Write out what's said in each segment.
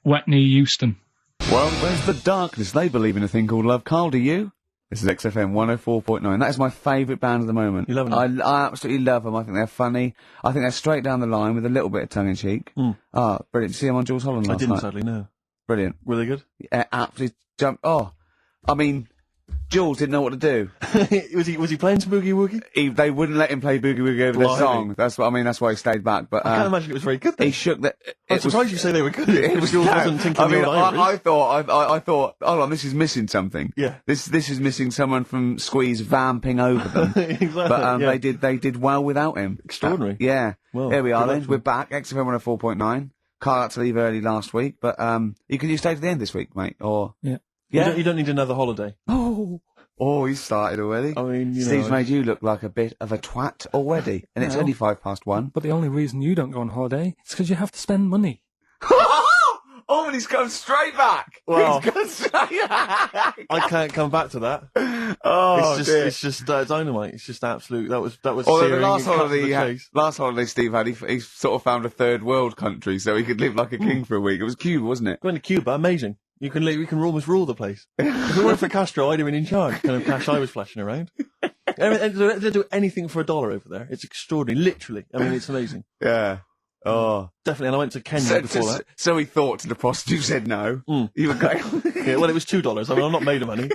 wet near Euston. Well, where's the darkness? They believe in a thing called love. Carl, do you? This is XFM 104.9. That is my favourite band at the moment. You love them? I absolutely love them. I think they're funny. I think they're straight down the line with a little bit of tongue-in-cheek. Ah, brilliant. Did you see them on Jules Holland last night? I didn't, sadly, no. Brilliant. Were they good? Yeah, absolutely jumped. Oh, I mean, Jules didn't know what to do. was he playing some Boogie Woogie? They wouldn't let him play Boogie Woogie over their song. That's why he stayed back. But I can't imagine it was very good then. He shook the... I'm surprised you say they were good. Jules wasn't thinking I thought, hold on, this is missing something. Yeah. This is missing someone from Squeeze vamping over them. Exactly. But they did well without him. Extraordinary. Yeah. Well, here we are then. We're back. XFM 104.9. Carl had to leave early last week, but you stay to the end this week, mate? Or yeah. You don't need another holiday. Oh, he's started already. I mean, Steve's made you look like a bit of a twat already, and it's only 1:05. But the only reason you don't go on holiday is because you have to spend money. Oh, and he's come straight back. Well, he's gone straight back. I can't come back to that. Oh, it's just dynamite. It's just absolute. That was. Although the last holiday Steve had, he sort of found a third world country so he could live like a king for a week. It was Cuba, wasn't it? Going to Cuba, amazing. You can almost rule the place. If it weren't for Castro, I'd have been in charge. Kind of cash I was flashing around. They do anything for $1 over there. It's extraordinary, literally. I mean, it's amazing. Yeah. Oh, definitely. And I went to Kenya before that. So he thought to the prostitute said no. You were going. Yeah, well, it was $2. I mean, I'm not made of money.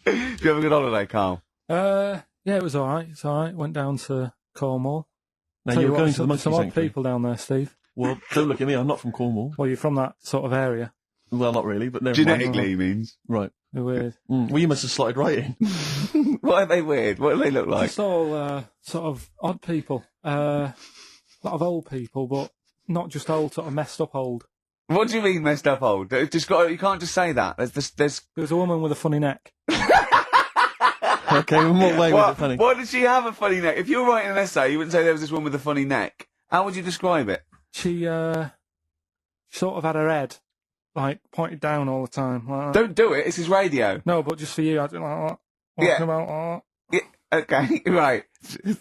Did you have a good holiday, Carl? Yeah, it was all right. It's all right. Went down to Cornwall. Now you're going to the monkey some sanctuary. odd people down there, Steve. Well, don't look at me. I'm not from Cornwall. Well, you're from that sort of area. Well, not really, but never genetically mind. means. Right. They're weird. Well, you must have slotted right in. Why are they weird? What do they look like? It's all sort of odd people. A lot of old people, but not just old, sort of messed up old. What do you mean messed up old? You can't just say that. There's a woman with a funny neck. Okay, in what way was it funny? Why did she have a funny neck? If you were writing an essay, you wouldn't say there was this woman with a funny neck. How would you describe it? She sort of had her head, like, pointed down all the time. Like Don't do it, it's his radio. No, but just for you, I do like that. Yeah. About, Yeah, okay, right.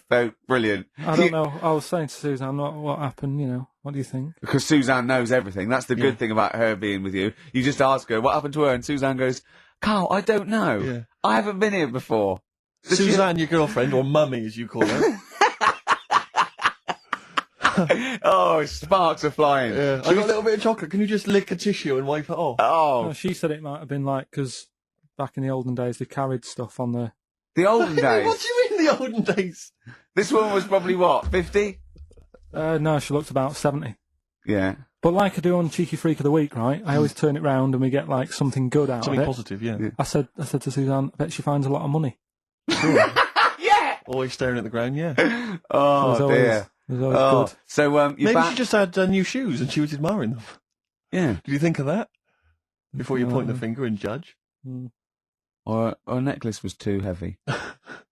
So, brilliant. I don't know. I was saying to Suzanne, what happened, you know. What do you think? Because Suzanne knows everything. That's the good thing about her being with you. You just ask her, what happened to her? And Suzanne goes, Carl, I don't know. Yeah. I haven't been here before. Suzanne, your girlfriend, or mummy as you call her. Oh, sparks are flying. Yeah. I got a little bit of chocolate. Can you just lick a tissue and wipe it off? Oh. No, she said it might have been like, because back in the olden days, they carried stuff on the... The olden days? What do you mean the olden days? This woman was probably, what, 50? No, she looked about 70. Yeah. But like I do on Cheeky Freak of the Week, right? I always turn it round and we get, like, something good out of it. Something positive, yeah. I said to Suzanne, I bet she finds a lot of money. Sure. Yeah! Always staring at the ground, yeah. Oh, dear. It was always good. So, maybe she just had new shoes and she was admiring them. Yeah. Did you think of that? Before you point the finger and judge? Or a necklace was too heavy.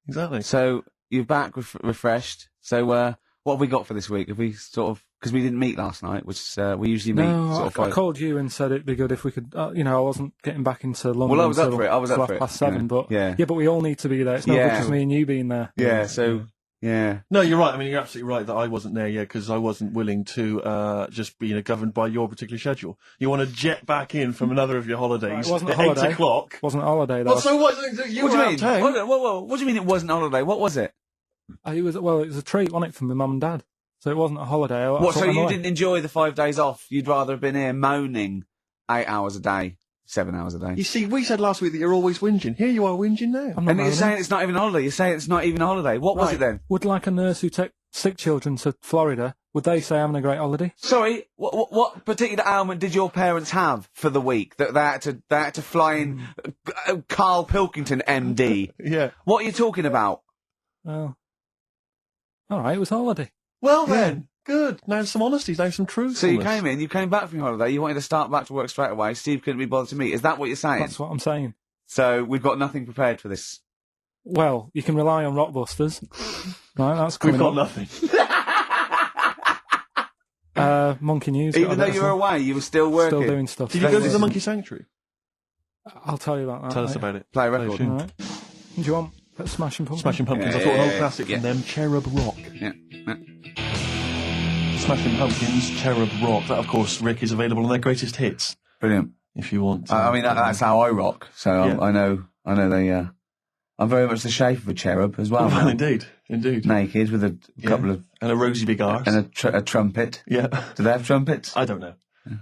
Exactly. So, you're back refreshed. So, what have we got for this week? Have we sort of... Because we didn't meet last night, which we usually meet. No, I called you and said it'd be good if we could... I wasn't getting back into London. Well, I was up for it. I was up for it. 7:30, but... Yeah, but we all need to be there. It's not good just me and you being there. Yeah, so... Yeah. No, you're right. I mean, you're absolutely right that I wasn't there yet because I wasn't willing to just be governed by your particular schedule. You want to jet back in from another of your holidays it wasn't at a holiday. 8 o'clock. It wasn't a holiday, though. Well, so what? You What were do you out mean? of town. What do you mean it wasn't a holiday? What was it? It was a treat, wasn't it, for my mum and dad? So it wasn't a holiday. What, so you didn't enjoy the 5 days off? You'd rather have been here moaning 8 hours a day, 7 hours a day? You see, we said last week that you're always whinging. Here you are whinging now. And you're saying it's not even a holiday. You're saying it's not even a holiday. What was it then? Would like a nurse who take sick children to Florida, would they say having a great holiday? Sorry, what particular ailment did your parents have for the week that they had to fly in Karl Pilkington, MD? Yeah. What are you talking about? Well, all right, it was a holiday. Well then, good. Now some honesty, now some truth. So you came back from your holiday, you wanted to start back to work straight away, Steve couldn't be bothered to meet. Is that what you're saying? That's what I'm saying. So we've got nothing prepared for this. Well, you can rely on Rockbusters. Right, that's coming We've got up. nothing. Monkey News. Even though you were away, you were still working. Still doing stuff. Did you go to the monkey sanctuary? I'll tell you about that. Tell us about it. Play a record. All right. Do you want Smashing Pumpkins? Smashing Pumpkins. I thought an old classic from them, Cherub Rock. Yeah. Smashing Pumpkins, Cherub Rock. That, of course, Rick, is available on their greatest hits. Brilliant. If you want. I mean, that's how I rock. So Yeah. I know they. I'm very much the shape of a cherub as well. Well, indeed. Naked with a couple of and a rosy big arse and a trumpet. Yeah. Do they have trumpets? I don't know.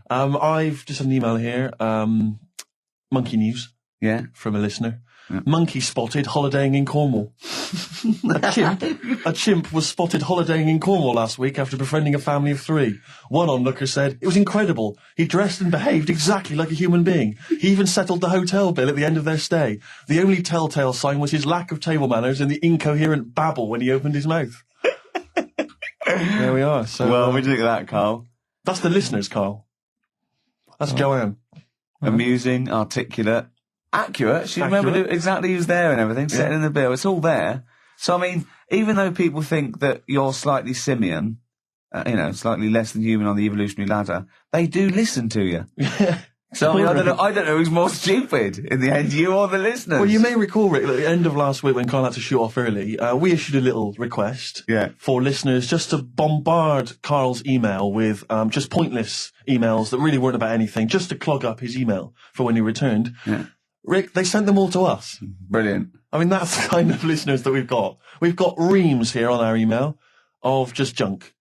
I've just had an email here. Monkey news. Yeah. From a listener. Yeah. Monkey spotted holidaying in Cornwall. A chimp was spotted holidaying in Cornwall last week after befriending a family of 3. One onlooker said, "It was incredible. He dressed and behaved exactly like a human being. He even settled the hotel bill at the end of their stay. The only telltale sign was his lack of table manners and the incoherent babble when he opened his mouth." There we are. So, Well, what do you think of that, Carl? That's the listeners, Carl. That's Joanne. Amusing, articulate, accurate. She remembered exactly who's there and everything, setting in the bill. It's all there. So, I mean, even though people think that you're slightly simian, slightly less than human on the evolutionary ladder, they do listen to you. So, I mean, I don't know who's more stupid in the end, you or the listeners. Well, you may recall, Rick, at the end of last week when Carl had to shoot off early, we issued a little request for listeners just to bombard Carl's email with just pointless emails that really weren't about anything, just to clog up his email for when he returned. Yeah. Rick, they sent them all to us. Brilliant. I mean, that's the kind of listeners that we've got. We've got reams here on our email of just junk.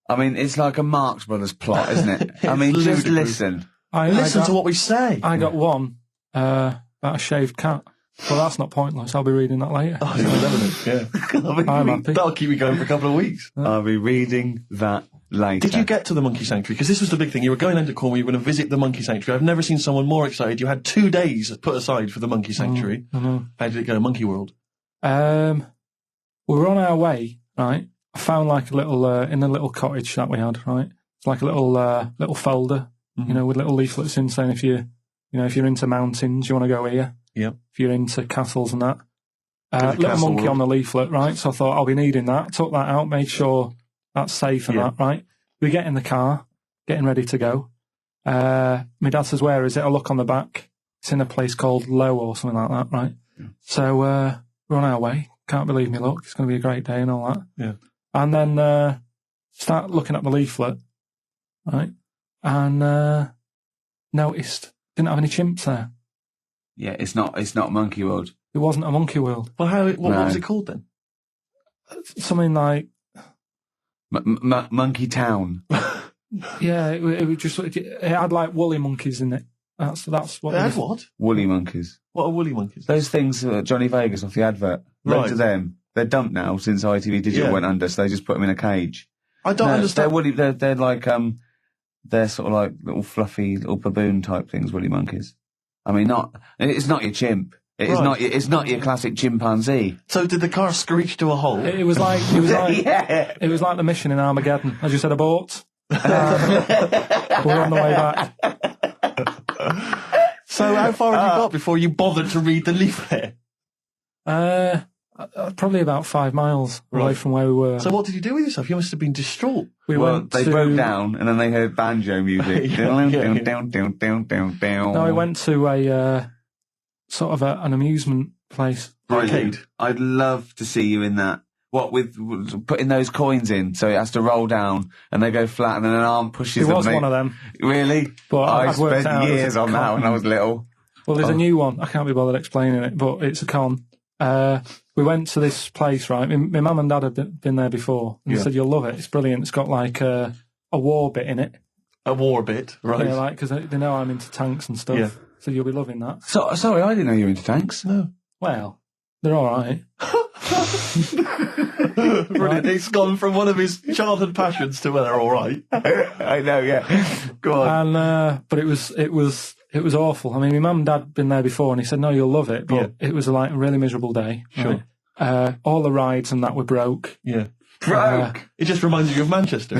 I mean, it's like a Marx Brothers plot, isn't it? I mean, just listen. Listen to what we say. I got one about a shaved cat. Well, that's not pointless. I'll be reading that later. Oh, yeah. I'm happy. That'll keep me going for a couple of weeks. I'll be reading that later. Did you get to the monkey sanctuary? Because this was the big thing. You were going into Cornwall, you were going to visit the monkey sanctuary. I've never seen someone more excited. You had 2 days put aside for the monkey sanctuary. How did it go, Monkey World? We were on our way, right? I found like a little, in a little cottage that we had, right? It's like a little folder, with little leaflets in saying if you're into mountains, you want to go here. Yeah. If you're into castles and that. Little monkey world. on the leaflet, right? So I thought I'll be needing that. Took that out, made sure that's safe and that, right? We get in the car, getting ready to go. My dad says, "Where is it?" I look on the back. It's in a place called Low or something like that, right? Yeah. So we're on our way. Can't believe me luck. It's going to be a great day and all that. Yeah. And then start looking at the leaflet, right? And noticed didn't have any chimps there. Yeah, it's not Monkey World. It wasn't a monkey world. Well, what was it called then? Something like Monkey Town. Yeah, it was just it had like woolly monkeys in it. That's what. It had what? Woolly monkeys. What are woolly monkeys? Those things Johnny Vegas off the advert. Loads of them. They're dumped now since ITV Digital went under, so they just put them in a cage. I don't understand. They're woolly. They're like they're sort of like little fluffy little baboon type things. Woolly monkeys. I mean, it's not your chimp. It's not your classic chimpanzee. So did the car screech to a halt? It was like it was like the mission in Armageddon. As you said, abort. We're on the way back. So how far had you got before you bothered to read the leaflet? Probably about 5 miles away from where we were. So what did you do with yourself? You must have been distraught. They broke down and then they heard banjo music. No, we went to a sort of an amusement place. Arcade. I'd love to see you in that. What, with putting those coins in so it has to roll down and they go flat and then an arm pushes them. It was one of them. Really? But I spent years on that when I was little. Well, there's a new one. I can't be bothered explaining it, but it's a con. We went to this place, right? My mum and dad had been there before, and they said, "You'll love it. It's brilliant. It's got like a war bit in it." A war bit, right? Yeah, like because they know I'm into tanks and stuff. Yeah. So you'll be loving that. So, sorry, I didn't know you were into tanks. No. Well, they're all right. Brilliant. It's gone from one of his childhood passions to they're all right. I know, yeah. Go on. And but it was awful. I mean, my mum and dad had been there before, and he said, "No, you'll love it." But it was like a really miserable day. Sure. Right? All the rides and that were broke. Yeah. Broke. It just reminds you of Manchester.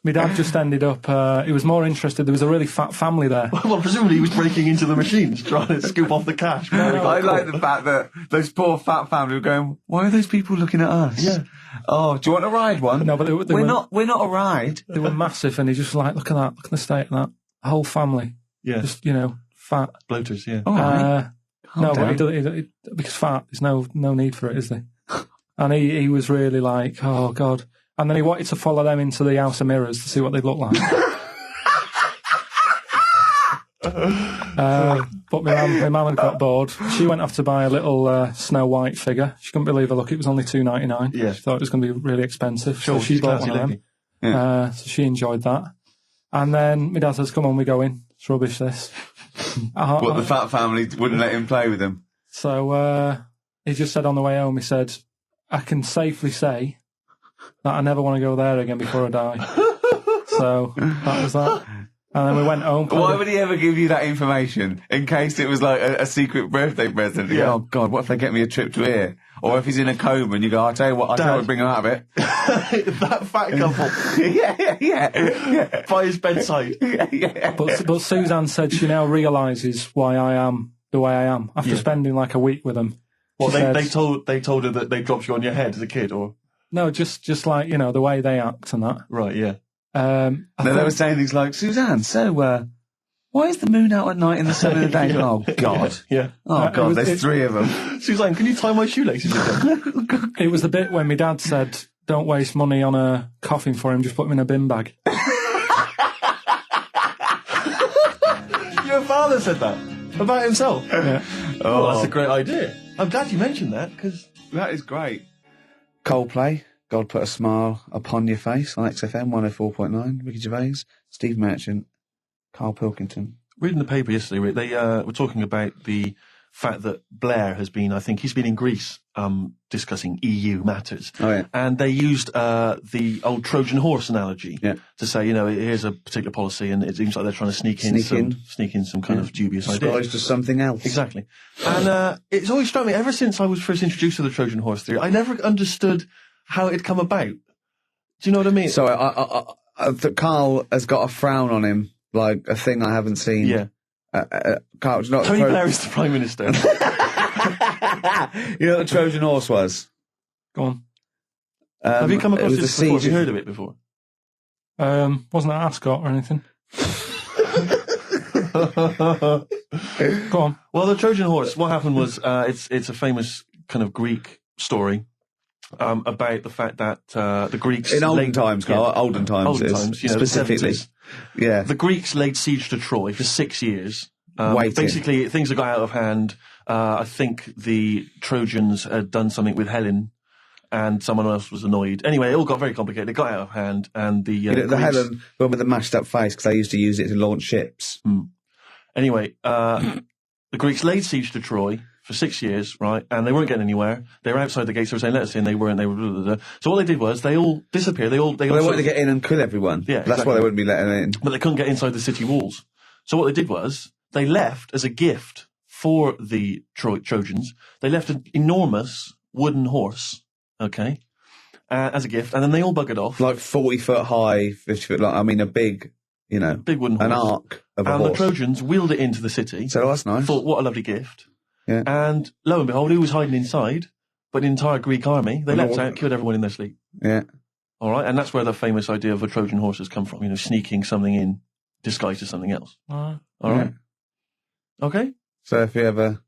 My dad just ended up, he was more interested, there was a really fat family there. Well, presumably he was breaking into the machines, trying to scoop off the cash. I like the fact that those poor fat family were going, why are those people looking at us? Yeah. Oh, do you want to ride one? No, but we're not a ride. They were massive, and he just like, look at the state of that. The whole family. Yeah. Just, fat. Bloaters, yeah. All right. No, but because fat, there's no need for it, is there? And he was really like, oh, God. And then he wanted to follow them into the House of Mirrors to see what they'd look like. But my mum had got bored. She went off to buy a little Snow White figure. She couldn't believe her luck. It was only $2.99. Yeah. She thought it was going to be really expensive. Sure, so she bought one of lady. them. Yeah. So she enjoyed that. And then my dad says, come on, we go in. It's rubbish, this. What, the fat family wouldn't let him play with them? So he just said on the way home, he said, I can safely say that I never want to go there again before I die. So that was that. And then we went home. Why would he ever give you that information? In case it was like a secret birthday present. Yeah. Oh, God, what if they get me a trip to here? Or if he's in a coma and you go, I'll tell you what, I'll bring him out of it. That fat couple. yeah. By his bedside. Yeah. But Suzanne said she now realises why I am the way I am after spending like a week with them. Well, She they said- told her that they dropped you on your head as a kid, or No, just like, the way they act and that. right? Yeah. They were saying things like, Suzanne, so, why is the moon out at night and the sun in the day? Oh, God. Yeah. Oh, God, there's three of them. Suzanne, can you tie my shoelaces again? It was the bit when my dad said, don't waste money on a coffin for him, just put him in a bin bag. Your father said that about himself. Yeah. Oh, that's a great idea. I'm glad you mentioned that, because That is great. Coldplay, God Put a Smile Upon Your Face on XFM 104.9. Ricky Gervais, Steve Merchant, Karl Pilkington. reading the paper yesterday, Rick, they were talking about the fact that Blair has been, I think he's been in Greece discussing EU matters. Oh, yeah. And they used the old Trojan Horse analogy to say, here's a particular policy and it seems like they're trying to sneak in some kind of dubious idea. Disguised as something else. Exactly. And it's always struck me, ever since I was first introduced to the Trojan Horse theory, I never understood how it had come about. Do you know what I mean? So I Karl has got a frown on him, like a thing I haven't seen. Yeah. Karl, do you know what Tony Blair is the Prime Minister. you know what the Trojan Horse was? Go on. Have you come across it was this the before? siege Have you heard of it before? Wasn't that ascot or anything? Go on. Well, the Trojan Horse, what happened was, it's a famous kind of Greek story about the fact that the Greeks... In olden times, Karl. Olden times, specifically. Yeah. The Greeks laid siege to Troy for 6 years. Waiting. Basically, things had got out of hand. I think the Trojans had done something with Helen, and someone else was annoyed. Anyway, it all got very complicated. It got out of hand, and the the Greeks... Helen, one with the mashed up face, because they used to use it to launch ships. Anyway, the Greeks laid siege to Troy for 6 years, right? And they weren't getting anywhere. They were outside the gates. They were saying, let us in. They weren't. They were... Blah, blah, blah. So what they did was they all disappeared. They wanted to get in and kill everyone. Yeah, That's why they wouldn't be letting in. But they couldn't get inside the city walls. So what they did was they left as a gift for the Trojans. They left an enormous wooden horse, okay, as a gift. And then they all buggered off. Like 40 foot high, 50 foot long. I mean, a big, big wooden horse. an arc of a horse. And the Trojans wheeled it into the city. So that's nice. Thought, what a lovely gift. Yeah. And lo and behold, who was hiding inside? But the entire Greek army. They leapt out, killed everyone in their sleep. Yeah. All right. And that's where the famous idea of a Trojan horse has come from, sneaking something in disguised as something else. All right. Okay. So if you ever...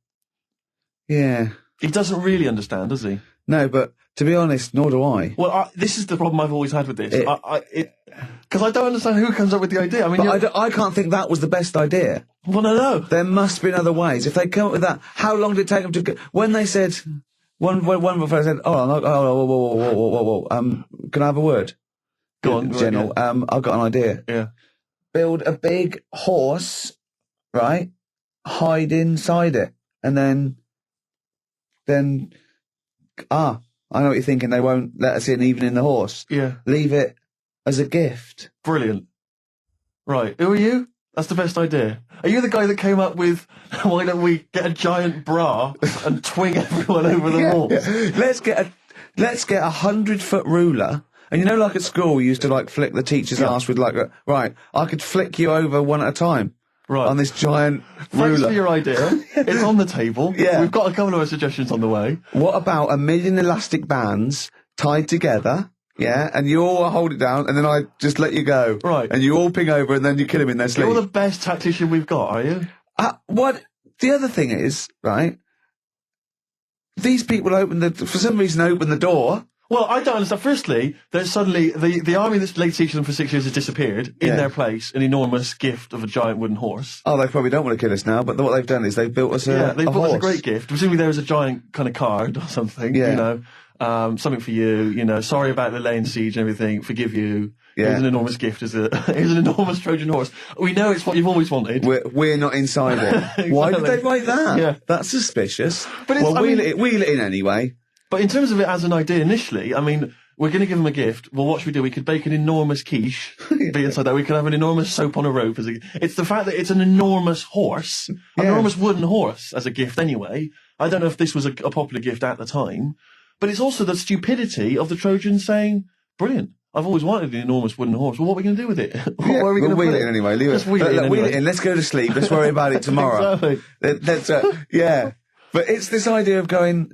Yeah. He doesn't really understand, does he? No, but to be honest, nor do I. Well, this is the problem I've always had with this. Because I don't understand who comes up with the idea. I mean, I can't think that was the best idea. Well, no. There must be other ways. If they come up with that, how long did it take them to... When they said... One fellow said, whoa, can I have a word? Go on, General. Yeah. I've got an idea. Yeah. Build a big horse, right? Hide inside it. And then, I know what you're thinking. They won't let us in even in the horse. Yeah. Leave it as a gift. Brilliant. Right. Who are you? That's the best idea. Are you the guy that came up with, why don't we get a giant bra and twing everyone over the wall? Yeah. Let's get a 100-foot ruler. And like at school, we used to flick the teacher's ass with right, I could flick you over one at a time. Right. On this giant ruler. Thanks for your idea. It's on the table. Yeah. We've got a couple of suggestions on the way. What about 1 million elastic bands tied together? Yeah, and you all hold it down, and then I just let you go. Right. And you all ping over, and then you kill him in their sleep. You're the best tactician we've got, are you? What? The other thing is, right, these people for some reason open the door. Well, I don't understand. Firstly, there's suddenly the army that's laid siege to them for 6 years has disappeared. In their place, an enormous gift of a giant wooden horse. Oh, they probably don't want to kill us now, but what they've done is they've built us a they've built us horse. a great gift. Presumably there was a giant kind of card or something, you know, something for you, sorry about the laying siege and everything, forgive you. Here's an enormous gift, here's an enormous Trojan horse. We know it's what you've always wanted. We're not inside it. Exactly. Why did they write that? Yeah. That's suspicious. But wheel it in anyway. But in terms of it as an idea initially, I mean, we're going to give them a gift. Well, what should we do? We could bake an enormous quiche, be inside that. We could have an enormous soap on a rope. It's the fact that it's an enormous horse, an enormous wooden horse as a gift anyway. I don't know if this was a popular gift at the time, but it's also the stupidity of the Trojans saying, brilliant, I've always wanted an enormous wooden horse. Well, what are we going to do with it? Where are we going to wheel it in anyway. Leave it. Wheel it in. Let's go to sleep. Let's worry about it tomorrow. Exactly. But it's this idea of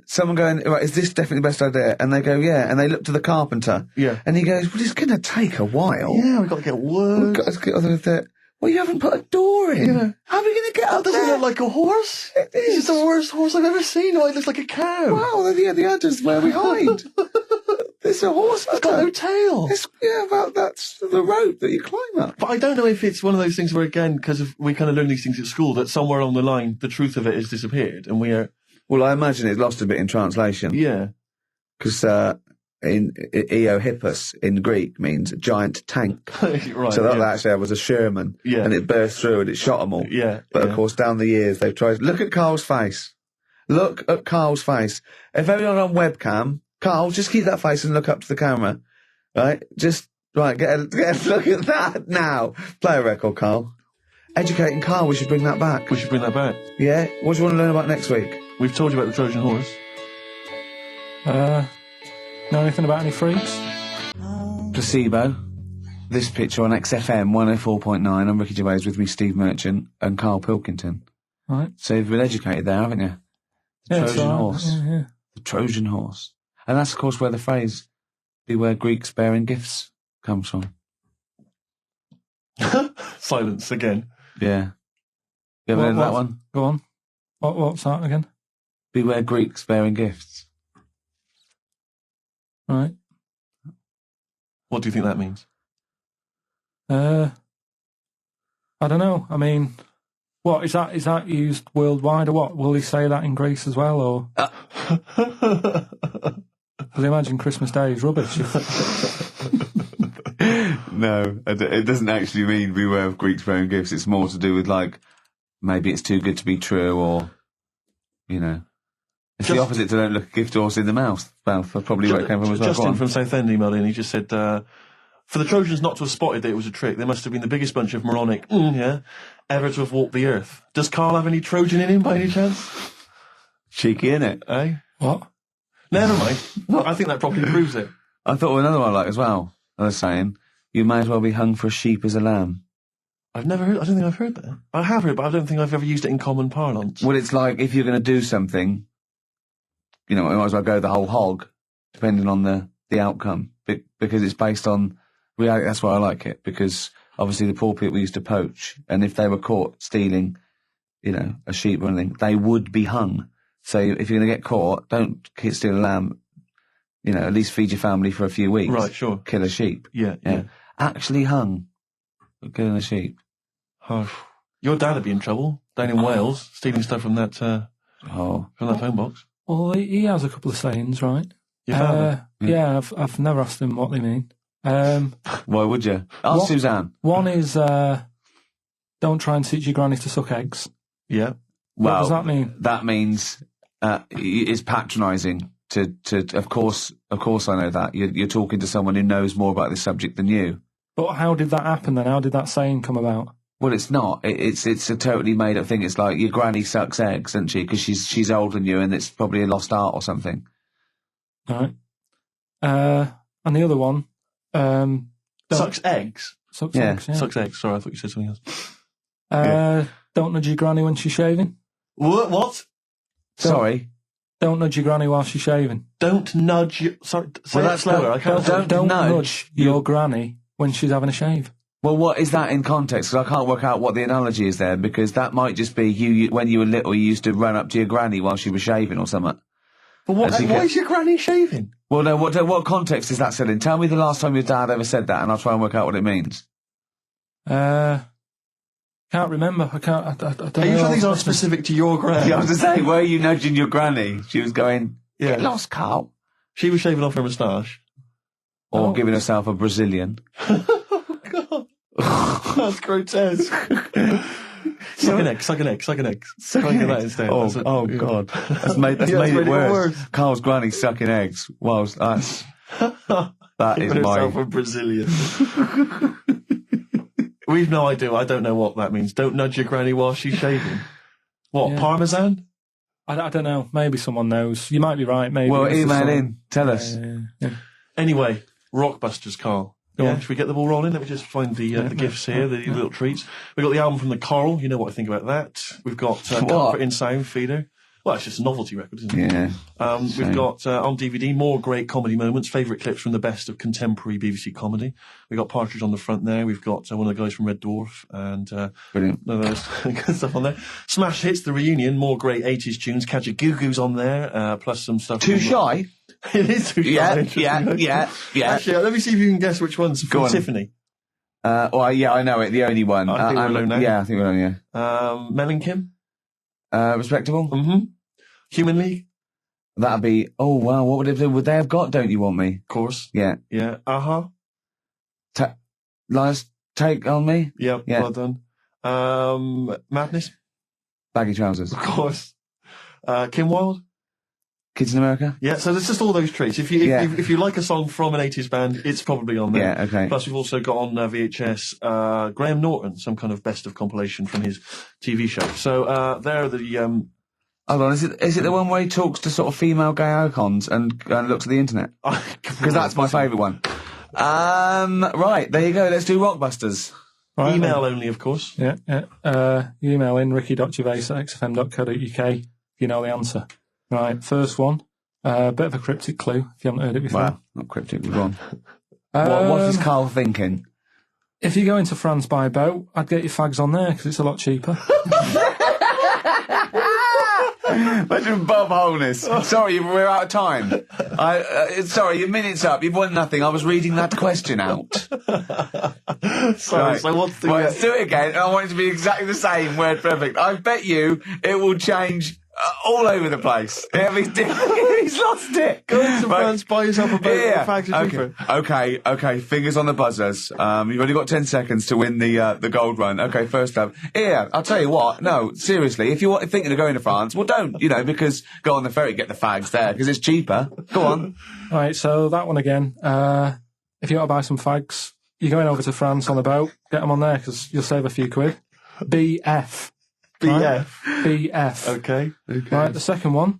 someone going, right, is this definitely the best idea? And they go, yeah. And they look to the carpenter. Yeah. And he goes, well, it's going to take a while. Yeah, we've got to get wood. We've got to get other that. Well, you haven't put a door in. Yeah. How are we going to get up there? Doesn't it look like a horse? It is. It's the worst horse I've ever seen. It looks like a cow. Wow, the udder's where we hide. It's a horse. It's got no tail. That's the rope that you climb up. But I don't know if it's one of those things where, again, because we kind of learn these things at school, that somewhere along the line, the truth of it has disappeared, and we are... Well, I imagine it's lost a bit in translation. Yeah. Because in Eohippus in Greek means giant tank. Right, so that actually was a Sherman. Yeah. And it burst through and it shot them all. Yeah. But of course, down the years, they've tried... Look at Carl's face. Look at Carl's face. If everyone on webcam... Carl, just keep that face and look up to the camera. Right? Just... Right, get a look at that now. Play a record, Carl. Educating Carl, we should bring that back. We should bring that back. Yeah? What do you want to learn about next week? We've told you about the Trojan Horse. Know anything about any freaks? Placebo. This picture on XFM 104.9. I'm Ricky Gervais, with me Steve Merchant and Karl Pilkington. Right. So you've been educated there, haven't you? The Trojan Horse. Yeah. The Trojan Horse. And that's, of course, where the phrase, beware Greeks bearing gifts, comes from. Silence again. Yeah. You ever heard that one? Go on. What's that again? Beware Greeks bearing gifts. Right. What do you think that means? I don't know. I mean, what is that? Is that used worldwide or what? Will he say that in Greece as well, or? Because I imagine Christmas Day is rubbish. No, it doesn't actually mean beware of Greeks bearing gifts. It's more to do with, like, maybe it's too good to be true, or, you know. It's the opposite to don't look a gift horse in the mouth. That's probably where it came from as well. Justin from Southend emailed in. He just said, for the Trojans not to have spotted that it was a trick, they must have been the biggest bunch of moronic, ever to have walked the earth. Does Karl have any Trojan in him by any chance? Cheeky, innit? Eh? What? Never mind. I think that probably proves it. I thought of another one I like as well. I was saying, you may as well be hung for a sheep as a lamb. I've never heard, I don't think I've heard that. I have heard, but I don't think I've ever used it in common parlance. Well, it's like, if you're going to do something, you know, you might as well go the whole hog, depending on the outcome, because it's based on reality. That's why I like it, because obviously the poor people used to poach, and if they were caught stealing, you know, a sheep or anything, they would be hung. So if you're going to get caught, don't steal a lamb, you know, at least feed your family for a few weeks. Right, sure. Kill a sheep. Yeah. Actually hung for killing a sheep. Oh, your dad would be in trouble down in Wales, stealing stuff from that from that phone box. Well, he has a couple of sayings, right? Your father? Yeah, I've never asked him what they mean. Why would you? Ask Suzanne. One is, don't try and teach your granny to suck eggs. Yeah. What does that mean? That means it's patronising. Of course I know that. You're talking to someone who knows more about this subject than you. But how did that happen then? How did that saying come about? Well, it's not. It's a totally made up thing. It's like your granny sucks eggs, doesn't she? Because she's older than you, and it's probably a lost art or something. Right. And the other one, sucks eggs. Sucks eggs. Yeah. Sucks eggs. Sorry, I thought you said something else. Don't nudge your granny when she's shaving. What? Sorry. Don't nudge your granny while she's shaving. Don't nudge your... Sorry, say that slower. I can't... Don't nudge your granny when she's having a shave. Well, what is that in context? Because I can't work out what the analogy is there, because that might just be you when you were little, you used to run up to your granny while she was shaving or something. But why is your granny shaving? Well, no, what context is that said in? Tell me the last time your dad ever said that, and I'll try and work out what it means. Can't remember. I don't know. Are you sure these aren't specific to your granny? Yeah, I was going to say, were you nudging your granny? She was going, get lost, Carl. She was shaving off her moustache. Or giving herself a Brazilian. Oh, God. That's grotesque. Suck an egg. Suck that instead. Oh God. That's made it worse. Carl's granny sucking eggs. Whilst that is herself a Brazilian. We've no idea. I don't know what that means. Don't nudge your granny while she's shaving. What, Parmesan? I don't know. Maybe someone knows. You might be right. Maybe. Well, email in. Tell us. Yeah. Anyway, Rockbusters, Carl. Should we get the ball rolling? Let me just find the gifts here, the little treats. We've got the album from the Coral. You know what I think about that. We've got Comfort in Sound Feeder. Well, it's just a novelty record, isn't it? Yeah. We've got on DVD more great comedy moments, favourite clips from the best of contemporary BBC comedy. We've got Partridge on the front there. We've got one of the guys from Red Dwarf and brilliant. Those good stuff on there. Smash Hits, the reunion, more great 80s tunes. Catch a Goo Goo's on there, plus some stuff. Too Shy? It is Too Shy. Yeah. Actually, let me see if you can guess which one's from Tiffany. I know it. The only one. I think we're alone now. Yeah, I think we're alone, yeah. Mel and Kim? Respectable? Mm-hmm. Human League? That'd be, oh wow, what would they have got, Don't You Want Me? Of course. Yeah. Yeah. Last Take On Me? Yep, yeah. Well done. Madness? Baggy Trousers. Of course. Kim Wilde? Kids in America? Yeah, so there's just all those treats. If you like a song from an 80s band, it's probably on there. Yeah, okay. Plus we've also got on VHS, Graham Norton, some kind of best of compilation from his TV show. So, there are the, hold on, is it the one where he talks to sort of female gay icons and looks at the internet? Because that's my favourite one. Right, there you go. Let's do Rockbusters. Right, email only, of course. Yeah. You email in ricky.gervais@xfm.co.uk if you know the answer. Right, first one. Bit of a cryptic clue if you haven't heard it before. Well, not cryptic, go on. What is Carl thinking? If you go into France by boat, I'd get your fags on there because it's a lot cheaper. Imagine Bob Holness. Sorry, we're out of time. Sorry, your minute's up. You've won nothing. I was reading that question out. Sorry, right. So what's the... Let's do it again, and I want it to be exactly the same, word perfect. I bet you it will change all over the place. He's lost it. Go into France, buy yourself a boat. Okay. Fingers on the buzzers. You've only got 10 seconds to win the gold run. Okay, first up. Here, I'll tell you what. No, seriously, if you're thinking of going to France, well, don't, because go on the ferry, get the fags there, because it's cheaper. Go on. All right, so that one again. If you want to buy some fags, you're going over to France on the boat, get them on there, because you'll save a few quid. BF. BF. Right? BF. Okay. Right, the second one.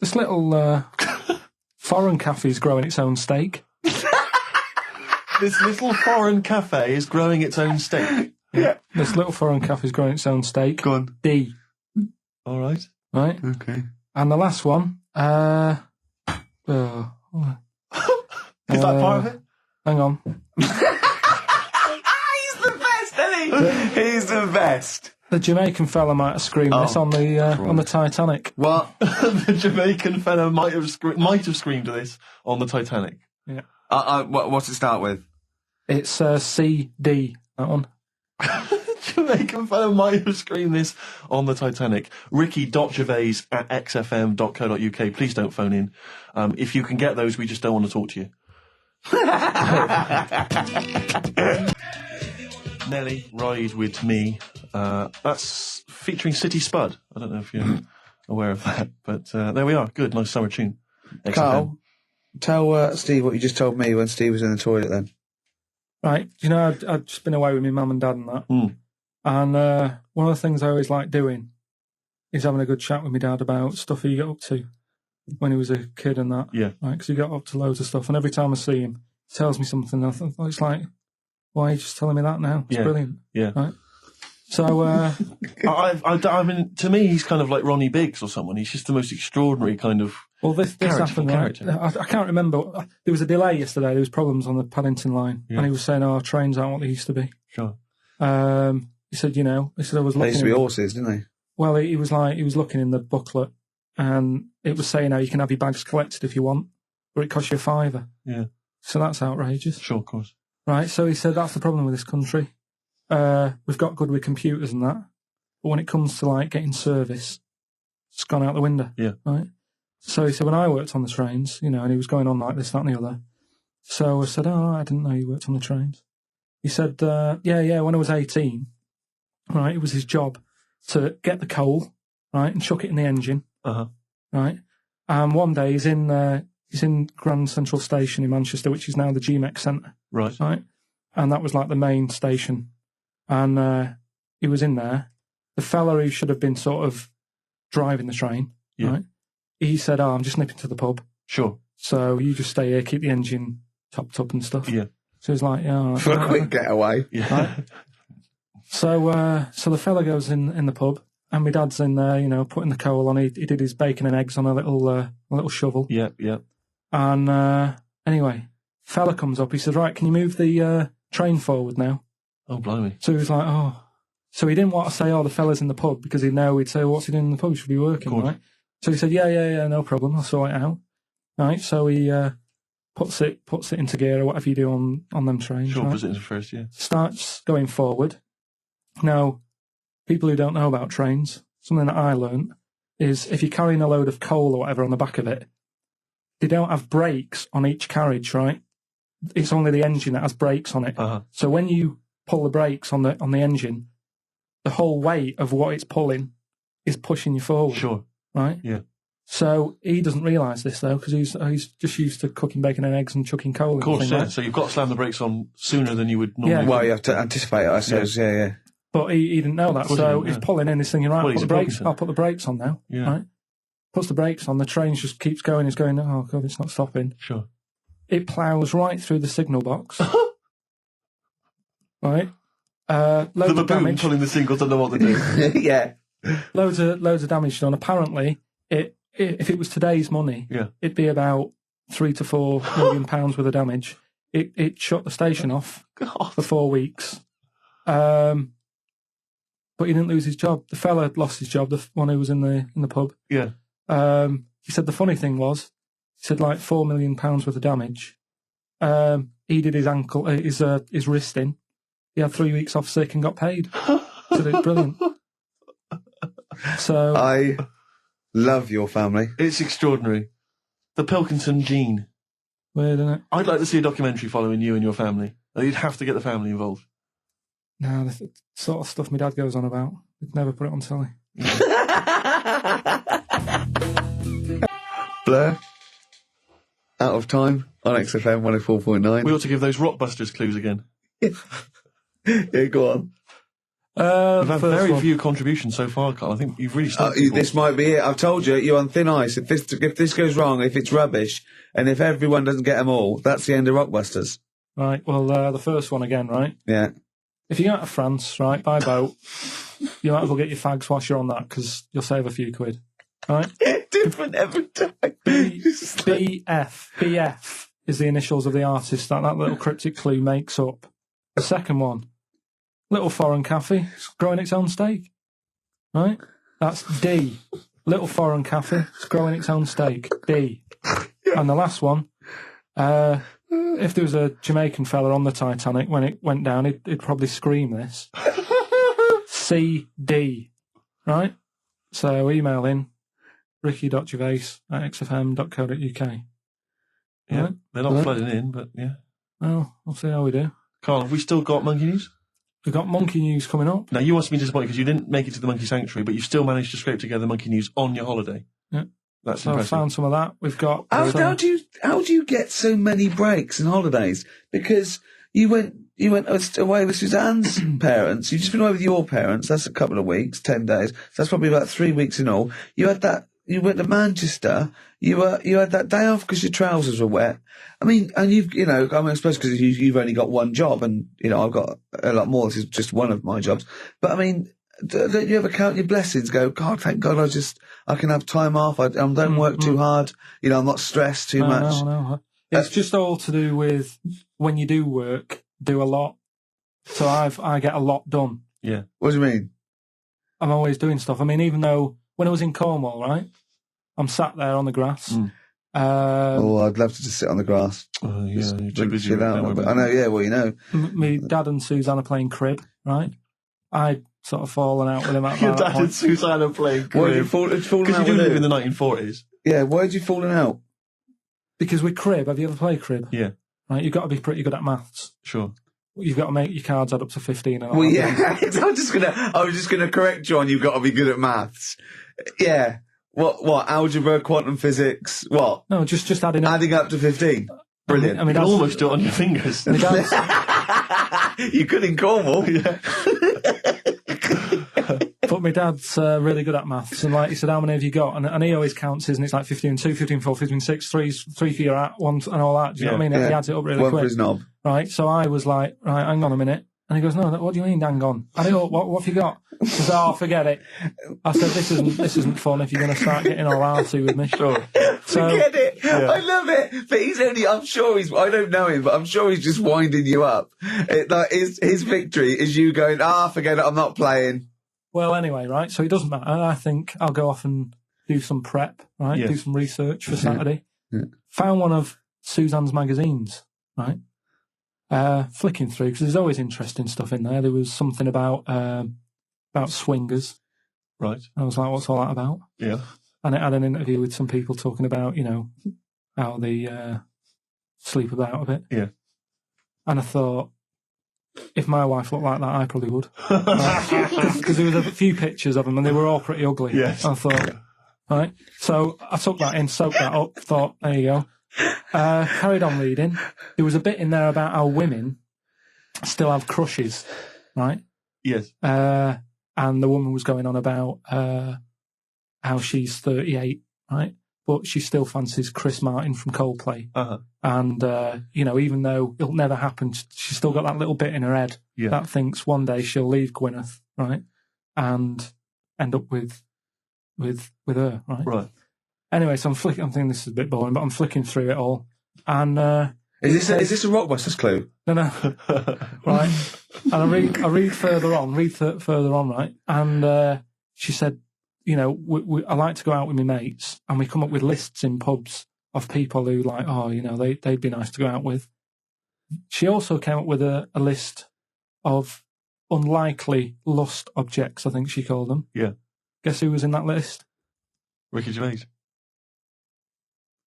This little foreign cafe's growing its own steak. This little foreign cafe is growing its own steak? Yeah. This little foreign cafe's growing its own steak. Go on. D. All right. Right? Okay. And the last one. Is that part of it? Hang on. He's the best. The Jamaican fella might have screamed this on the Titanic. What? The Jamaican fella might have screamed this on the Titanic. Yeah. What's it start with? It's CD. That one. Jamaican fella might have screamed this on the Titanic. Ricky.gervais@xfm.co.uk. Please don't phone in. If you can get those, we just don't want to talk to you. Nelly, Ride With Me. That's featuring City Spud. I don't know if you're aware of that, but there we are. Good, nice summer tune. Carl, tell Steve what you just told me when Steve was in the toilet then. Right, I'd just been away with my mum and dad and that. And one of the things I always like doing is having a good chat with my dad about stuff he got up to when he was a kid and that. Yeah. Right, because he got up to loads of stuff, and every time I see him, he tells me something, and I think, it's like, why are you just telling me that now? It's brilliant. Yeah. Right? So, I mean, to me, he's kind of like Ronnie Biggs or someone. He's just the most extraordinary kind of. Well, this happened. Right? I can't remember. There was a delay yesterday. There was problems on the Parental line, and he was saying, "Oh, trains aren't what they used to be." Sure. He said, I was looking. They used to be horses, didn't they? Well, he was looking in the booklet and it was saying how you can have your bags collected if you want, but it costs you £5. Yeah. So that's outrageous. Sure, of course. Right, so he said that's the problem with this country. We've got good with computers and that, but when it comes to like getting service, it's gone out the window. Yeah. Right? So he said, when I worked on the trains, you know, and he was going on like this, that and the other. So I said, oh, I didn't know you worked on the trains. He said, yeah, when I was 18, right, it was his job to get the coal, right, and chuck it in the engine, right? And one day he's in Grand Central Station in Manchester, which is now the GMEX Centre. Right. Right? And that was like the main station. And he was in there. The fella who should have been sort of driving the train, right? He said, oh, I'm just nipping to the pub. Sure. So you just stay here, keep the engine topped up and stuff. Yeah. So he's like, yeah. For a quick getaway. Yeah. Right? So the fella goes in the pub, and my dad's in there, you know, putting the coal on. He did his bacon and eggs on a little shovel. Yeah. And anyway, fella comes up. He says, right, can you move the train forward now? Oh, blimey. So he was like, oh. So he didn't want to say, oh, the fella's in the pub, because he'd know he'd say, what's he doing in the pub? He should be working, right? So he said, yeah, no problem. I'll sort it out. Right, so he puts it into gear or whatever you do on them trains. Sure, right? puts it into first, yeah. Starts going forward. Now, people who don't know about trains, something that I learned is if you're carrying a load of coal or whatever on the back of it, they don't have brakes on each carriage, right? It's only the engine that has brakes on it. So when you pull the brakes on the engine, the whole weight of what it's pulling is pushing you forward. Sure. Right? Yeah. So he doesn't realise this, though, because he's just used to cooking bacon and eggs and chucking coal. Of course, yeah. Right? So you've got to slam the brakes on sooner than you would normally. Yeah. Well, you have to anticipate it, I suppose. Yeah. But he didn't know that, so he's pulling in, he's thinking, right, Well, I'll put the brakes on now. Yeah. Right? Puts the brakes on, the train just keeps going, he's going, oh, God, it's not stopping. Sure. It ploughs right through the signal box. Right? Loads The of baboon damage. pulling the single doesn't know what to do. Yeah. Loads of damage done. Apparently, if it was today's money, it'd be about £3 to £4 million worth of damage. It shut the station off for 4 weeks. But he didn't lose his job. The fella lost his job, the one who was in the pub. Yeah. He said the funny thing was, he said like £4 million worth of damage. He did his ankle, his wrist in. He had 3 weeks off sick and got paid. So it's brilliant. So I love your family. It's extraordinary. The Pilkington gene. Weird, isn't it? I'd like to see a documentary following you and your family. You'd have to get the family involved. No, the sort of stuff my dad goes on about. He'd never put it on telly. Blur. Out of time on XFM 104.9. We ought to give those Rockbusters clues again. Yeah, go on. We've had very few contributions so far, Carl. I think you've really started. This might be it. I've told you, you're on thin ice. If this goes wrong, if it's rubbish, and if everyone doesn't get them all, that's the end of Rockbusters. Right, well, the first one again, right? Yeah. If you go out to France, right, by boat, you might as well get your fags whilst you're on that, because you'll save a few quid. Right? Different every time. BF is the initials of the artist that little cryptic clue makes up. The second one, Little Foreign Cafe, it's growing its own steak. Right? That's D. Little Foreign Cafe, it's growing its own steak. D. And the last one, if there was a Jamaican fella on the Titanic when it went down, he'd probably scream this. CD. Right? So email in ricky.gervais@xfm.co.uk. Yeah, right? they're not flooding in, but yeah. Well, we'll see how we do. Carl, have we still got monkey news? We've got monkey news coming up. Now, you must be disappointed because you didn't make it to the monkey sanctuary, but you still managed to scrape together monkey news on your holiday. Yeah. That's so impressive. I found some of that. We've got... How do you get so many breaks and holidays? Because you went away with Suzanne's parents. You've just been away with your parents. That's a couple of weeks, 10 days. So that's probably about 3 weeks in all. You had that. You went to Manchester. You had that day off because your trousers were wet. I mean, and I suppose because you've only got one job, and I've got a lot more. This is just one of my jobs. But I mean, don't you ever count your blessings? Go, God, thank God, I can have time off. I don't work too hard. I'm not stressed too much. No. It's just all to do with when you do work, do a lot. So I get a lot done. Yeah. What do you mean? I'm always doing stuff. I mean, even though when I was in Cornwall, right, I'm sat there on the grass. I'd love to just sit on the grass. Yeah, you're too busy. Chill out a bit. I know, yeah, well, you know. My dad and Suzanne are playing crib, right? I'd sort of fallen out with him at Your that dad point. and Suzanne are playing Why did crib. you fallen Because out you do with live in him? the 1940s. Yeah, why did you fallen out? Because with crib, have you ever played crib? Yeah, Right, you've got to be pretty good at maths. sure. You've got to make your cards add up to 15 and all Well, that. yeah, I was just gonna correct you on you've got to be good at maths. Yeah. What, algebra, quantum physics, what? No, just adding up. Adding up to 15. Brilliant. I mean, You can almost do it on your fingers. my dad's, You could in Cornwall. Yeah. but my dad's really good at maths. And like he said, how many have you got? And he always counts his, and it's like 15 2, 15 4, 15 6, 3 for your at, 1 and all that. Do you know what I mean? He adds it up really One quick. for his knob. Right, so I was like, right, hang on a minute. And he goes, no, what do you mean, hang on? I go, what have you got? He says, oh, forget it. I said, this isn't fun if you're going to start getting all arty with me. Sure. So, Forget it. Yeah. I love it. But I'm sure I don't know him, but I'm sure he's just winding you up. His victory is you going, forget it, I'm not playing. well, anyway, right, so it doesn't matter. I think I'll go off and do some prep, right? Yes. Do some research for Saturday. Yeah. Found one of Suzanne's magazines, right? Flicking through, because there's always interesting stuff in there. There was something about swingers. Right. I was like, what's all that about? Yeah. And it had an interview with some people talking about, how they sleep about a bit. Yeah. And I thought, if my wife looked like that, I probably would. Because there was a few pictures of them and they were all pretty ugly. Yes. I thought, right. So I took that in, soaked that up, thought, there you go. Carried on reading. There was a bit in there about how women still have crushes, right? Yes. And the woman was going on about how she's 38, right? But she still fancies Chris Martin from Coldplay. Uh-huh. And, even though it'll never happen, she's still got that little bit in her head that thinks one day she'll leave Gwyneth, right? And end up with her, right? Right. Anyway, so I'm thinking this is a bit boring, but I'm flicking through it all. And, Is this a Rockbusters clue? no, right? And I read further on, right? And she said, I like to go out with my mates, and we come up with lists in pubs of people who they'd be nice to go out with. She also came up with a list of unlikely lust objects, I think she called them. Yeah. Guess who was in that list? Ricky Gervais.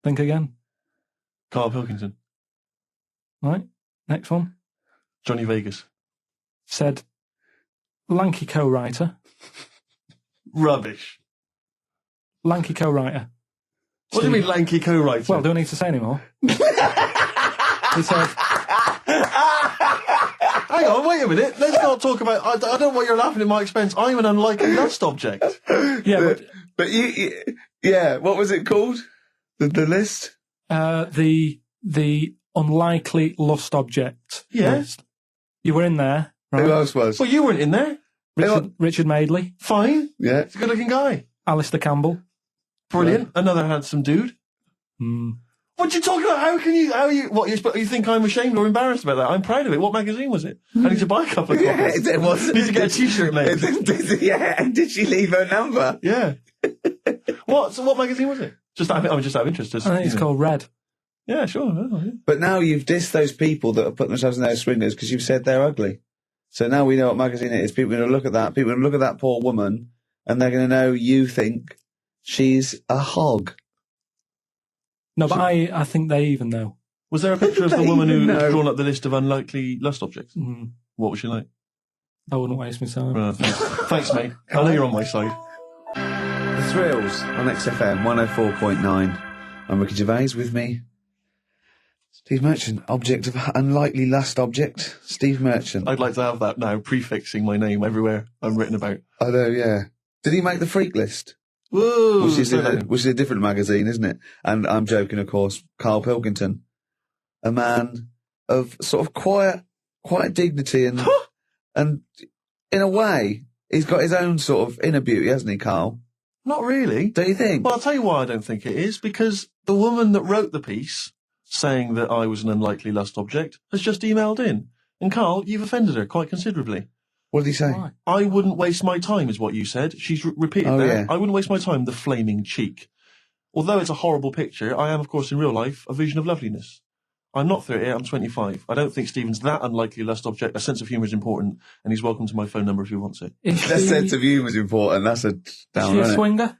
Think again. Karl Pilkington. Right? Next one. Johnny Vegas. Said lanky co-writer. Rubbish. Lanky co-writer. What do you mean lanky co-writer? Well, do I need to say any more? He said... Hang on, wait a minute. Let's not talk about... I don't know why you're laughing at my expense. I'm an unlikely lust object. Yeah, but what was it called? The list? The unlikely lust object list. You were in there, right? Who else was? Well, you weren't in there. Richard Madeley, Fine. Yeah. He's a good-looking guy. Alistair Campbell. Brilliant. Another handsome dude. Mm. What are you talking about? You think I'm ashamed or embarrassed about that? I'm proud of it. What magazine was it? I need to buy a couple of copies. It was. Need to get a t-shirt made. And did she leave her number? Yeah. What magazine was it? I'm just out of interest. I think it's called Red. Yeah, sure. Yeah. But now you've dissed those people that have put themselves in those swingers because you've said they're ugly. So now we know what magazine it is. People are going to look at that. People are going to look at that poor woman and they're going to know you think she's a hog. No, but I think they even know. Was there a picture of the woman who know. had drawn up the list of unlikely lust objects? Mm. What was she like? I wouldn't waste my time. Thanks, mate. I know you're on my side. The Thrills on XFM 104.9. I'm Ricky Gervais, with me Steve Merchant, object of unlikely lust object. Steve Merchant. I'd like to have that now, prefixing my name everywhere I'm written about. I know, yeah. Did he make the freak list? Whoa! Which is a different magazine, isn't it? And I'm joking, of course. Karl Pilkington, a man of sort of quiet dignity and and in a way, he's got his own sort of inner beauty, hasn't he, Karl? Not really. Do you think? Well, I'll tell you why I don't think it is, because the woman that wrote the piece saying that I was an unlikely lust object has just emailed in. And Karl, you've offended her quite considerably. What did he say? Why? I wouldn't waste my time, is what you said. She's repeated that. Yeah. I wouldn't waste my time, the flaming cheek. although it's a horrible picture, I am, of course, in real life, a vision of loveliness. I'm not 38, I'm 25. I don't think Stephen's that unlikely lust object. A sense of humour is important, and he's welcome to my phone number if he wants it. That sense of humour is important. That's a down. Is she a swinger?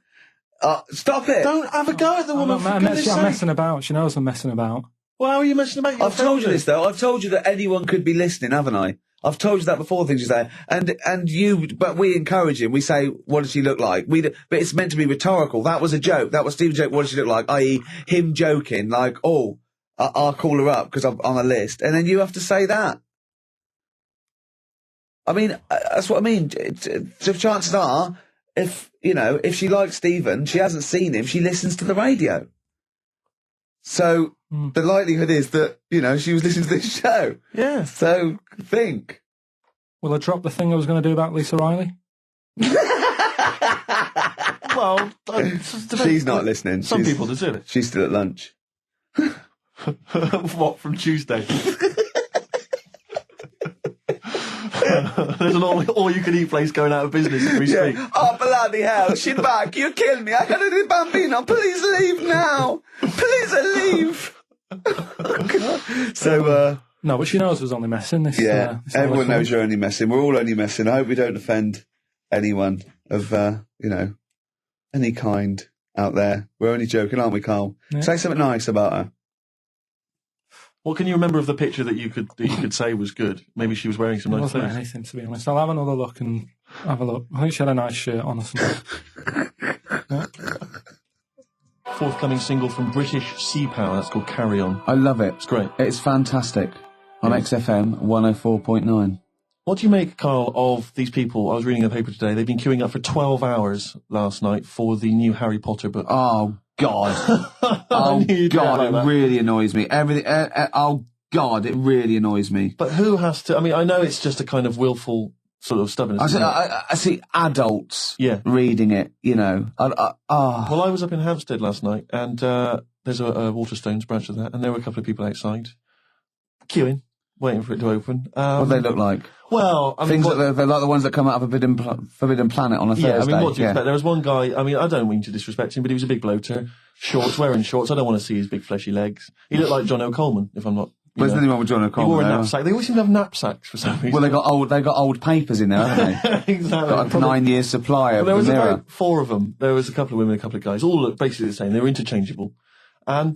Stop it! Don't have a go at the woman, for goodness sake. I'm messing about. She knows I'm messing about. Well, how are you messing about? I've told you this, though. I've told you that anyone could be listening, haven't I? I've told you that before, things you say. But we encourage him. We say, what does she look like? But it's meant to be rhetorical. That was a joke. That was Stephen's joke, what does she look like? I.e., him joking, like, I'll call her up because I'm on a list. And then you have to say that. I mean, that's what I mean. So chances are, if she likes Stephen, she hasn't seen him, she listens to the radio. So the likelihood is that, she was listening to this show. Yeah. So think. Will I drop the thing I was going to do about Lisa Riley? Well, she's not listening. Some people deserve it. She's still at lunch. What, from Tuesday? There's an all-you-can-eat place going out of business as we speak. Oh, bloody hell, she's back. You killed me. I gotta do Bambino. Please leave now. Please leave. So, no, but she knows I was only messing. Everyone knows you're only messing. We're all only messing. I hope we don't offend anyone of, any kind out there. We're only joking, aren't we, Carl? Yeah. Say something nice about her. What can you remember of the picture that you could say was good? Maybe she was wearing some nice clothes. Anything, to be honest. I'll have another look and have a look. I think she had a nice shirt on or something. Yeah. Forthcoming single from British Sea Power. That's called Carry On. I love it. It's great. It's fantastic. On XFM 104.9. What do you make, Carl, of these people? I was reading a paper today. They've been queuing up for 12 hours last night for the new Harry Potter book. Oh, God. Oh, God, it really annoys me. Everything. Oh, God, it really annoys me. But who has to... I mean, I know it's just a kind of willful sort of stubbornness. I see adults reading it, Well, I was up in Hampstead last night, and there's a Waterstones branch of that, and there were a couple of people outside queuing, waiting for it to open. What do they look like? Well, I mean... They're like the ones that come out of Forbidden Planet on a Thursday. Yeah, I mean, what do you expect? There was one guy, I mean, I don't mean to disrespect him, but he was a big bloater, wearing shorts. I don't want to see his big fleshy legs. He looked like John O'Coleman, if I'm not... There's nothing wrong with John O'Coleman. He wore a knapsack. They always seem to have knapsacks for some reason. Well, they got old papers in there, haven't they? Exactly. Got a 9-year supply of there was the Mirror. about 4 of them. There was a couple of women, a couple of guys, all looked basically the same. They were interchangeable. And,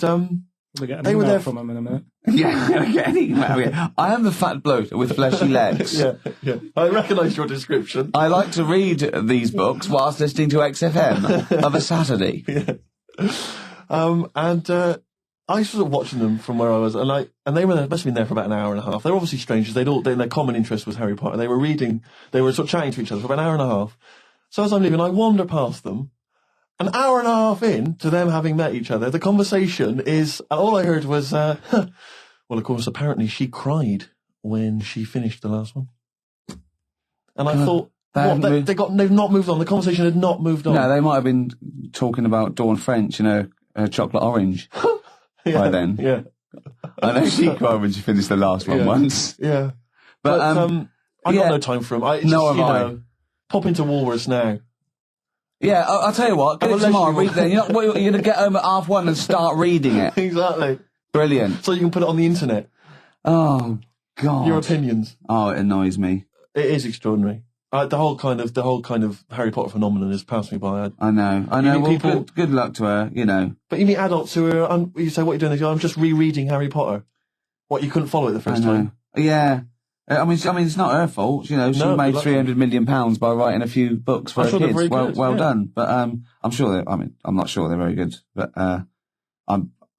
they were there from them in a minute. Yeah, I am the fat bloke with fleshy legs. Yeah. I recognise your description. I like to read these books whilst listening to XFM of a Saturday. Yeah. I was sort of watching them from where I was, and they must have been there for about an hour and a half. They're obviously strangers. Their common interest was Harry Potter. They were sort of chatting to each other for about an hour and a half. So as I'm leaving, I wander past them. An hour and a half in to them having met each other, the conversation is, all I heard was, well, of course, apparently she cried when she finished the last one. And I thought, they've not moved on. The conversation had not moved on. No, they might have been talking about Dawn French, chocolate orange by then. Yeah. I know she cried when she finished the last one once. Yeah. But I've got no time for them. Pop into Woolworths now. Yeah, I'll tell you what, get it tomorrow, read it. You're going to get home at 1:30 and start reading it. Exactly. Brilliant. So you can put it on the internet. Oh, God. Your opinions. Oh, it annoys me. It is extraordinary. The whole kind of Harry Potter phenomenon has passed me by. I know. Well, good luck to her, But you meet adults who are, you say, what are you doing? They go, I'm just rereading Harry Potter. What, you couldn't follow it the first time? Yeah. I mean, it's not her fault. She made £300 million by writing a few books for her kids. Well done. But I'm sure I'm not sure they're very good. But I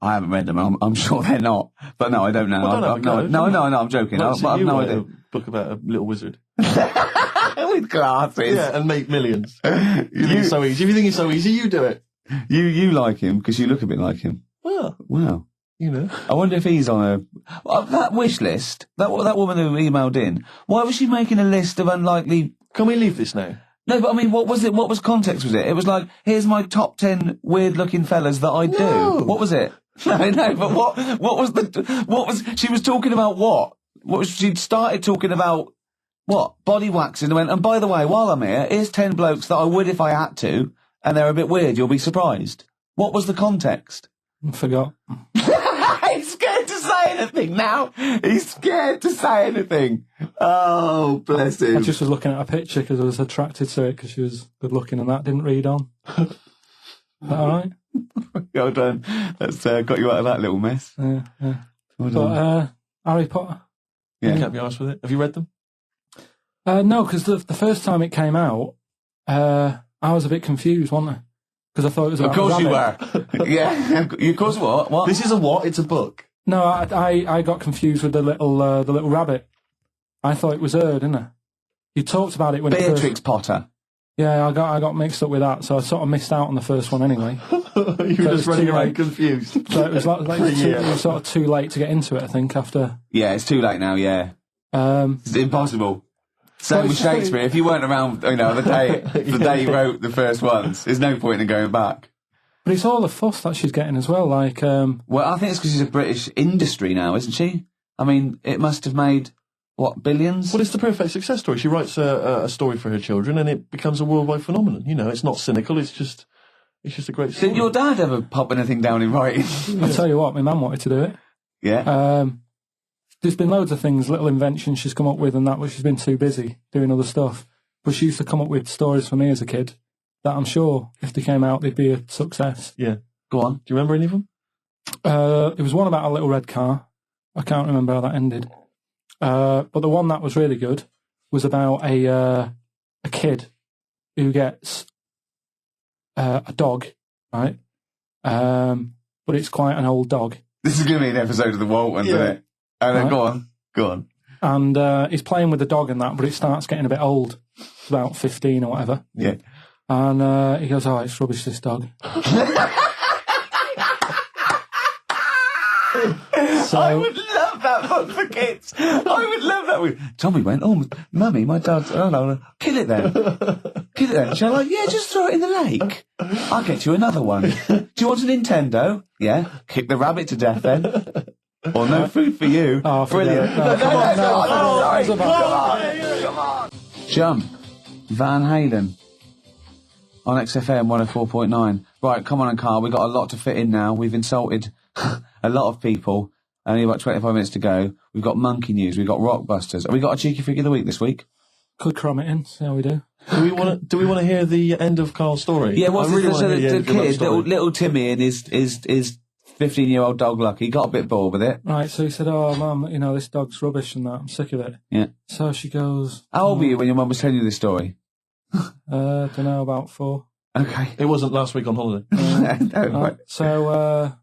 haven't read them. I'm sure they're not. But no, I don't know. No, I'm joking. I've no idea. A book about a little wizard. With glasses. Yeah, and make millions. It's so easy. If you think it's so easy, you do it. You like him because you look a bit like him. Well. Wow. I wonder if he's on that wish list. That woman who emailed in. Why was she making a list of unlikely? Can we leave this now? No, but I mean, what was it? What was context? Was it? It was like, here's my top 10 weird-looking fellas that I do. What was it? No. But what was? She was talking about what? She'd started talking about what? Body waxing. And by the way, while I'm here, here's 10 blokes that I would if I had to, and they're a bit weird. You'll be surprised. What was the context? I forgot. He's scared to say anything now. He's scared to say anything. Oh, bless him. I just was looking at a picture because I was attracted to it because she was good looking and that didn't read on. Is that all right? Well done. That's got you out of that little mess. Yeah. Well done. But Harry Potter. Yeah, can't be honest with it. Have you read them? No, because the first time it came out, I was a bit confused, wasn't I? Because I thought it was about Of course you rabbit. were. Yeah. Of course what? What? This is a what? It's a book. No, I got confused with the little rabbit. I thought it was her, didn't I? You talked about it when Beatrix Potter. Yeah, I got mixed up with that, so I sort of missed out on the first one anyway. You were just running around confused. So it was it was sort of too late to get into it, I think, after... Yeah, it's too late now, yeah. It's impossible. Same with Shakespeare. If you weren't around, the day you wrote the first ones, there's no point in going back. But it's all the fuss that she's getting as well, like... Well, I think it's because she's a British industry now, isn't she? I mean, it must have made, what, billions? Well, it's the perfect success story. She writes a story for her children and it becomes a worldwide phenomenon. You know, it's not cynical, it's just a great story. Didn't your dad ever pop anything down in writing? I tell you what, my mum wanted to do it. Yeah. There's been loads of things, little inventions she's come up with and that, but she's been too busy doing other stuff. But she used to come up with stories for me as a kid that I'm sure if they came out, they'd be a success. Yeah. Go on. Do you remember any of them? It was one about a little red car. I can't remember how that ended. But the one that was really good was about a kid who gets a dog, right? But it's quite an old dog. This is going to be an episode of The Waltons, isn't it? And then go on. And he's playing with the dog and that, but it starts getting a bit old. It's about 15 or whatever. Yeah. And he goes, "Oh, it's rubbish, this dog." So, I would love that book for kids. I would love that. Tommy went, "Oh, Mummy, my dad's... Oh, no, kill it then. Kill it then." She's like, "Yeah, just throw it in the lake. I'll get you another one. Do you want a Nintendo? Yeah. Kick the rabbit to death then. Or no food for you." Oh, brilliant. Come on. Jump. Van Halen. On XFM 104.9. Right, come on, Carl. We've got a lot to fit in now. We've insulted a lot of people. Only about 25 minutes to go. We've got monkey news. We've got Rockbusters. Have we got a cheeky figure of the week this week? could cram it in. See how we do. Do we want to hear the end of Carl's story? Yeah, what's the kid, little Timmy and his 15-year-old dog Lucky got a bit bored with it. Right, so he said, "Oh, Mum, this dog's rubbish and that. I'm sick of it." Yeah. So she goes, "How old were you when your mum was telling you this story?" Don't know, about 4. Okay. It wasn't last week on holiday. Right. So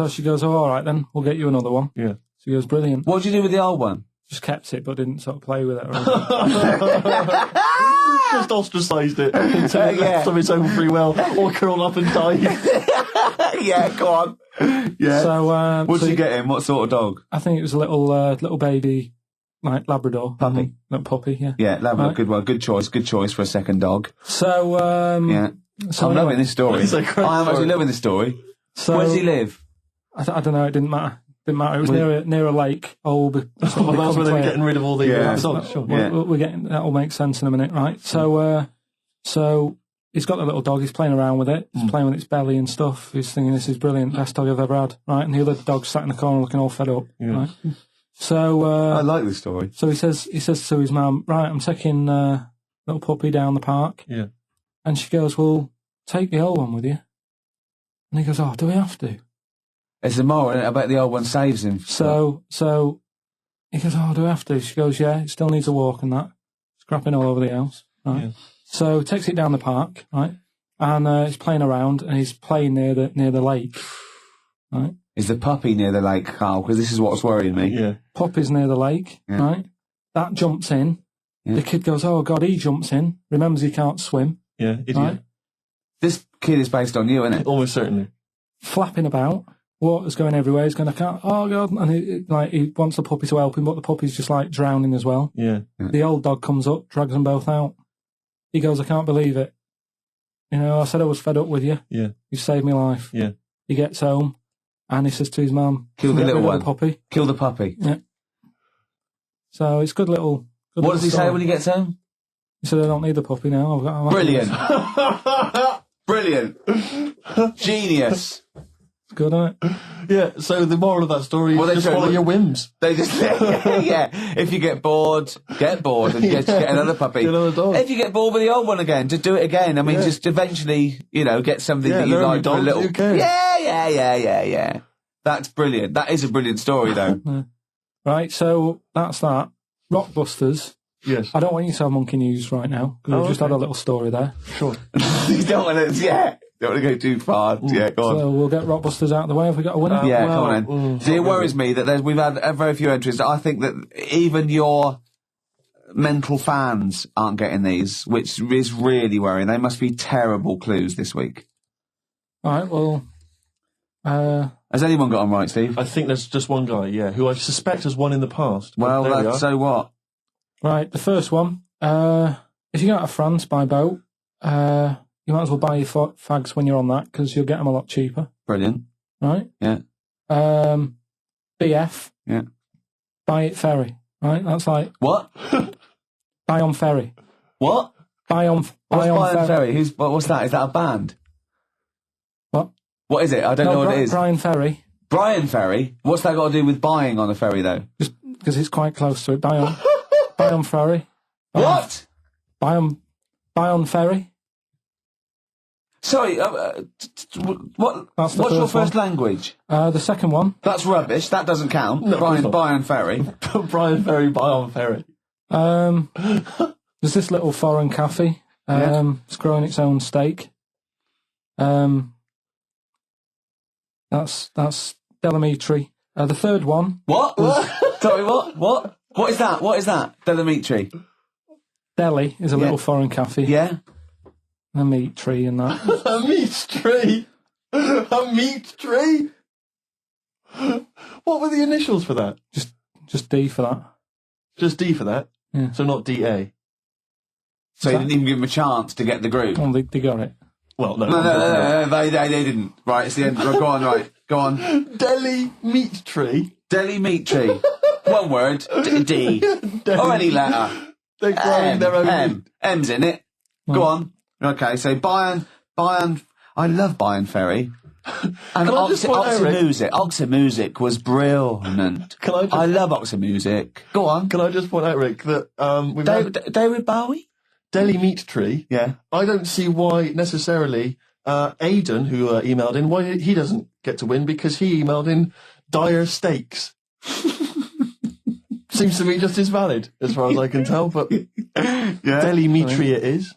she goes, "Oh, all right then, we'll get you another one." Yeah. She goes, "Brilliant." What did you do with the old one? Just kept it, but didn't sort of play with it or anything. Just ostracised it until it left of its own free will, or curled up and died. Yeah, go on. Yeah. So, what did you get him? What sort of dog? I think it was a little baby, like Labrador. Puppy. Little puppy, yeah. Yeah, Labrador, right. Good one. Good choice for a second dog. So, yeah. So I'm loving this story. It's a great I am actually story. loving this story. So, where does he live? I don't know, it didn't matter. It was near a lake. Well, that's where they were getting rid of all the dogs. Sure. We're getting, that'll make sense in a minute, right? So, so he's got the little dog. He's playing around with it. He's playing with its belly and stuff. He's thinking this is brilliant, best dog I've ever had, right? And the other dog sat in the corner looking all fed up, right? So, I like this story. So he says to his mum, "Right, I'm taking little puppy down the park." Yeah. And she goes, "Well, take the old one with you." And he goes, "Oh, do we have to?" It's the moral, isn't it? I bet the old one saves him. So he goes, "Oh, do we have to?" She goes, "Yeah, it still needs a walk and that. Scrapping all over the house." Right. Yeah. So he takes it down the park, right? And he's playing around and he's playing near the lake. Right? Is the puppy near the lake, Carl? Because this is what's worrying me. Yeah. Puppy's near the lake, right? That jumps in. Yeah. The kid goes, "Oh God," he jumps in, remembers he can't swim. Yeah, idiot. Right? This kid is based on you, isn't it? Almost certainly. Flapping about. Water's going everywhere. He's going, "I can't." Oh God! And he wants the puppy to help him, but the puppy's just like drowning as well. Yeah. The old dog comes up, drags them both out. He goes, "I can't believe it. I said I was fed up with you. Yeah. You saved my life." Yeah. He gets home and he says to his mum, "Kill the little one. The puppy. Kill the puppy." Yeah. So it's good little. What does he say when he gets home? He said, "I don't need the puppy now. I've got." Brilliant. Brilliant. Genius. Good, isn't it? Yeah, so the moral of that story Well, is just follow your whims. They just, yeah. If you get bored and just get another puppy. Get another dog. If you get bored with the old one again, just do it again. I mean, just eventually, get something that you like for a little. Who cares? Yeah. That's brilliant. That is a brilliant story, though. Right, so that's that. Rockbusters. Yes. I don't want you to have monkey news right now, because we've just had a little story there. Sure. You don't want to, don't want to go too far. Yeah, go on. So we'll get Rockbusters out of the way. Have we got a winner? Come on then. See, it worries me that we've had very few entries. I think that even your mental fans aren't getting these, which is really worrying. They must be terrible clues this week. All right, well... Has anyone got them right, Steve? I think there's just one guy, who I suspect has won in the past. Well, so what? Right, the first one. If you go out of France by boat, you might as well buy your fags when you're on that, because you'll get them a lot cheaper. Brilliant. Right? Yeah. BF. Yeah. Buy it ferry. Right? That's like... What? Buy on ferry. What? Buy on Ferry? What's that? Is that a band? What? What is it? I don't know what it is. Brian Ferry. Brian Ferry? What's that got to do with buying on a ferry, though? Just because it's quite close to it. Buy on ferry. What? Buy on ferry. Sorry, what's your first language? The second one. That's rubbish. That doesn't count. No, Brian Ferry. Brian Ferry, buy on ferry. There's this little foreign cafe. It's growing its own steak. That's Delamitri. The third one. What? Sorry, what? What is that? What is that? Delamitri. Deli is a little foreign cafe. Yeah. A meat tree and that. A meat tree? A meat tree? What were the initials for that? Just D for that. Just D for that? Yeah. So not DA? So you didn't even give them a chance to get the group? Oh, they got it. Well, no. No, they didn't. Right, it's the end. Go on, right. Go on. Deli meat tree? Deli meat tree. One word. D. Or any letter. They're growing their own meat. M's in it. Go on. Okay, so Bayern, I love Bayern Ferry. And Oxy Music was brilliant. I love Oxy Music. Go on. Can I just point out, Rick, that we've had David Bowie? Deli Meat Tree. Yeah. I don't see why necessarily Aidan, who emailed in, why he doesn't get to win, because he emailed in dire steaks. Seems to me just as valid, as far as I can tell, but Deli Meat Tree it is.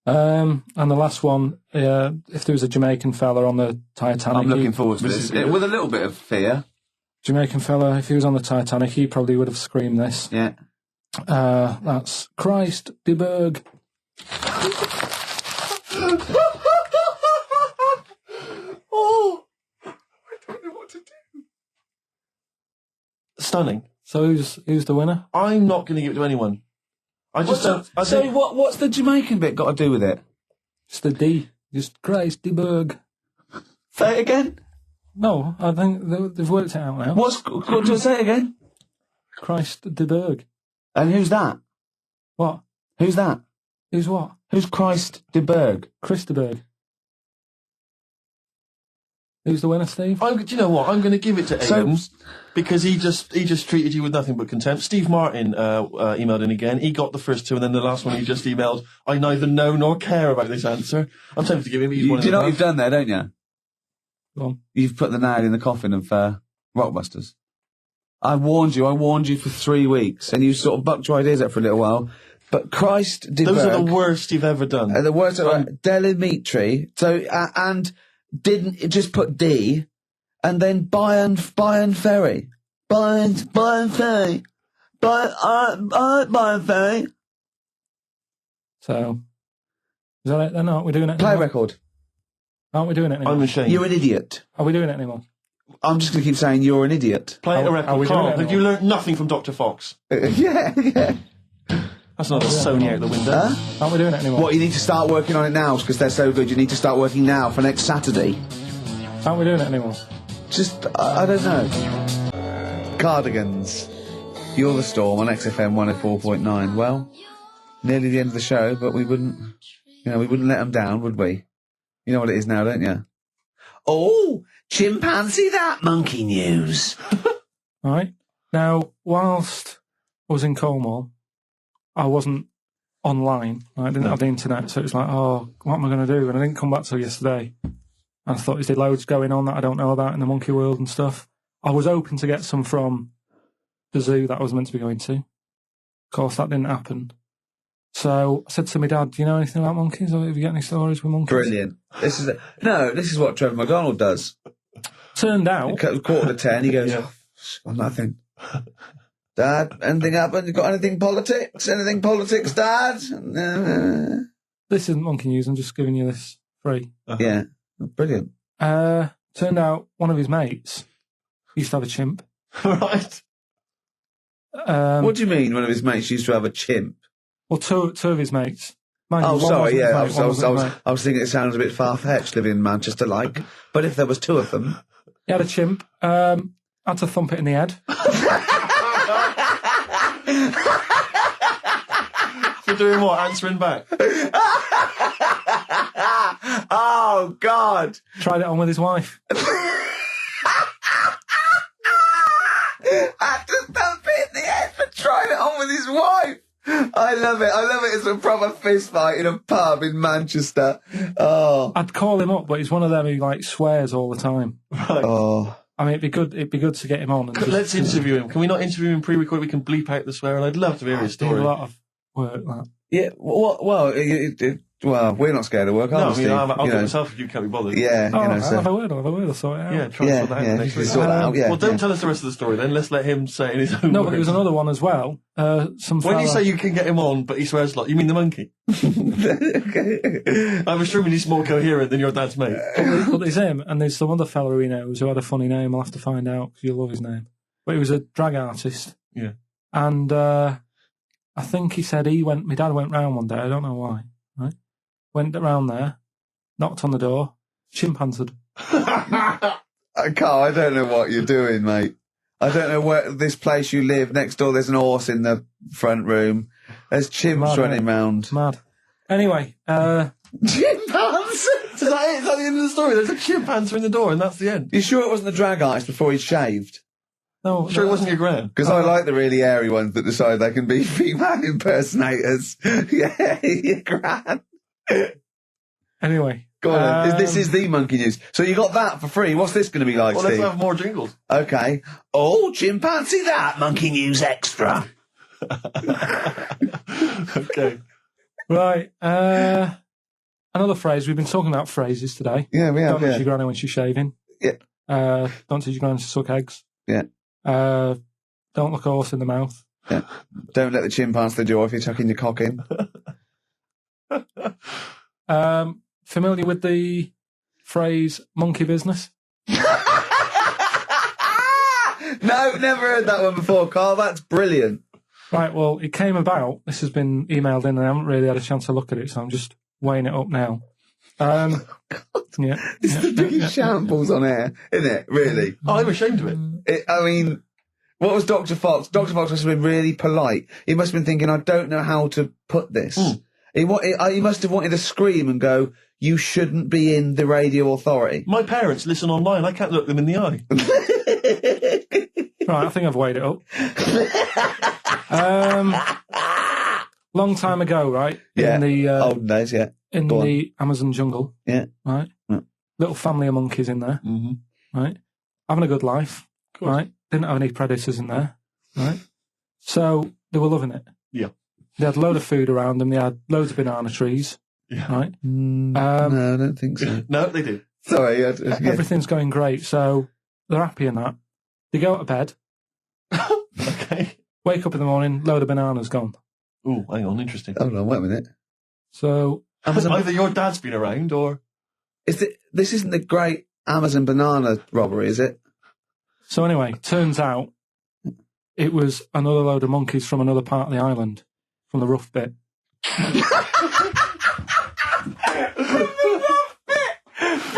And the last one, if there was a Jamaican fella on the Titanic... I'm looking forward to this. With a little bit of fear. Jamaican fella, if he was on the Titanic, he probably would have screamed this. Yeah. That's Christ de Berg. Oh! I don't know what to do. Stunning. So who's the winner? I'm not going to give it to anyone. I just don't... What's the Jamaican bit got to do with it? Just the D. Just Christ de Berg. Say it again. No, I think they've worked it out now. What do I say it again? Christ de Berg. And who's that? What? Who's that? Who's what? Who's Christ de Berg? Chris de Berg. Who's the winner, Steve? Do you know what? I'm going to give it to Aidan because he just treated you with nothing but contempt. Steve Martin emailed in again. He got the first two, and then the last one he just emailed, I neither know nor care about this answer. I'm tempted to give him. Do you know what you've done there, don't you? Go on. You've put the nail in the coffin of Rockbusters. I warned you for 3 weeks, and you sort of bucked your ideas up for a little while. But Christ de Berg... Those are the worst you've ever done. The worst... Delimitri. So, and... didn't it just put D, and then Bayern Ferry. Bayern Ferry. Bayern Ferry. So, is that it then? Aren't we doing it Play anymore? record. Aren't we doing it anymore? I'm ashamed. You're an idiot. Are we doing it anymore? I'm just going to keep saying you're an idiot. Play a record. Carl, have you learnt nothing from Dr. Fox? Yeah. That's not a Sony out the window. Huh? Aren't we doing it anymore? What, you need to start working on it now, because they're so good. You need to start working now for next Saturday. Aren't we doing it anymore? Just, I don't know. Cardigans. You're the Storm on XFM 104.9. Well, nearly the end of the show, but we wouldn't let them down, would we? You know what it is now, don't you? Oh, chimpanzee that monkey news. Right. Now, whilst I was in Cornwall, I wasn't online. I didn't have the internet, so it was like, oh, what am I going to do? And I didn't come back till yesterday. And I thought there's loads going on that I don't know about in the monkey world and stuff. I was hoping to get some from the zoo that I was meant to be going to. Of course, that didn't happen. So I said to my dad, do you know anything about monkeys? Or have you got any stories with monkeys? Brilliant. This is what Trevor McDonald does. Turned out... 9:45, he goes, got nothing. Dad, anything happened? You got anything politics? Anything politics, Dad? This isn't monkey news, I'm just giving you this free. Yeah, brilliant. Turned out one of his mates used to have a chimp. Right. What do you mean one of his mates used to have a chimp? Well, two of his mates. Mind you, Oh, one sorry, wasn't yeah. his mate, one wasn't his mate. I was thinking it sounds a bit far-fetched living in Manchester, like. But if there was two of them... He had a chimp. Had to thump it in the head. For doing what? Answering back? Oh, God. Tried it on with his wife. Had to thump it in the head for trying it on with his wife. I love it. It's a proper fist fight in a pub in Manchester. Oh. I'd call him up, but he's one of them who like swears all the time. Right. Oh. I mean, it'd be good to get him on. And Let's interview him. Can we not interview him pre-record? We can bleep out the swearing. I'd love to hear his story. A lot of work, that. Yeah, well, we're not scared of work, are we, Steve? I'll do it myself if you can't be bothered. Yeah, Oh, you know, I'll so. have a word, I'll sort it out. Yeah, try and sort that out next week. Sort that out, yeah. Well, don't tell us the rest of the story then. Let's let him say it in his own No, words. but there was another one as well. When you say you can get him on, but he swears a lot, you mean the monkey? I'm assuming he's more coherent than your dad's mate. But there's him, and there's some other fella who he knows who had a funny name. I'll have to find out, because you'll love his name. But he was a drag artist. Yeah. And I think he said my dad went round one day, I don't know why, right? Went round there, knocked on the door, chimp answered. Carl, I don't know what you're doing, mate. I don't know where this place you live. Next door, there's an horse in the front room. There's chimps running round. Mad. Anyway, Chimpanzee! Is that it? Is that the end of the story? There's a chimp answering the door, and that's the end. You sure it wasn't the drag artist before he shaved? no, Sure, it wasn't your gran. Because I like the really airy ones that decide they can be female impersonators. Yeah, your gran. Anyway. Go on then. This is the monkey news. So you got that for free. What's this going to be like, Well, Steve? let's have more jingles. Okay. Oh, chimpanzee that. Monkey news extra. Okay. Right. Another phrase. We've been talking about phrases today. Yeah, we have, Don't touch your granny when she's shaving. Yeah. Don't teach your granny to suck eggs. Yeah. Don't look a horse in the mouth. Yeah. Don't let the chimp answer the door if you're tucking your cock in. Familiar with the phrase monkey business? No, never heard that one before, Carl. That's brilliant. Right, well, it came about. This has been emailed in and I haven't really had a chance to look at it, so I'm just weighing it up now. Yeah. It's the biggest shambles on air, isn't it? Really? Oh, I'm ashamed of it. I mean, what was Dr. Fox? Dr. Fox must have been really polite. He must have been thinking, I don't know how to put this. He must have wanted to scream and go, you shouldn't be in the radio authority. My parents listen online. I can't look them in the eye. Right, I think I've weighed it up. Long time ago, right? Yeah. In the olden days, yeah. in Go the Amazon jungle. Yeah. Right? Yeah. Little family of monkeys in there. Mm-hmm. Right? Having a good life. Right? Didn't have any predators in there. Right? So they were loving it. Yeah. They had a load of food around them. They had loads of banana trees. Yeah. Right? No, I don't think so. No, they did. Sorry. Everything's going great. So they're happy in that. They go to bed. Okay. Wake up in the morning, load of bananas gone. Ooh, hang on, interesting. Hold on, wait a minute. So Either your dad's been around or... This isn't the great Amazon banana robbery, is it? So anyway, turns out it was another load of monkeys from another part of the island, from the rough bit. From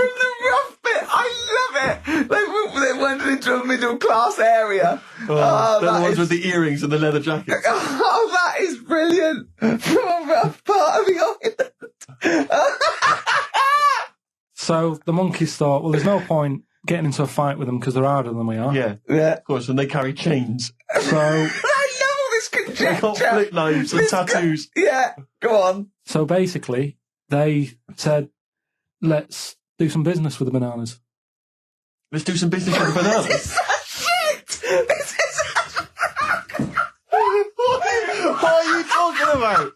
the rough bit, I love it. They went into a middle class area. they're the ones with the earrings and the leather jackets. Oh, that is brilliant. From a rough part of the island. So the monkeys thought, well, there's no point getting into a fight with them because they're harder than we are. Yeah, of course, and they carry chains. So I love all this conjecture. They got flip knives and tattoos. Yeah, go on. So basically, they said, let's do some business with the bananas. Let's do some business with the bananas. This is shit! This is... What are you talking about?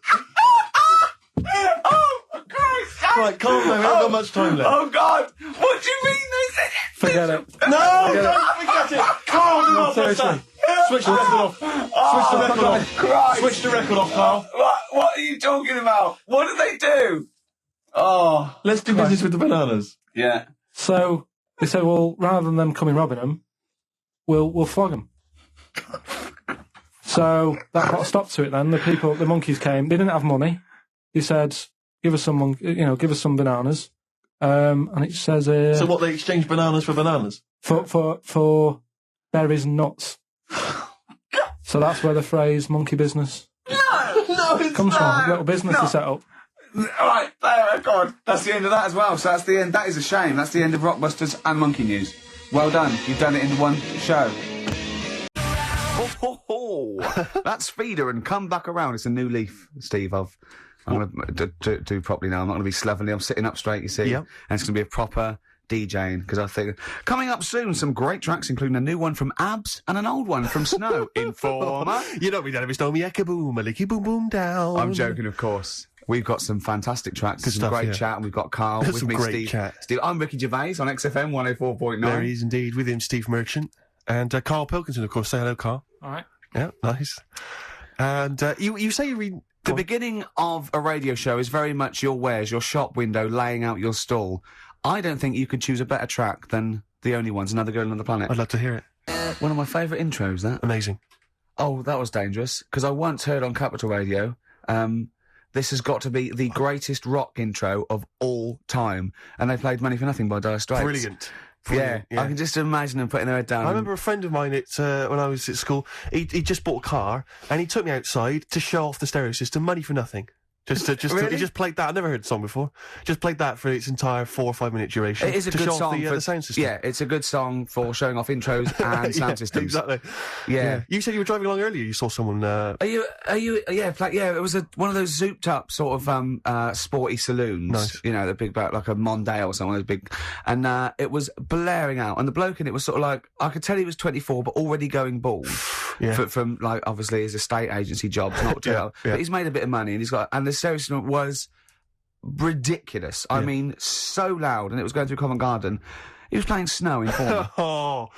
Oh, Christ! Right, calm down, we haven't got much time left. Oh, God! What do you mean this is... Forget it. No, don't forget it. Calm down, Seriously. Switch the record off. Switch the record off. Christ! Switch the record off, Carl. What are you talking about? What do they do? Oh. Let's do business with the bananas. Yeah. So they said, well, rather than them coming robbing them, we'll flog them. So that put a stop to it then. The monkeys came. They didn't have money. He said, give us some bananas. And it says So what, they exchange bananas for bananas? For berries and nuts. So that's where the phrase monkey business No, it's comes not. from. Little business to set up. Alright, there, God. That's the end of that as well. So that's the end. That is a shame. That's the end of Rockbusters and Monkey News. Well done. You've done it in one show. Ho, ho, ho. That's Feeder and Come Back Around. It's a new leaf, Steve. I'm going to do properly now. I'm not going to be slovenly. I'm sitting up straight, you see. Yep. And it's going to be a proper DJing, because I think... Coming up soon, some great tracks, including a new one from Abs and an old one from Snow. Informer. You don't be done if it's me eka-boom, a licky boom boom down. I'm joking, of course. We've got some fantastic tracks. Good some stuff, great yeah. chat, and we've got Carl with Some me, great Steve. chat. Steve. I'm Ricky Gervais on XFM 104.9. There he is indeed, with him, Steve Merchant. And Karl Pilkington, of course. Say hello, Carl. All right. Yeah, nice. And you say you read... The beginning of a radio show is very much your wares, your shop window, laying out your stall. I don't think you could choose a better track than The Only Ones, Another Girl on the Planet. I'd love to hear it. One of my favourite intros, that. Amazing. Oh, that was dangerous, because I once heard on Capital Radio, this has got to be the greatest rock intro of all time. And they played Money for Nothing by Dire Straits. Brilliant. Yeah, I can just imagine them putting their head down. I remember a friend of mine when I was at school, he just bought a car and he took me outside to show off the stereo system, Money for Nothing. Really? He just played that. I've never heard the song before. Just played that for its entire 4 or 5 minute duration. It is a to good show off song the sound system. Yeah, it's a good song for showing off intros and sound systems. Exactly. Yeah. You said you were driving along earlier. You saw someone. Are you? Yeah, it was one of those zooped up sort of sporty saloons. Nice. You know, the big like a Mondale or something. Those big, and it was blaring out, and the bloke in it was sort of like, I could tell he was 24, but already going bald. Yeah. From like obviously his estate agency job, not to, but he's made a bit of money, and the stereo system was ridiculous. I mean, so loud, and it was going through Covent Garden. He was playing Snow in Informer.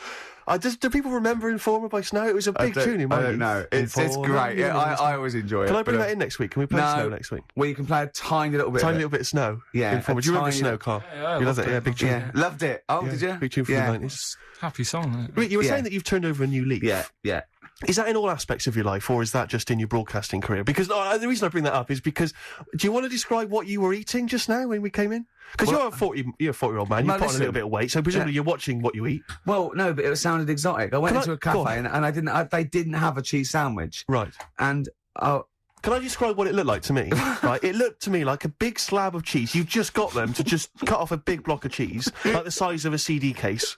Do people remember Informer by Snow? It was a big tune in my I don't know. It's great. Yeah, I always enjoy it. Can I bring that in next week? Can we play Snow next week? Well, you can play a tiny little bit. Tiny little bit of Snow. Yeah. Informer. Do you remember Snow, Carl? Yeah, you loved it. Yeah, big tune. Yeah, loved it. Oh, did you? Big tune from the 90s. Happy song, isn't it? Wait, you were saying that you've turned over a new leaf. Yeah. Is that in all aspects of your life, or is that just in your broadcasting career? Because the reason I bring that up is because, do you want to describe what you were eating just now when we came in? Because you're a 40-year-old man, you've put on a little bit of weight, so presumably you're watching what you eat. Well, no, but it sounded exotic. I went into a cafe and they didn't have a cheese sandwich. Right. And can I describe what it looked like to me? Right, it looked to me like a big slab of cheese. You've just got them to just cut off a big block of cheese, like the size of a CD case.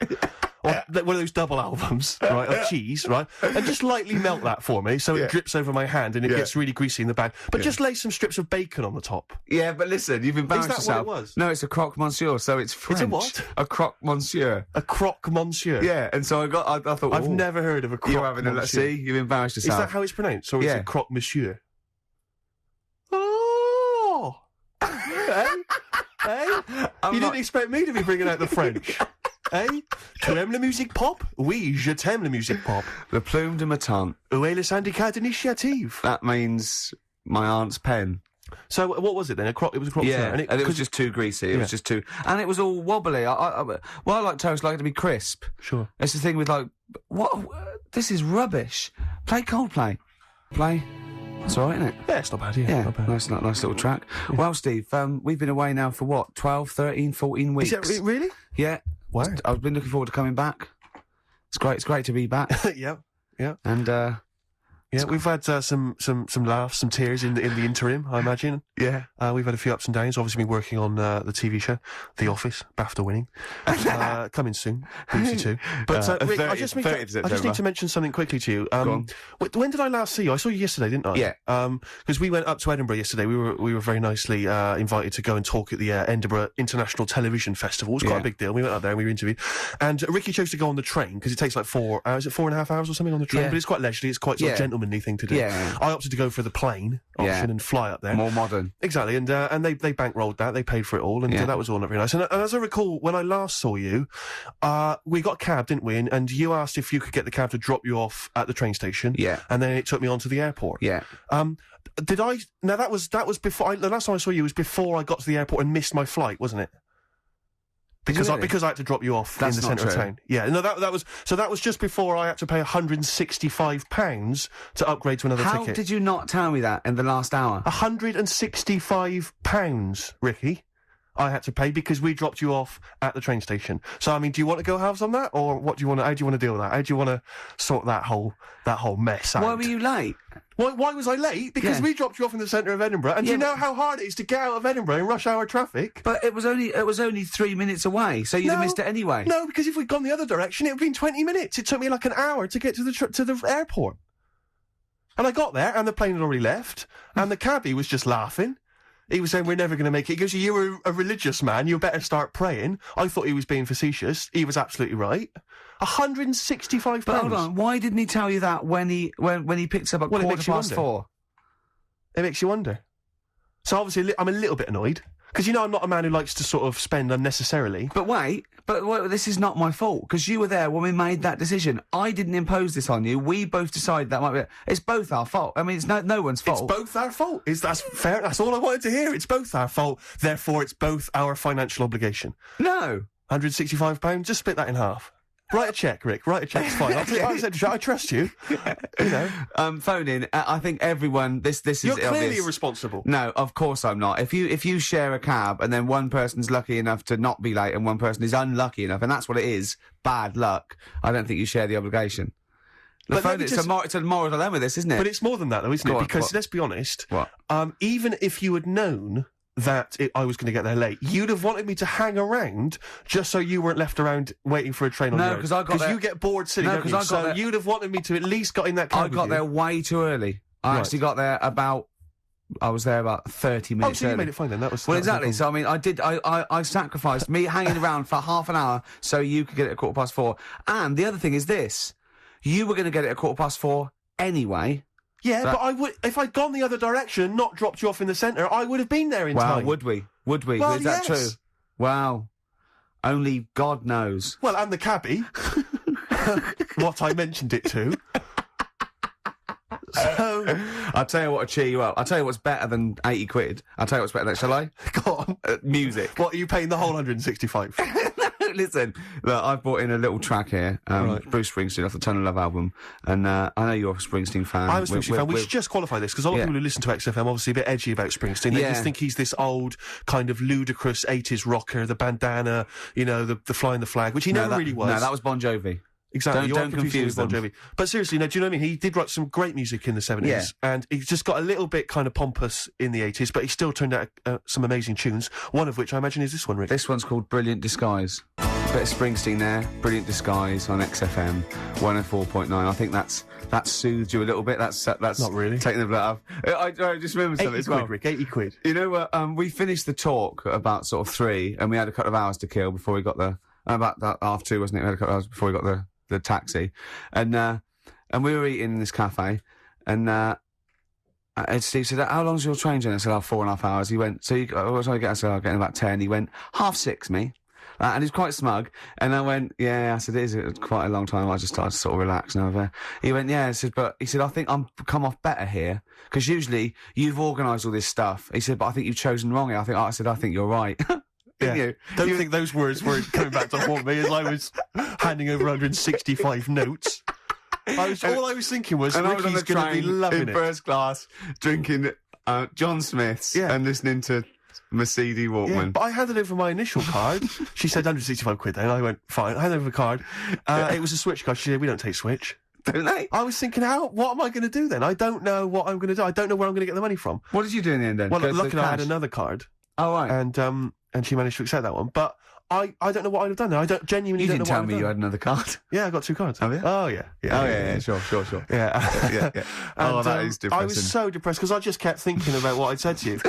Or one of those double albums, right, of cheese, right? And just lightly melt that for me so it drips over my hand and it gets really greasy in the bag. But just lay some strips of bacon on the top. Yeah, but listen, you've embarrassed yourself. Is that what it was? No, it's a croque monsieur, so it's French. It's a what? A croque monsieur. A croque monsieur? Yeah, and so I thought... I've never heard of a croque You're having a... monsieur. See, you've embarrassed yourself. Is that how it's pronounced? Or is it croque monsieur? Oh! Hey? You didn't expect me to be bringing out the French. Eh? Tu aimes la musique pop? Oui, je t'aime la musique pop. Le plume de ma tante. Où est le syndicat d'initiative? That means my aunt's pen. So what was it then? It was a croque yeah, monsieur. And it was just too greasy. It was just too... And it was all wobbly. I like toast, I like it to be crisp. Sure. It's the thing with like... What? This is rubbish. Play Coldplay. Play... That's all right, isn't it? Yeah, it's not bad, yeah. Not bad. Nice little track. Yeah. Well, Steve, we've been away now for what, 12, 13, 14 weeks? Is it really? Yeah. Wow. I've been looking forward to coming back. It's great to be back. Yeah. And Yeah, we've had some laughs, some tears in the interim, I imagine. Yeah. We've had a few ups and downs. Obviously, been working on the TV show, The Office, BAFTA winning. Coming soon, BBC2. But Rick, I just need to mention something quickly to you. Go on. When did I last see you? I saw you yesterday, didn't I? Yeah. Because we went up to Edinburgh yesterday. We were very nicely invited to go and talk at the Edinburgh International Television Festival. It was quite a big deal. We went up there and we were interviewed. And Ricky chose to go on the train because it takes like 4 hours. Is it 4.5 hours or something on the train? Yeah. But it's quite leisurely. It's quite sort of gentlemanly thing to do. Yeah. I opted to go for the plane option and fly up there. More modern. Exactly, and they bankrolled that. They paid for it all, and that was all not very nice. And as I recall, when I last saw you, we got a cab, didn't we? And you asked if you could get the cab to drop you off at the train station. Yeah. And then it took me on to the airport. Yeah. Did I? Now that was before. The last time I saw you was before I got to the airport and missed my flight, wasn't it? Because I had to drop you off in the centre of town. Yeah, no, that was just before I had to pay £165 to upgrade to another ticket. How did you not tell me that in the last hour? £165, Ricky, I had to pay because we dropped you off at the train station. So, I mean, do you want to go halves on that, or how do you want to deal with that? How do you want to sort that whole mess out? Why were you late? Why was I late? Because we dropped you off in the centre of Edinburgh, and do you know how hard it is to get out of Edinburgh in rush hour traffic? But it was only 3 minutes away, so you'd have missed it anyway. No, because if we'd gone the other direction, it would have been 20 minutes. It took me like an hour to get to the airport. And I got there, and the plane had already left, and the cabbie was just laughing. He was saying, we're never going to make it. He goes, you were a religious man, you better start praying. I thought he was being facetious. He was absolutely right. £165. But hold on, why didn't he tell you that when he picked up at 4:15? It makes you wonder. So obviously I'm a little bit annoyed. Because you know I'm not a man who likes to sort of spend unnecessarily. But wait, this is not my fault, because you were there when we made that decision. I didn't impose this on you. We both decided that might be it. It's both our fault. I mean, it's no one's fault. It's both our fault. That's fair. That's all I wanted to hear. It's both our fault. Therefore, it's both our financial obligation. No. £165. Just split that in half. Write a cheque, Rick. Write a cheque. It's fine. I trust you. You know. Phone in. I think everyone. This is. You're clearly obvious. irresponsible. No, of course I'm not. If you share a cab and then one person's lucky enough to not be late and one person is unlucky enough, and that's what it is, bad luck. I don't think you share the obligation. It's a moral dilemma, this, isn't it? But it's more than that, though, isn't it? Because let's be honest. What? Even if you had known that I was going to get there late, you'd have wanted me to hang around just so you weren't left around waiting for a train on your own. No, because you get bored sitting, don't you? So you'd have wanted me to at least got in that cab. I got there way too early. I actually got there I was there about 30 minutes early. You made it fine then. That was exactly. So I mean, I sacrificed me hanging around for half an hour so you could get it at 4:15. And the other thing is this: you were going to get it at 4:15 anyway. Yeah, but I would, if I'd gone the other direction and not dropped you off in the centre, I would have been there in time. Would we? Well, is that true? Wow. Only God knows. Well, and the cabbie. What I mentioned it to. So, I'll tell you what will cheer you up. I'll tell you what's better than 80 quid. I'll tell you what's better than, shall I? Go on. Music. What, are you paying the whole 165? Listen, look, I've brought in a little track here, Bruce Springsteen off the Tunnel Love album, and I know you're a Springsteen fan. I'm a Springsteen fan. We should just qualify this, because a lot of people who listen to XFM obviously a bit edgy about Springsteen. They just think he's this old, kind of ludicrous 80s rocker, the bandana, you know, the flying the flag, which he never really was. No, that was Bon Jovi. Exactly. Don't confuse Bon Jovi. But seriously, no, do you know what I mean? He did write some great music in the 70s, and he just got a little bit kind of pompous in the 80s, but he still turned out some amazing tunes, one of which I imagine is this one, Rick. This one's called Brilliant Disguise. Bit of Springsteen there, Brilliant Disguise on XFM 104.9. I think that's soothed you a little bit. That's not really taking the blood off. I just remember something as well. Rick, 80 quid. You know what? We finished the talk at about sort of 3, and we had a couple of hours to kill before we got about that half 2, wasn't it? We had a couple of hours before we got the taxi, and we were eating in this cafe, and Steve said, "How long's your train journey?" I said, 4.5 hours. He went, "So what time you get?" I said, "I'll get in about 10. He went, 6:30, me. And he's quite smug. And I went, "Yeah." I said, "It is quite a long time." I just started to sort of relax now. He went, "Yeah." I said, "I think I'm come off better here, because usually you've organised all this stuff." He said, "But I think you've chosen wrong." I think you're right. Yeah. You? Don't think those words were coming back to haunt me as I was handing over 165 notes. All I was thinking was, Ricky's going to be loving it. In first class, drinking John Smith's and listening to Mercedes Walkman. Yeah, but I handed over my initial card. She said 165 quid then. I went, fine. I handed over the card. It was a Switch card. She said, "We don't take Switch." Don't they? I was thinking, what am I going to do then? I don't know what I'm going to do. I don't know where I'm going to get the money from. What did you do in the end then? Well, Go to the luckily I had cash? another card. Oh, right. And she managed to accept that one. But I don't know what I'd have done. I don't genuinely You don't didn't know what tell I'd me have you done. had another card. Yeah, I got 2 cards. Have you? Oh, yeah. Sure. Yeah. Oh, that is depressing. I was so depressed because I just kept thinking about what I'd said to you.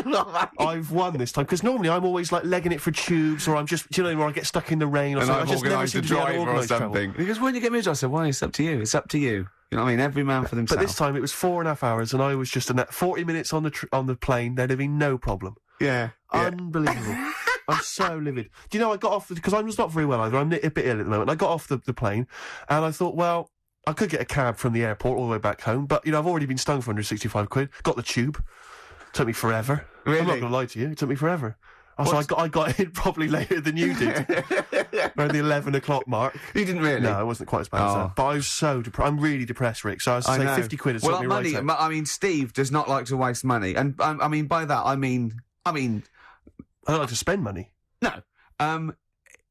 I've won this time because normally I'm always like legging it for tubes, or I'm just, do you know, where I get stuck in the rain, or And something. I've I just never organised seem a to be able to driver or organise travel. something. He goes, why didn't you get me a job? I said, why? It's up to you. It's up to you. You know what I mean? Every man for themselves. But this time it was 4.5 hours, and I was just 40 minutes on the plane. There'd have been no problem. Yeah. Unbelievable. I'm so livid. Do you know, I got off, because I'm just not very well either. I'm a bit ill at the moment. I got off the plane, and I thought, well, I could get a cab from the airport all the way back home, but, you know, I've already been stung for 165 quid. Got the tube. Took me forever. Really? I'm not going to lie to you. It took me forever. So I got in probably later than you did. Around the 11 o'clock mark. You didn't really? No, it wasn't quite as bad as that. But I was so I'm really depressed, Rick. So I was to say 50 quid has well, took me money, right out. I mean, Steve does not like to waste money. And, I mean, by that, I mean... I don't like to spend money. No.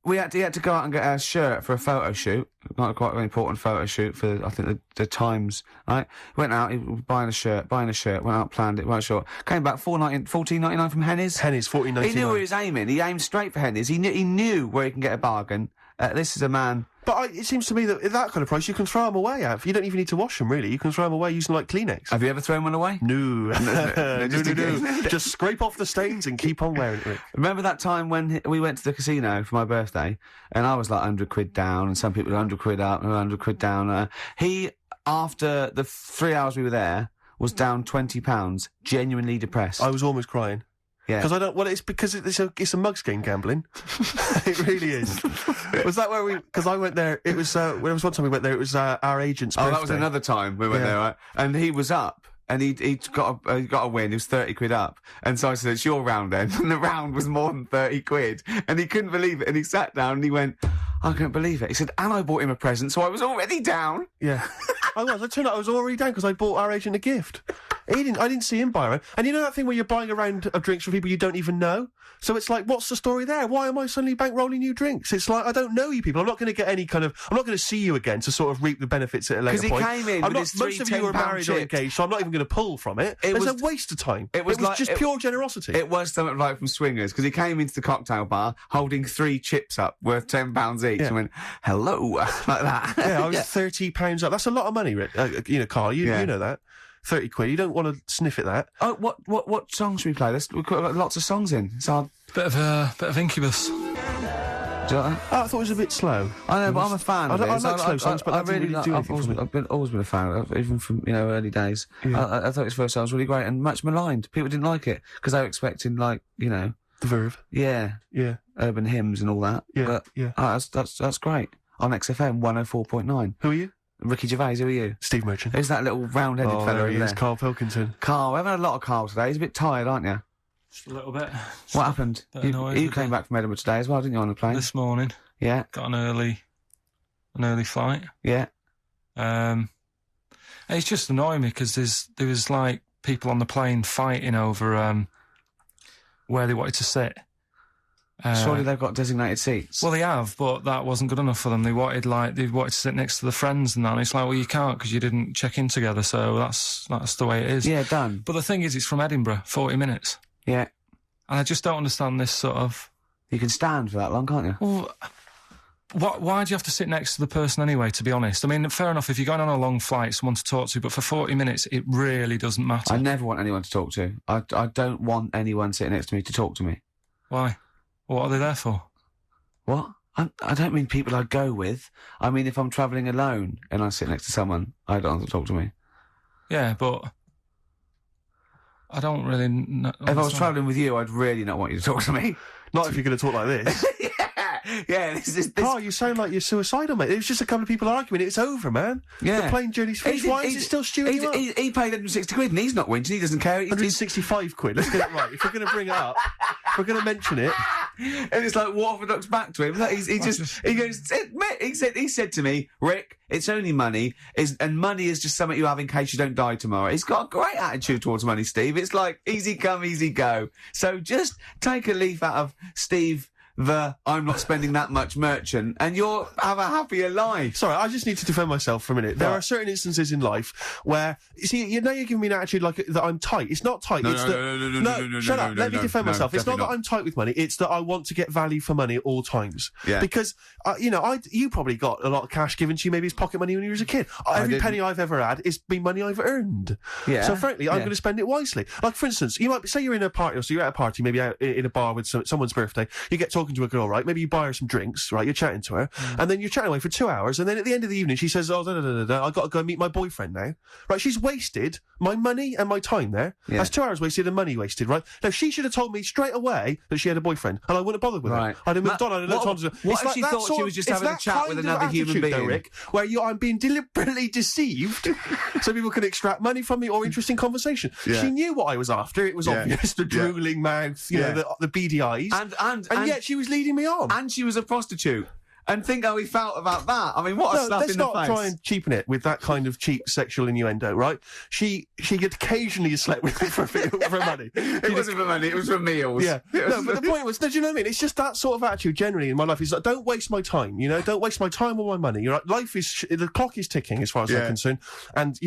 He had to go out and get a shirt for a photo shoot. Not quite an important photo shoot for, I think, the Times, right? Went out, he was buying a shirt, went out, planned it, went short. Came back, $14.99 from Henny's. Henny's, $14.99. He knew where he was aiming. He aimed straight for Henny's. He knew where he can get a bargain. This is a man... But it seems to me that at that kind of price, you can throw them away, Av. You don't even need to wash them, really. You can throw them away using, like, Kleenex. Have you ever thrown one away? No. No, No. Just scrape off the stains and keep on wearing it, Rick. Remember that time when we went to the casino for my birthday, and I was like 100 quid down, and some people were 100 quid up and 100 quid down. He, after the 3 hours we were there, was down £20, genuinely depressed. I was almost crying. Yeah. It's because it's a mugs game gambling. It really is. Was that where because I went there, it was, there was one time we went there, it was, our agent's birthday. That was another time we went there, right? And he was up. And he got a win. He was 30 quid up. And so I said, it's your round then. And the round was more than 30 quid. And he couldn't believe it. And he sat down and he went, I can't believe it. He said, and I bought him a present, so I was already down. Yeah. I turned out I was already down because I bought our agent a gift. I didn't see him buy around. And you know that thing where you're buying a round of drinks for people you don't even know? So it's like, what's the story there? Why am I suddenly bankrolling you drinks? It's like, I don't know you people. I'm not going to get I'm not going to see you again to sort of reap the benefits at a later point. Because he came in with his most of you are married or engaged, so I'm not even going to pull from it. It's a waste of time. It was just pure generosity. It was something like from Swingers, because he came into the cocktail bar holding 3 chips up worth £10 each and went, hello, like that. Yeah, I was £30 up. That's a lot of money, Rick. Carl, you know that. 30 quid. You don't want to sniff at that. Oh, what songs should we play? We've got lots of songs in. It's hard. Bit of Incubus. Do you like that? Oh, I thought it was a bit slow. I know, but I'm a fan of it. I like slow songs, but I that didn't really do anything for me. I've always been a fan of it, even from, early days. Yeah. I thought his first song was really great and much maligned. People didn't like it, because they were expecting, like, The Verve. Yeah. Yeah. Urban hymns and all that. Yeah, but, yeah. That's great. On XFM 104.9. Who are you? Ricky Gervais, who are you? Steve Merchant. Who's that little round-headed Oh, fellow there over he is, there? Karl Pilkington. Carl, we haven't had a lot of Carl today. He's a bit tired, aren't you? Just a little bit. What happened? You came back from Edinburgh today as well, didn't you, on the plane? This morning. Yeah. Got an early flight. Yeah. It's just annoying me because there was like people on the plane fighting over where they wanted to sit. Surely they've got designated seats. Well, they have, but that wasn't good enough for them. They wanted to sit next to the friends and that. And it's like, well, you can't because you didn't check in together. So that's the way it is. Yeah, done. But the thing is, it's from Edinburgh, 40 minutes. Yeah. And I just don't understand this sort of... You can stand for that long, can't you? Well, why do you have to sit next to the person anyway, to be honest? I mean, fair enough, if you're going on a long flight, someone to talk to, but for 40 minutes, it really doesn't matter. I never want anyone to talk to. I don't want anyone sitting next to me to talk to me. Why? What are they there for? What? I don't mean people I go with. I mean if I'm travelling alone and I sit next to someone, I don't want them to talk to me. Yeah, but I don't really know. If I was travelling with you, I'd really not want you to talk to me. Not if you're going to talk like this. Yeah, this... Carl, you sound like you're suicidal, mate. It was just a couple of people arguing. It's over, man. Yeah. The plane journey's finished. Why is it still stewing you up? He paid 160 quid and he's not whinging. He doesn't care. 165 quid. Let's get it right. If we're going to bring it up, if we're going to mention it... And it's like orthodox back to him. He said to me, Rick, it's only money, and money is just something you have in case you don't die tomorrow. He's got a great attitude towards money, Steve. It's like easy come, easy go. So just take a leaf out of Steve I'm not spending that much merchant, and you'll have a happier life. Sorry, I just need to defend myself for a minute. There are certain instances in life where, you see, you're giving me an attitude like that I'm tight. It's not tight. No, shut up. Let me defend myself. It's not that I'm tight with money. It's that I want to get value for money at all times. Yeah. Because, you probably got a lot of cash given to you, maybe as pocket money when you were a kid. Every penny I've ever had is been money I've earned. Yeah. So frankly, I'm going to spend it wisely. Like, for instance, you might say you're in a party, or so you're at a party, maybe out in a bar with someone's birthday. You get talking to a girl, right? Maybe you buy her some drinks, right? You're chatting to her, and then you're chatting away for 2 hours, and then at the end of the evening, she says, I've got to go meet my boyfriend now. Right? She's wasted my money and my time there. Yeah. That's 2 hours wasted and money wasted, right? Now, she should have told me straight away that she had a boyfriend, and I wouldn't have bothered with her. I'd have moved on. I'd have looked on to her. What if she thought she was just having a chat with another human being? Though, Rick, where I'm being deliberately deceived so people can extract money from me or interesting conversation. Yeah. She knew what I was after. It was obvious. The drooling mouth, you know, the beady eyes. And yet she was leading me on. And she was a prostitute. And think how he felt about that. I mean, what a slap in the face. Let's not try and cheapen it with that kind of cheap sexual innuendo, right? She occasionally slept with me for money. It wasn't for money, it was for meals. Yeah. No, but the point was, do you know what I mean? It's just that sort of attitude generally in my life. It's like, don't waste my time, don't waste my time or my money. You're right? Life is, the clock is ticking as far as I'm concerned. And,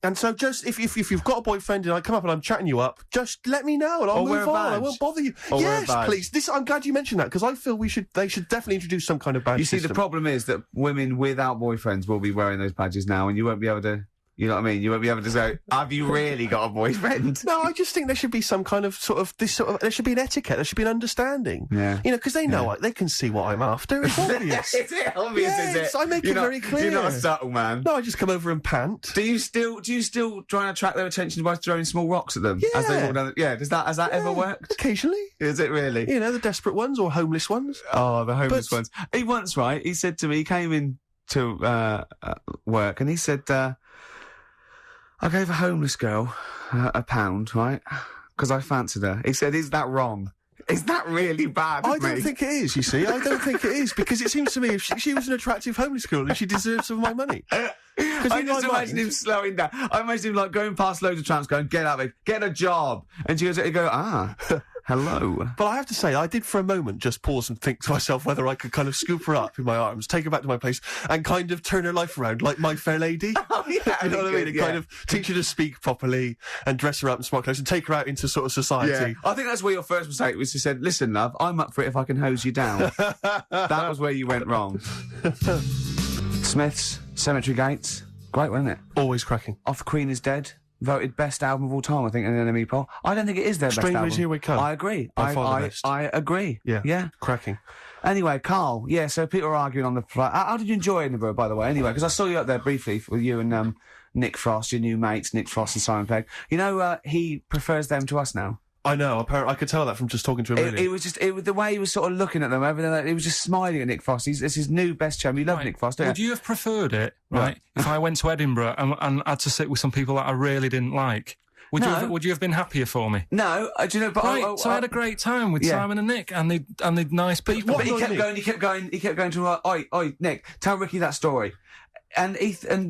and so just, if you've got a boyfriend and I come up and I'm chatting you up, just let me know and I'll move on. I won't bother you. Yes, please. I'm glad you mentioned that because I feel they should definitely introduce some kind of badge system. The problem is that women without boyfriends will be wearing those badges now and you won't be able to, you know what I mean? You won't be able to say, have you really got a boyfriend? No, I just think there should be some kind of there should be an etiquette, there should be an understanding. Yeah. Because they know, they can see what I'm after. It's obvious. Is it obvious, is it? I make it very clear. You're not a subtle man. No, I just come over and pant. Do you still try and attract their attention by throwing small rocks at them? Yeah. As they walk down has that ever worked? Occasionally. Is it really? The desperate ones or homeless ones. Oh, the homeless ones. He once, he said to me, he came in to work and he said, I gave a homeless girl £1, right? Because I fancied her. He said, is that wrong? Is that really bad of me? I don't think it is, you see. I don't think it is, because it seems to me if she was an attractive homeless girl, then she deserves some of my money. I just imagine him slowing down. I imagine him going past loads of tramps going, get out of it, get a job. And she goes, hello. But I have to say, I did for a moment just pause and think to myself whether I could kind of scoop her up in my arms, take her back to my place, and kind of turn her life around like My Fair Lady. Oh, yeah. You know what I mean? And kind of teach her to speak properly and dress her up in smart clothes and take her out into sort of society. Yeah. I think that's where your first mistake was. You said, listen, love, I'm up for it if I can hose you down. That was where you went wrong. Smith's Cemetery Gates. Great, wasn't it? Always cracking. Off the Queen is Dead. Voted best album of all time, I think, in an NME poll. I don't think it is their best album. Strangers Here We Come. I agree. I agree. Yeah. Cracking. Anyway, Carl, so people are arguing on the flight. How did you enjoy Edinburgh, by the way? Anyway, because I saw you up there briefly with you and Nick Frost, your new mates, Nick Frost and Simon Pegg. He prefers them to us now. I know. Apparently, I could tell that from just talking to him. It was the way he was sort of looking at them. Everything. He was just smiling at Nick Frost. It's his new best chum. You love Nick Frost, don't you? Would you have preferred it, right? If I went to Edinburgh and had to sit with some people that I really didn't like? Would you have been happier for me? No, do you know? But so I had a great time with Simon and Nick, and they're nice people. But he kept going to oi, Nick, tell Ricky that story. And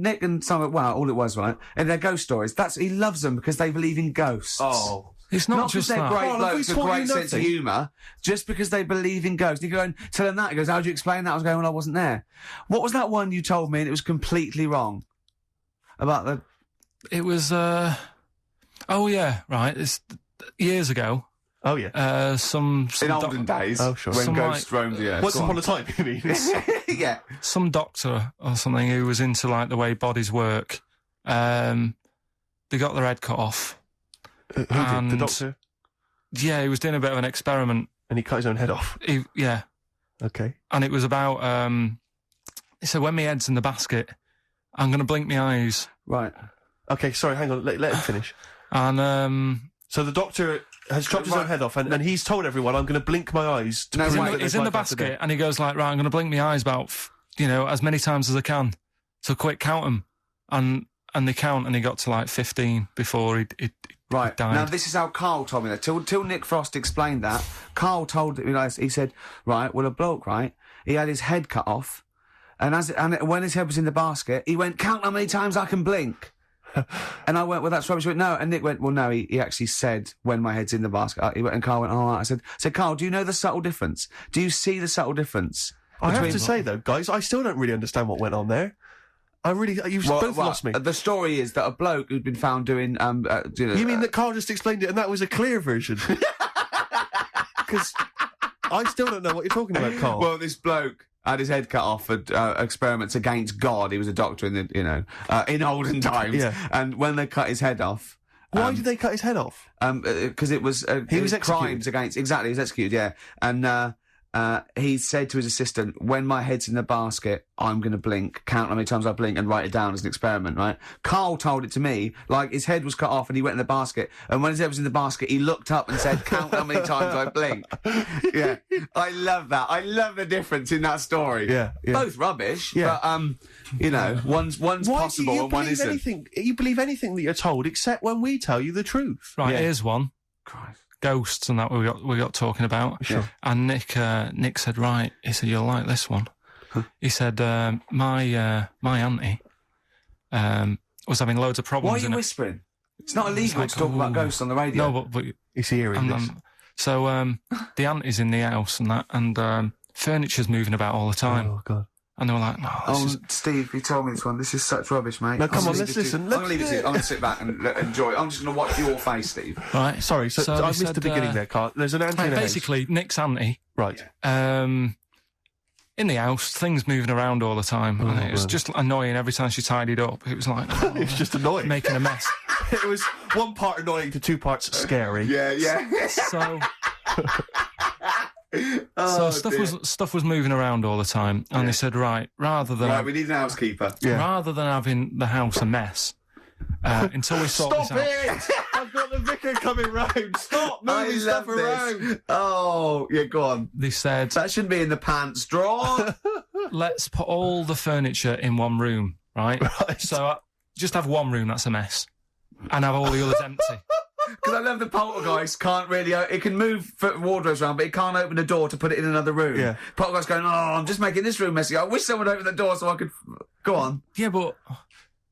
Nick and Simon, all it was, right? And their ghost stories. He loves them because they believe in ghosts. Oh. It's not just they're that. great blokes with a great sense of humour, just because they believe in ghosts. You go and tell him that. He goes, how do you explain that? I was going, well, I wasn't there. What was that one you told me and it was completely wrong? It was, it's years ago. Oh, yeah. In olden days. Oh, sure. When ghosts roamed the earth. Once upon a time, you mean? Yeah. Some doctor or something who was into, the way bodies work. They got their head cut off. Who did? The doctor? Yeah, he was doing a bit of an experiment. And he cut his own head off? Yeah. Okay. And it was about, he said, when my head's in the basket, I'm going to blink my eyes. Right. Okay, sorry, hang on, let him finish. And, so the doctor has chopped his own head off, and he's told everyone, I'm going to blink my eyes to prove that he's in the basket, and he goes right, I'm going to blink my eyes about, as many times as I can. So quick, count them. And they count, and he got to 15 before he died. Now this is how Carl told me that. Till Nick Frost explained that, Carl told me, he said, right, well, a bloke, right, he had his head cut off, and when his head was in the basket, he went, count how many times I can blink. And I went, well, that's rubbish. He went, no. And Nick went, well, no, he actually said, when my head's in the basket. He went, and Carl went, oh, I said, Carl, do you know the subtle difference? Do you see the subtle difference? I have to say, though, guys, I still don't really understand what went on there. You've both lost me. The story is that a bloke who'd been found doing, You mean that Carl just explained it and that was a clear version? Because I still don't know what you're talking about, Carl. Well, this bloke had his head cut off for experiments against God. He was a doctor in in olden times. Yeah. And when they cut his head off, why did they cut his head off? Because it was he was executed. Crimes against he was executed. Yeah, and he said to his assistant, "When my head's in the basket, I'm going to blink. Count how many times I blink and write it down as an experiment." Right? Carl told it to me like his head was cut off and he went in the basket, and when his head was in the basket, he looked up and said, "Count how many times I blink." Yeah, I love that. I love the difference in that story. Yeah. Both rubbish. Yeah. But one's possible and one isn't. You believe anything that you're told except when we tell you the truth. Right, Yeah. here's one. Christ. Ghosts and that we got talking about. Sure. And Nick said, right, he said, you'll like this one. He said, my auntie was having loads of problems. Why are you whispering? It's not illegal to talk about ghosts on the radio. No, but He's hearing this. so the auntie's in the house and that, and furniture's moving about all the time. Oh, God. And they were like, no, this is... Steve, you told me this one. This is such rubbish, mate. No, come on, let's listen. I'm going to leave it to you. I'm going to sit back and enjoy it. I'm just going to watch your face, Steve. Right. Sorry, so I missed they the said, beginning there, Carl. There's an auntie in the house. basically, Nick's auntie, Right. in the house, things moving around all the time. and it was just annoying every time she tidied up. It was like... It's just annoying. Making a mess. It was one part annoying to two parts scary. Yeah. So... Oh, stuff was moving around all the time, and they said, right, we need an housekeeper. rather than having the house a mess, until we sort this Stop out. it! I've got the vicar coming round. Stop moving stuff around. Oh, yeah, go on. They said, That shouldn't be in the pants drawer. let's put all the furniture in one room, right? Right. So just have one room that's a mess, and have all the others empty. Because I love the poltergeist can't really... it can move wardrobes around, but it can't open a door to put it in another room. Yeah. Poltergeist going, I'm just making this room messy. I wish someone would open the door so I could... Go on. Yeah, but...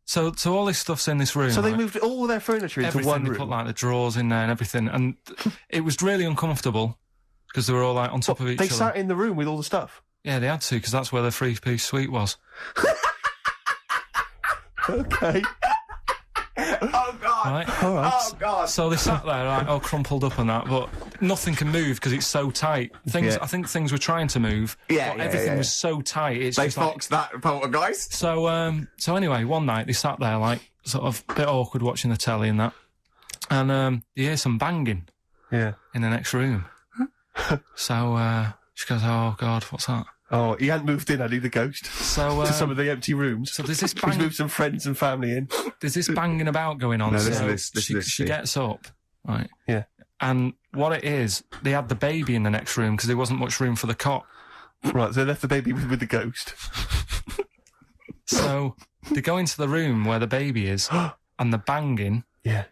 So all this stuff's in this room. So they right? moved all their furniture into Everything, one they room. put like the drawers in there and everything, and it was really uncomfortable because they were all like on top of each They other. sat in the room with all the stuff. Yeah, they had to because that's where the 3-piece suite was. Okay. Oh, God. Right? All right. Oh, God. So they sat there, like, all crumpled up and that, but nothing can move because it's so tight. Yeah. I think things were trying to move, Yeah, but yeah, everything yeah. was so tight. It's They just like, foxed that poltergeist. so anyway, one night they sat there, like, sort of a bit awkward watching the telly and that, and you hear some banging Yeah. in the next room. So she goes, "Oh God, what's that?" Oh, he hadn't moved in, had he, the ghost? So To some of the empty rooms. so there's this He's bang, moved some friends and family in. there's this banging about going on. No, so listen to this, she Steve. gets up, right? Yeah. And what it is, they had the baby in the next room because there wasn't much room for the cot. Right, so they left the baby with the ghost. So they go into the room where the baby is, and the banging Yeah.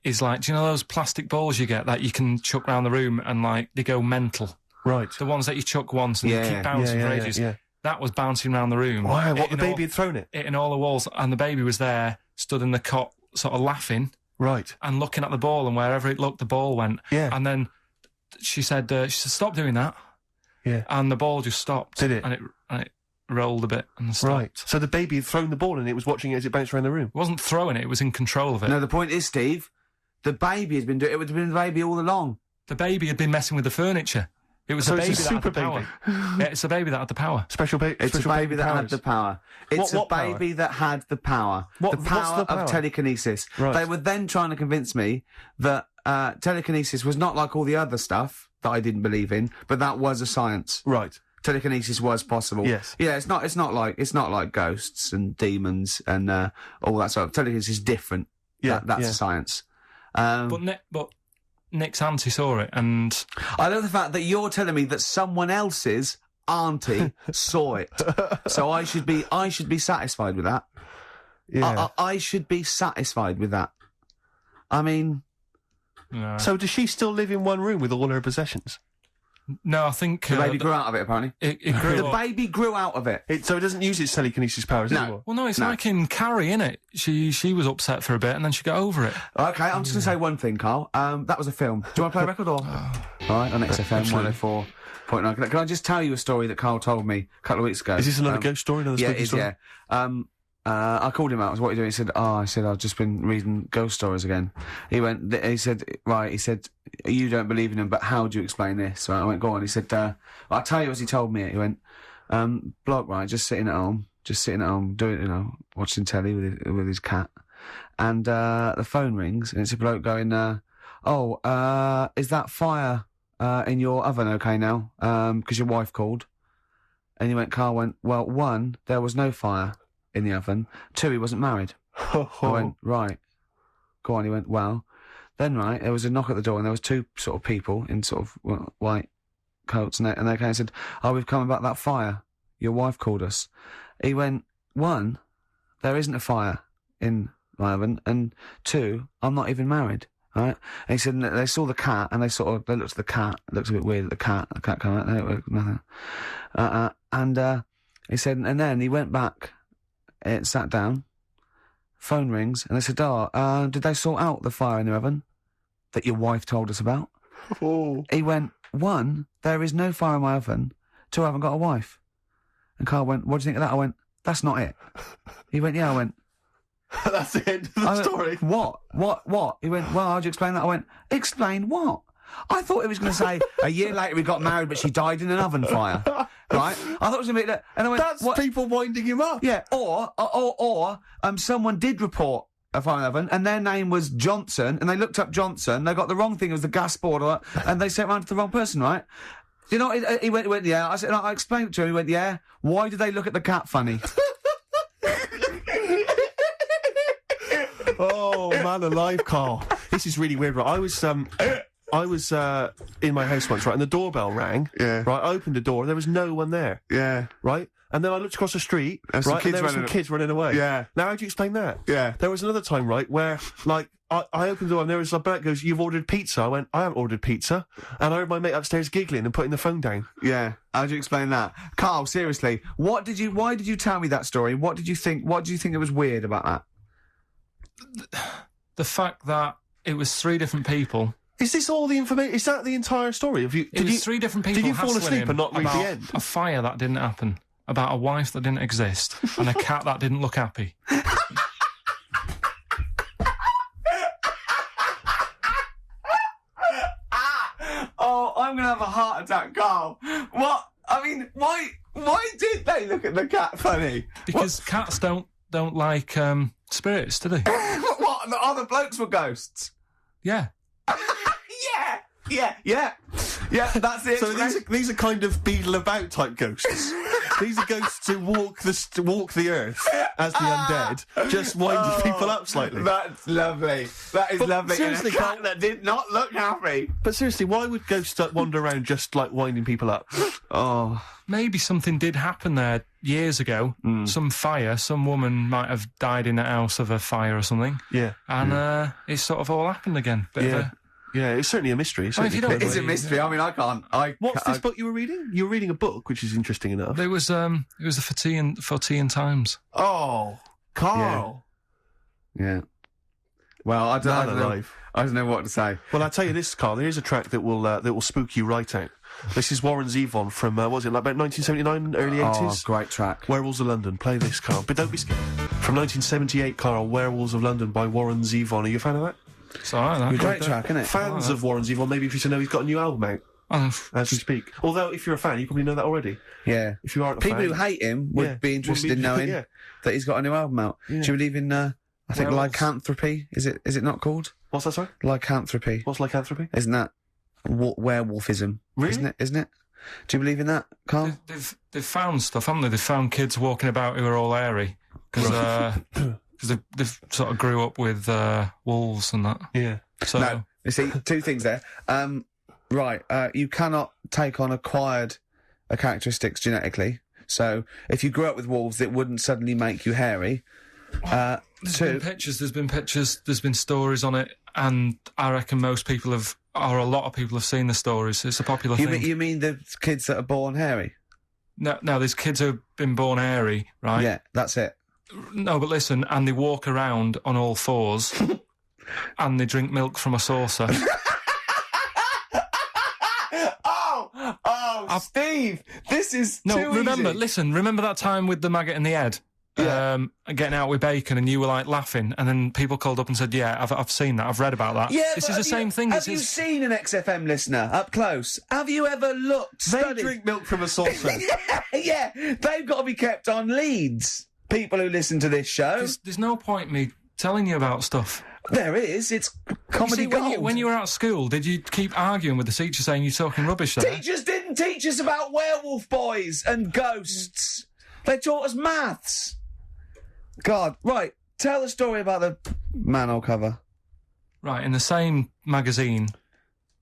is like, do you know those plastic balls you get that you can chuck around the room and like they go mental? Right. The ones that you chuck once and Yeah, they keep bouncing for ages. Yeah. That was bouncing around the room. Wow, what, the hitting baby had thrown it? hitting all the walls, and the baby was there, stood in the cot, sort of laughing Right. and looking at the ball, and wherever it looked, the ball went. Yeah. And then she said, "Stop doing that." Yeah. And the ball just stopped. Did it? And it rolled a bit and stopped. Right. So the baby had thrown the ball and it was watching it as it bounced around the room. It wasn't throwing it; it was in control of it. No, the point is, Steve, the baby has been doing it. Would have been the baby all along. The baby had been messing with the furniture. It was So the it's a baby that had the super power. Yeah, it's the baby that had the power. Special baby. It's a baby that had the power. It's What a baby that had the power. What- the power what's the power? of telekinesis. Right. They were then trying to convince me that telekinesis was not like all the other stuff that I didn't believe in, but that was a science. Right. Telekinesis was possible. Yes. Yeah, it's not like ghosts and demons and all that sort of. Telekinesis is different. Yeah, That's yeah. a science. But Nick's auntie saw it, and I love the fact that you're telling me that someone else's auntie saw it. So I should be satisfied with that. Yeah. I should be satisfied with that. I mean, no. So does she still live in one room with all her possessions? No, I think The baby grew out of it, apparently. it grew The up. baby grew out of it. So it doesn't use its telekinesis powers anymore? Well, no, it's like in Carrie, innit? She was upset for a bit and then she got over it. Okay, I'm just going to say one thing, Carl. That was a film. Do you want to play a record or? All right, on XFM 104.9. Can I just tell you a story that Carl told me a couple of weeks ago? Is this another ghost story? Another spooky story? Yeah. I called him out. I was, what are you doing? He said, I've just been reading ghost stories again. He said, you don't believe in them, but how do you explain this? Right, I went, go on. He said, I'll tell you as he told me it. He went, bloke, right, just sitting at home, doing, watching telly with his cat. And, the phone rings and it's a bloke going, is that fire, in your oven okay now? 'Cause your wife called. And he went, Carl went, well, 1, there was no fire in the oven. 2, he wasn't married. I went, right. Go on. He went, well, then right, there was a knock at the door and there was 2 sort of people in sort of white coats and they came and said, we've come about that fire. Your wife called us. He went, 1, there isn't a fire in my oven, and 2, I'm not even married. Right? And he said, they saw the cat and they looked at the cat. It looks a bit weird at the cat came out, nothing. And he said, and then he went back, sat down, phone rings, and they said, did they sort out the fire in the oven that your wife told us about? Oh. He went, 1, there is no fire in my oven. 2, I haven't got a wife. And Carl went, what do you think of that? I went, that's not it. He went, yeah. I went, That's the end of the story. What? He went, well, how'd you explain that? I went, explain what? I thought he was going to say, a year later we got married, but she died in an oven fire. Right? I thought it was going to be that. And I went, That's what? People winding him up. Yeah, or, someone did report a fire in the oven, and their name was Johnson, and they looked up Johnson, they got the wrong thing, it was the gas board, and they sent it round to the wrong person, right? You know, he went, yeah. I said, I explained it to him, he went, yeah. Why did they look at the cat funny? Oh, man alive, Carl. This is really weird, right? I was in my house once, right, and the doorbell rang. Yeah. Right, I opened the door, there was no one there. Yeah. Right? And then I looked across the street, and right, and there were some kids running away. Yeah. Now, how do you explain that? Yeah. There was another time, right, where, like, I opened the door and there was a bloke goes, you've ordered pizza. I went, I haven't ordered pizza. And I heard my mate upstairs giggling and putting the phone down. Yeah. How do you explain that? Carl, seriously, why did you tell me that story? What do you think it was weird about that? The fact that it was 3 different people. Is this all the information? Is that the entire story? It was 3 different people. Did you fall asleep and not read the end? A fire that didn't happen, about a wife that didn't exist, and a cat that didn't look happy. Oh, I'm gonna have a heart attack, Carl. What? I mean, why did they look at the cat funny? Because cats don't like spirits, do they? What? The other blokes were ghosts? Yeah. Yeah, that's it. So these are kind of beetle about type ghosts. These are ghosts who walk the earth as the undead, just winding people up slightly. That's lovely. That is lovely. Seriously, and a cat that did not look happy. But seriously, why would ghosts wander around just like winding people up? Oh, maybe something did happen there years ago. Some fire. Some woman might have died in a house of a fire or something. Yeah, and it sort of all happened again. Yeah, it's certainly a mystery. If you don't it is a mystery. I mean, I can't. What's this book you were reading? You were reading a book, which is interesting enough. It was the For Tea and Times. Oh, Carl. Yeah. Well, I don't know what to say. Well, I'll tell you this, Carl. There is a track that will spook you right out. This is Warren Zevon from what was it, like about 1979, early 80s? Oh, great track. Werewolves of London. Play this, Carl. But don't be scared. From 1978, Carl, Werewolves of London by Warren Zevon. Are you a fan of that? It's alright, great track, isn't it? Fans of Warren Zevon, maybe if you know he's got a new album out. As we speak. Although, if you're a fan, you probably know that already. Yeah. If you aren't a fan. People who hate him would be interested in knowing that he's got a new album out. Yeah. Do you believe in, I think, lycanthropy? Is it not called? What's that, sorry? Lycanthropy. What's lycanthropy? Isn't that werewolfism? Really? Isn't it? Do you believe in that, Carl? They've found stuff, haven't they? They've found kids walking about who are all hairy. Because they sort of grew up with wolves and that. Yeah. So no, you see, 2 things there. You cannot take on acquired characteristics genetically. So if you grew up with wolves, it wouldn't suddenly make you hairy. There's been pictures, there's been stories on it, and I reckon most people have or a lot of people have seen the stories. It's a popular thing. You mean the kids that are born hairy? No, there's kids who've been born hairy, right? Yeah, that's it. No, but listen, and they walk around on all fours, and they drink milk from a saucer. Steve, this is remember easy. that time with the maggot in the head? Yeah. Getting out with bacon, and you were like laughing, and then people called up and said, "Yeah, I've seen that. I've read about that." Yeah, this is the same thing. Have you seen an XFM listener up close? Have you ever looked? They drink milk from a saucer. Yeah, they've got to be kept on leads. People who listen to this show. There's no point me telling you about stuff. There is. It's comedy gold. When you were at school, did you keep arguing with the teacher saying you're talking rubbish there? Teachers didn't teach us about werewolf boys and ghosts. They taught us maths. God, right. Tell the story about the manhole cover. Right, in the same magazine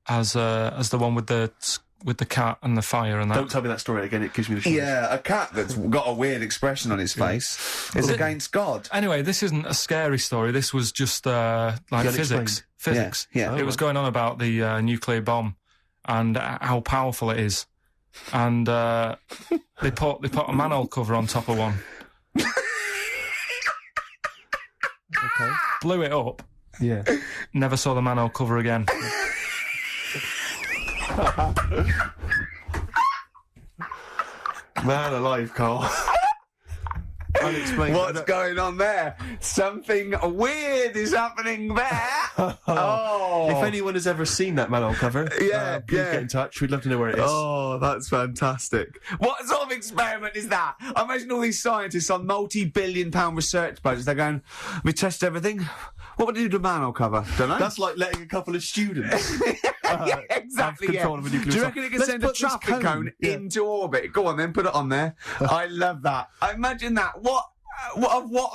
as the one with the cat and the fire and that. Don't tell me that story again, it gives me the shivers. Yeah, a cat that's got a weird expression on its face is against God. Anyway, this isn't a scary story. This was just like physics. Physics. Yeah. It was going on about the nuclear bomb and how powerful it is. And they put a manhole cover on top of one. Okay. Blew it up. Yeah. Never saw the manhole cover again. Man alive, Carl. Unexplained. What's going on there? Something weird is happening there. If anyone has ever seen that manhole cover, please get in touch. We'd love to know where it is. Oh, that's fantastic. What sort of experiment is that? I imagine all these scientists on multi-billion-pound research budgets, they're going, we test everything. What would we do to a manhole cover? Don't know. That's like letting a couple of students yeah, exactly. have control of a nuclear Do you reckon it can send a traffic cone into orbit? Go on then, put it on there. I love that. I imagine that. What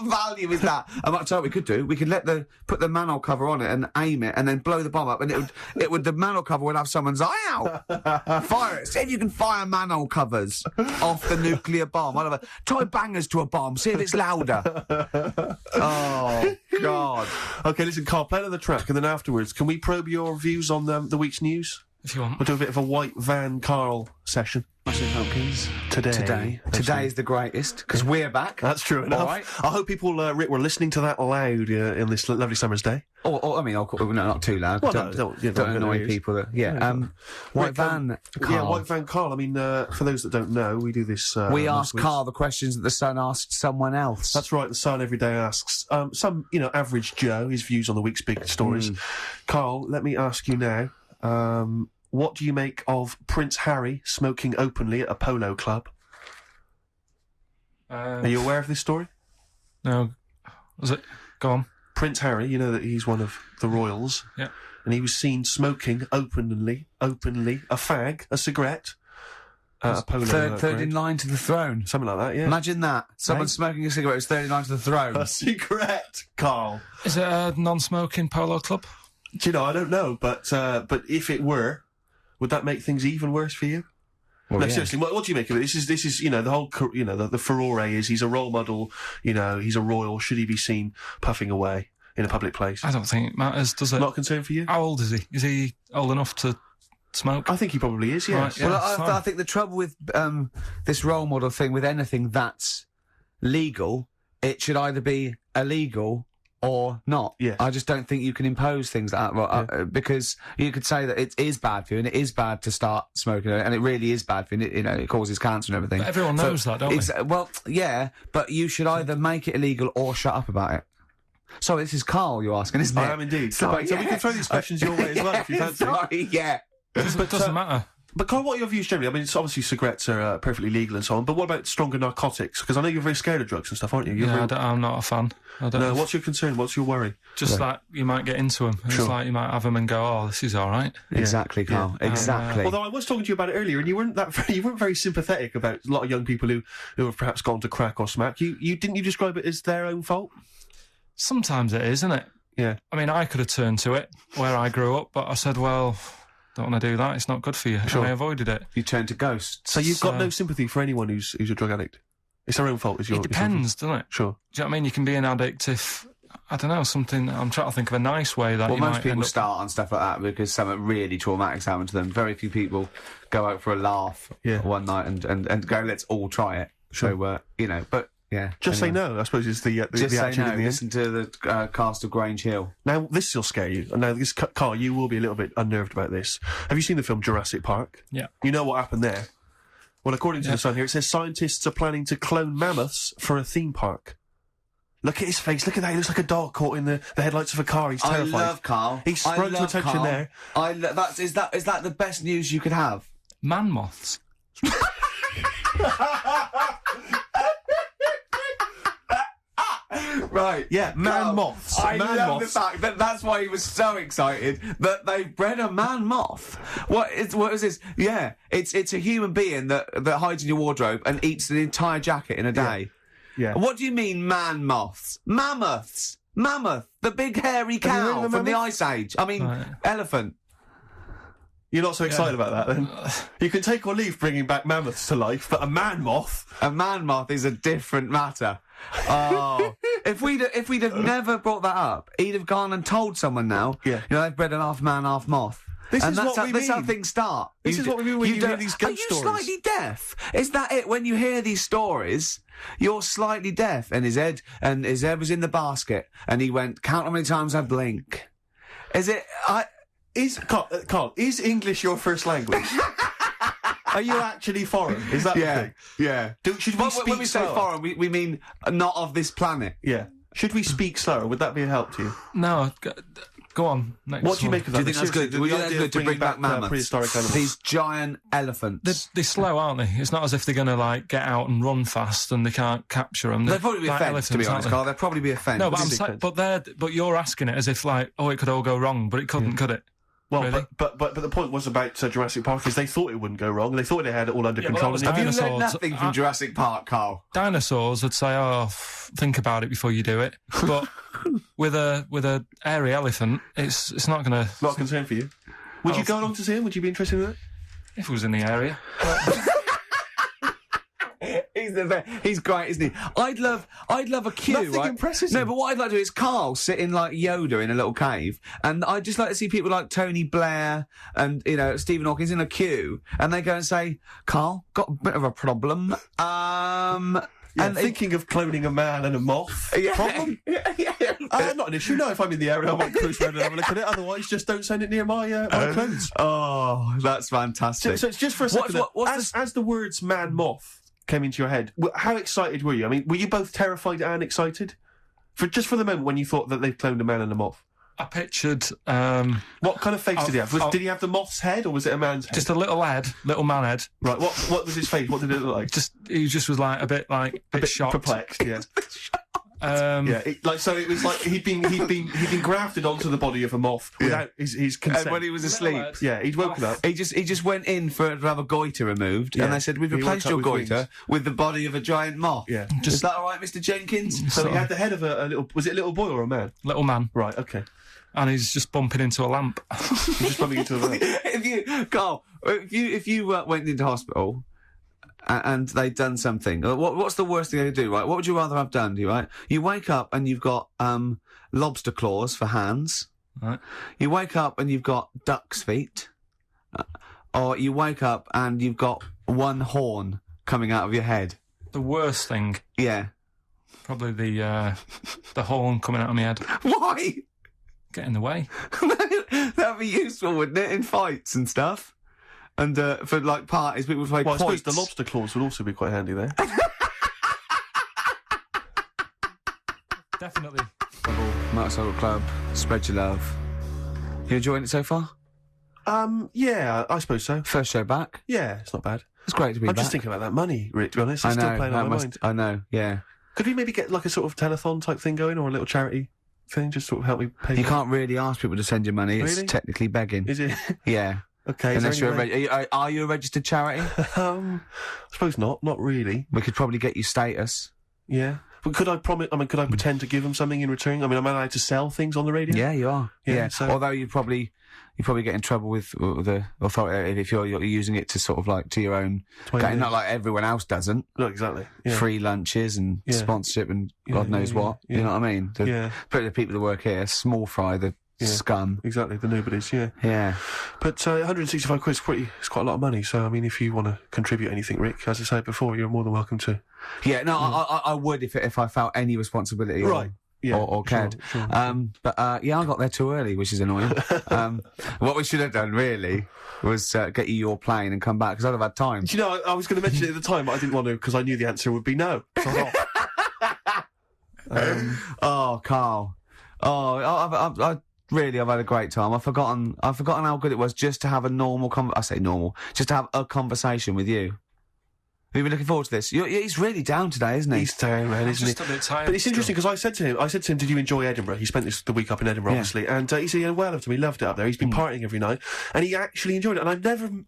value is that? I might tell you what we could do. We could put the manhole cover on it and aim it, and then blow the bomb up, and the manhole cover would have someone's eye out. Fire it. See if you can fire manhole covers off the nuclear bomb. Try bangers to a bomb. See if it's louder. Oh God. Okay, listen, Carl, play another track, and then afterwards, can we probe your views on the week's news? If you want. We'll do a bit of a white van Carl session. Hopkins. Today is the greatest, because we're back. That's true enough. All right. I hope people, Rick, were listening to that loud in this lovely summer's day. Or I mean, no, not too loud. Well, don't don't annoy people. White van, Carl. Yeah, white van Carl. I mean, for those that don't know, we do this. We ask Carl the questions that the Sun asked someone else. That's right. The Sun every day asks some, average Joe his views on the week's big stories. Carl, let me ask you now. What do you make of Prince Harry smoking openly at a polo club? Are you aware of this story? No. Was it? Go on. Prince Harry, you know that he's one of the royals. Yeah. And he was seen smoking openly, a fag, a cigarette, at a polo third in line to the throne. Something like that, yeah. Imagine that. Someone smoking a cigarette is third in line to the throne. A cigarette, Carl. Is it a non-smoking polo club? Do you know, I don't know, but if it were, would that make things even worse for you? Well, no, yeah. seriously, what do you make of it? This is, the whole, the furore is he's a role model, he's a royal. Should he be seen puffing away in a public place? I don't think it matters, does it? Not a concern for you? How old is he? Is he old enough to smoke? I think he probably is, yes. Right, yeah. Well, I think the trouble with this role model thing, with anything that's legal, it should either be illegal or not. Yes. I just don't think you can impose things like that, because you could say that it is bad for you, and it is bad to start smoking, and it really is bad for you, it causes cancer and everything. But everyone knows that, don't they? Well, yeah, but you should either make it illegal or shut up about it. So this is Carl you're asking, isn't it? I am indeed. Sorry, so we can throw these questions your way as well if you fancy. Sorry, yeah. It doesn't matter. But Carl, what are your views generally? I mean, it's obviously cigarettes are perfectly legal and so on, but what about stronger narcotics? Because I know you're very scared of drugs and stuff, aren't you? I'm not a fan. No, what's your concern? What's your worry? Just that you might get into them. It's like you might have them and go, oh, this is all right. Exactly, Carl. Yeah. Exactly. Although I was talking to you about it earlier, and you weren't very sympathetic about a lot of young people who have perhaps gone to crack or smack. Didn't you describe it as their own fault? Sometimes it is, isn't it? Yeah. I mean, I could have turned to it where I grew up, but I said, well, don't want to do that. It's not good for you. Sure. And I avoided it. You turned to ghosts. So you've got no sympathy for anyone who's a drug addict. It's their own fault. It depends, doesn't it? Sure. Do you know what I mean? You can be an addict if I don't know, something. I'm trying to think of a nice way that Well, you most might people end up. start on stuff like that because something really traumatic's happened to them. Very few people go out for a laugh one night and go, let's all try it. Sure. So, you know, but yeah. Just say no, I suppose, is the Just say attitude no. in the end. Listen to the cast of Grange Hill. Now, this will scare you. Now, Carl, you will be a little bit unnerved about this. Have you seen the film Jurassic Park? Yeah. You know what happened there? Well, according to the Sun here, it says scientists are planning to clone mammoths for a theme park. Look at his face. Look at that. He looks like a dog caught in the headlights of a car. He's terrified. I love Carl. He sprung to attention there. Is that the best news you could have? Man-moths. Right. Yeah, man-moths. I love the Man-moths. fact that that's why he was so excited that they bred a man-moth. What is this? Yeah, it's a human being that hides in your wardrobe and eats an entire jacket in a day. Yeah. What do you mean man-moths? Mammoths. Mammoth. The big hairy Have you heard cow of a from the mammoth? Ice Age. I mean, Right. elephant. You're not so excited about that, then? You can take or leave bringing back mammoths to life, but a man-moth... A man-moth is a different matter. Oh, if we'd have never brought that up, he'd have gone and told someone now. Yeah. You know, they've bred an half man, half moth. This and is that's what we that's how mean. things start. This is what we mean when you hear don't- these ghost Are you stories. slightly deaf? Is that it? When you hear these stories, you're slightly deaf. And his head was in the basket, and he went, "Count how many times I blink." Is it? Carl, is English your first language? Are you actually foreign? Is that the Yeah, thing? yeah. Should we When speak we say slower? foreign, we mean not of this planet. Yeah. Should we speak slower? Would that be a help to you? No, go on. Next What do you one. make of Do that? you think that's good? The Would you think idea that's of good to bring bringing back mammoths? prehistoric animals. These giant elephants. They're slow, aren't they? It's not as if they're going to like get out and run fast and they can't capture them. They'd probably be a fence, to be honest, Carl. They'd probably be a fence. No, but Defense. but you're asking it as if like, oh, it could all go wrong, but it couldn't, could it? Well, Really? but the point was about Jurassic Park is they thought it wouldn't go wrong. They thought they had it all under Yeah, but control. that was and Have they you didn't. learned Dinosaurs. nothing from Jurassic Park, Carl? Dinosaurs would say, oh, think about it before you do it. But with a airy elephant, it's not going to. Not a concern for you. Would you go along to see him? Would you be interested in that? If it was in the area. He's great, isn't he? I'd love a queue, Nothing right? impresses No, him. but what I'd like to do is Carl sitting like Yoda in a little cave, and I'd just like to see people like Tony Blair and, you know, Stephen Hawking in a queue, and they go and say, "Carl, got a bit of a problem." Yeah, And thinking of cloning a man and a moth. Problem? Not an issue. No, if I'm in the area, I might cruise around and have a look at it. Otherwise, just don't send it near my clothes. Oh, that's fantastic. So it's just for a second. As the words "man-moth" came into your head, how excited were you? I mean, were you both terrified and excited? For the moment when you thought that they'd cloned a man and a moth. I pictured What kind of face did he have? Did he have the moth's head or was it a man's head? just a little man head. Right. What was his face? What did it look like? He just was like a bit shocked. Perplexed. Yeah. Yeah. So it was like he'd been grafted onto the body of a moth without his consent. And when he was asleep, Lad. Yeah, he'd woken up. he just went in to have a goiter removed, Yeah. and they said, "We've He replaced woke your up with goiter wings. with the body of a giant moth." Yeah. Is that all right, Mr. Jenkins? So he had the head of a little. Was it a little boy or a man? Little man, Right. Okay. and he's just bumping into a lamp. He's just bumping into a man. If you went into hospital and they'd done something, what's the worst thing they could do, right? What would you rather have done, right? You wake up and you've got lobster claws for hands. Right. You wake up and you've got duck's feet. Or you wake up and you've got one horn coming out of your head. The worst thing, Yeah. probably the horn coming out of my head. Why? Get in the way. That'd be useful, wouldn't it, in fights and stuff? And for like parties, people would play Well, I suppose quoits. the lobster claws would also be quite handy there. Definitely. Motorcycle Club, spread your love. You enjoying it so far? Yeah, I suppose so. First show back. Yeah, it's not bad. It's great to be I'm back. just thinking about that money, Rick, to be honest. It's I still know. playing on my mind. I know. Yeah. Could we maybe get like a sort of telethon type thing going or a little charity thing? Just sort of help me pay. You for- can't really ask people to send you money. It's Really? technically begging. Is it? Yeah. Okay. Unless you're any way- are you a registered charity? I suppose not. Not really. We could probably get you status. Yeah. Could I pretend to give him something in return? I mean, am I allowed to sell things on the radio? Yeah, you are. Yeah. So- Although you probably get in trouble with the authority if you're using it to sort of like to your own. Not like everyone else doesn't. No, exactly. Yeah. Free lunches and sponsorship and God knows what. Yeah. You know what I mean? The people that work here, small fry, the scum. Exactly, the nobodies. Yeah. Yeah. But 165 quid it's quite a lot of money. So I mean, if you want to contribute anything, Rick, as I said before, you're more than welcome to. Yeah. No, I would if I felt any responsibility. Right. Or cared. Sure. But I got there too early, which is annoying. What we should have done really was get you your plane and come back, because I'd have had time. Do you know, I was going to mention it at the time, but I didn't want to, because I knew the answer would be no. So oh, Carl. Oh, I've had a great time. I've forgotten how good it was just to have a just to have a conversation with you. Have you been looking forward to this? He's really down today, isn't he? He's down, man, isn't he? Just a bit tired. But it's interesting, because I said to him, did you enjoy Edinburgh? He spent the week up in Edinburgh, obviously, and he said he had well of him. He loved it up there. He's been partying every night, and he actually enjoyed it. And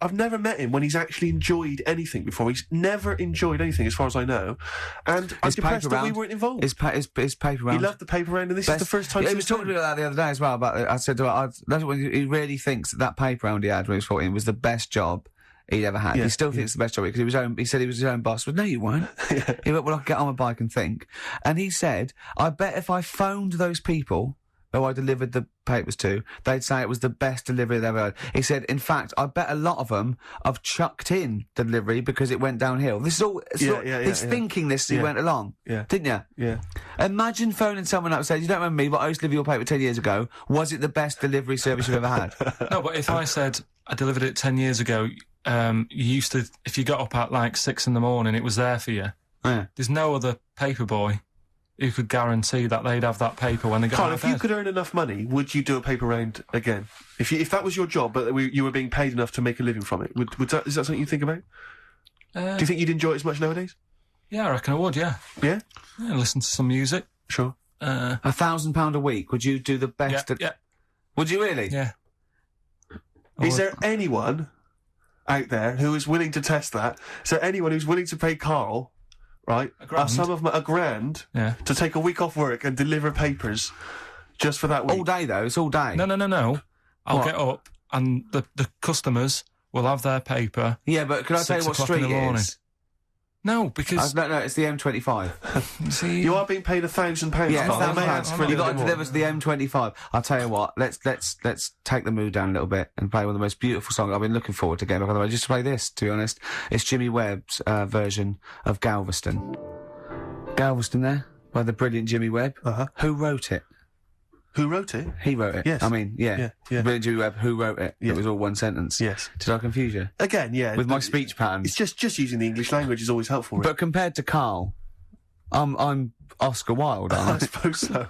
I've never met him when he's actually enjoyed anything before. He's never enjoyed anything, as far as I know. And I'm depressed that we weren't involved. His paper round. He loved the paper round, and this is the first time. He was talking to me about that the other day as well. I said to him, that's what he really thinks that paper round he had when he was 14 was the best job he'd ever had. He still thinks it's the best job because he said he was his own boss. But no, you weren't. He went, well, I'll get on my bike and think. And he said, I bet if I phoned those people who I delivered the papers to, they'd say it was the best delivery they've ever had. He said, in fact, I bet a lot of them have chucked in the delivery because it went downhill. This is all, he's thinking this as he went along. Yeah. Didn't you? Yeah. Imagine phoning someone up and saying, you don't remember me, but I used to deliver your paper 10 years ago. Was it the best delivery service you've ever had? No, but if I said I delivered it 10 years ago, you used to, if you got up at like 6 a.m, it was there for you. Yeah. There's no other paper boy who could guarantee that they'd have that paper when they got Carl, out if of you bed. could earn enough money, would you do a paper round again? If that was your job, but you were being paid enough to make a living from it, is that something you think about? Do you think you'd enjoy it as much nowadays? Yeah, I reckon I would, yeah. Yeah? Yeah, listen to some music. Sure. £1,000 a week, would you do the best? Yeah. Would you really? Yeah. Is there anyone out there who is willing to test that? Is there anyone who's willing to pay Carl, right, a sum of a grand to take a week off work and deliver papers just for that week? All day, though. It's all day. No. I'll get up and the customers will have their paper. Yeah, but can I tell you what street it is? No, because... No, it's the M25. See, you are being paid £1,000. Yeah, Carl. They may ask for a you little got to bit more. deliver to the M25. I'll tell you what, let's take the mood down a little bit and play one of the most beautiful songs I've been looking forward to getting back on the road. Just to play this, to be honest. It's Jimmy Webb's version of Galveston. Galveston there, by the brilliant Jimmy Webb. Uh-huh. Who wrote it? Who wrote it? He wrote it. Yes. I mean, yeah. Brilliant Jimmy Webb, who wrote it? Yeah. It was all one sentence. Yes. Did I confuse you? Again, yeah. With my speech patterns. It's just using the English language is always helpful. But compared to Carl, I'm Oscar Wilde, aren't I? I suppose so.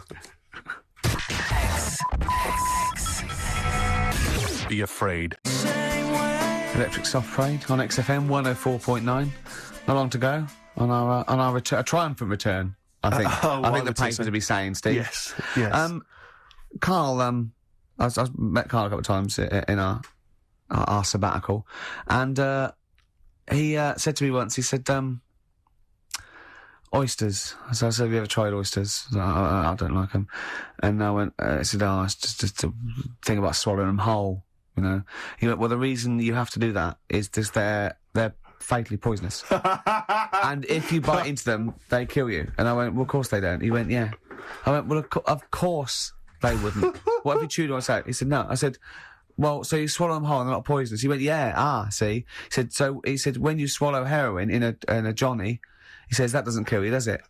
Be afraid. Electric Soft Parade on XFM 104.9. Not long to go on our a triumphant return. I think. I think the papers will be saying, Steve. Yes. Carl, I've met Carl a couple of times in our sabbatical, and he said to me once, he said, oysters. So I said, have you ever tried oysters? I don't like them. And I went, I said, it's just a thing about swallowing them whole, you know. He went, well, the reason you have to do that is just they're fatally poisonous. And if you bite into them, they kill you. And I went, well, of course they don't. He went, yeah. I went, well, of course they wouldn't. What if you chewed on a He said, no. I said, well, so you swallow them whole and they're not poisonous. He went, yeah, see. He said, when you swallow heroin in a Johnny, he says, that doesn't kill you, does it?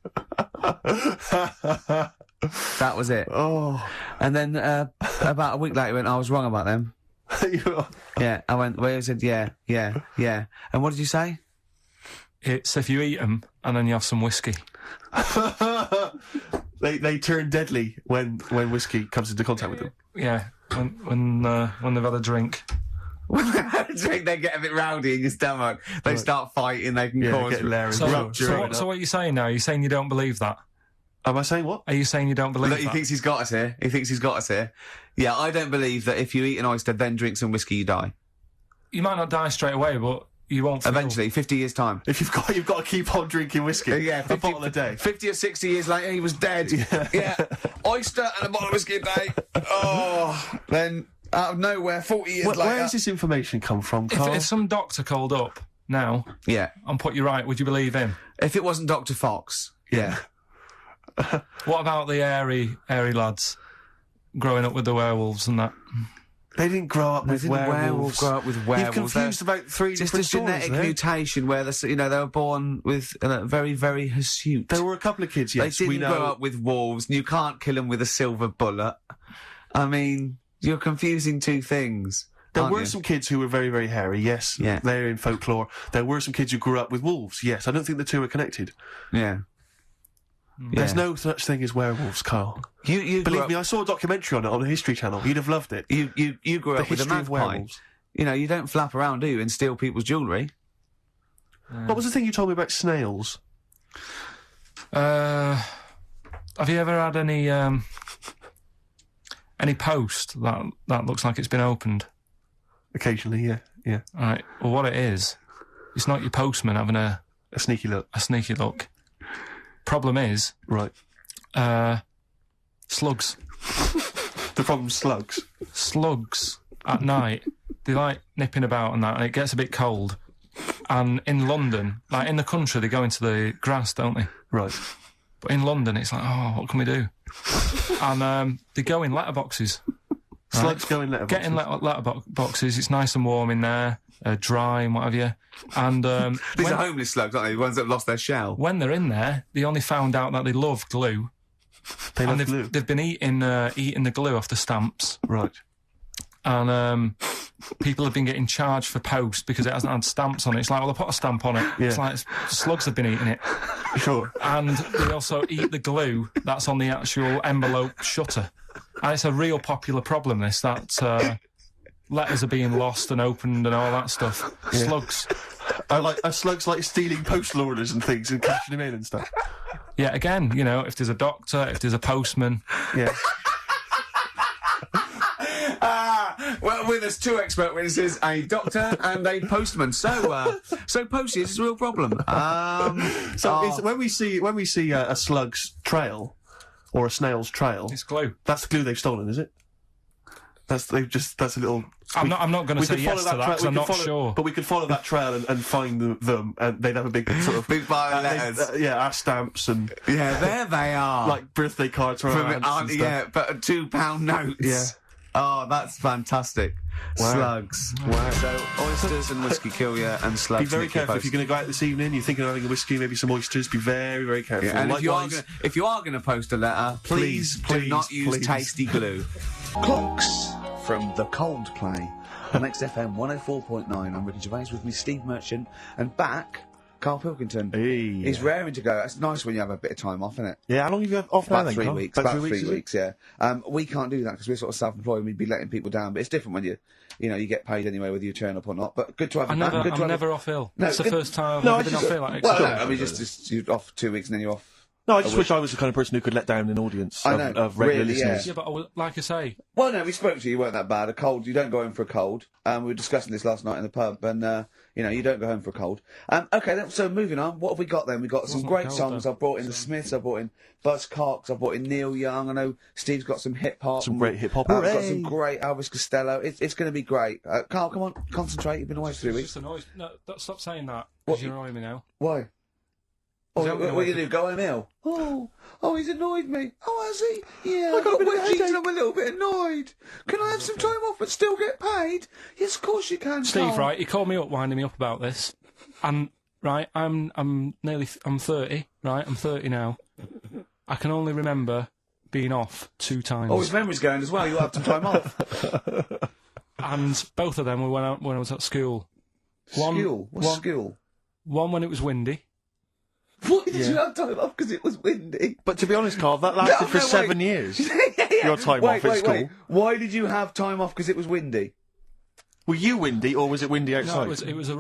That was it. Oh. And then, about a week later, he went, I was wrong about them. Yeah, I went, well, he said, yeah. And what did you say? It's if you eat them and then you have some whiskey. They turn deadly when whiskey comes into contact with them. Yeah, when they've had a drink. When they have a drink, they get a bit rowdy in your stomach. They start fighting, they can cause rupture. So what are you saying now? Are you saying you don't believe that? Am I saying what? Are you saying you don't believe Look, that? he thinks he's got us here. Yeah, I don't believe that if you eat an oyster, then drink some whiskey, you die. You might not die straight away, but you won't feel. Eventually, 50 years' time. If you've got to keep on drinking whiskey. Yeah, a bottle a day. 50 or 60 years later, he was dead. Yeah. Oyster and a bottle of whiskey a day. Oh, then out of nowhere, 40 years later. Where does this information come from, Carl? If some doctor called up now and put you right, would you believe him? If it wasn't Dr. Fox, yeah. What about the airy lads growing up with the werewolves and that? They didn't grow up with werewolves. Grow up with werewolves. You've confused about three just different a genetic stories, mutation where they were born with very, very hirsute. There were a couple of kids, yes. They didn't grow up with wolves, and you can't kill them with a silver bullet. I mean, you're confusing two things. There were some kids who were very, very hairy, yes. Yeah. They're in folklore. There were some kids who grew up with wolves, yes. I don't think the two are connected. Yeah. There's no such thing as werewolves, Carl. You believe me, I saw a documentary on it on the History Channel. You'd have loved it. You grew up with a magpie. Werewolves. You know, you don't flap around, do you, and steal people's jewellery. What was the thing you told me about snails? Have you ever had any post that looks like it's been opened? Occasionally, yeah. Right. Well, what it is, it's not your postman having a sneaky look. A sneaky look. Problem is, right. Slugs. The problem's slugs. Slugs at night, they like nipping about and that, and it gets a bit cold. And in London, like in the country, they go into the grass, don't they? Right. But in London, it's like, oh, what can we do? And they go in letterboxes. Slugs go in letterboxes. Get in letterboxes. It's nice and warm in there, dry and what have you. And these are homeless slugs, aren't they? The ones that have lost their shell. When they're in there, they only found out that they love glue. They've been eating the glue off the stamps. Right. And people have been getting charged for post because it hasn't had stamps on it. It's like, well, they put a stamp on it. Yeah. It's like slugs have been eating it. Sure. And they also eat the glue that's on the actual envelope shutter. And it's a real popular problem, this, that letters are being lost and opened and all that stuff. Yeah. Slugs. Are slugs like stealing postal orders and things and cashing them in and stuff? Yeah, again, you know, if there's a doctor, if there's a postman. Yeah. Well, with us two expert witnesses, a doctor and a postman. So postage is a real problem. When we see a slug's trail or a snail's trail, it's glue. That's the glue they've stolen, is it? That's a little. I'm not going to say yes to that because I'm not sure. But we could follow that trail and find them, and they'd have a big sort of big pile of letters. Our stamps and there they are, like birthday cards from Auntie, but £2 notes. Yeah. Oh, that's fantastic. Wow. Slugs. Wow. So, oysters and whiskey kill you, and slugs. Be very careful if you're going to go out this evening, you're thinking of having a whiskey, maybe some oysters, be very, very careful. Yeah, and if you are going to post a letter, please do not use tasty glue. Clocks from the Coldplay. On XFM 104.9, I'm Ricky Gervais, with me Steve Merchant, and back, Karl Pilkington. Hey. He's raring to go. It's nice when you have a bit of time off, isn't it? Yeah, how long have you had off now? About 3 weeks. About 3 weeks, yeah. We can't do that because we're sort of self-employed and we'd be letting people down. But it's different when you get paid anyway, whether you turn up or not. But good to have you back. I'm never off ill. No, it's the first time I've ever been off ill. I mean, just you're off 2 weeks and then you're off. No, I just wish I was the kind of person who could let down an audience of regular listeners. Yeah, but like I say... Well, no, we spoke to you. You weren't that bad. A cold, you don't go home for a cold. We were discussing this last night in the pub, and, you don't go home for a cold. Okay, so moving on. What have we got then? We've got some great songs. I've brought in the Smiths, I've brought in Buzz Cox, I've brought in Neil Young. I know Steve's got some hip-hop. Some great hip-hop. I've got some great Elvis Costello. It's going to be great. Karl, come on, concentrate. You've been away for 3 weeks. No, stop saying that, because you're annoying me now. Why? What are you do? Go home ill? Oh, he's annoyed me. Oh, has he? Yeah, I got wet jeans and I'm a little bit annoyed. Can I have some time off but still get paid? Yes, of course you can, Steve, Karl. right, he called me up, winding me up about this. And, right, I'm 30, right? I'm 30 now. I can only remember being off 2 times. Oh, his memory's going as well. You'll have some time off. And both of them were when I was at school. What's school? One when it was windy. Why did you have time off? Because it was windy. But to be honest, Karl, that lasted for 7 years. Your time off at school. Wait. Why did you have time off? Because it was windy. Were you windy, or was it windy outside? No, it was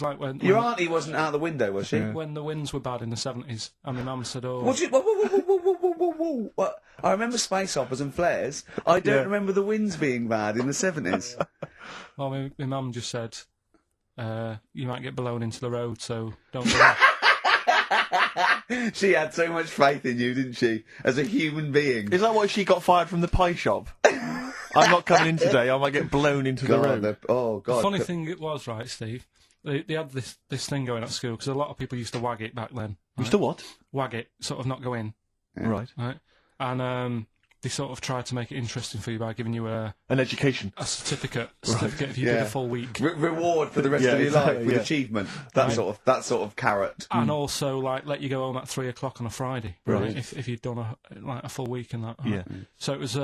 like when... Your auntie wasn't out the window, was she? When the winds were bad in the 70s, and my mum said, oh... Whoa. What? I remember space operas and flares. I don't remember the winds being bad in the 70s. Well, my mum just said, you might get blown into the road, so don't go in. She had so much faith in you, didn't she? As a human being. Is that why she got fired from the pie shop? I'm not coming in today. I might get blown into the road. Oh God! The funny thing it was, right, Steve. They had this thing going at school because a lot of people used to wag it back then. Used to what? Wag it, sort of not go in. Yeah. Right. And they sort of tried to make it interesting for you by giving you an education, a certificate if you did a full week. Reward for the rest of your life with achievement. That sort of carrot. And also let you go home at 3 o'clock on a Friday, right? If you'd done a full week in that. Yeah. So it was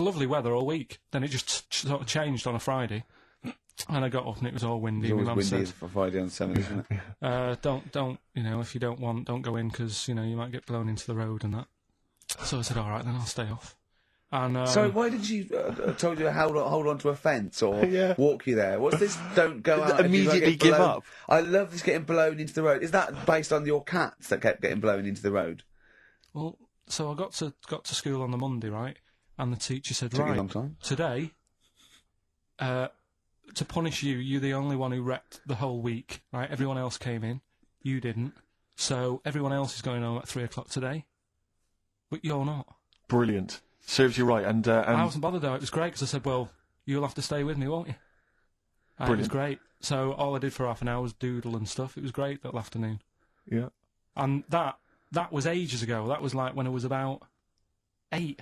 lovely weather all week. Then it just sort of changed on a Friday. And I got up and it was all windy. It was always windy for Friday on the 7th, isn't it? Don't if you don't go in because you might get blown into the road and that. So I said, all right, then I'll stay off. And so why did you told you to hold on to a fence or walk you there? What's this? Don't go out. Immediately give up. I love this getting blown into the road. Is that based on your cats that kept getting blown into the road? Well, so I got to school on the Monday, right? And the teacher said, Took you a long time. Today, to punish you, you're the only one who wrecked the whole week, right? Everyone else came in, you didn't. So everyone else is going home at 3 o'clock today, but you're not. Brilliant. Serves you right. And I wasn't bothered though. It was great because I said, "Well, you'll have to stay with me, won't you?" And it was great. So all I did for half an hour was doodle and stuff. It was great that afternoon. Yeah. And that was ages ago. That was like when I was about 8,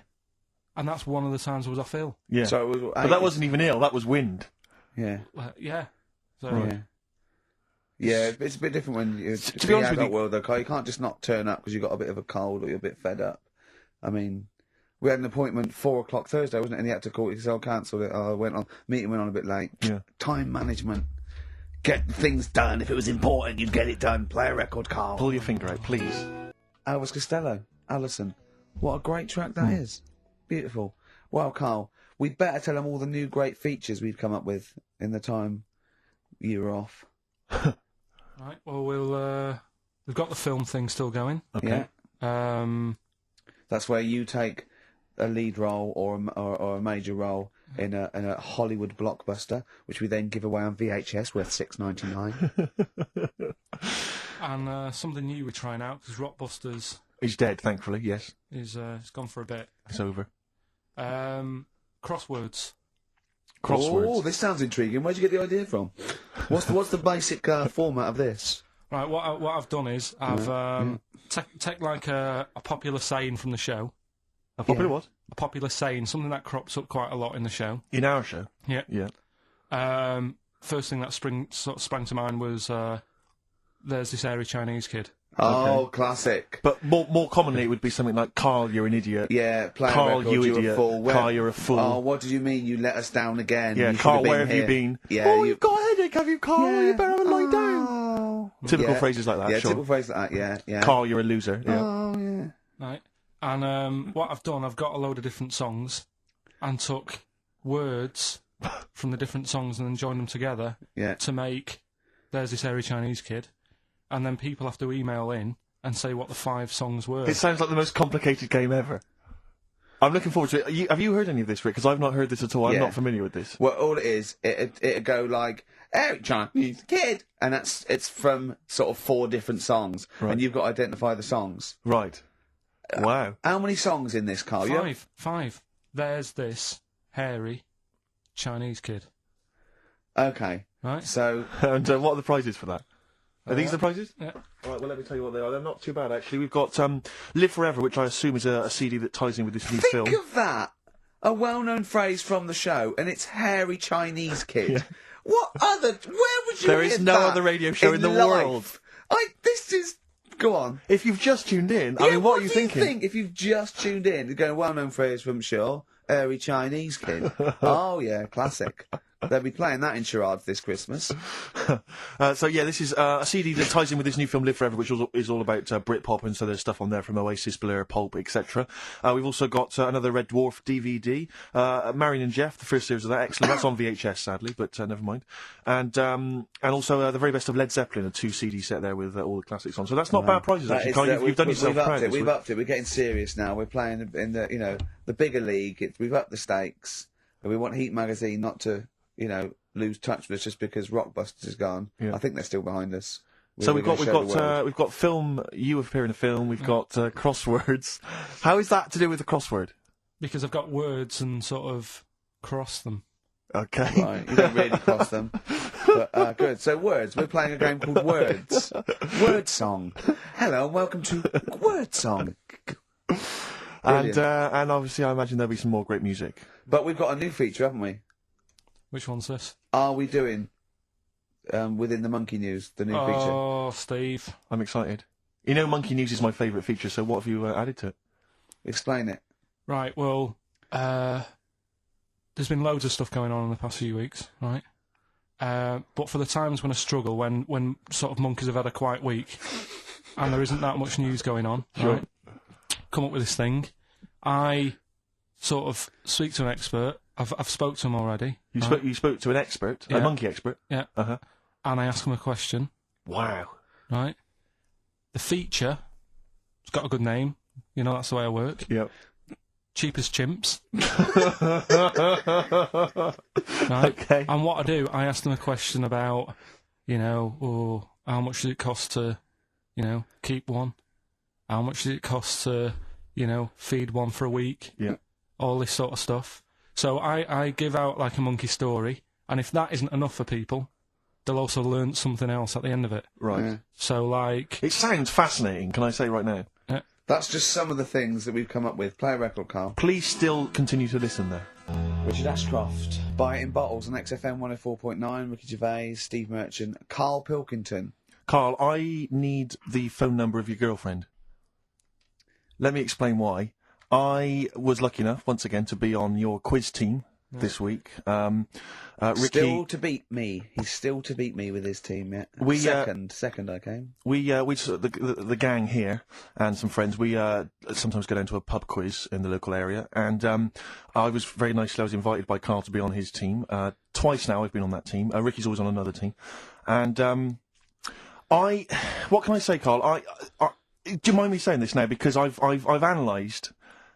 and that's one of the times I was off ill. Yeah. So it was, but that wasn't even ill. That was wind. Yeah. Yeah. So, right. Yeah, it's a bit different when you're to be honest with you, world, though, Carl. You can't just not turn up because you've got a bit of a cold or you're a bit fed up. I mean, we had an appointment 4 o'clock Thursday, wasn't it? And he had to call it because I cancelled it. Meeting went on a bit late. Yeah. Time management. Get things done. If it was important, you'd get it done. Play a record, Carl. Pull your finger out, please. Elvis Costello, Alison. What a great track that is. Beautiful. Well, Carl, we'd better tell them all the new great features we've come up with in the time you were off. Right. Well, we've got the film thing still going. Okay. Yeah. That's where you take a lead role or a major role in a Hollywood blockbuster, which we then give away on VHS worth $6.99. And something new we're trying out because Rockbusters He's dead, thankfully. Yes. He's gone for a bit. It's over. Crosswords. Oh, this sounds intriguing. Where'd you get the idea from? What's the basic format of this? Right, what I've done is I've take like a popular saying from the show. A popular what? A popular saying, something that crops up quite a lot in the show. In our show? Yeah. Yeah. First thing that sprang to mind was there's this airy Chinese kid. Oh, okay. Classic. But more commonly, it would be something like, Carl, you're an idiot. Yeah, play Carl, a record, you you're idiot. a fool. Carl, you're a fool. Oh, what did you mean you let us down again? Yeah, you Carl, where have here. you been? Yeah, you've got a headache, have you, Carl? Yeah. You better have a lie down. Typical phrases like that, Yeah, sure. typical phrases like that, yeah. Carl, you're a loser. Yeah. Oh, yeah. Right. And what I've done, I've got a load of different songs and took words from the different songs and then joined them together to make There's This Airy Chinese Kid. And then people have to email in and say what the 5 songs were. It sounds like the most complicated game ever. I'm looking forward to it. Have you heard any of this, Rick? Because I've not heard this at all. I'm not familiar with this. Well, all it is, it'll go like, Airy Chinese Kid! And it's from sort of 4 different songs. Right. And you've got to identify the songs. Right. Wow. How many songs in this, Carl? 5. There's this hairy Chinese kid. Okay. Right. So. And what are the prizes for that? Are these the prizes? Yeah. All right, well, let me tell you what they are. They're not too bad, actually. We've got Live Forever, which I assume is a CD that ties in with this new film. Think of that! A well-known phrase from the show, and it's hairy Chinese kid. Yeah. What other... Where would you There hear is no that other radio show in the life? world. This is... Go on. If you've just tuned in, Yeah, I mean, what are you do thinking? Think if you've just tuned in? You're going, well-known phrase from Shaw, hairy Chinese kid. Oh, yeah, classic. They'll be playing that in charades this Christmas. So yeah, this is a CD that ties in with this new film Live Forever, which is all about Britpop, and so there's stuff on there from Oasis, Blur, Pulp, etc. We've also got another Red Dwarf DVD, Marion and Jeff, the first series of that, excellent. That's on VHS, sadly, but never mind. And also the very best of Led Zeppelin, a 2 CD set there with all the classics on. So that's not bad prizes, actually. You've done yourself proud. We've upped it. We're getting serious now. We're playing in the the bigger league. We've upped the stakes. And we want Heat Magazine not to lose touch with us just because Rockbusters is gone. Yeah. I think they're still behind us. So We're gonna show the world. we've got film. You appear in a film. We've got crosswords. How is that to do with the crossword? Because I've got words and sort of cross them. Okay. Right, you don't really cross them. But, good. So words. We're playing a game called Words. Word Song. Hello and welcome to Word Song. And obviously I imagine there'll be some more great music. But we've got a new feature, haven't we? Which one's this? Are we doing within the Monkey News, the new feature? Oh, Steve. I'm excited. You know, Monkey News is my favourite feature, so what have you added to it? Explain it. Right, well, there's been loads of stuff going on in the past few weeks, right? But for the times when I struggle, when sort of monkeys have had a quiet week, and there isn't that much news going on, right? Come up with this thing. I sort of speak to an expert. I've spoke to him already. You spoke to an expert, a monkey expert? Yeah. Uh-huh. And I ask him a question. Wow. Right? The feature, it's got a good name. You know, that's the way I work. Yep. Cheap as chimps. Right? Okay. And what I do, I ask them a question about, how much does it cost to, keep one? How much does it cost to, feed one for a week? Yeah. All this sort of stuff. So I give out like a monkey story, and if that isn't enough for people, they'll also learn something else at the end of it. Right. Yeah. So like... It sounds fascinating, can I say right now? That's just some of the things that we've come up with. Play a record, Carl. Please still continue to listen there. Richard Ashcroft. Buy It in Bottles on XFM 104.9. Ricky Gervais, Steve Merchant, Karl Pilkington. Carl, I need the phone number of your girlfriend. Let me explain why. I was lucky enough, once again, to be on your quiz team this week. Ricky, Still to beat me. He's still to beat me with his team, yeah. Second I came. we the gang here and some friends, we sometimes go down to a pub quiz in the local area, and I was very nicely, I was invited by Carl to be on his team. Twice now I've been on that team. Ricky's always on another team. And what can I say, Carl? I do you mind me saying this now? Because I've analysed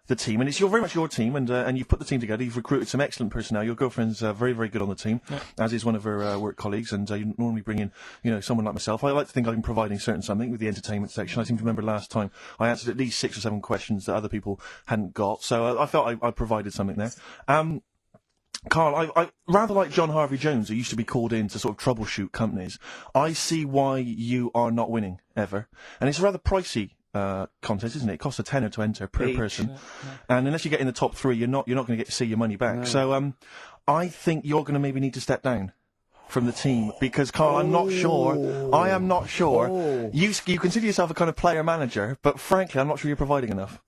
the team, and it's very much your team, and you've put the team together. You've recruited some excellent personnel. Your girlfriend's very, very good on the team, as is one of her work colleagues. And you normally bring in, someone like myself. I like to think I'm providing something with the entertainment section. I seem to remember last time I answered at least 6 or 7 questions that other people hadn't got. So I felt I provided something there. Carl, I rather like John Harvey Jones, who used to be called in to sort of troubleshoot companies. I see why you are not winning ever, and it's a rather pricey contest, isn't it? It costs a tenner to enter per person, and unless you get in the top 3, you're not going to get to see your money back. No. So I think you're going to maybe need to step down from the team, because Carl, I'm not sure. I am not sure. You consider yourself a kind of player manager, but frankly, I'm not sure you're providing enough.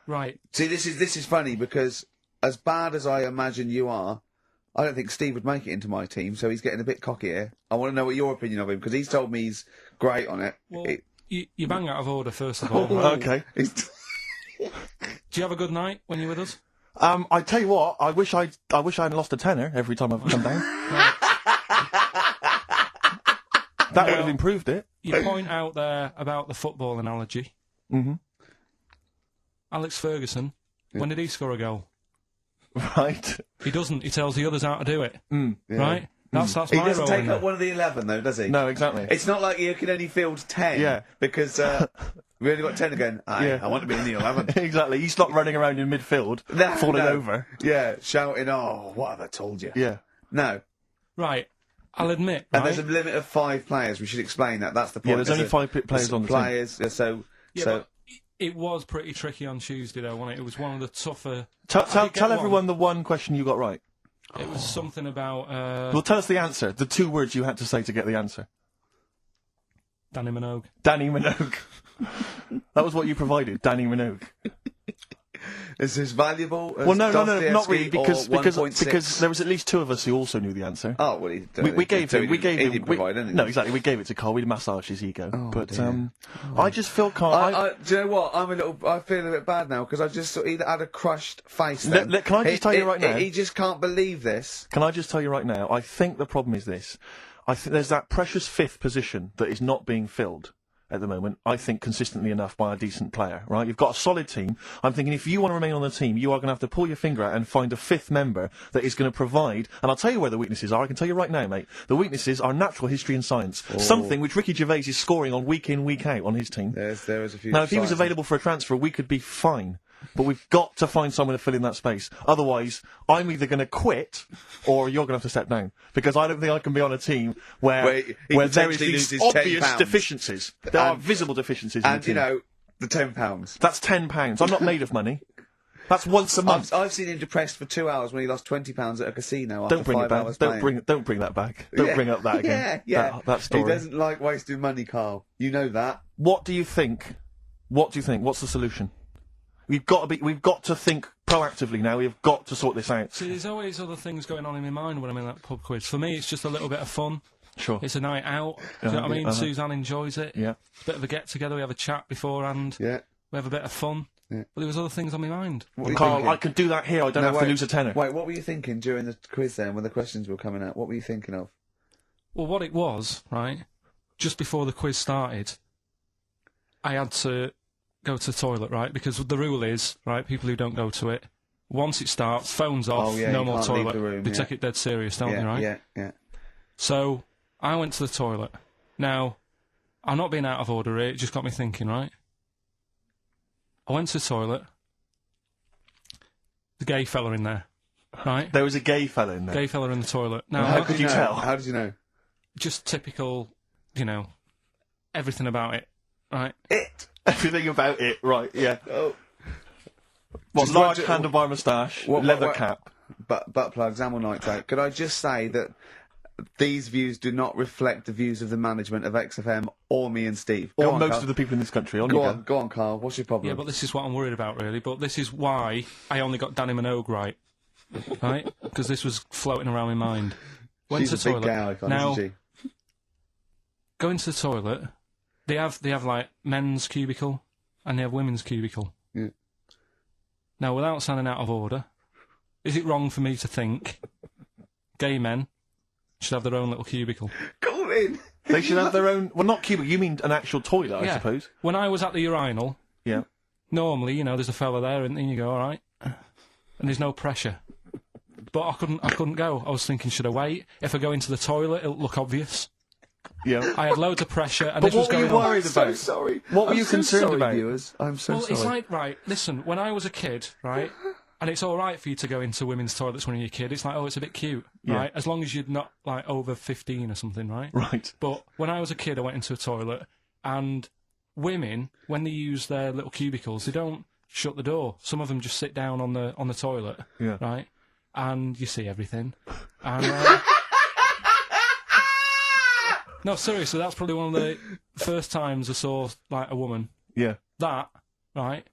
Right. See, this is funny, because as bad as I imagine you are, I don't think Steve would make it into my team, so he's getting a bit cocky here. I want to know what your opinion of him, because he's told me he's great on it. Well, you bang out of order, first of all. Right? Okay. Do you have a good night when you're with us? I tell you what, I wish I hadn't lost a tenner every time I've come down. That would have improved it. You point out there about the football analogy. Mm-hmm. Alex Ferguson, when did he score a goal? Right. He doesn't. He tells the others how to do it. Yeah. Right? That's He my doesn't role take in up there. one of the 11, though, does he? No, exactly. It's not like you can only field 10. Yeah. Because we only got 10 again. I want to be in the 11. Exactly. He's not running around in midfield, falling over. Yeah, shouting, "Oh, what have I told you?" Yeah. No. Right. I'll admit, And right? there's a limit of 5 players. We should explain that. That's the point. Yeah, there's only 5 players on the team. So But it was pretty tricky on Tuesday, though, wasn't it? It was one of the tougher... Tell everyone the one question you got right. It was something about... Well, tell us the answer. The 2 words you had to say to get the answer. Danny Minogue. Danny Minogue. That was what you provided, Danny Minogue. is this valuable? Well, no, not really, because because there was at least 2 of us who also knew the answer. Oh, well, we gave him. He didn't provide anything. No, exactly. We gave it to Carl. We massaged his ego. Oh, but dear. I just feel Carl. Do you know what? I feel a bit bad now, because I just he had a crushed face. Then. Can I just tell you right now? He just can't believe this. Can I just tell you right now? I think the problem is this. I think there's that precious 5th position that is not being filled. at the moment, I think, consistently enough by a decent player, right? You've got a solid team. I'm thinking if you want to remain on the team, you are going to have to pull your finger out and find a fifth member that is going to provide, and I'll tell you where the weaknesses are. I can tell you right now, mate. The weaknesses are natural history and science. Something which Ricky Gervais is scoring on week in, week out on his team. There is a few. Now, if he was available for a transfer, we could be fine. But we've got to find someone to fill in that space. Otherwise, I'm either going to quit or you're going to have to step down. Because I don't think I can be on a team where there is these obvious deficiencies. There are visible deficiencies in the team. And, the £10. That's £10. I'm not made of money. That's once a month. I've seen him depressed for 2 hours when he lost £20 at a casino after Don't bring 5 it back. hours Don't bring that back. Don't bring up that again. That story. He doesn't like wasting money, Carl. You know that. What do you think? What's the solution? We've got to think proactively now. We've got to sort this out. See, there's always other things going on in my mind when I'm in that pub quiz. For me, it's just a little bit of fun. Sure. It's a night out. Do you know what I mean? Suzanne enjoys it. Yeah. It's a bit of a get-together. We have a chat beforehand. Yeah. We have a bit of fun. Yeah. But there was other things on my mind. Carl, I could do that here. I don't have to lose a tenner. Wait, what were you thinking during the quiz then, when the questions were coming out? What were you thinking of? Well, what it was, right, just before the quiz started, I had to go to the toilet, right? Because the rule is, right, people who don't go to it, once it starts, phones off, no more toilet. They take it dead serious, don't they, right? Yeah. So, I went to the toilet. Now, I'm not being out of order here, it just got me thinking, right? I went to the toilet. The gay fella in there, right? There was a gay fella in there. Gay fella in the toilet. Now, how could you tell? How did you know? Just typical, everything about it, right? Everything about it, right, yeah. Oh. What, large handlebar moustache, leather cap. Butt plugs, amyl nitrate. Could I just say that these views do not reflect the views of the management of XFM or me and Steve. Or most of the people in this country. Go on, Carl. What's your problem? Yeah, but this is what I'm worried about, really. But this is why I only got Danny Minogue right. Right? Because this was floating around my mind. Went She's to the a big toilet. gay icon, now, isn't she? Going to the toilet, they have like men's cubicle and they have women's cubicle. Yeah. Now, without sounding out of order, is it wrong for me to think gay men should have their own little cubicle? Go in. They should have their own. Well, not cubicle. You mean an actual toilet, I suppose. When I was at the urinal, normally, there's a fella there, and then you go, all right, and there's no pressure. But I couldn't go. I was thinking, should I wait? If I go into the toilet, it'll look obvious. Yeah. I had loads of pressure, and but this was going on. What were you worried about? I'm so sorry. What were you concerned about? Viewers? I'm so sorry. It's like, right, listen, when I was a kid, right, and it's all right for you to go into women's toilets when you're a kid. It's like, oh, it's a bit cute, right? As long as you're not, like, over 15 or something, right? Right. But when I was a kid, I went into a toilet, and women, when they use their little cubicles, they don't shut the door. Some of them just sit down on the toilet, right? And you see everything. And, no, seriously, that's probably one of the first times I saw, like, a woman. Yeah. That, right?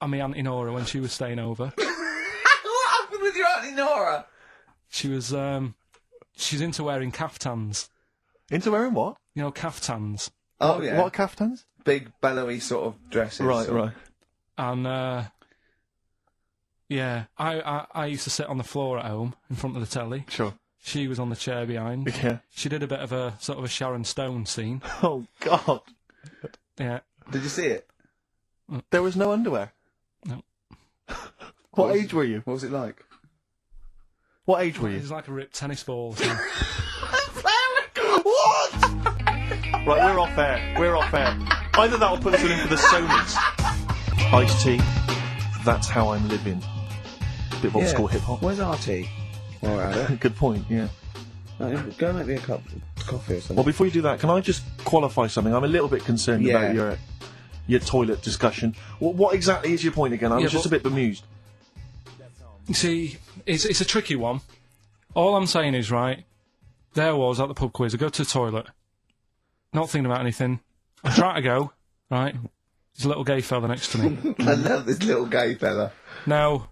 And my Auntie Nora when she was staying over. What happened with your Auntie Nora? She was, she's into wearing caftans. Into wearing what? Caftans. Oh, yeah. What caftans? Big, bellowy sort of dresses. Right. And, I used to sit on the floor at home in front of the telly. Sure. She was on the chair behind. Yeah. She did a bit of a sort of a Sharon Stone scene. Oh, God. Yeah. Did you see it? There was no underwear? No. What age were you? What was it like? What age were you? It was like a ripped tennis ball. So. What? Right, we're off air. Either that or put us in for the Sonys. Iced tea. That's how I'm living. Bit of old school hip hop. Where's our tea? All right. Good point, yeah. Go make me a cup of coffee or something. Well, before you do that, can I just qualify something? I'm a little bit concerned about your toilet discussion. What exactly is your point again? I was just a bit bemused. You see, it's a tricky one. All I'm saying is, right, there was at the pub quiz, I go to the toilet, not thinking about anything. I try to go, right, there's a little gay fella next to me. I love this little gay fella. Now,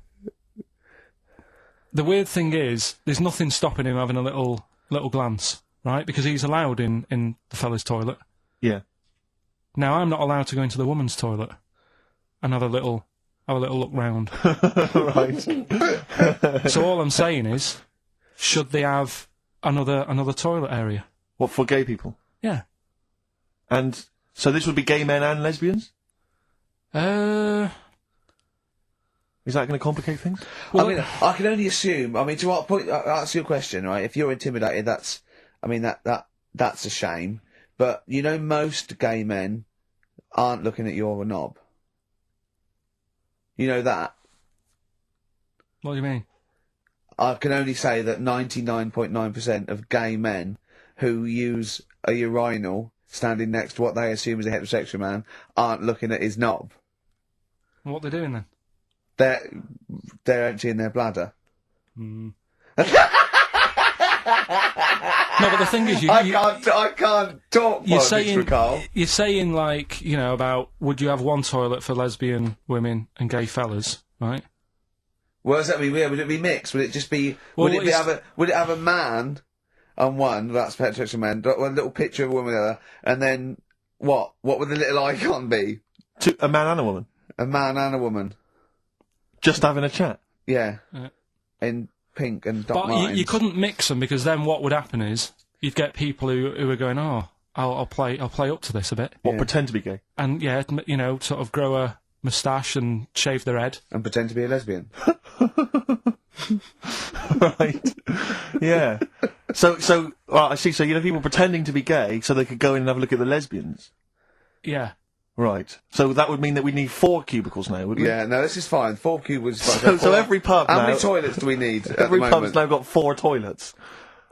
the weird thing is, there's nothing stopping him having a little glance, right? Because he's allowed in the fella's toilet. Yeah. Now, I'm not allowed to go into the woman's toilet and have a little look round. Right. So all I'm saying is, should they have another toilet area? What, for gay people? Yeah. And So this would be gay men and lesbians? Is that going to complicate things? Well, I mean, I can only assume. I mean, to what point? Answer your question, right? If you're intimidated, that's a shame. But you know, most gay men aren't looking at your knob. You know that. What do you mean? I can only say that 99.9% of gay men who use a urinal standing next to what they assume is a heterosexual man aren't looking at his knob. What are they doing then? They're emptying their bladder. No, but the thing is, I can't talk politics for Carl. You're saying, like, you know, about would you have one toilet for lesbian women and gay fellas, right? Well, does that mean? Yeah, would it be mixed? Would it just be? Well, would it have a man on one? That's heterosexual man. One little picture of a woman there, and then what? What would the little icon be? A man and a woman. A man and a woman. Just having a chat. Yeah. In pink and dot But lines. you couldn't mix them, because then what would happen is you'd get people who are going, oh, I'll play up to this a bit. What, pretend to be gay? And yeah, you know, sort of grow a moustache and shave their head. And pretend to be a lesbian. Right. Yeah. So, I see. So, you know, people pretending to be gay so they could go in and have a look at the lesbians. Yeah. Right. So that would mean that we need 4 cubicles now, would we? Yeah, no, this is fine. 4 cubicles is fine. So every pub How now... many toilets do we need at Every the pub's moment? now got 4 toilets.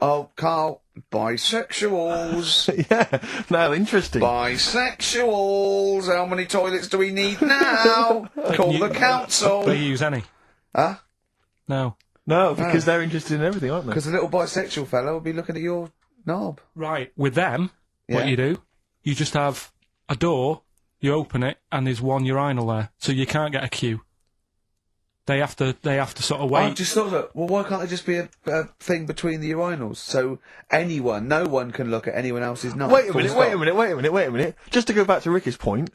Oh, Carl, bisexuals. Yeah. Now, interesting. Bisexuals. How many toilets do we need now? Call the council. Do you use any? Huh? No. No, because they're interested in everything, aren't they? Because a little bisexual fellow will be looking at your knob. Right. With them, Yeah. what you do, you just have a door, you open it, and there's one urinal there, so you can't get a queue. They have to sort of wait. I just thought that, well, why can't there just be a thing between the urinals? So no one can look at anyone else's knob. Wait a minute. Just to go back to Ricky's point,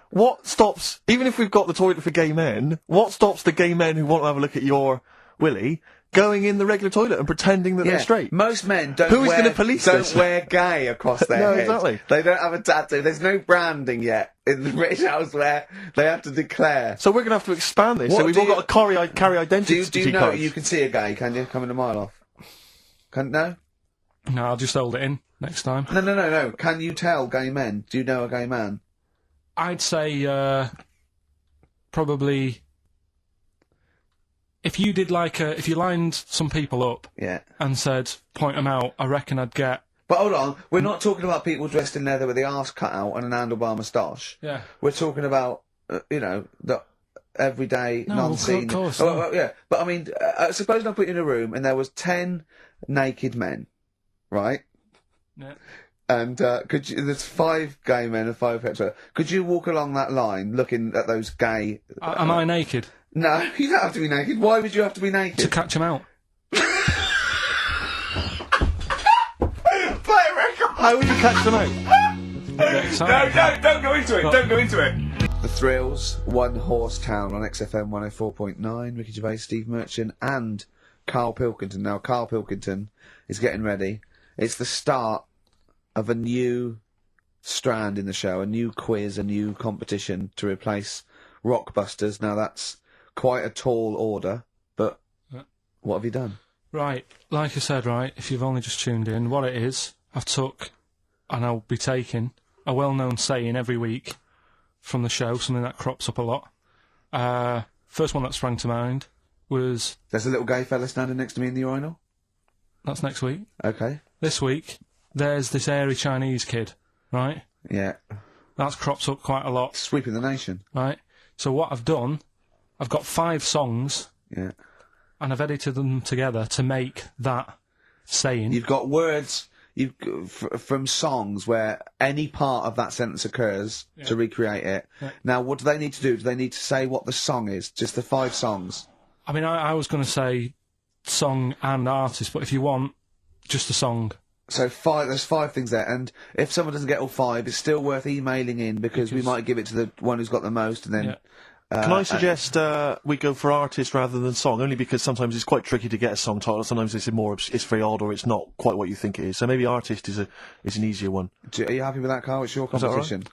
what stops, even if we've got the toilet for gay men, what stops the gay men who want to have a look at your willy going in the regular toilet and pretending that they're straight? Most men don't Who's going to police this? Don't wear gay across their No, head. exactly. They don't have a tattoo. There's no branding yet in the British house where they have to declare. So we're going to have to expand this. What So we've do all got to carry identity Do you know cards. you can see a gay, can you? Coming a mile off. No? No, I'll just hold it in next time. No. Can you tell gay men? Do you know a gay man? I'd say probably if you did if you lined some people up Yeah. and said point them out, I reckon I'd get. But hold on, we're not talking about people dressed in leather with the arse cut out and an handlebar moustache. Yeah. We're talking about, the everyday, No, non-seen... of course, Oh, no. well, yeah, but I mean, suppose I put you in a room and there was 10 naked men, right? Yeah. And there's 5 gay men and 5 hetero. Could you walk along that line looking at those gay... Am I naked? No, you don't have to be naked. Why would you have to be naked? To catch them out. How would you catch them out? No, don't go into it. Don't go into it. The Thrills, One Horse Town on XFM 104.9. Ricky Gervais, Steve Merchant, and Karl Pilkington. Now, Karl Pilkington is getting ready. It's the start of a new strand in the show, a new quiz, a new competition to replace Rockbusters. Now, that's quite a tall order, but what have you done? Right, like I said, right, if you've only just tuned in, what it is, I've took, and I'll be taking, a well-known saying every week from the show, something that crops up a lot. First one that sprang to mind was... There's a little gay fella standing next to me in the urinal? That's next week. Okay. This week, there's this airy Chinese kid, right? Yeah. That's crops up quite a lot, Sweeping the nation. right? So what I've done, I've got 5 songs, Yeah. and I've edited them together to make that saying. You've got words from songs where any part of that sentence occurs to recreate it. Yeah. Now, what do they need to do? Do they need to say what the song is? Just the 5 songs? I mean, I was going to say song and artist, but if you want, just a song. So there's 5 things there, and if someone doesn't get all 5, it's still worth emailing in because we might give it to the one who's got the most, and then... Yeah. Can I suggest we go for artist rather than song? Only because sometimes it's quite tricky to get a song title. Sometimes it's very odd, or it's not quite what you think it is. So maybe artist is an easier one. Are you happy with that, Carl? It's your Is that all right? competition.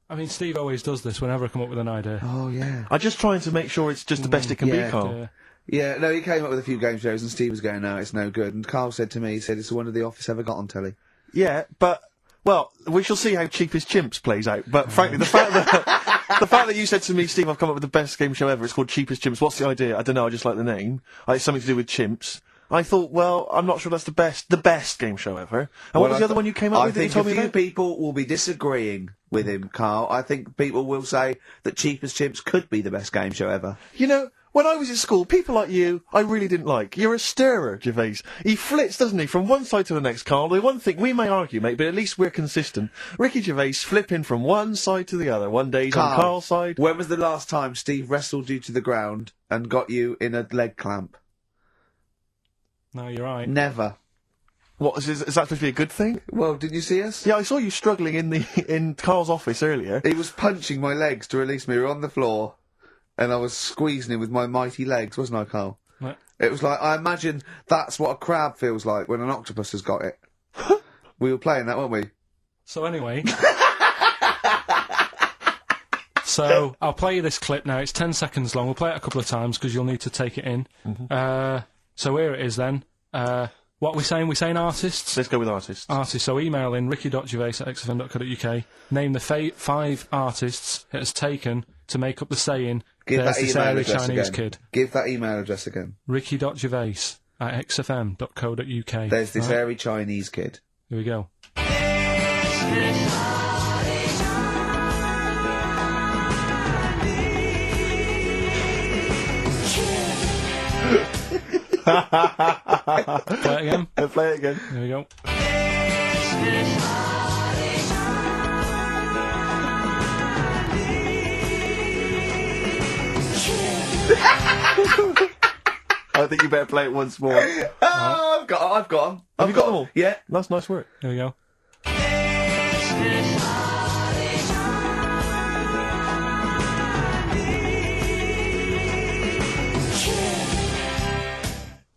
I mean, Steve always does this whenever I come up with an idea. Oh, yeah. I'm just trying to make sure it's just the best it can be, Carl. Yeah, no, he came up with a few game shows and Steve was going, no, it's no good. And Carl said to me, he said, it's the one of The Office ever got on telly. Yeah, but, well, we shall see how Cheapest Chimps plays out. But frankly, the fact that you said to me, Steve, I've come up with the best game show ever, it's called Cheapest Chimps, what's the idea? I don't know, I just like the name. It's something to do with chimps. I thought, well, I'm not sure that's the best game show ever. And what was the other one you came up with that you told me about? I think a few people will be disagreeing with him, Carl. I think people will say that Cheapest Chimps could be the best game show ever. You know, when I was at school, people like you, I really didn't like. You're a stirrer, Gervais. He flits, doesn't he, from one side to the next, Carl. The one thing, we may argue, mate, but at least we're consistent. Ricky Gervais flipping from one side to the other. One day he's on Carl's side. When was the last time Steve wrestled you to the ground and got you in a leg clamp? No, you're right. Never. What, is that supposed to be a good thing? Well, did you see us? Yeah, I saw you struggling in Carl's office earlier. He was punching my legs to release me. We were on the floor, and I was squeezing him with my mighty legs, wasn't I, Carl? What? It was like, I imagine that's what a crab feels like when an octopus has got it. We were playing that, weren't we? So anyway... So, I'll play you this clip now. It's 10 seconds long. We'll play it a couple of times because you'll need to take it in. So here it is then. What are we saying? We're saying artists? Let's go with artists. Artists. So email in ricky.gervais@xfm.co.uk. Name the 5 artists it has taken to make up the saying, Give there's that this email hairy address Chinese again. kid. Give that email address again. ricky.gervais@xfm.co.uk. There's this hairy Chinese kid. Here we go. Play it again. Play it again. Here we go. I think you better play it once more. Oh, I've got them. Have you got them all? Yeah. That's nice work. Here we go.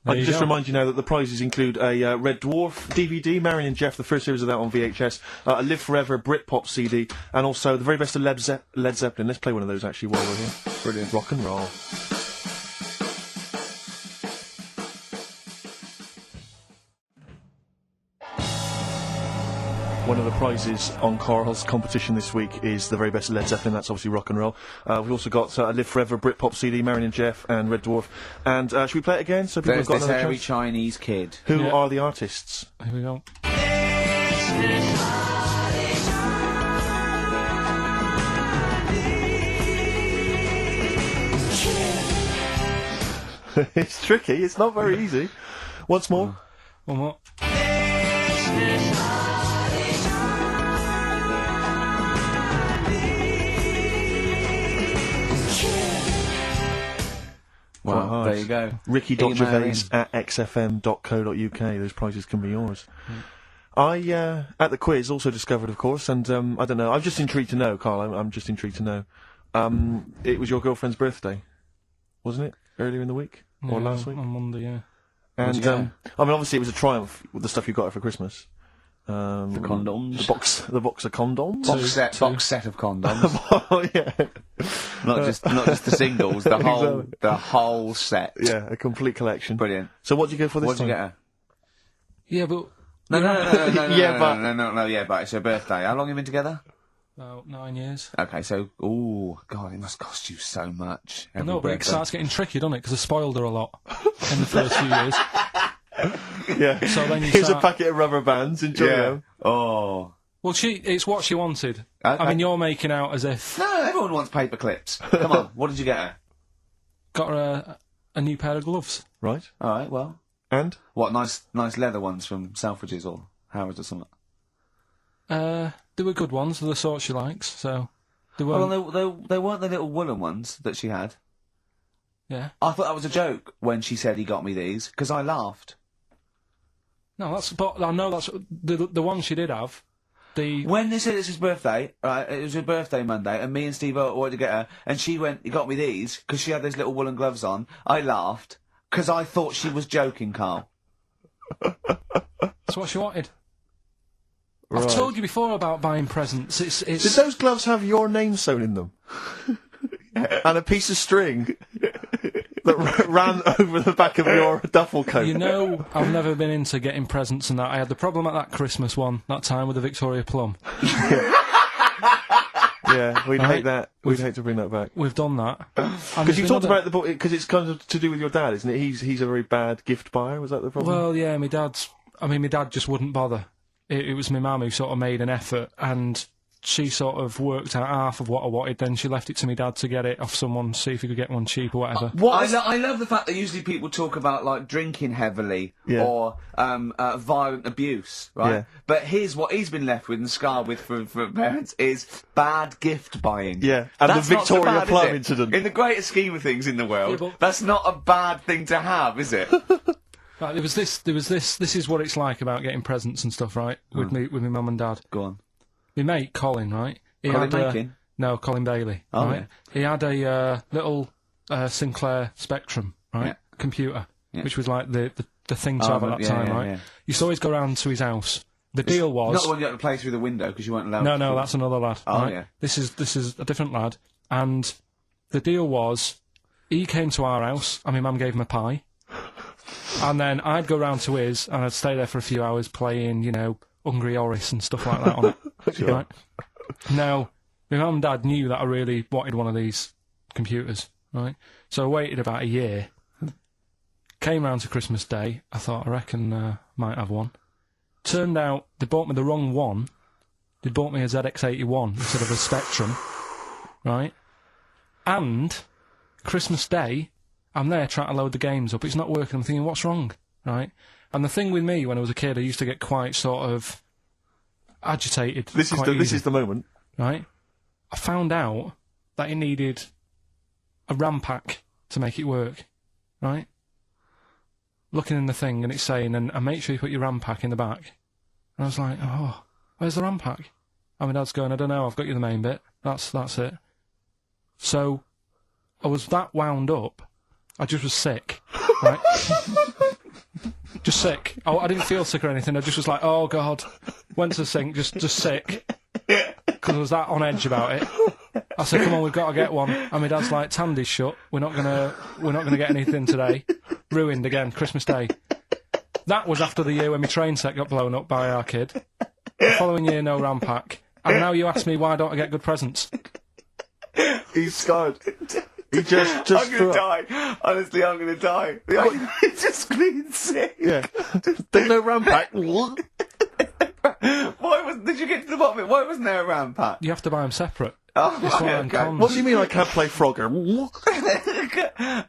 I can just remind you now that the prizes include a Red Dwarf DVD, Marion and Jeff, the first series of that on VHS, a Live Forever Britpop CD, and also the very best of Led Zeppelin. Let's play one of those actually while we're here. Brilliant. Rock and roll. One of the prizes on Carl's competition this week is the very best of Led Zeppelin. That's obviously rock and roll. We've also got a Live Forever Britpop CD, Marion and Jeff, and Red Dwarf. And should we play it again? So people There's have got this another hairy chance? Chinese kid. Who are the artists? Here we go. It's tricky. It's not very easy. Once more. One more. Well, there you go. Ricky.gervais@xfm.co.uk. Those prizes can be yours. I, at the quiz, also discovered, of course, and I don't know, I'm just intrigued to know, Carl, I'm just intrigued to know. It was your girlfriend's birthday, wasn't it? Earlier in the week? Or last week? On Monday, yeah. And, I mean, obviously it was a triumph with the stuff you got her for Christmas. The condoms. The box of condoms? Box set of condoms. Oh, yeah. not just the singles, the whole set. Yeah, a complete collection. Brilliant. So what did you go for this What did time? you get her? Yeah, but... No, Yeah, but it's her birthday. How long have you been together? About 9 years. Okay, so, ooh, God, it must cost you so much. I know, but it starts getting tricky, doesn't it? Because I spoiled her a lot in the first few years. Yeah. So then you Here's start... a packet of rubber bands, enjoy them. Oh. Well, it's what she wanted. Okay. I mean, you're making out as if... No, everyone wants paper clips. Come on, what did you get her? Got her a new pair of gloves. Right. All right, well. And? What, nice leather ones from Selfridges or Harrods or something? They were good ones, they're the sort she likes, so... They Well, weren't... they weren't the little woolen ones that she had. Yeah. I thought that was a joke when she said he got me these, because I laughed. No, but I know that's... The one she did have, When they said it's his birthday, right, it was her birthday Monday, and me and Steve wanted to get her, and she went, he got me these, because she had those little woolen gloves on. I laughed, because I thought she was joking, Carl. That's what she wanted. I've told you before about buying presents. It's Did those gloves have your name sewn in them? And a piece of string that ran over the back of your duffel coat? You know, I've never been into getting presents and that. I had the problem at that Christmas one, that time with the Victoria Plum. Yeah, we'd hate that. We'd hate to bring that back. We've done that. Because you talked about the book, because it's kind of to do with your dad, isn't it? He's a very bad gift buyer, was that the problem? Well, yeah, my dad just wouldn't bother. It was my mum who sort of made an effort, and she sort of worked out half of what I wanted, then she left it to my dad to get it off someone, see if he could get one cheap or whatever. I love the fact that usually people talk about, like, drinking heavily or violent abuse, right? Yeah. But here's what he's been left with and scarred with for parents is bad gift buying. Yeah, and that's the Victoria not so bad, Plum incident. In the greater scheme of things in the world, that's not a bad thing to have, is it? Right, there was this is what it's like about getting presents and stuff, right? With me mum and dad. Go on. My mate, Colin, right? No, Colin Bailey. Oh, right? Yeah. He had a little Sinclair Spectrum, right? Computer, which was like the thing to have at that time, right? Yeah. You used to always go round to his house. The deal was... Not the one you had to play through the window because you weren't allowed to. No, that's another lad. Oh, right? yeah. This is a different lad. And the deal was, he came to our house, and my mum gave him a pie. And then I'd go round to his, and I'd stay there for a few hours playing, you know, Hungry Horace and stuff like that on it. Right? Now, my mum and dad knew that I really wanted one of these computers, right? So I waited about a year. Came round to Christmas Day. I thought, I reckon might have one. Turned out they bought me the wrong one. They bought me a ZX81 instead of a Spectrum, right? And Christmas Day, I'm there trying to load the games up. It's not working. I'm thinking, what's wrong, right? And the thing with me, when I was a kid, I used to get quite sort of agitated. This is the moment, right? I found out that it needed a RAM pack to make it work, right? Looking in the thing, and it's saying, and make sure you put your RAM pack in the back. And I was like, oh, where's the RAM pack? And my dad's going, I don't know, I've got you the main bit. That's it. So I was that wound up, I just was sick, right? Just sick. I didn't feel sick or anything. I just was like, oh God. Went to the sink, just sick. Because I was that on edge about it. I said, come on, we've got to get one. And my dad's like, Tandy's shut. We're not gonna get anything today. Ruined again, Christmas Day. That was after the year when my train set got blown up by our kid. The following year, no RAM pack. And now you ask me, why don't I get good presents? He's scarred. He just I'm gonna die. Honestly, I'm gonna die. He's just clean sick. Yeah. There's no RAM pack. Did you get to the bottom of it? Why wasn't there a RAM pack? You have to buy them separate. Oh, okay. What do you mean I can't play Frogger?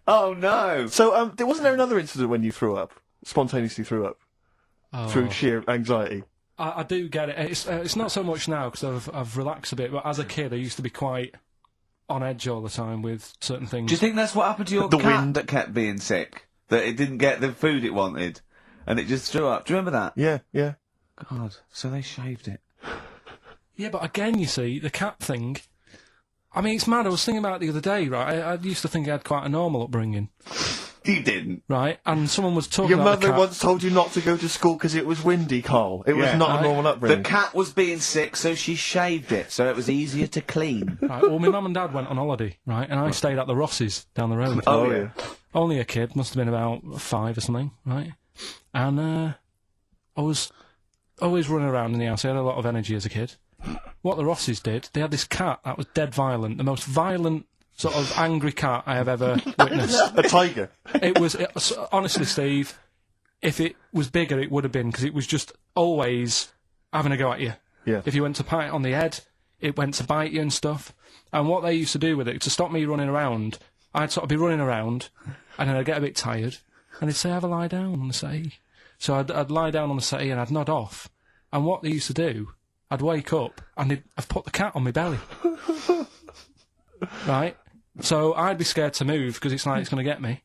Oh no. So, wasn't there another incident when you threw up? Spontaneously threw up? Through sheer anxiety? I do get it. It's not so much now, because I've relaxed a bit, but as a kid I used to be quite on edge all the time with certain things. Do you think that's what happened to your cat that kept being sick? That it didn't get the food it wanted, and it just threw up? Do you remember that? Yeah. God, so they shaved it. Yeah, but again, you see, the cat thing, I mean, it's mad. I was thinking about it the other day, right? I used to think I had quite a normal upbringing. You didn't. Right? And someone was talking Your about mother once told you not to go to school because it was windy, Carl. It was not a normal upbringing. The cat was being sick, so she shaved it, so it was easier to clean. Right, well, my mum and dad went on holiday, right? And I stayed at the Rosses down the road. Oh, yeah. Only a kid, must have been about 5 or something, right? And I was always running around in the house. I had a lot of energy as a kid. What the Rosses did, they had this cat that was dead violent, the most violent sort of angry cat I have ever witnessed. A tiger. It was honestly, Steve, if it was bigger, it would have been, because it was just always having a go at you. Yeah. If you went to pat it on the head, it went to bite you and stuff. And what they used to do with it, to stop me running around, I'd sort of be running around, and then I'd get a bit tired, and they'd say, have a lie down on the settee. So I'd lie down on the settee and I'd nod off. And what they used to do, I'd wake up and I'd put the cat on my belly. Right? So I'd be scared to move because it's like it's going to get me.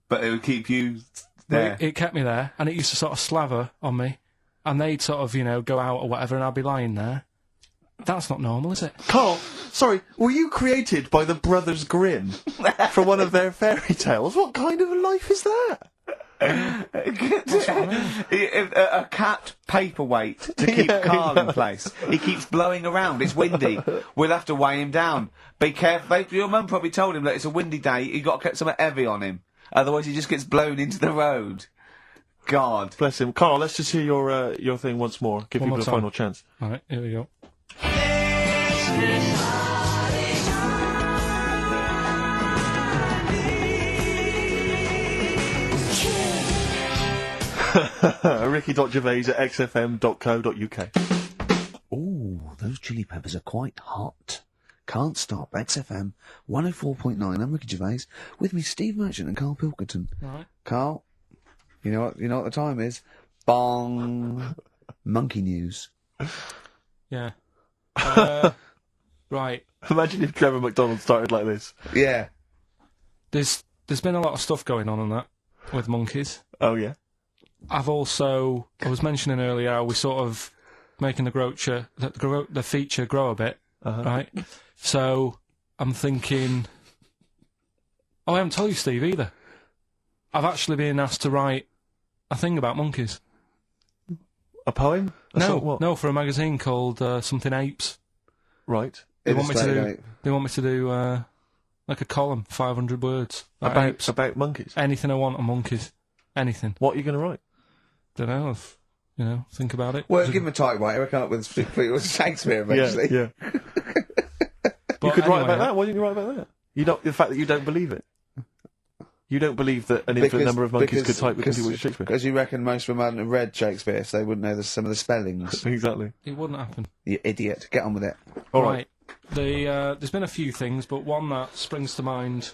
But it would keep you there. It kept me there, and it used to sort of slaver on me, and they'd sort of, go out or whatever, and I'd be lying there. That's not normal, is it? Carl, sorry, were you created by the Brothers Grimm for one of their fairy tales? What kind of a life is that? A cat paperweight to keep Karl in place. He keeps blowing around. It's windy. We'll have to weigh him down. Be careful. Your mum probably told him that it's a windy day. You got to get something heavy on him. Otherwise, he just gets blown into the road. God. Bless him. Karl, let's just hear your thing once more. Give people a final chance. All right, here we go. Ricky.Gervais at xfm.co.uk. Ooh, those chili peppers are quite hot. Can't stop. XFM 104.9. I'm Ricky Gervais. With me, Steve Merchant and Karl Pilkington. All right. Karl, you know what the time is? Bong. Monkey news. Yeah. Right. Imagine if Trevor McDonald started like this. Yeah. There's been a lot of stuff going on that with monkeys. Oh, yeah. I was mentioning earlier how we sort of making the feature grow a bit, right? So I'm thinking, I haven't told you, Steve, either. I've actually been asked to write a thing about monkeys. A poem? No, for a magazine called something Apes. Right. They want me to do like a column, 500 words about monkeys. Anything I want on monkeys. Anything. What are you going to write? Don't know. Think about it. Well, give him a typewriter. I come up with Shakespeare eventually. Yeah. You could write about that. Why didn't you write about that? The fact that you don't believe it. You don't believe that an infinite number of monkeys could type with Shakespeare. Because you reckon most of them hadn't read Shakespeare, so they wouldn't know some of the spellings. Exactly. It wouldn't happen. You idiot. Get on with it. All right. There's been a few things, but one that springs to mind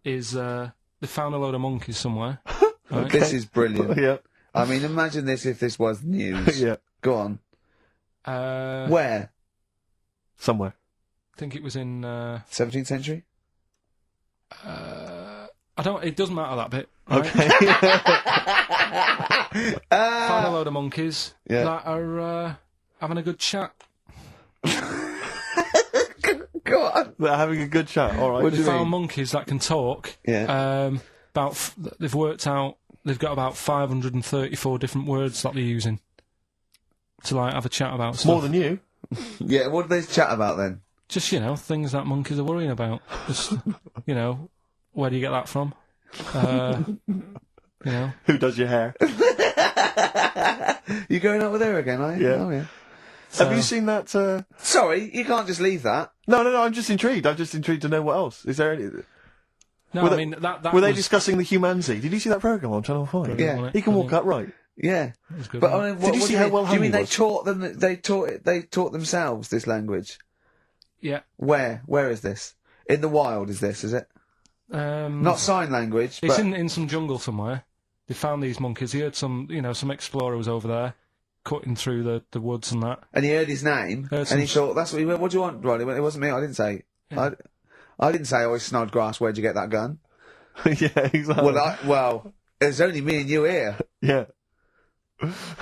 is they found a load of monkeys somewhere. Right? This is brilliant. Yeah. I mean, imagine this if this was news. Yeah. Go on. Where? I Somewhere. think it was in 17th century? it doesn't matter that bit. Right? Okay. Found a load of monkeys that are having a good chat. Go on. They're having a good chat. All right. They found monkeys that can talk. Yeah. They've worked out they've got about 534 different words that they're using to have a chat about stuff. More than you. Yeah, what do they chat about then? Just, things that monkeys are worrying about. Just, where do you get that from? Who does your hair? You going out with her again, are you? Yeah. Oh, yeah. Have you seen that? Sorry, you can't just leave that. No, I'm just intrigued. I'm just intrigued to know what else. Is there any... No, were they discussing the humancy? Did you see that programme on Channel 5? Yeah. He can walk upright. Yeah. Good, but I mean, did you see how well do you mean he they was? taught them? They taught themselves this language. Yeah. Where is this? In the wild? Is it? Not sign language. It's but in some jungle somewhere. They found these monkeys. He heard some explorer was over there, cutting through the woods and that. And he heard his name, and he thought, "That's what he went. What do you want, Ronnie?" It wasn't me. I didn't say. Yeah. I didn't say, "Oh, Snodgrass, where'd you get that gun?" Yeah, exactly. Well, there's only me and you here. Yeah.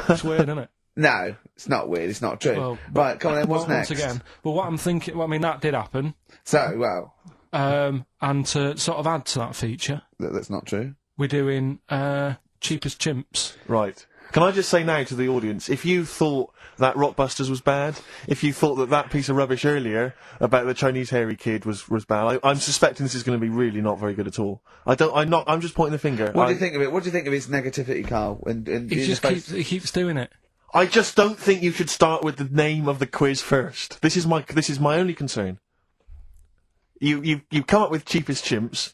It's weird, isn't it? No, it's not weird. It's not true. Well, right, come on then. What's next? Once again, what I'm thinking. Well, I mean, that did happen. So, and to sort of add to that feature, that's not true. We're doing cheapest chimps. Right. Can I just say now to the audience, if you thought that Rockbusters was bad, if you thought that piece of rubbish earlier about the Chinese hairy kid was bad, I'm suspecting this is going to be really not very good at all. I'm just pointing the finger. What do you think of it? What do you think of his negativity, Karl? He keeps doing it. I just don't think you should start with the name of the quiz first. This is my only concern. You come up with cheapest chimps,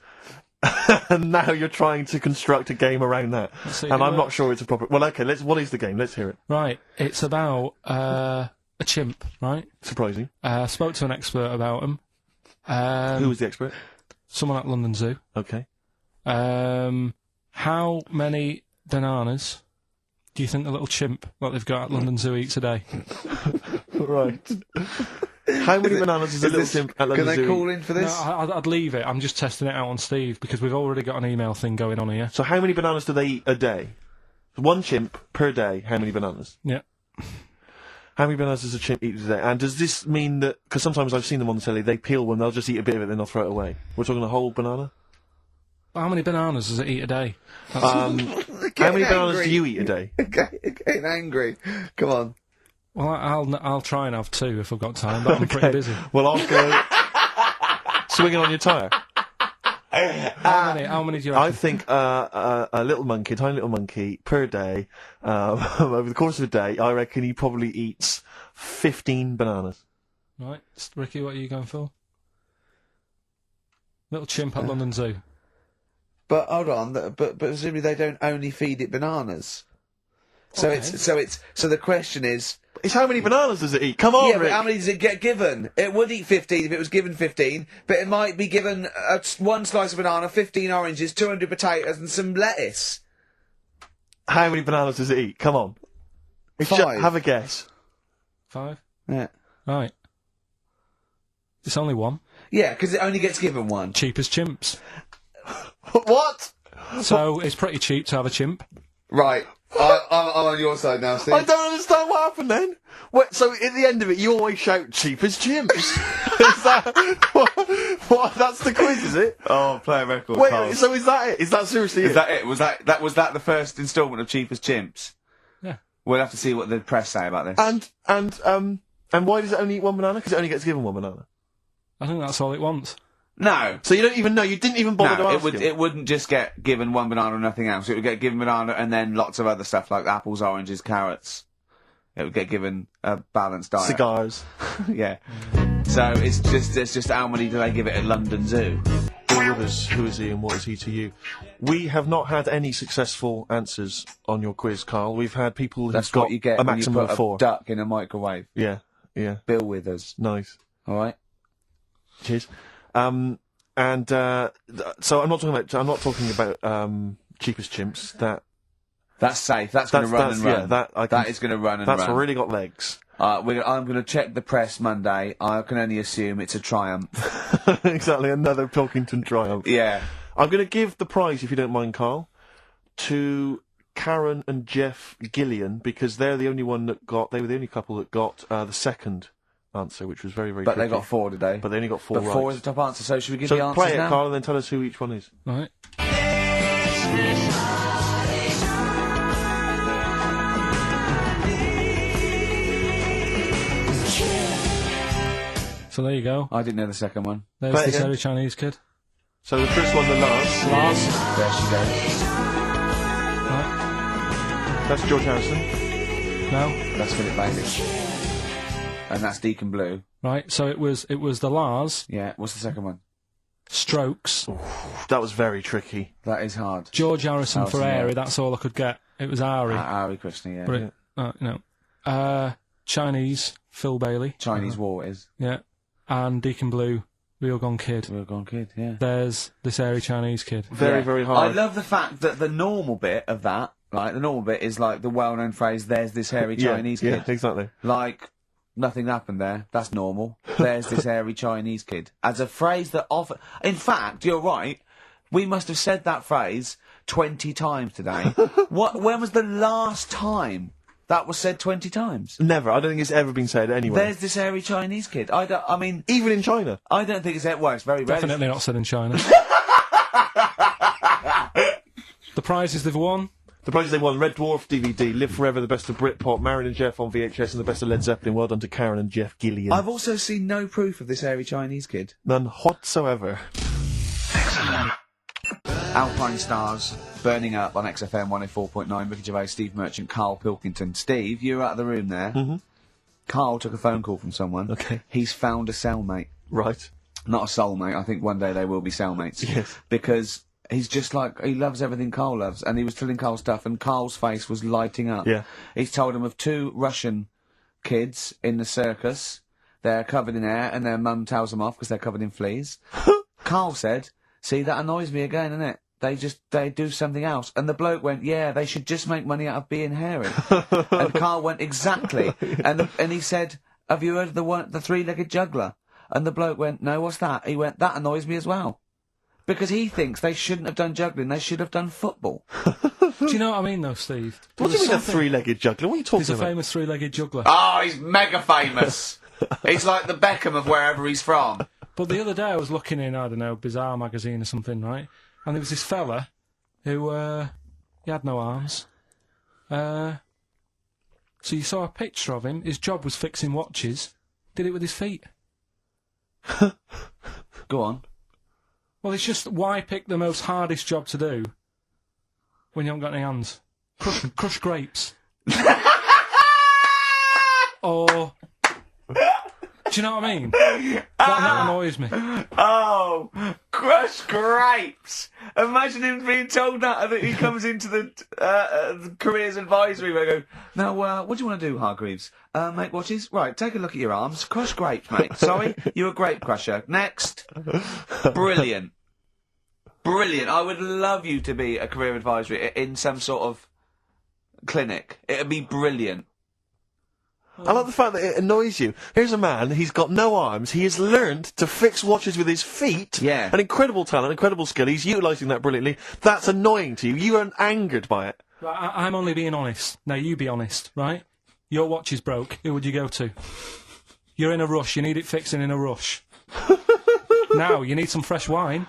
and now you're trying to construct a game around that. And I'm not sure it's a proper... Well, okay, what is the game? Let's hear it. Right, it's about a chimp, right? Surprising. Spoke to an expert about him. Who was the expert? Someone at London Zoo. Okay. How many bananas do you think the little chimp that they've got at London Zoo eats a day? Right. How many bananas does a little chimp at London Zoo? Can they call in for this? No, I'd leave it. I'm just testing it out on Steve because we've already got an email thing going on here. So how many bananas do they eat a day? One chimp per day, how many bananas? Yeah. How many bananas does a chimp eat a day? And does this mean that... Because sometimes I've seen them on the telly, they peel one, they'll just eat a bit of it, then they'll throw it away. We're talking a whole banana? How many bananas does it eat a day? How many bananas do you eat a day? Getting angry. Come on. Well, I'll try and have 2 if I've got time, but I'm pretty busy. Well, I'll go swinging on your tyre. How many do you reckon? I think a little monkey, tiny little monkey, per day, over the course of a day, I reckon he probably eats 15 bananas. Right. Ricky, what are you going for? Little chimp at London Zoo. But hold on, but presumably they don't only feed it bananas. So Okay. so the question is, It's how many bananas does it eat? Come on, yeah, Rick. but how many does it get given? It would eat 15 if it was given 15, but it might be given one slice of banana, 15 oranges, 200 potatoes, and some lettuce. How many bananas does it eat? Come on. It's 5. have a guess. 5? Yeah. Right. It's only 1. Yeah, because it only gets given 1. Cheap as chimps. What? So it's pretty cheap to have a chimp. Right. I'm on your side now, Steve. I don't understand what happened then. So at the end of it, you always shout cheap as chimps. Is that what? That's the quiz, is it? Oh, play a record. Wait, Carl. so is that it? Is that seriously Is it? that it? Was that the first instalment of Cheap as Chimps? Yeah. We'll have to see what the press say about this. And why does it only eat 1 banana? Because it only gets given 1 banana. I think that's all it wants. No. So you don't even know. You didn't even bother to No, ask him. it wouldn't just get given 1 banana and nothing else. It would get given banana and then lots of other stuff like apples, oranges, carrots. It would get given a balanced diet. Cigars. Yeah. So it's just how many do they give it at London Zoo? Bear with us. Who is he and what is he to you? We have not had any successful answers on your quiz, Carl. We've had people who've That's got what you get a when you maximum put of 4. a duck in a microwave. Yeah. Bill Withers. Nice. All right. Cheers. So I'm not talking about cheapest chimps. That's safe. That's going to run and run. Yeah, that is going to run and run. That's really got legs. I'm going to check the press Monday. I can only assume it's a triumph. Exactly, another Pilkington triumph. Yeah. I'm going to give the prize, if you don't mind, Carl, to Karen and Jeff Gillian, because they're the only they were the only couple that got the second answer, which was very, very But tricky. they got 4 today. But they only got 4 But right. 4 is the top answer, so should we give the So answers play it, now? Carl, and then tell us who each one is. Right. So there you go. I didn't know the second one. There's Play it this again. very Chinese kid. So the first one, the Lars. There she goes. Right. That's George Harrison. No. That's Philip Bailey. And that's Deacon Blue. Right. So it was the Lars, Yeah. What's the second one? Strokes, That was very tricky. That is hard. George Harrison for Harrison, yeah. Airy. That's all I could get. It was Ari. Ari Krishna, yeah. But no. Chinese, Phil Bailey. Chinese War is. Yeah. And Deacon Blue, Real Gone Kid. Real Gone Kid, yeah. There's this airy Chinese kid. Very, Yeah. very hard. I love the fact that the normal bit of that, like, the normal bit is like the well-known phrase, there's this hairy Chinese kid. Yeah, exactly. Like, nothing happened there. That's normal. There's this hairy Chinese kid. As a phrase that often... In fact, you're right. We must have said that phrase 20 times today. When was the last time that was said 20 times? Never. I don't think it's ever been said anyway. There's this hairy Chinese kid. I mean... Even in China. I don't think it's... Well, it's very rare. Definitely not said in China. The prizes they've won. The prizes they won: Red Dwarf DVD, Live Forever, the best of Britpop, Marin and Jeff on VHS, and the best of Led Zeppelin. Well done to Karen and Jeff Gillian. I've also seen no proof of this hairy Chinese kid. None whatsoever. Alpine Stars, Burning Up on XFM 104.9. Ricky Gervais, Steve Merchant, Karl Pilkington. Steve, you were out of the room there. Mm-hmm. Carl took a phone call from someone. Okay. He's found a cellmate. Right. Not a soulmate. I think one day they will be cellmates. Yes. Because he's just like, he loves everything Carl loves. And he was telling Carl stuff, and Carl's face was lighting up. Yeah. He's told him of 2 Russian kids in the circus. They're covered in hair, and their mum tells them off because they're covered in fleas. Carl said, see, that annoys me again, innit? They do something else. And the bloke went, yeah, they should just make money out of being hairy. And Carl went, exactly. And he said, have you heard of the 3-legged juggler? And the bloke went, no, what's that? He went, that annoys me as well. Because he thinks they shouldn't have done juggling, they should have done football. Do you know what I mean, though, Steve? What do you mean a 3-legged juggler? What are you talking He's a about? famous 3-legged juggler. Oh, he's mega famous. He's like the Beckham of wherever he's from. But the other day I was looking in, I don't know, Bizarre magazine or something, right? and there was this fella who, he had no arms. So you saw a picture of him. His job was fixing watches. Did it with his feet. Go on. Well, it's just, why pick the most hardest job to do when you haven't got any hands? Crush grapes. Or... Do you know what I mean? That annoys me. Oh, crush grapes! Imagine him being told that he comes into the careers advisory where I go, now, what do you want to do, Hargreaves? Make watches? Right, take a look at your arms. Crush grapes, mate. Sorry, you're a grape crusher. Next. Brilliant. Brilliant. I would love you to be a career advisory in some sort of clinic. It'd be brilliant. I like the fact that it annoys you. Here's a man, he's got no arms, he has learned to fix watches with his feet. Yeah. An incredible talent, incredible skill, he's utilising that brilliantly. That's annoying to you. You are angered by it. I'm only being honest. Now, you be honest, right? Your watch is broke. Who would you go to? You're in a rush. You need it fixing in a rush. Now, you need some fresh wine.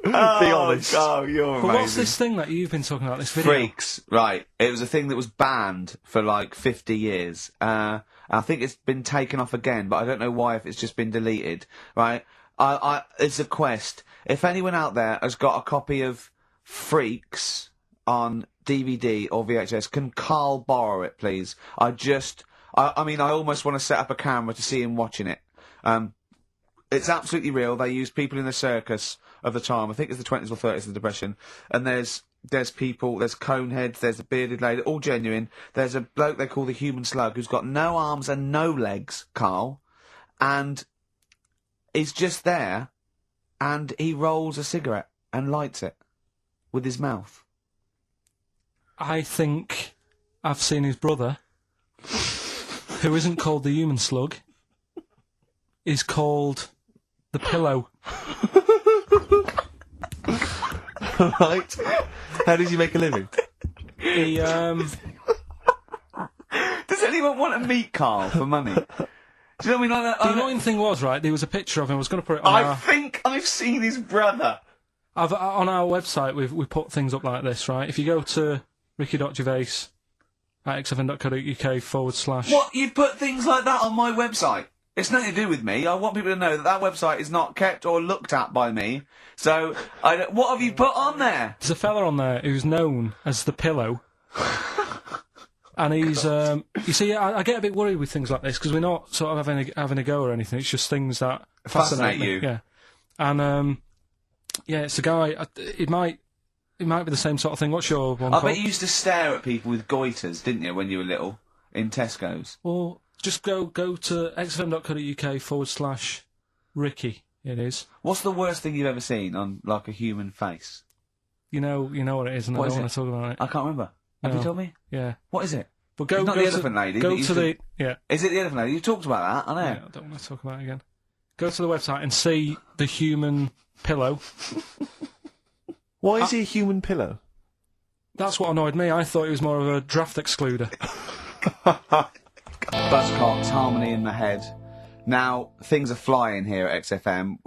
Be honest. Oh, you're amazing. But what's this thing that you've been talking about, this video? Freaks, right. It was a thing that was banned for like 50 years. I think it's been taken off again, but I don't know why, if it's just been deleted, right? It's a quest. If anyone out there has got a copy of Freaks on DVD or VHS, can Karl borrow it, please? I almost want to set up a camera to see him watching it. It's absolutely real. They used people in the circus of the time. I think it's the 20s or 30s of the Depression. And there's people, there's coneheads, there's a bearded lady, all genuine. There's a bloke they call the human slug who's got no arms and no legs, Karl. And he's just there, and he rolls a cigarette and lights it with his mouth. I think I've seen his brother, who isn't called the human slug, is called the pillow. Right. How does he make a living? He, Does anyone want to meet Karl for money? Do you know what I mean? the annoying thing was, right, there was a picture of him. I was going to put it on I think I've seen his brother. on our website, we put things up like this, right? If you go to ricky.gervais at xfn.co.uk / What? You put things like that on my website? It's nothing to do with me. I want people to know that website is not kept or looked at by me. So, what have you put on there? There's a fella on there who's known as the pillow. And he's, you see, I get a bit worried with things like this, because we're not sort of having a go or anything. It's just things that fascinate you. Yeah. And, yeah, it's a guy, it might be the same sort of thing. What's your one I called? bet you used to stare at people with goiters, didn't you, when you were little, in Tesco's? Well, just go to xfm.co.uk / Ricky, it is. What's the worst thing you've ever seen on, like, a human face? You know what it is, and What I is don't it? want to talk about it. I can't remember. Have you No. told me? Yeah. What is it? But go, It's not go the to, elephant lady. Go that used to the... Yeah. Is it the elephant lady? You talked about that, I know. Yeah, I don't want to talk about it again. Go to the website and see the human pillow. Why is he a human pillow? That's what annoyed me. I thought he was more of a draft excluder. Buzzcocks, harmony in the head. Now, things are flying here at XFM.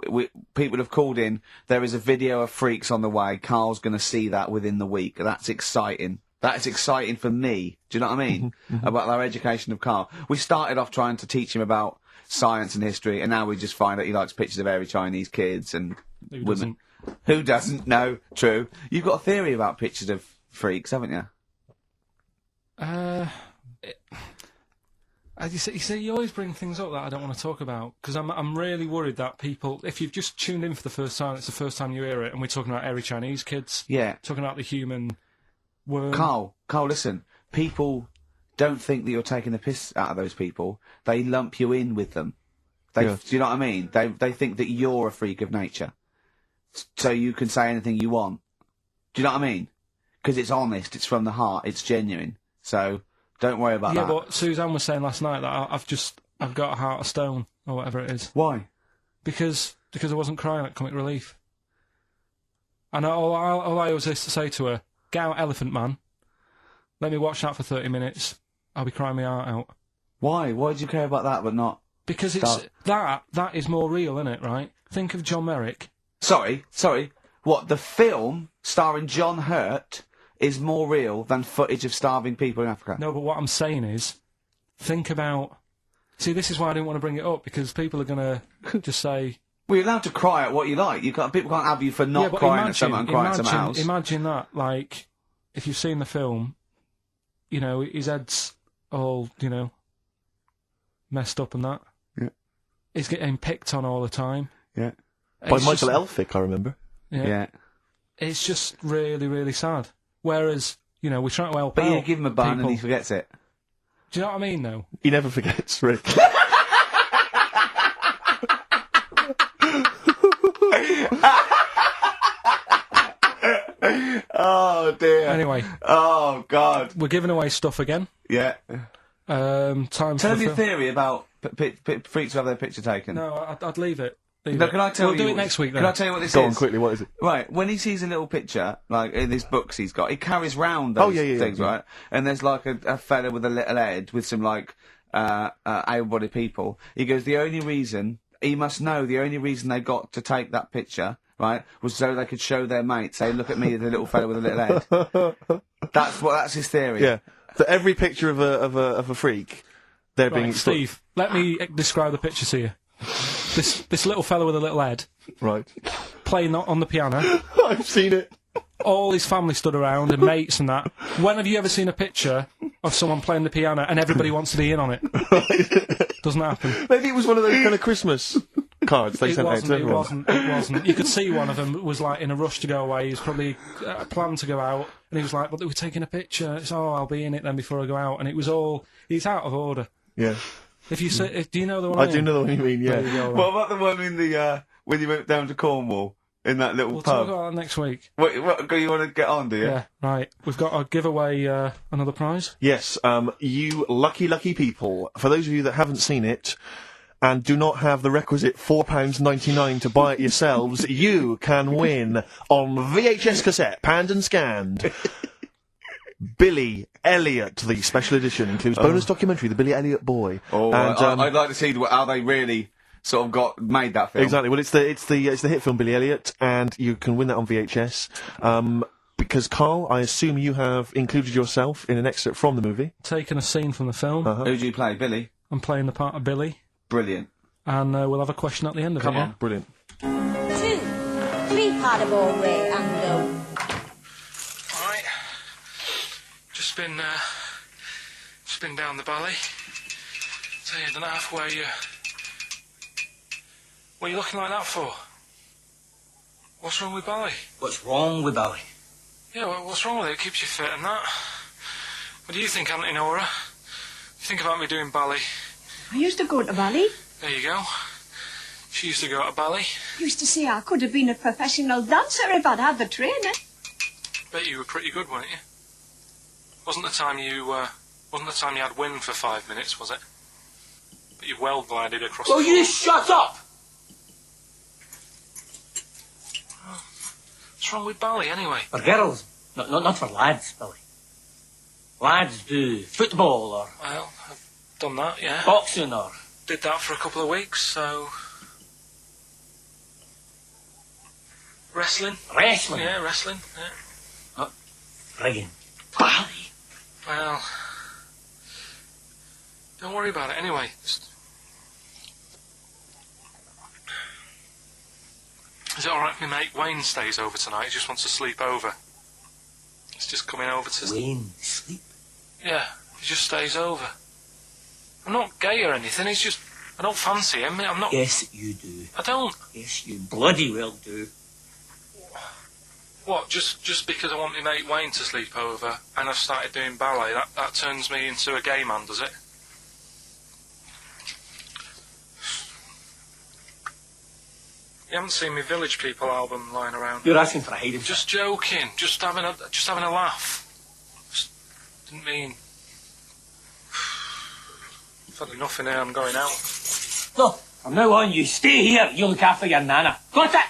People have called in. There is a video of Freaks on the way. Karl's going to see that within the week. That's exciting. That is exciting for me. Do you know what I mean? About our education of Karl. We started off trying to teach him about science and history, and now we just find that he likes pictures of hairy Chinese kids and Who women. Who doesn't? No, true. You've got a theory about pictures of freaks, haven't you? You see, you always bring things up that I don't want to talk about, because I'm really worried that people, if you've just tuned in for the first time, it's the first time you hear it, and we're talking about hairy Chinese kids. Yeah. Talking about the human worm. Karl, listen. People don't think that you're taking the piss out of those people. They lump you in with them. Do you know what I mean? They think that you're a freak of nature. So you can say anything you want. Do you know what I mean? Because it's honest, it's from the heart, it's genuine. So don't worry about that. Yeah, but Suzanne was saying last night that I've got a heart of stone, or whatever it is. Why? Because I wasn't crying at Comic Relief. And all I always used to say to her, get out Elephant Man, let me watch that for 30 minutes, I'll be crying my heart out. Why? Why do you care about that but not? Because it's that is more real, isn't it, right? Think of John Merrick. Sorry. What, the film starring John Hurt is more real than footage of starving people in Africa? No, but what I'm saying is, think about... See, this is why I didn't want to bring it up, because people are going to just say... Well, you're allowed to cry at what you like. People can't have you for not crying at someone and crying at someone else. Imagine that, like, if you've seen the film, you know, his head's all, you know, messed up and that. Yeah. He's getting picked on all the time. Yeah. By Michael Elphick, I remember. Yeah. It's just really, really sad. Whereas, you know, we try to help out. But you give him a bun and he forgets it. Do you know what I mean, though? He never forgets, Rick. Oh, dear. Anyway. Oh, God. We're giving away stuff again. Yeah. Tell me your theory about freaks who have their picture taken. No, I'd leave it. No, can I tell you? We'll do it next week, then. Can I tell you what this is? Go on, quickly, what is it? Right, when he sees a little picture, like in his books he's got, he carries round those things, right? And there's like a fella with a little head with some like able-bodied people. He goes, he must know the only reason they got to take that picture, right, was so they could show their mates, say, look at me, the little fella with a little head. That's his theory. Yeah. So every picture of a freak, they're being... Steve, let me describe the picture to you. This little fella with a little head. Right. Playing on the piano. I've seen it. All his family stood around and mates and that. When have you ever seen a picture of someone playing the piano and everybody wants to be in on it? Doesn't happen. Maybe it was one of those kind of Christmas cards they sent out to everyone. It wasn't. You could see one of them was like in a rush to go away. He was probably planned to go out, and he was like, "But they were taking a picture." It's I'll be in it then before I go out, and it was all. He's out of order. Yeah. If you say, do you know the one? I do know the one you mean. Yeah. What about the one in the when you went down to Cornwall in that little We'll pub? talk about that next week. What you want to get on, do you? Yeah. Right. We've got to give away another prize. Yes. You lucky people. For those of you that haven't seen it and do not have the requisite £4.99 to buy it yourselves, you can win on VHS cassette, panned and scanned. Billy Elliot, the special edition, includes bonus documentary, The Billy Elliot Boy. Oh, and, I'd like to see how they really sort of made that film. Exactly. Well, it's the hit film Billy Elliot, and you can win that on VHS. Because Carl, I assume you have included yourself in an excerpt from the movie. Taking a scene from the film. Who do you play, Billy? I'm playing the part of Billy. Brilliant. And we'll have a question at the end of it. Come on. Brilliant. 2, 3 part of all Ray and Alright. Just been down the valley. So I don't know where you... What are you looking like that for? What's wrong with Bally? What's wrong with Bally? Yeah, well, what's wrong with it? It keeps you fit and that. What do you think, Auntie Nora? You think about me doing Bally? I used to go to ballet. There you go. She used to go to ballet. Used to say I could have been a professional dancer if I'd had the training. Bet you were pretty good, weren't you? Wasn't the time you had wind for 5 minutes, was it? But you well glided across Oh, the you floor. shut up! What's wrong with Bally, anyway? For girls, not for lads, Billy. Lads do football or Well, I've done that, yeah. boxing or... Did that for a couple of weeks, so... Wrestling? Wrestling? Yeah, wrestling, yeah. Not friggin' Bally. Well... Don't worry about it, anyway. Is it alright if my mate Wayne stays over tonight? He just wants to sleep over. He's just coming over to... Wayne, sleep? Yeah, he just stays over. I'm not gay or anything, he's just... I don't fancy him, I'm not... Yes, you do. I don't. Yes, you bloody well do. What, just because I want my mate Wayne to sleep over and I've started doing ballet, that turns me into a gay man, does it? You haven't seen my Village People album lying around. You're asking for a hiding. Just joking, just having a laugh. Just didn't mean... I've had enough in here, I'm going out. No, from now on, you stay here. You look after your nana. Got it?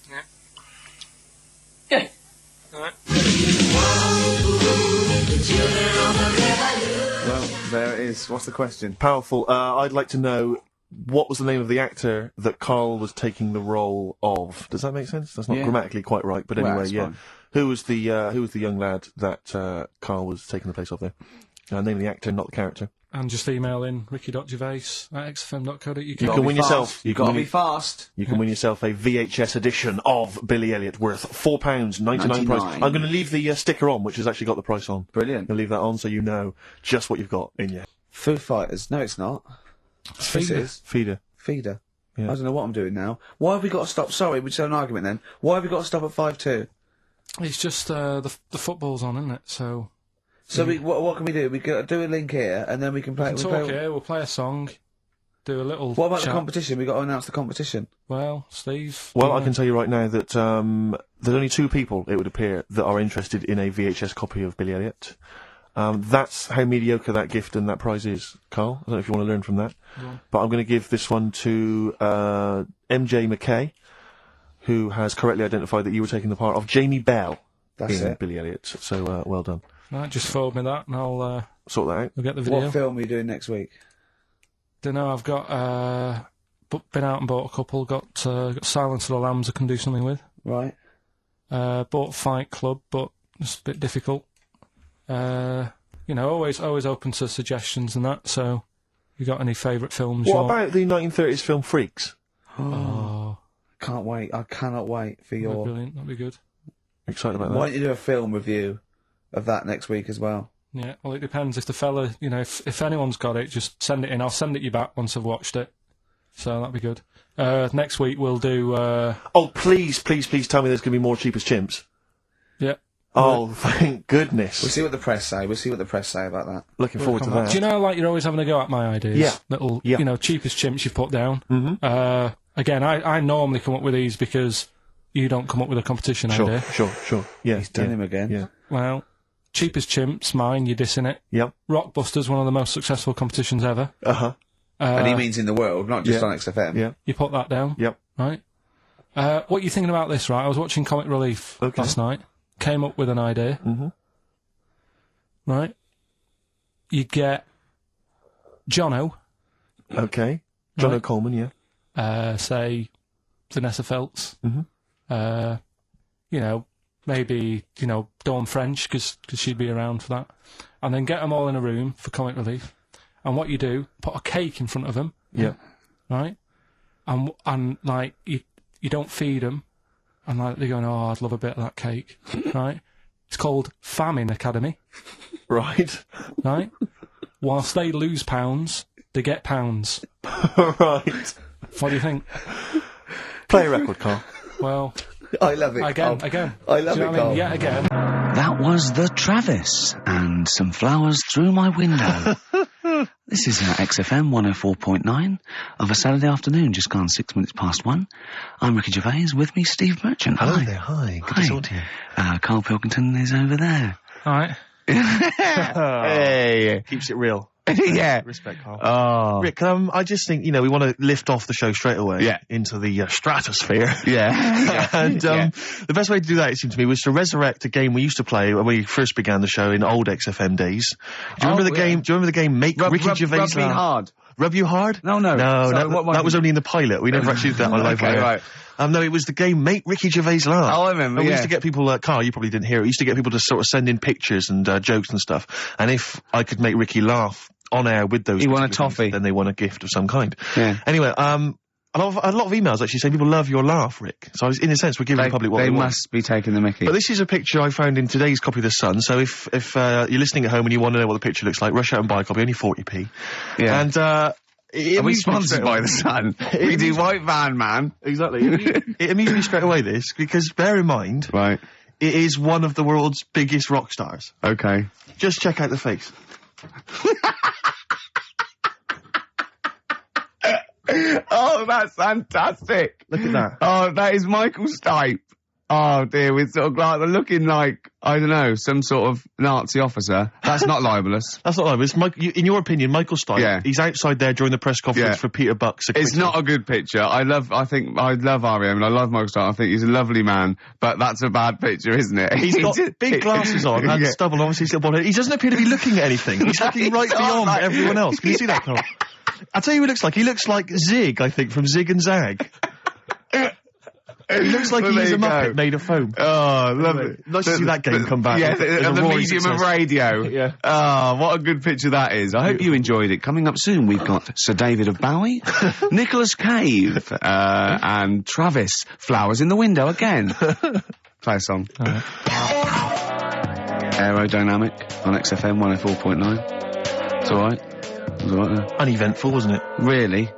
Yeah. Yeah. All right. Well, there it is. What's the question? Powerful. I'd like to know what was the name of the actor that Karl was taking the role of. Does that make sense? That's not grammatically quite right, but anyway, fine. Who was the young lad that Karl was taking the place of there? Name of the actor, not the character. And just email in ricky.gervais@xfm.co.uk. You can win yourself. You gotta be fast. You can win yourself a VHS edition of Billy Elliot worth £4.99 price. I'm going to leave the sticker on, which has actually got the price on. Brilliant. I'll leave that on so you know just what you've got in you. Foo Fighters. No, it's not. This is Feeder. Feeder. Yeah. I don't know what I'm doing now. Why have we got to stop? Sorry, we just had an argument then. Why have we got to stop at 5-2? It's just the football's on, isn't it? So what can we do? We can do a link here, and then we can play. We'll play a song, do a little. What about chat. the competition? We got to announce the competition. Well, Steve. Well, I can tell you right now that there's only 2 people, it would appear, that are interested in a VHS copy of Billy Elliot. That's how mediocre that gift and that prize is, Karl. I don't know if you want to learn from that. Yeah. But I'm going to give this one to MJ McKay, who has correctly identified that you were taking the part of Jamie Bell in Billy Elliot. So, well done. Right, just forward me that and I'll sort that out. We'll get the video. What film are you doing next week? Don't know, I've got been out and bought a couple, got Silence of the Lambs I can do something with. Right. Bought Fight Club, but it's a bit difficult. Always open to suggestions and that, so you got any favourite films? What about the 1930s film Freaks? Oh. Can't wait. I cannot wait for your... Brilliant, that'd be good. Excited about that. Why don't you do a film review of that next week as well? Yeah, well, it depends. If the fella, if anyone's got it, just send it in. I'll send it you back once I've watched it. So that'd be good. Next week we'll do... Oh, please tell me there's going to be more Cheap as Chimps. Yeah. Oh, thank goodness. We'll see what the press say. We'll see what the press say about that. Looking forward to that. Do you know, like, you're always having a go at my ideas? Yeah. Little, cheapest chimps you've put down. Mm-hmm. Again, I normally come up with these because you don't come up with a competition idea. Sure. Yeah. He's done him again. Yeah. Well, cheapest chimps, mine, you're dissing it. Yep. Rockbusters, one of the most successful competitions ever. Uh-huh. And he means in the world, not just on XFM. Yeah. You put that down. Yep. Right. What are you thinking about this, right? I was watching Comic Relief last night. Came up with an idea. Mm-hmm. Right. You get Jono. Okay. Jono Coleman, yeah. Say Vanessa Feltz. Mm-hmm. Maybe, Dawn French, because she'd be around for that. And then get them all in a room for Comic Relief. And what you do, put a cake in front of them. Yeah. Right? And like, you don't feed them. And like, they're going, oh, I'd love a bit of that cake. Right? It's called Famine Academy. Right. Right? Whilst they lose pounds, they get pounds. Right. What do you think? Play a record, Karl. Well... I love it, Again. I love Do you know it, what I Karl. mean? Yet again. That was the Travis and some flowers through my window. This is XFM 104.9 of a Saturday afternoon, just gone 6 minutes past 1. I'm Ricky Gervais, with me Steve Merchant. Hello Hi. there, hi. Good to talk to you. Karl Pilkington is over there. All right. Hey. Keeps it real. Yeah. Respect, Karl. Oh. Rick, I just think, we want to lift off the show straight away into the stratosphere. Yeah. And the best way to do that, it seemed to me, was to resurrect a game we used to play when we first began the show in old XFM days. Do you remember the game? Do you remember the game Make Ricky Gervais Rub me hard. Rub You Hard? No. No, Sorry, that was only in the pilot. We never actually did that on live. Okay, right. No, it was the game Make Ricky Gervais Laugh. Oh, I remember, And we used to get people, Karl, you probably didn't hear it, we used to get people to sort of send in pictures and jokes and stuff. And if I could make Ricky laugh on air with those... He won a things, toffee. Then they won a gift of some kind. Yeah. Anyway, a lot of emails actually saying people love your laugh, Rick. So in a sense, we're giving the public what they want. They must be taking the mickey. But this is a picture I found in today's copy of The Sun, so if you're listening at home and you want to know what the picture looks like, rush out and buy a copy, only 40p. Yeah. And, Are we sponsored by The Sun? We do White Van Man. Exactly. It amused me straight away, this, because bear in mind, Right. it is one of the world's biggest rock stars. Okay. Just check out the face. Oh, that's fantastic. Look at that. Oh, that is Michael Stipe. Oh dear, with sort of like looking like, I don't know, some sort of Nazi officer. That's not libelous. That's not libelous. In your opinion, Michael Stein, he's outside there during the press conference for Peter Buck's. It's not a good picture. I love REM and I love Michael Stein. I think he's a lovely man, but that's a bad picture, isn't it? He's got big glasses on and stubble, obviously still bald head. He doesn't appear to be looking at anything. He's looking right beyond everyone else. Can you see that, Carl? I'll tell you who he looks like. He looks like Zig, I think, from Zig and Zag. He looks like he's a Muppet made of foam. Oh, lovely. Nice to see that game come back. Yeah, the medium of radio. Yeah. Oh, what a good picture that is. I hope you enjoyed it. Coming up soon, we've got Sir David of Bowie, Nicholas Cave, and Travis. Flowers in the window again. Play a song. Right. Aerodynamic on XFM 104.9. It's alright. It was alright there. Uneventful, wasn't it? Really?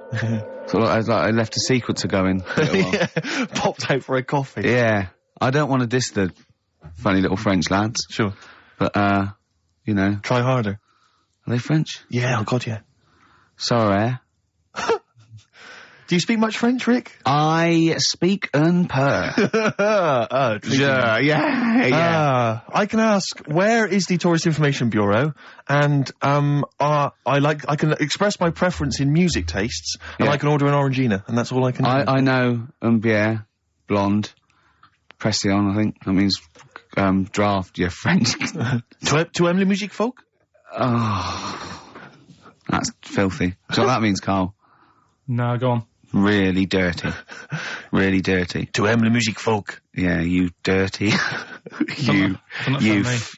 So I left a sequencer going. Yeah, popped out for a coffee. Yeah. I don't want to diss the funny little French lads. Sure. But, you know. Try harder. Are they French? Yeah, oh God, yeah. Sorry. Do you speak much French, Rick? I speak un peu. Yeah. I can ask, where is the Tourist Information Bureau? And, I can express my preference in music tastes, and I can order an Orangina, and that's all I can do. I know bière, blonde, pression, I think. That means, draft, yeah, French. Tu aimes la musique folk? Oh. That's filthy. So that means, Carl. No, go on. Really dirty. Really dirty. Tu aimes la musique folk? Yeah, you dirty.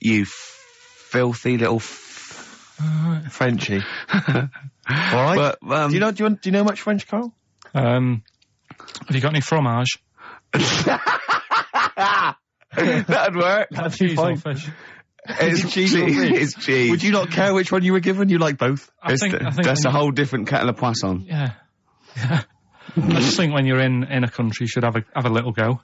you filthy little Frenchie. Alright. But, do you know much French, Carl? Have you got any fromage? That'd work. Cheese or fish? It's cheese or fish? It's cheese. Would you not care which one you were given? You like both? I think that's a whole different kettle of poisson. Yeah. I just think when you're in a country, you should have a little go.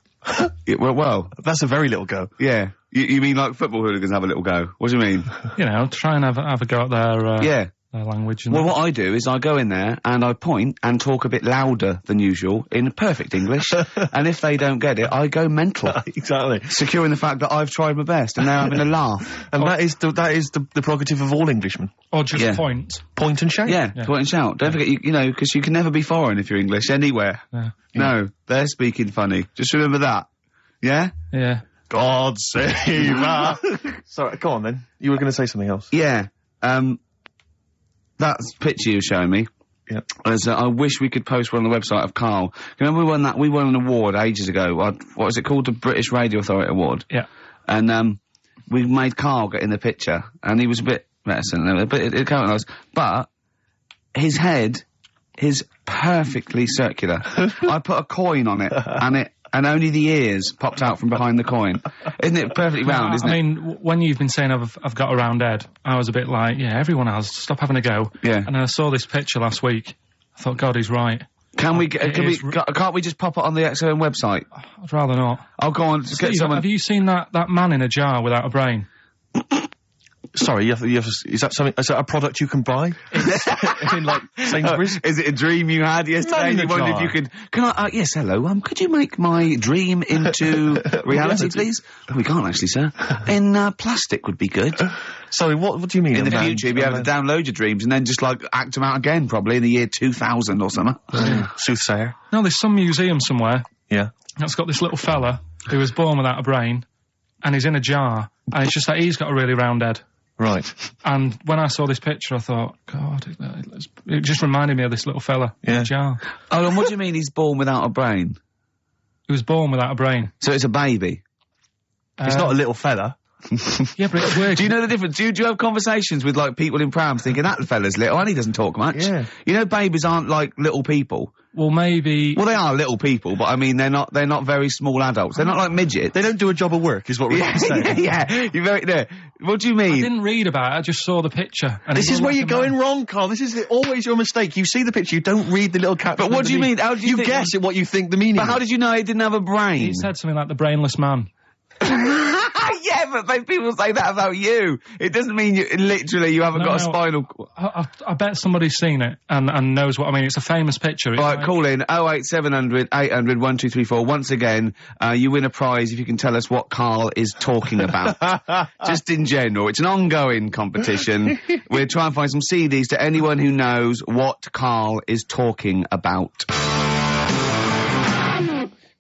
Well, that's a very little go. Yeah. You mean like football hooligans have a little go? What do you mean? You know, try and have a go at their language. And what I do is I go in there and I point and talk a bit louder than usual in perfect English, and if they don't get it, I go mental. Exactly. Securing the fact that I've tried my best and they're having a laugh. And that is the prerogative of all Englishmen. Or just point. Point and shout. Yeah, point and shout. Don't forget, you know, because you can never be foreign if you're English anywhere. Yeah. No, they're speaking funny. Just remember that. Yeah? Yeah. God save us. Sorry, go on then. You were going to say something else. Yeah. That picture you were showing me. Yeah. I wish we could post one on the website of Carl. Remember we won an award ages ago. What was it called? The British Radio Authority Award. Yeah. And we made Carl get in the picture, and he was a bit reticent, but it came nice. But his head is perfectly circular. I put a coin on it, and only the ears popped out from behind the coin. Isn't it perfectly round, isn't it? I mean, when you've been saying I've got a round head, I was a bit like, yeah, everyone has. Stop having a go. Yeah. And then I saw this picture last week. I thought, God, he's right. Can't we just pop it on the XOM website? I'd rather not. I'll go on. Steve, have you seen that man in a jar without a brain? Sorry, is that something? Is that a product you can buy? in like Sainsbury's? Is it a dream you had yesterday? You wondered if you could. Can I? Yes, hello. Could you make my dream into reality, please? Oh, we can't actually, sir. In plastic would be good. Sorry, what do you mean? In the future, you'll be able to download your dreams and then just like act them out again, probably in the year 2000 or something. Soothsayer. No, there's some museum somewhere. Yeah. That's got this little fella who was born without a brain, and he's in a jar, and it's just that he's got a really round head. Right. And when I saw this picture, I thought, God, it just reminded me of this little fella in a jar. Oh, and what do you mean he's born without a brain? He was born without a brain. So it's a baby? It's not a little fella. Yeah, but it's weird. Do you know the difference? Do you have conversations with, like, people in prams thinking, that fella's little, and he doesn't talk much? Yeah. You know babies aren't, like, little people. Well, maybe... Well, they are little people, but, I mean, they're not very small adults. They're not like midgets. They don't do a job of work, is what we're saying. Yeah. You're very... No. What do you mean? I didn't read about it, I just saw the picture. And this is where you're going wrong, Carl. This is always your mistake. You see the picture, you don't read the little caption. But what do you mean? How do you guess at what you think the meaning is. But how did you know he didn't have a brain? He said something like the brainless man. Yeah, Yeah, but people say that about you. It doesn't mean you haven't got a spinal cord. I bet somebody's seen it and knows what I mean. It's a famous picture. Right, call in 08700 800 1234. Once again, you win a prize if you can tell us what Karl is talking about. Just in general. It's an ongoing competition. We're trying to find some CDs to anyone who knows what Karl is talking about.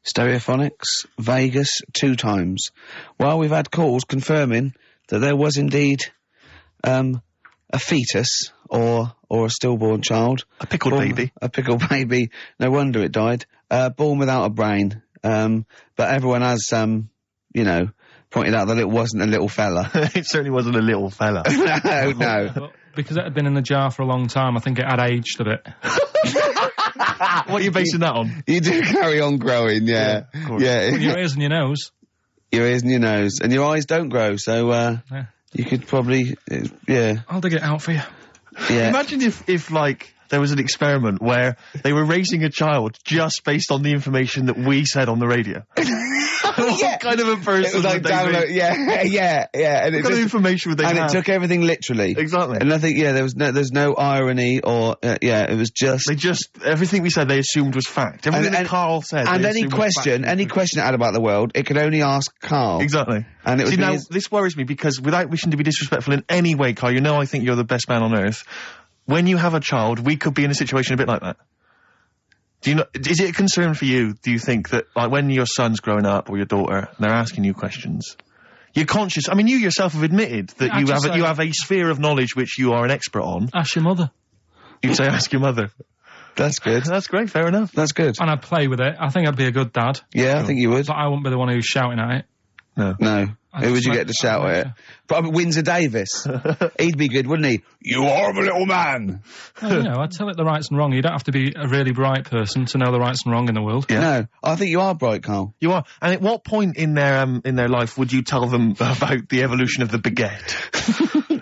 Stereophonics, Vegas, 2 times. Well, we've had calls confirming that there was indeed a fetus or a stillborn child. A pickled baby. A pickled baby. No wonder it died. Born without a brain. But everyone has, pointed out that it wasn't a little fella. It certainly wasn't a little fella. No. But because it had been in the jar for a long time, I think it had aged a bit. What are you basing that on? You do carry on growing, yeah. Well, your ears and your nose. Your ears and your nose. And your eyes don't grow, so, you could probably, I'll dig it out for you. Yeah. Imagine if like, there was an experiment where they were raising a child just based on the information that we said on the radio. What kind of a person it was like download, yeah. And what kind of information would they have? And it took everything literally. Exactly. And I think, there's no irony or, it was just... everything we said they assumed was fact. Everything that Karl said. And any question it had about the world, it could only ask Karl. Exactly. And it was now, this worries me because without wishing to be disrespectful in any way, Karl, you know I think you're the best man on earth. When you have a child, we could be in a situation a bit like that. Do you know, is it a concern for you, do you think, that, like, when your son's growing up, or your daughter, and they're asking you questions, you're conscious, I mean, you yourself have admitted that you have a sphere of knowledge which you are an expert on. Ask your mother. You'd say ask your mother. That's good. That's great, fair enough. That's good. And I'd play with it. I think I'd be a good dad. Yeah, I think you would. But I wouldn't be the one who's shouting at it. No. Who would you get to shout at it? Probably Windsor Davis. He'd be good, wouldn't he? You horrible little man! Well, I'd tell it the rights and wrong. You don't have to be a really bright person to know the rights and wrong in the world. Yeah. No, I think you are bright, Karl. You are. And at what point in their life would you tell them about the evolution of the baguette?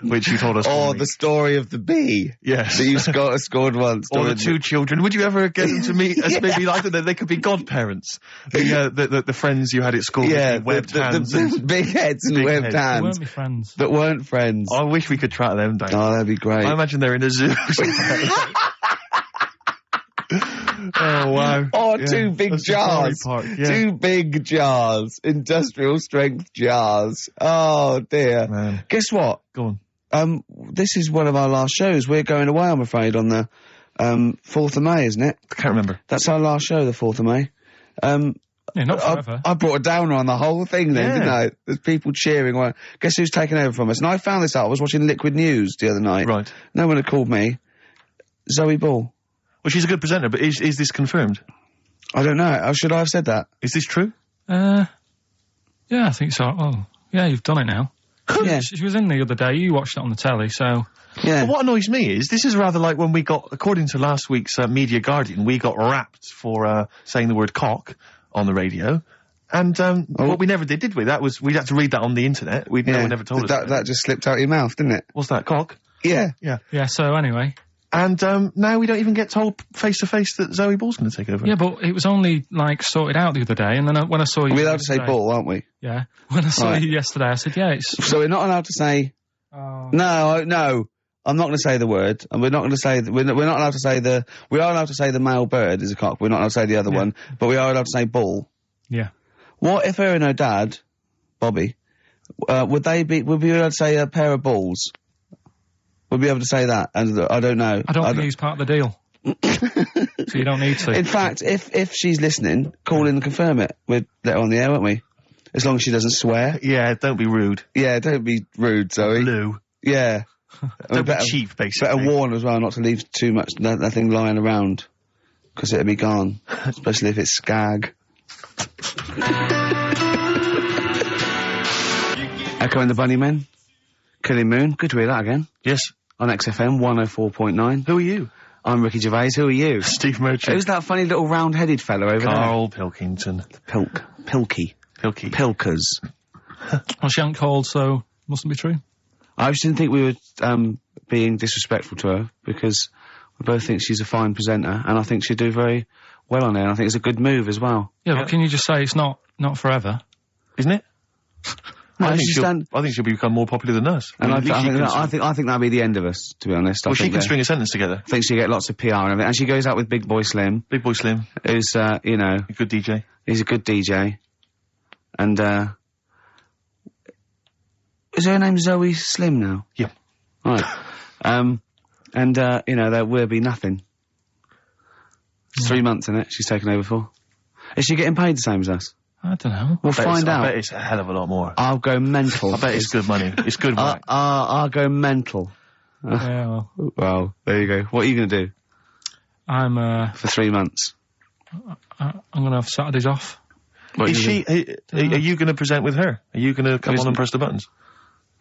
Which you told us. Or the story of the bee. Yes. That you scored once. Or the 2 children. Would you ever get them to meet as maybe like that? They could be godparents. The friends you had at school. Yeah. Webbed hands. The big heads and webbed hands. They weren't my friends. That weren't friends. I wish we could track them down. Oh, that'd be great. I imagine they're in a zoo. Oh, wow. Oh, yeah. 2 big jars. Park, yeah. 2 big jars. Industrial strength jars. Oh, dear. Man. Guess what? Go on. This is one of our last shows. We're going away, I'm afraid, on the 4th of May, isn't it? I can't remember. That's our last show, the 4th of May. Yeah, not forever. I brought a downer on the whole thing then, didn't I? There's people cheering. Well, guess who's taken over from us? And I found this out. I was watching Liquid News the other night. Right. No one had called me. Zoe Ball. Well, she's a good presenter, but is this confirmed? I don't know. Should I have said that? Is this true? Yeah, I think so. Oh, yeah, you've done it now. Yeah. She was in the other day. You watched it on the telly, so... Yeah. But what annoys me is, this is rather like when we got, according to last week's Media Guardian, we got rapped for saying the word cock on the radio. And, what we never did we? We had to read that on the internet. No one ever told us. That just slipped out of your mouth, didn't it? What's that, cock? Yeah. Yeah, so anyway... And now we don't even get told face-to-face that Zoe Ball's going to take over. Yeah, but it was only, sorted out the other day, and then when I saw you... We're allowed to say ball, aren't we? Yeah. When I saw you yesterday, I said, yeah, it's... So we're not allowed to say... Oh. No, I'm not going to say the word, and we're not going to say... We're not allowed to say the... We are allowed to say the male bird is a cock, we're not allowed to say the other one, but we are allowed to say ball. Yeah. What if her and her dad, Bobby, would we be allowed to say a pair of balls? We'll be able to say that, and I don't know. I don't think he's part of the deal. So you don't need to. In fact, if she's listening, call in and confirm it. We'd let her on the air, won't we? As long as she doesn't swear. Yeah, don't be rude. Yeah, don't be rude, Zoe. Lou. Yeah. Don't be cheap, basically. Better warn as well not to leave too much, nothing lying around. Because it'll be gone. Especially if it's skag. Echo and the Bunnymen. Killing Moon. Good to hear that again. Yes. On XFM 104.9. Who are you? I'm Ricky Gervais. Who are you? Steve Merchant. Who's that funny little round-headed fella over there? Karl Pilkington. Pilky. Pilkers. Well, she hadn't called, so mustn't be true. I just didn't think we were being disrespectful to her, because we both think she's a fine presenter, and I think she'd do very well on there, and I think it's a good move as well. Yeah, but can you just say it's not forever? Isn't it? No, I she's think she'll become more popular than us. And at least she can I think that'll be the end of us, to be honest. Well, she can string a sentence together. I think she'll get lots of PR and everything. And she goes out with Big Boy Slim. Big Boy Slim. Who's, you know... A good DJ. He's a good DJ. And, is her name Zoe Slim now? Yeah. Right. You know, there will be nothing. It's 3 months, isn't it? She's taken over for. Is she getting paid the same as us? I don't know. We'll find out. I bet it's a hell of a lot more. I'll go mental. I bet it's good money. It's good work. I'll go mental. Yeah, Well, there you go. What are you going to do? I'm, for 3 months. I'm going to have Saturdays off. Is she... Are you going to present with her? Are you going to come on and press the buttons?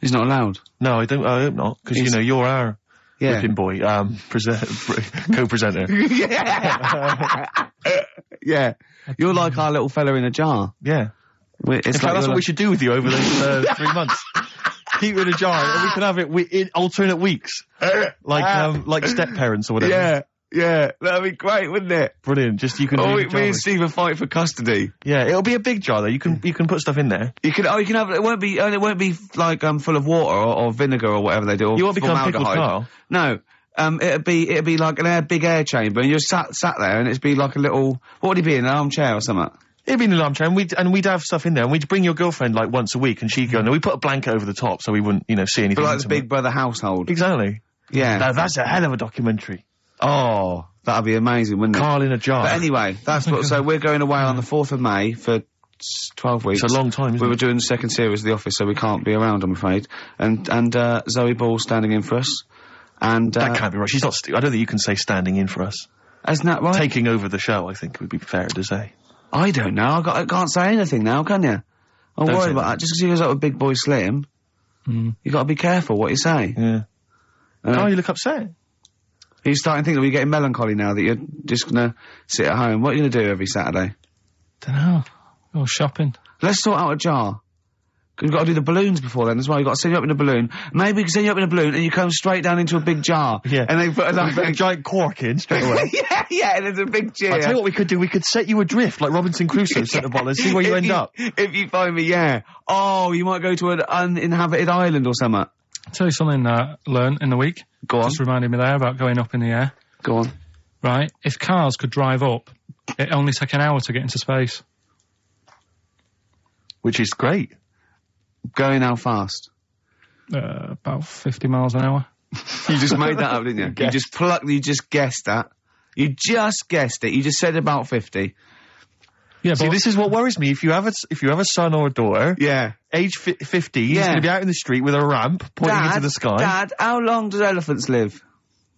He's not allowed. No, I hope not, because, you know, you're our... Yeah. Whipping boy, co-presenter. Yeah. You're like our little fella in a jar. Yeah. In fact, that's what we should do with you over those 3 months. Keep it in a jar, and we can have it in alternate weeks. Like step-parents or whatever. Yeah. That'd be great, wouldn't it? Brilliant. Just you can me and Steve will fight for custody. Yeah, it'll be a big jar though. You can put stuff in there. You can have it won't be like full of water or vinegar or whatever they do. You won't become Pickled Carl. No. It'd be like big air chamber, and you're sat there, and it'd be like a little. What would he be in, an armchair or something? It'd be in an armchair, and we'd have stuff in there, and we'd bring your girlfriend like once a week, and she'd go. No, we put a blanket over the top so we wouldn't, see anything. But like the Big Brother household. Exactly. Yeah. Now, that's a hell of a documentary. Oh, that'd be amazing, wouldn't it? Carl in a jar. But anyway, so we're going away on the 4th of May for 12 weeks. It's a long time, isn't it? We were doing the second series of The Office, so we can't be around, I'm afraid. And Zoe Ball standing in for us. And that can't be right. She's not. I don't think you can say standing in for us. Isn't that right? Taking over the show, I think, would be fair to say. I don't know. I can't say anything now, can you? I'm worried about that. Just because he goes up with Big Boy Slim, you got to be careful what you say. Yeah. Oh, you look upset. He's starting to think that we're getting melancholy now, that you're just going to sit at home. What are you going to do every Saturday? Don't know. Go shopping. Let's sort out a jar. We've got to do the balloons before then as well. You've got to send you up in a balloon. Maybe we can send you up in a balloon and you come straight down into a big jar. Yeah. And they put a giant cork in straight away. yeah, and there's a big chair. I'll tell you what we could do. We could set you adrift like Robinson Crusoe at the bottom and see where you end up. If you find me, yeah. Oh, you might go to an uninhabited island or something. I'll tell you something I learned in the week. Go on. Just reminded me there about going up in the air. Go on. Right. If cars could drive up, it only take an hour to get into space. Which is great. Going how fast? About 50 miles an hour. You just made that up, didn't you? You just guessed that. You just guessed it. You just said about 50. Yeah, see, this is what worries me. If you have a son or a daughter, age 50, he's going to be out in the street with a ramp pointing into the sky. Dad, how long do elephants live?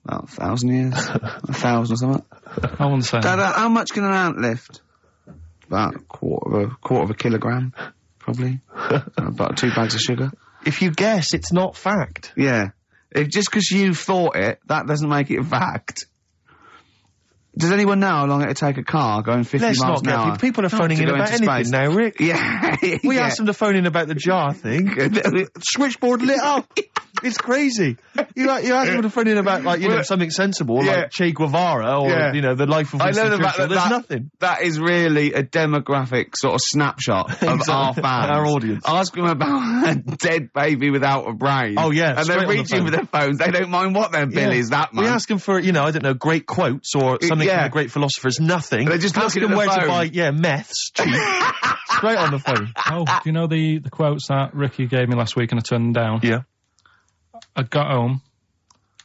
About 1,000 years. 1,000 or something. I wouldn't say. Dad, how much can an ant lift? About a quarter of a kilogram, probably. About 2 bags of sugar. If you guess, it's not fact. Yeah. Just because you thought it, that doesn't make it a fact. Does anyone know how long it would take a car going 50 miles an hour? People are phoning in about anything now, Rick. Yeah. We asked them to phone in about the jar thing. Switchboard lit up. It's crazy. You ask them to phone in about, like, something sensible, like Che Guevara, or, the life of Winston Churchill. There's nothing. That is really a demographic sort of snapshot of our fans. Our audience. Ask them about a dead baby without a brain. Oh, yeah. And they're reaching for their phones. They don't mind what their bill is that much. We ask them for, I don't know, great quotes or something from the great philosophers. Nothing. They're just ask them the where phone. to buy, meths cheap. Straight on the phone. Oh, do you know the quotes that Ricky gave me last week and I turned them down? Yeah. I got home,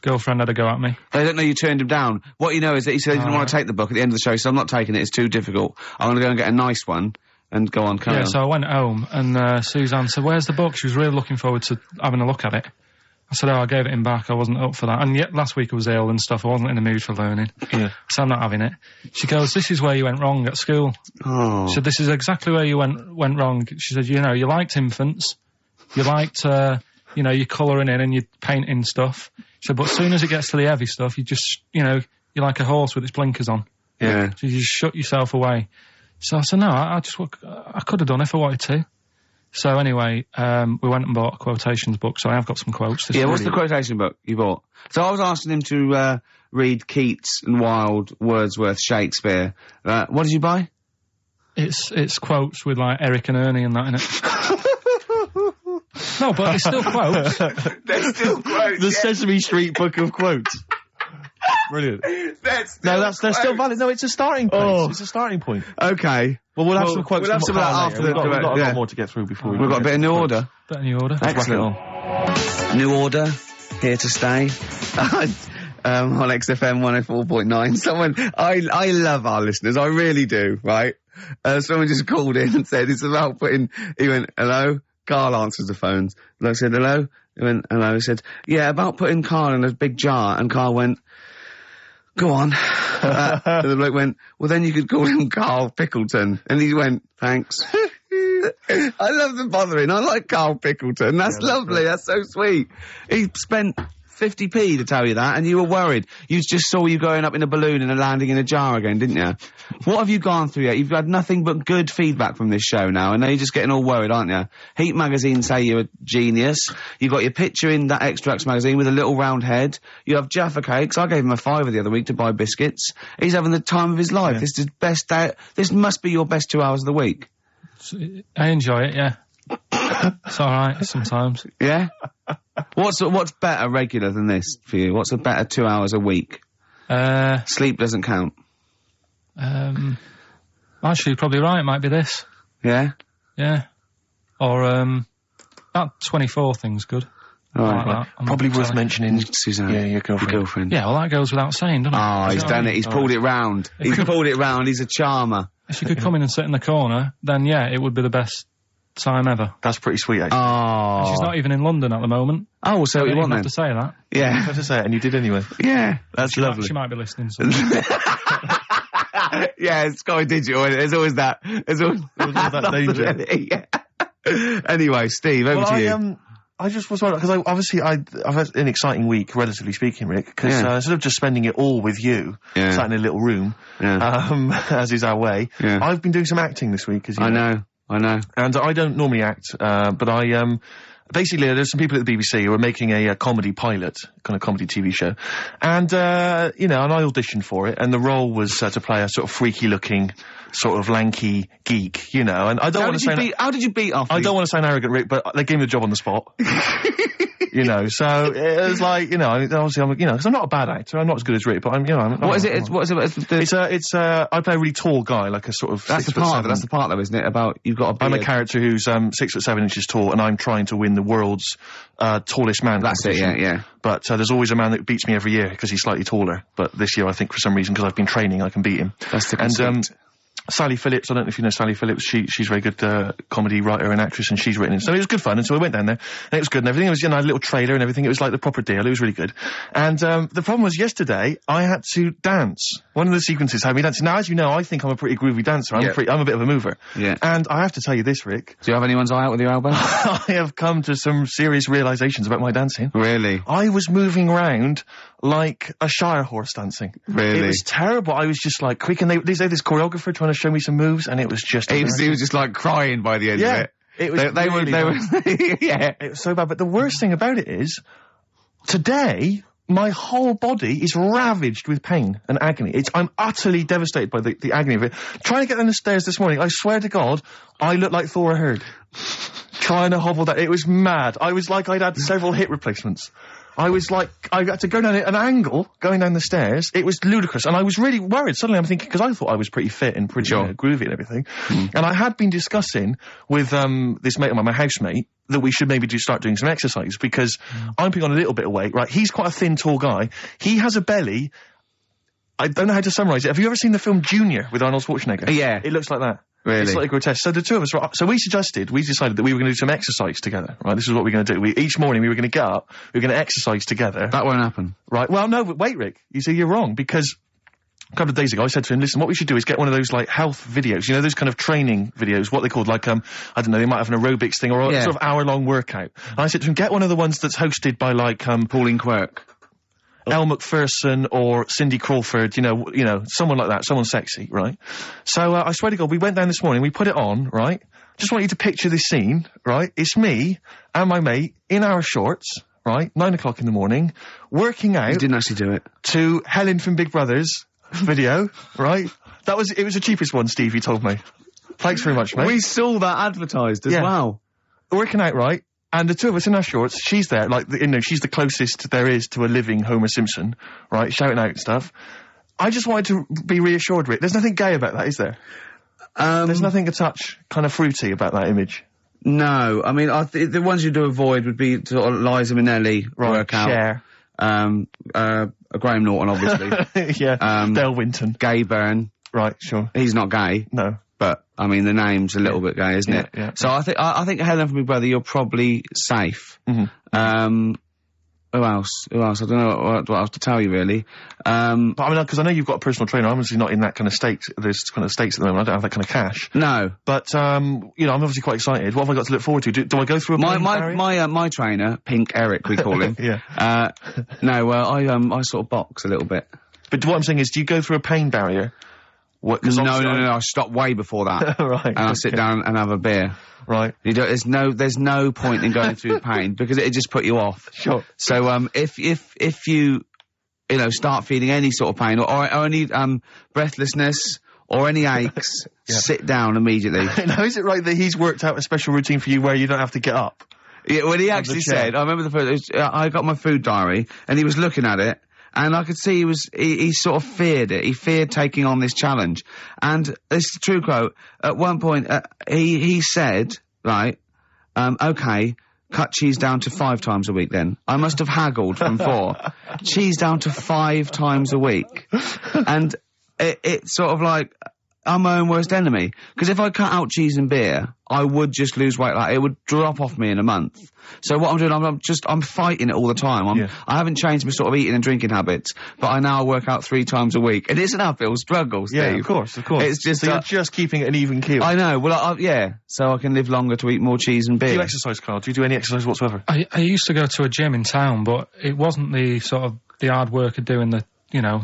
girlfriend had a go at me. They don't know you turned him down. What you know is that he said he didn't want to take the book at the end of the show, he said, I'm not taking it, it's too difficult. I'm going to go and get a nice one and go on, carry on. So I went home and Suzanne said, where's the book? She was really looking forward to having a look at it. I said, I gave it him back, I wasn't up for that. And yet last week I was ill and stuff, I wasn't in the mood for learning. Yeah. So I'm not having it. She goes, this is where you went wrong at school. Oh. She said, this is exactly where you went wrong. She said, you liked infants, you liked, you're colouring in and you're painting stuff. She said, but as soon as it gets to the heavy stuff, you just, you're like a horse with its blinkers on. Yeah. So you just shut yourself away. So I said, no, I could have done if I wanted to. So anyway, we went and bought a quotations book, so I have got some quotes. What's the quotation book you bought? So I was asking him to read Keats and Wilde, Wordsworth, Shakespeare. What did you buy? It's quotes with, like, Eric and Ernie and that in it. No, but it's still quotes. They're still quotes. The Sesame Street book of quotes. Brilliant. They're still valid. No, it's a starting place. Oh. It's a starting point. Okay. Well, we'll have some quotes. We'll have some of that after We've got a yeah. lot more to get through before We've got a bit of new order. Bit of new order. Excellent. New order, here to stay. On XFM 104.9. Someone, I love our listeners, I really do, right? Someone just called in and said it's about he went, hello? Carl answers the phones. The bloke said, hello? He went, hello? He said, yeah, about putting Carl in a big jar. And Carl went, go on. And the bloke went, well then you could call him Karl Pilkington. And he went, thanks. I love the bothering. I like Karl Pilkington. That's lovely. That's so sweet. He spent 50p to tell you that, and you were worried. You just saw you going up in a balloon and landing in a jar again, didn't you? What have you gone through yet? You've had nothing but good feedback from this show now, and now you're just getting all worried, aren't you? Heat magazine say you're a genius. You've got your picture in that Extracts magazine with a little round head. You have Jaffa cakes. I gave him a £5 the other week to buy biscuits. He's having the time of his life. Yeah. This is his best day. This must be your best 2 hours of the week. I enjoy it, yeah. It's alright sometimes. Yeah? What's better regular than this for you? What's a better 2 hours a week? Sleep doesn't count. Actually, you're probably right, it might be this. Yeah? Yeah. Or, that 24 thing's good. Alright. Like that. Probably worth mentioning Suzanne. Yeah, your girlfriend. Yeah, well that goes without saying, doesn't it? Oh, he's done it. He's pulled it round. He's pulled it round. He's a charmer. If you could come in and sit in the corner, then yeah, it would be the best time ever. That's pretty sweet, actually. Oh. And she's not even in London at the moment. Oh, so you want then? have to say that. Yeah. You have to say it, and you did anyway. Yeah, that's lovely. She might be listening. So. Yeah, it's Sky Digital. There's always that. There's always that danger. Yeah. Anyway, Steve, over to you. I just was wondering, because I've had an exciting week, relatively speaking, Rick, because instead of just spending it all with you, sat in a little room, as is our way, I've been doing some acting this week, as you know. I know. And I don't normally act, but basically, there's some people at the BBC who are making a comedy pilot, kind of comedy TV show. And, and I auditioned for it, and the role was to play a sort of freaky-looking, sort of lanky geek, and I don't want to say... How did you beat off? I don't want to sound arrogant, Rick, but they gave me the job on the spot. So it was like, obviously I'm, because I'm not a bad actor, I'm not as good as Rick, but What is it? It's I play a really tall guy, like a sort of... That's the part though, isn't it? About, you've got a beard. I'm a character who's 6'7" tall, and I'm trying to win the world's tallest man. That's it, yeah. But there's always a man that beats me every year, because he's slightly taller. But this year, I think, for some reason, because I've been training, I can beat him. That's the conceit. Sally Phillips, I don't know if you know Sally Phillips, she's a very good comedy writer and actress, and she's written it. So it was good fun, and so I went down there, and it was good and everything. It was, a little trailer and everything. It was like the proper deal. It was really good. And the problem was yesterday, I had to dance. One of the sequences had me dancing. Now, as you know, I think I'm a pretty groovy dancer. I'm a bit of a mover. Yeah. And I have to tell you this, Rick. Do you have anyone's eye out with your elbow? I have come to some serious realizations about my dancing. Really? I was moving around like a Shire horse dancing. Really? It was terrible. I was just like quick, and they had this choreographer trying to show me some moves, and it was just... He was just like crying by the end of it. It was they were yeah. It was so bad. But the worst thing about it is, today, my whole body is ravaged with pain and agony. I'm utterly devastated by the agony of it. Trying to get down the stairs this morning, I swear to God, I looked like Thor Herd. Trying to hobble down. It was mad. I was like I'd had several hip replacements. I was like, I had to go down at an angle, going down the stairs. It was ludicrous. And I was really worried. Suddenly I'm thinking, because I thought I was pretty fit and pretty groovy and everything. And I had been discussing with this mate of mine, my housemate, that we should maybe start doing some exercise, because I'm putting on a little bit of weight, right? He's quite a thin, tall guy. He has a belly. I don't know how to summarise it. Have you ever seen the film Junior with Arnold Schwarzenegger? Yeah. It looks like that. Really? It's slightly grotesque. So the two of us, so we decided that we were going to do some exercise together, right? This is what we're going to do. Each morning we were going to get up, we were going to exercise together. That won't happen. Right. Well, no, but wait, Rick. You see, you're wrong, because a couple of days ago I said to him, listen, what we should do is get one of those, like, health videos, those kind of training videos, what they called, like, I don't know, they might have an aerobics thing, or a sort of hour-long workout. And I said to him, get one of the ones that's hosted by, like, Pauline Quirk. Elle Macpherson or Cindy Crawford, someone like that, someone sexy, right? So, I swear to God, we went down this morning, we put it on, right? Just want you to picture this scene, right? It's me and my mate in our shorts, right? 9 o'clock in the morning, working out. You didn't actually do it. To Helen from Big Brother's video, right? It was the cheapest one, Steve, you told me. Thanks very much, mate. We saw that advertised as well. Working out, right? And the two of us in our shorts, she's there, like, she's the closest there is to a living Homer Simpson, right, shouting out and stuff. I just wanted to be reassured, Rick. There's nothing gay about that, is there? There's nothing a touch kind of fruity about that image. No, I mean, the ones you do avoid would be sort of Liza Minnelli workout. Cher. Graham Norton, obviously. Yeah. Dale Winton. Gay Byrne. Right, sure. He's not gay. No. But, I mean, the name's a little bit gay, isn't it? Yeah. So I think Helen from Big Brother, you're probably safe. Mm-hmm. Who else? I don't know what else to tell you, really. But I mean, because I know you've got a personal trainer. I'm obviously not in that kind of state. There's kind of states at the moment. I don't have that kind of cash. No. But, I'm obviously quite excited. What have I got to look forward to? Do I go through a pain barrier? My trainer, Pink Eric, we call him. Yeah. I sort of box a little bit. But what I'm saying is, do you go through a pain barrier? No, I stop way before that. Right. And I sit down and have a beer. Right. There's no point in going through pain because it'd just put you off. Sure. So, if you start feeling any sort of pain or any, breathlessness or any aches, sit down immediately. Now, is it right that he's worked out a special routine for you where you don't have to get up? Yeah, well, he actually said, I remember the first, I got my food diary and he was looking at it. And I could see he sort of feared it. He feared taking on this challenge. And this is a true quote. At one point, he said, right, okay, cut cheese down to 5 times a week then. I must have haggled from 4. Cheese down to 5 times a week. And it's sort of like, I'm my own worst enemy. Because if I cut out cheese and beer, I would just lose weight. Like, it would drop off me in a month. So what I'm doing, I'm fighting it all the time. I haven't changed my sort of eating and drinking habits, but I now work out 3 times a week. It is an uphill struggle, Steve. Yeah, of course. It's just, so you're just keeping it an even keel. I know. Well, so I can live longer to eat more cheese and beer. Do you exercise, Carl? Do you do any exercise whatsoever? I used to go to a gym in town, but it wasn't the sort of the hard work of doing the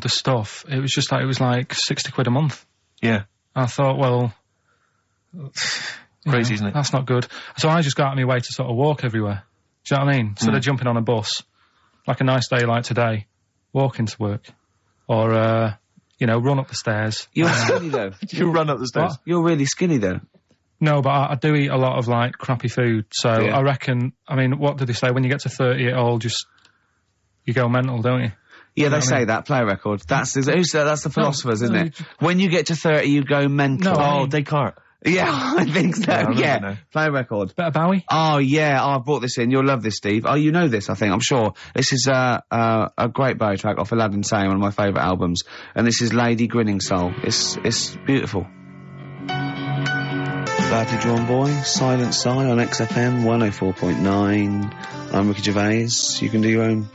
stuff. It was just like, it was like 60 quid a month. Yeah. I thought, well, crazy, isn't it? That's not good. So I just got out of my way to sort of walk everywhere. Do you know what I mean? Instead of jumping on a bus, like a nice day like today, walking to work. Or, run up the stairs. You're skinny, though. You run up the stairs? What? You're really skinny, though. No, but I do eat a lot of, like, crappy food. So I reckon, I mean, what did they say? When you get to 30, it all just, you go mental, don't you? Yeah, they say that, play record. That's the philosophers, isn't it? When you get to 30, you go mental. No, Descartes. Yeah, I think so, yeah. Play record. Bit of Bowie? Oh, yeah, I brought this in. You'll love this, Steve. Oh, you know this, I think, I'm sure. This is a great Bowie track off Aladdin Sane, one of my favourite albums. And this is Lady Grinning Soul. It's beautiful. Badly Drawn Boy, Silent Sigh on XFM 104.9. I'm Ricky Gervais. You can do your own.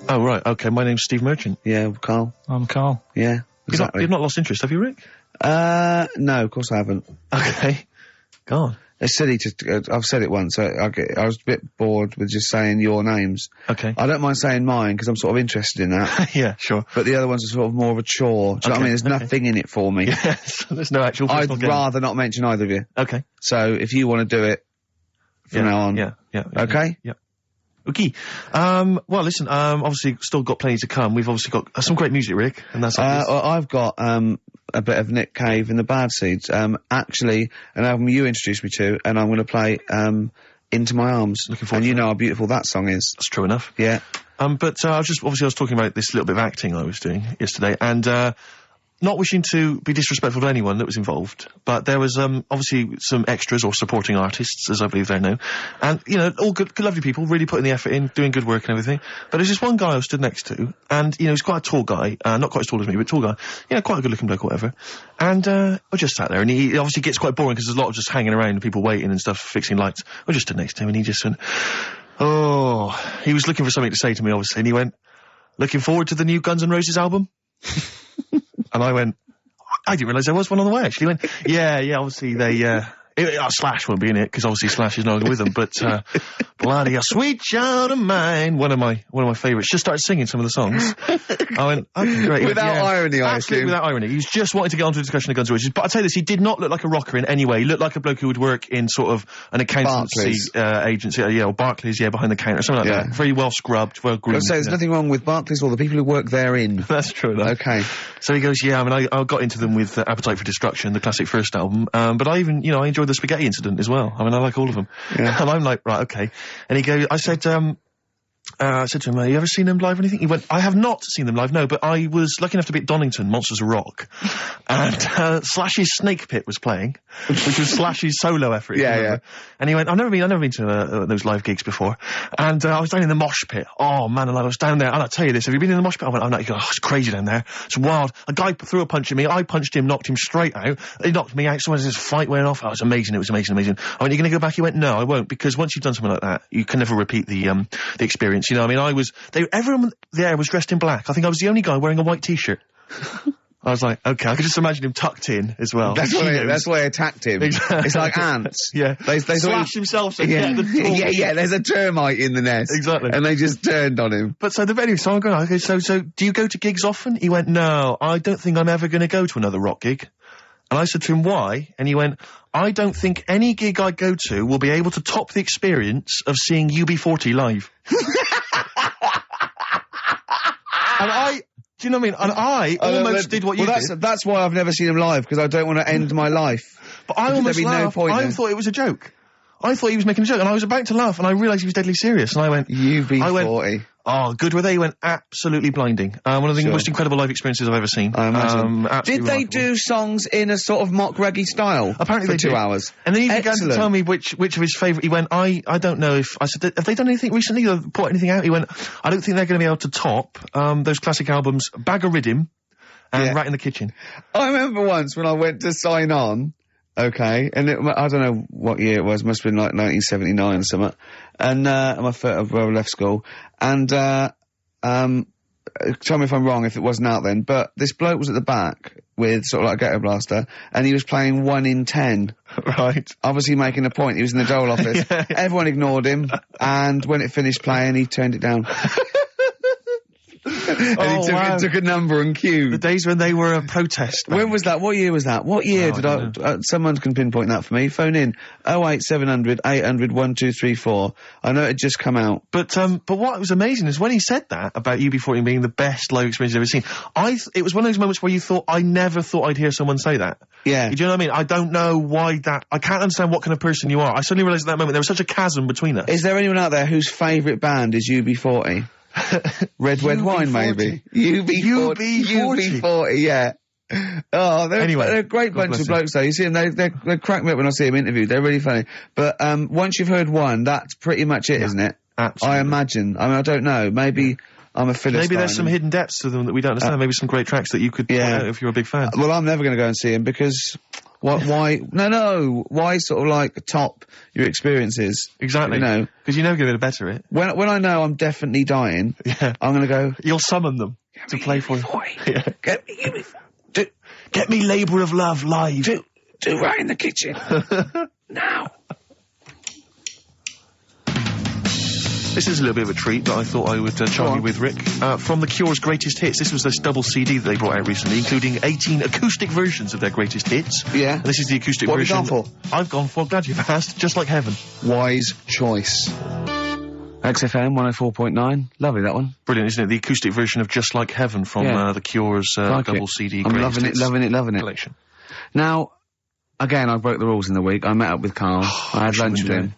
Oh, right, okay, my name's Steve Merchant. Yeah, Carl. I'm Carl. Yeah, exactly. You've not lost interest, have you, Rick? No, of course I haven't. Okay. Go on. It's silly to, I've said it once, I was a bit bored with just saying your names. Okay. I don't mind saying mine, because I'm sort of interested in that. Yeah, sure. But the other ones are sort of more of a chore. Do you know what I mean? There's nothing in it for me. Yes, there's no actual personal gain. Rather not mention either of you. Okay. So, if you want to do it from now on. Yeah. Okay? Yeah. Okay. Well, listen, obviously still got plenty to come. We've obviously got some great music, Rick, and that's I've got, a bit of Nick Cave and the Bad Seeds. Actually, an album you introduced me to, and I'm going to play, Into My Arms. Looking forward and to you that. know how beautiful that song is. That's true enough. Yeah. But I was talking about this little bit of acting I was doing yesterday, and, not wishing to be disrespectful to anyone that was involved, but there was, obviously some extras or supporting artists, as I believe they're known, and, all good, lovely people, really putting the effort in, doing good work and everything, but there's just one guy I stood next to, and, he's quite a tall guy, not quite as tall as me, but tall guy, quite a good looking bloke or whatever, and, I just sat there, and he obviously gets quite boring, because there's a lot of just hanging around and people waiting and stuff, fixing lights. I just stood next to him, and he just went, he was looking for something to say to me, obviously, and he went, looking forward to the new Guns N' Roses album? And I went, I didn't realise there was one on the way, actually. He went, yeah, obviously they, Slash won't be in it, because obviously Slash is no longer with them, but Bloody a sweet child of mine. One of my favourites. Just started singing some of the songs. I went, okay, great. Without irony, I absolutely assume. without irony. He was just wanting to get onto a discussion of Guns N' Roses. But I'll tell you this, he did not look like a rocker in any way. He looked like a bloke who would work in sort of an accountancy agency, or Barclays, behind the counter, something like that. Very well scrubbed, well groomed. So there's nothing wrong with Barclays or the people who work therein. That's true enough. Okay. So he goes, I got into them with Appetite for Destruction, the classic first album, but I even, I enjoyed the Spaghetti Incident as well. I mean, I like all of them. Yeah. And I'm like, right, okay. And he goes, I said to him, have you ever seen them live or anything? He went, I have not seen them live, no, but I was lucky enough to be at Donington, Monsters of Rock, and Slash's Snake Pit was playing, which was Slash's solo effort. Yeah. And he went, I've never been to those live gigs before, and I was down in the mosh pit. Oh man, I was down there, and I'll tell you this, have you been in the mosh pit? I went, oh, it's crazy down there, it's wild. A guy threw a punch at me, I punched him, knocked him straight out, he knocked me out, so this fight went off. Oh, it was amazing. I went, you're gonna go back? He went, no, I won't, because once you've done something like that, you can never repeat the experience. You know, I mean, everyone there was dressed in black. I think I was the only guy wearing a white t-shirt. I was like, okay, I could just imagine him tucked in as well. That's why I attacked him. Exactly. It's like ants. Yeah. They slash himself. So yeah, there's a termite in the nest. Exactly. And they just turned on him. But so I'm going, okay, so do you go to gigs often? He went, no, I don't think I'm ever going to go to another rock gig. And I said to him, why? And he went, I don't think any gig I go to will be able to top the experience of seeing UB40 live. And do you know what I mean? And I almost did what you did. That's why I've never seen him live, because I don't want to end my life. But I almost laughed. I thought it was a joke. I thought he was making a joke, and I was about to laugh, and I realised he was deadly serious, and I went... UB40. Oh, good were they? He went absolutely blinding. One of the most incredible live experiences I've ever seen. I imagine. Did they remarkable. Do songs in a sort of mock reggae style? Apparently for they 2 did. hours. And then he began to tell me which of his favourite... He went, I don't know if... I said, have they done anything recently or put anything out? He went, I don't think they're going to be able to top those classic albums, Bag of Riddim and Rat in the Kitchen. I remember once when I went to sign on... Okay, and I don't know what year it was, must have been like 1979 or something, and I left school, and tell me if I'm wrong if it wasn't out then, but this bloke was at the back with sort of like a ghetto blaster, and he was playing 1 in 10. Right. Obviously making a point, he was in the dole office. Yeah. Everyone ignored him, and when it finished playing, he turned it down. And he took a number and queued. The days when they were a protest. When was that? What year was that? What year someone can pinpoint that for me. Phone in 08700 800 1234. I know it had just come out. But what was amazing is when he said that about UB40 being the best live experience I've ever seen, it was one of those moments where you thought, I never thought I'd hear someone say that. Yeah. Do you know what I mean? I don't know why I can't understand what kind of person you are. I suddenly realised at that moment there was such a chasm between us. Is there anyone out there whose favourite band is UB40? Red Wine, maybe. UB40, yeah. Oh, they're a great bunch of blokes, though. You see them, they crack me up when I see them interviewed. They're really funny. But once you've heard one, that's pretty much it, isn't it? Absolutely. I imagine. I mean, I don't know. Maybe I'm a Philistine. Maybe there's some hidden depths to them that we don't understand. Maybe some great tracks that you could point out if you're a big fan. Well, I'm never going to go and see him because... Why? No. Why sort of like top your experiences? Exactly. You know, because you never get better it. When I know I'm definitely dying, I'm going to go. You'll summon them to play for you. Yeah. Get me Labour of Love live. Do Right in the Kitchen now. This is a little bit of a treat that I thought I would charm you with, Rick. From The Cure's Greatest Hits. This was this double CD that they brought out recently, including 18 acoustic versions of their greatest hits. Yeah. And this is the acoustic version. What have you gone for? I've gone for, glad you've asked, Just Like Heaven. Wise choice. XFM 104.9. Lovely, that one. Brilliant, isn't it? The acoustic version of Just Like Heaven from The Cure's double CD greatest hits. I'm loving it. Collection. Now, again, I broke the rules in the week. I met up with Carl. I had lunch with him.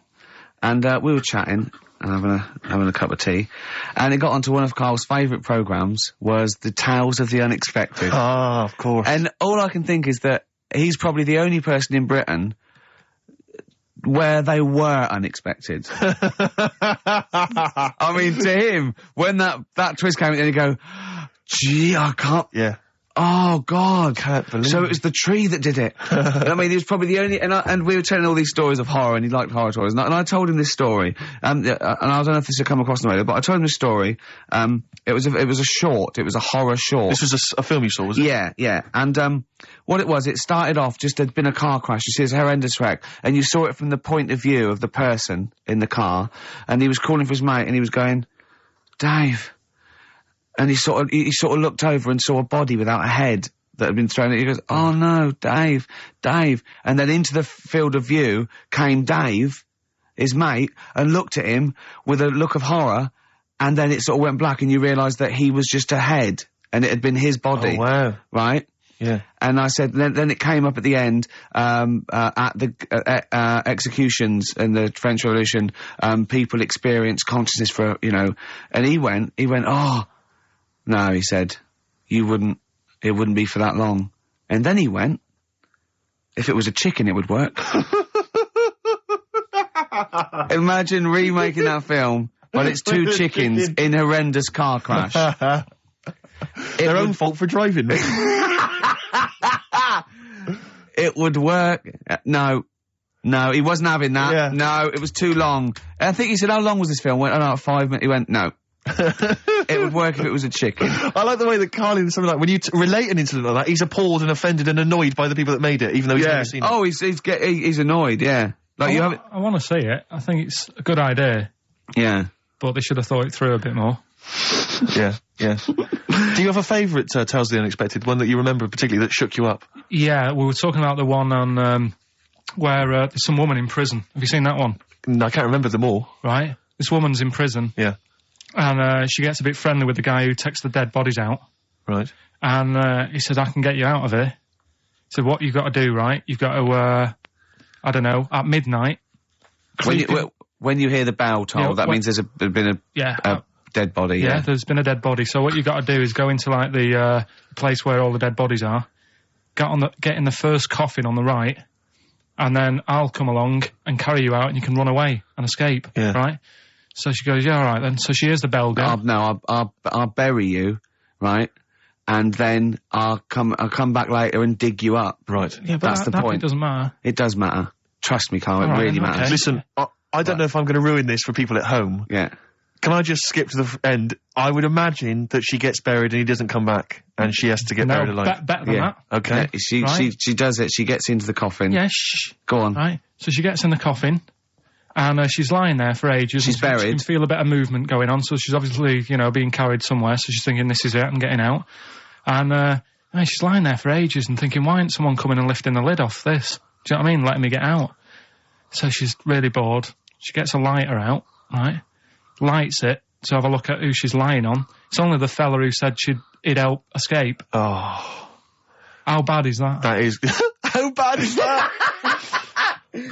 And we were chatting. And having a cup of tea, and it got onto one of Carl's favourite programmes was the Tales of the Unexpected. Ah, of course. And all I can think is that he's probably the only person in Britain where they were unexpected. I mean, to him, when that twist came in, he'd go, gee, I can't... Yeah. Oh, God. Can't believe So it was the tree that did it. I mean, he was probably the only... And we were telling all these stories of horror, and he liked horror stories. And I told him this story, and I don't know if this had come across the radio, but I told him this story. It was a short. It was a horror short. This was a film you saw, was it? Yeah, yeah. And what it was, it started off just there'd been a car crash. You see, it's a horrendous wreck. And you saw it from the point of view of the person in the car. And he was calling for his mate, and he was going, Dave... And he sort of looked over and saw a body without a head that had been thrown at. He goes, "Oh no, Dave, Dave!" And then into the field of view came Dave, his mate, and looked at him with a look of horror. And then it sort of went black, and you realised that he was just a head, and it had been his body. Oh wow! Right? Yeah. And I said, then it came up at the end, at the executions in the French Revolution. People experience consciousness for and he went, "Oh." No, he said, it wouldn't be for that long. And then he went, if it was a chicken, it would work. Imagine remaking that film, but it's two chickens in horrendous car crash. Their own fault for driving. It would work. No, he wasn't having that. Yeah. No, it was too long. I think he said, how long was this film? I went, 5 minutes. He went, no. It would work if it was a chicken. I like the way that Carl, in something like when you relate an incident like that, he's appalled and offended and annoyed by the people that made it, even though he's never seen it. Oh, he's annoyed. Yeah, like I want to see it. I think it's a good idea. Yeah, but they should have thought it through a bit more. Yeah. Do you have a favourite Tales of the Unexpected, one that you remember particularly that shook you up? Yeah, we were talking about the one on where there's some woman in prison. Have you seen that one? No, I can't remember them all. Right, this woman's in prison. Yeah. And she gets a bit friendly with the guy who takes the dead bodies out. Right. And he said, I can get you out of here. He said, what you've got to do, right? You've got to, I don't know, at midnight... When you hear the bell toll, that means there's been a dead body. Yeah, there's been a dead body. So what you've got to do is go into, like, the place where all the dead bodies are, get in the first coffin on the right, and then I'll come along and carry you out and you can run away and escape, right? So she goes, yeah, all right then. So she hears the bell go. I'll bury you, right? And then I'll come back later and dig you up. Right. Yeah, but that's the point. It doesn't matter. It does matter. Trust me, Carl, it really matters. Okay. Listen, I don't know if I'm going to ruin this for people at home. Yeah. Can I just skip to the end? I would imagine that she gets buried and he doesn't come back, and she has to get buried alive. Better than that. Okay. Yeah, she does it. She gets into the coffin. Yeah, shh. Go on. Right. So she gets in the coffin. And she's lying there for ages. She's buried. She can feel a bit of movement going on, so she's obviously, being carried somewhere, so she's thinking, this is it, I'm getting out. And she's lying there for ages and thinking, why isn't someone coming and lifting the lid off this? Do you know what I mean? Letting me get out. So she's really bored. She gets a lighter out, right? Lights it to have a look at who she's lying on. It's only the fella who said he'd help escape. Oh. How bad is that? That is... How bad is that?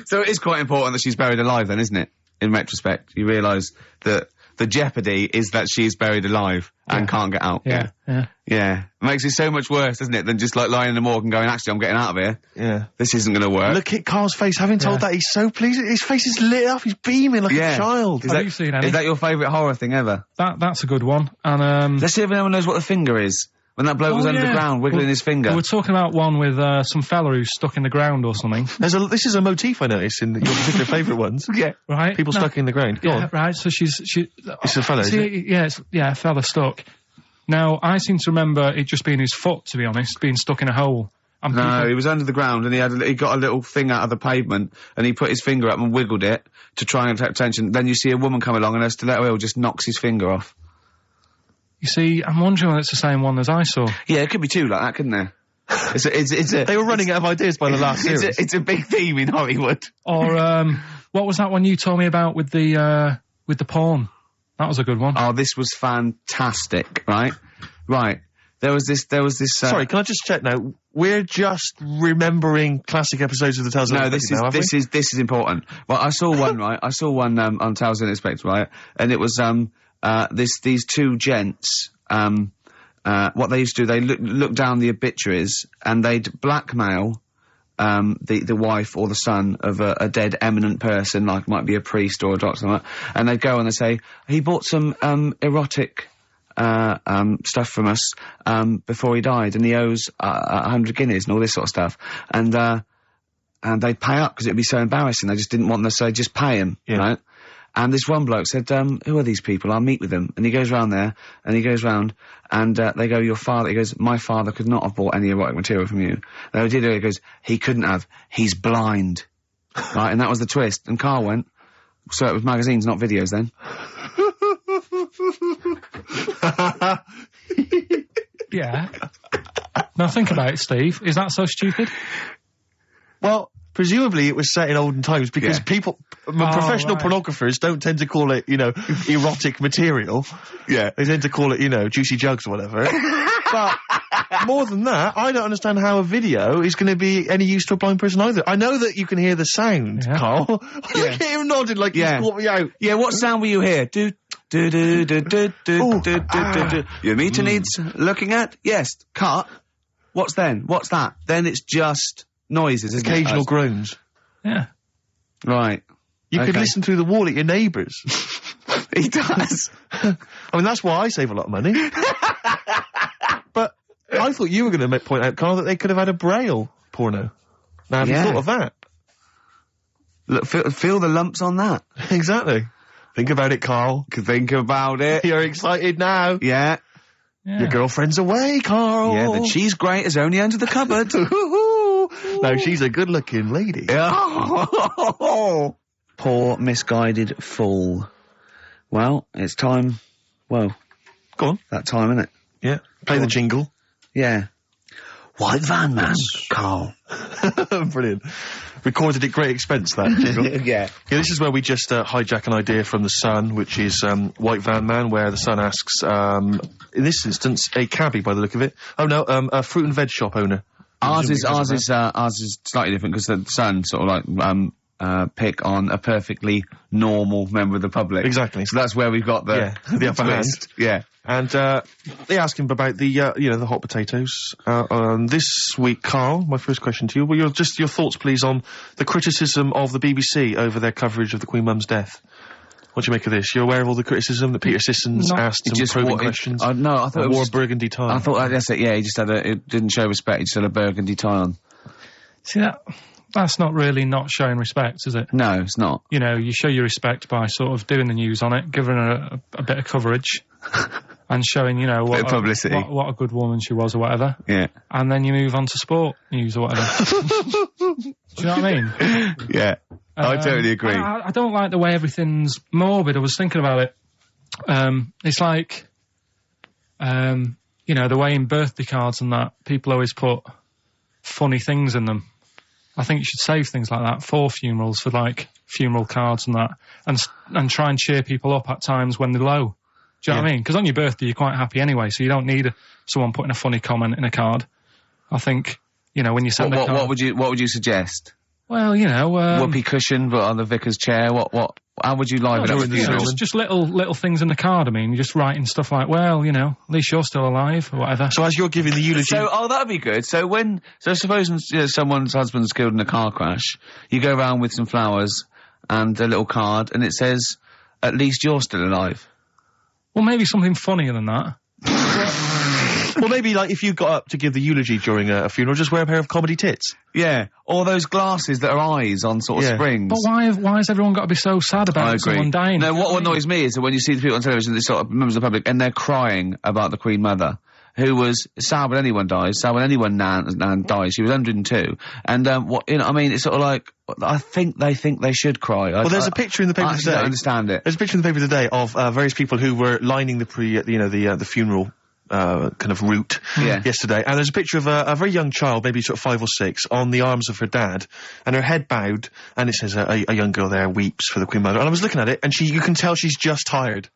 So it is quite important that she's buried alive then, isn't it? In retrospect, you realise that the jeopardy is that she's buried alive and can't get out. Yeah. It makes it so much worse, doesn't it, than just like lying in the morgue and going, actually, I'm getting out of here. Yeah. This isn't going to work. Look at Carl's face. Having told that, he's so pleased. His face is lit up. He's beaming like a child. Have you seen any? Is that your favourite horror thing ever? That's a good one. And let's see if anyone knows what the finger is. When that bloke was under the ground, wiggling his finger. We were talking about one with some fella who's stuck in the ground or something. This is a motif I noticed in your particular favourite ones. Yeah, right. People stuck in the ground. Go on. Right. So it's a fella, is it? Yeah, a fella stuck. Now, I seem to remember it just being his foot, to be honest, being stuck in a hole. No, he was under the ground and he got a little thing out of the pavement and he put his finger up and wiggled it to try and attract attention. Then you see a woman come along and her stiletto heel just knocks his finger off. You see, I'm wondering whether it's the same one as I saw. Yeah, it could be two like that, couldn't there? They were running out of ideas by the last series. It's a big theme in Hollywood. Or, what was that one you told me about with the porn? That was a good one. Oh, this was fantastic, right? Right. There was this, Sorry, can I just check now? We're just remembering classic episodes of the Tales of the Unexpected now, this is important. Well, I saw one, right? I saw one, on Tales of the Unexpected, right? And it was, these two gents, what they used to do, they look down the obituaries and they'd blackmail, the wife or the son of a dead eminent person, like might be a priest or a doctor, and they'd go and they'd say, he bought some, erotic, stuff from us, before he died, and he owes 100 guineas and all this sort of stuff. And they'd pay up because it'd be so embarrassing. They just didn't want to say, just pay him, right? And this one bloke said, who are these people? I'll meet with them. And he goes round there, and he goes round, and they go, your father, he goes, my father could not have bought any erotic material from you. They did it, he goes, he couldn't have, he's blind. Right, and that was the twist. And Carl went, so it was magazines, not videos then. Yeah. Now think about it, Steve. Is that so stupid? Well, presumably it was set in olden times because people, professional pornographers don't tend to call it, erotic material. Yeah. They tend to call it, juicy jugs or whatever. But more than that, I don't understand how a video is going to be any use to a blind person either. I know that you can hear the sound, Carl. Look at him nodding like he's caught me out. Yeah, what sound will you hear? Do. Your meter needs looking at? Yes. Cut. What's then? What's that? Then it's just noises, isn't occasional it? groans. Yeah. Right. You could listen through the wall at your neighbours. He does. I mean, that's why I save a lot of money. But I thought you were going to point out, Carl, that they could have had a Braille porno. Now, have you thought of that? Look, feel the lumps on that. Exactly. Think about it, Carl. Think about it. You're excited now. Yeah. Your girlfriend's away, Carl. Yeah, the cheese grate has only entered the cupboard. No, she's a good-looking lady. Poor, misguided fool. Well, it's time. Well, go on. That time, isn't it? Yeah. Play the jingle. Yeah. White van man, Carl. Brilliant. Recorded at great expense, that jingle. Yeah. This is where we just hijack an idea from The Sun, which is White Van Man, where The Sun asks, in this instance, a cabbie by the look of it. Oh no, a fruit and veg shop owner. Ours is slightly different because The Sun sort of like pick on a perfectly normal member of the public. Exactly. So that's where we've got the upper hand. Yeah. And they ask him about the the hot potatoes. This week, Carl, my first question to you, well, your thoughts, please, on the criticism of the BBC over their coverage of the Queen Mum's death. What do you make of this? You're aware of all the criticism that Peter Sissons asked some probing questions? No, I thought it wore was a burgundy tie. I thought that's it. Yeah, he just had it didn't show respect. He just had a burgundy tie on. See, that's not really not showing respect, is it? No, it's not. You show your respect by sort of doing the news on it, giving her a bit of coverage. And showing, what bit of publicity. What a good woman she was or whatever. Yeah. And then you move on to sport news or whatever. Do you know what I mean? Yeah. I totally agree. I don't like the way everything's morbid. I was thinking about it. It's like, the way in birthday cards and that, people always put funny things in them. I think you should save things like that for funerals, for like funeral cards and that, and try and cheer people up at times when they're low. Do you know what I mean? Because on your birthday, you're quite happy anyway, so you don't need someone putting a funny comment in a card. I think, when you send a card... What would you suggest? Well, whoopee cushion, but on the vicar's chair. How would you liven up the funeral? Just little things in the card. I mean, you're just writing stuff like, well, at least you're still alive or whatever. So as you're giving the eulogy, that'd be good. So suppose someone's husband's killed in a car crash, you go around with some flowers and a little card, and it says, "At least you're still alive." Well, maybe something funnier than that. Well, maybe, like, if you got up to give the eulogy during a funeral, just wear a pair of comedy tits. Yeah. Or those glasses that are eyes on sort of springs. But why has everyone got to be so sad about someone dying? No, what annoys me is that when you see the people on television, they sort of members of the public, and they're crying about the Queen Mother, who was sad when anyone dies, sad when anyone nan dies. She was 102. And, it's sort of like, I think they should cry. Well, there's a picture in the paper today. I don't understand it. There's a picture in the paper today of various people who were lining the the funeral kind of route yesterday, and there's a picture of a very young child, maybe sort of 5 or 6, on the arms of her dad, and her head bowed, and it says a young girl there weeps for the Queen Mother. And I was looking at it, and you can tell she's just tired.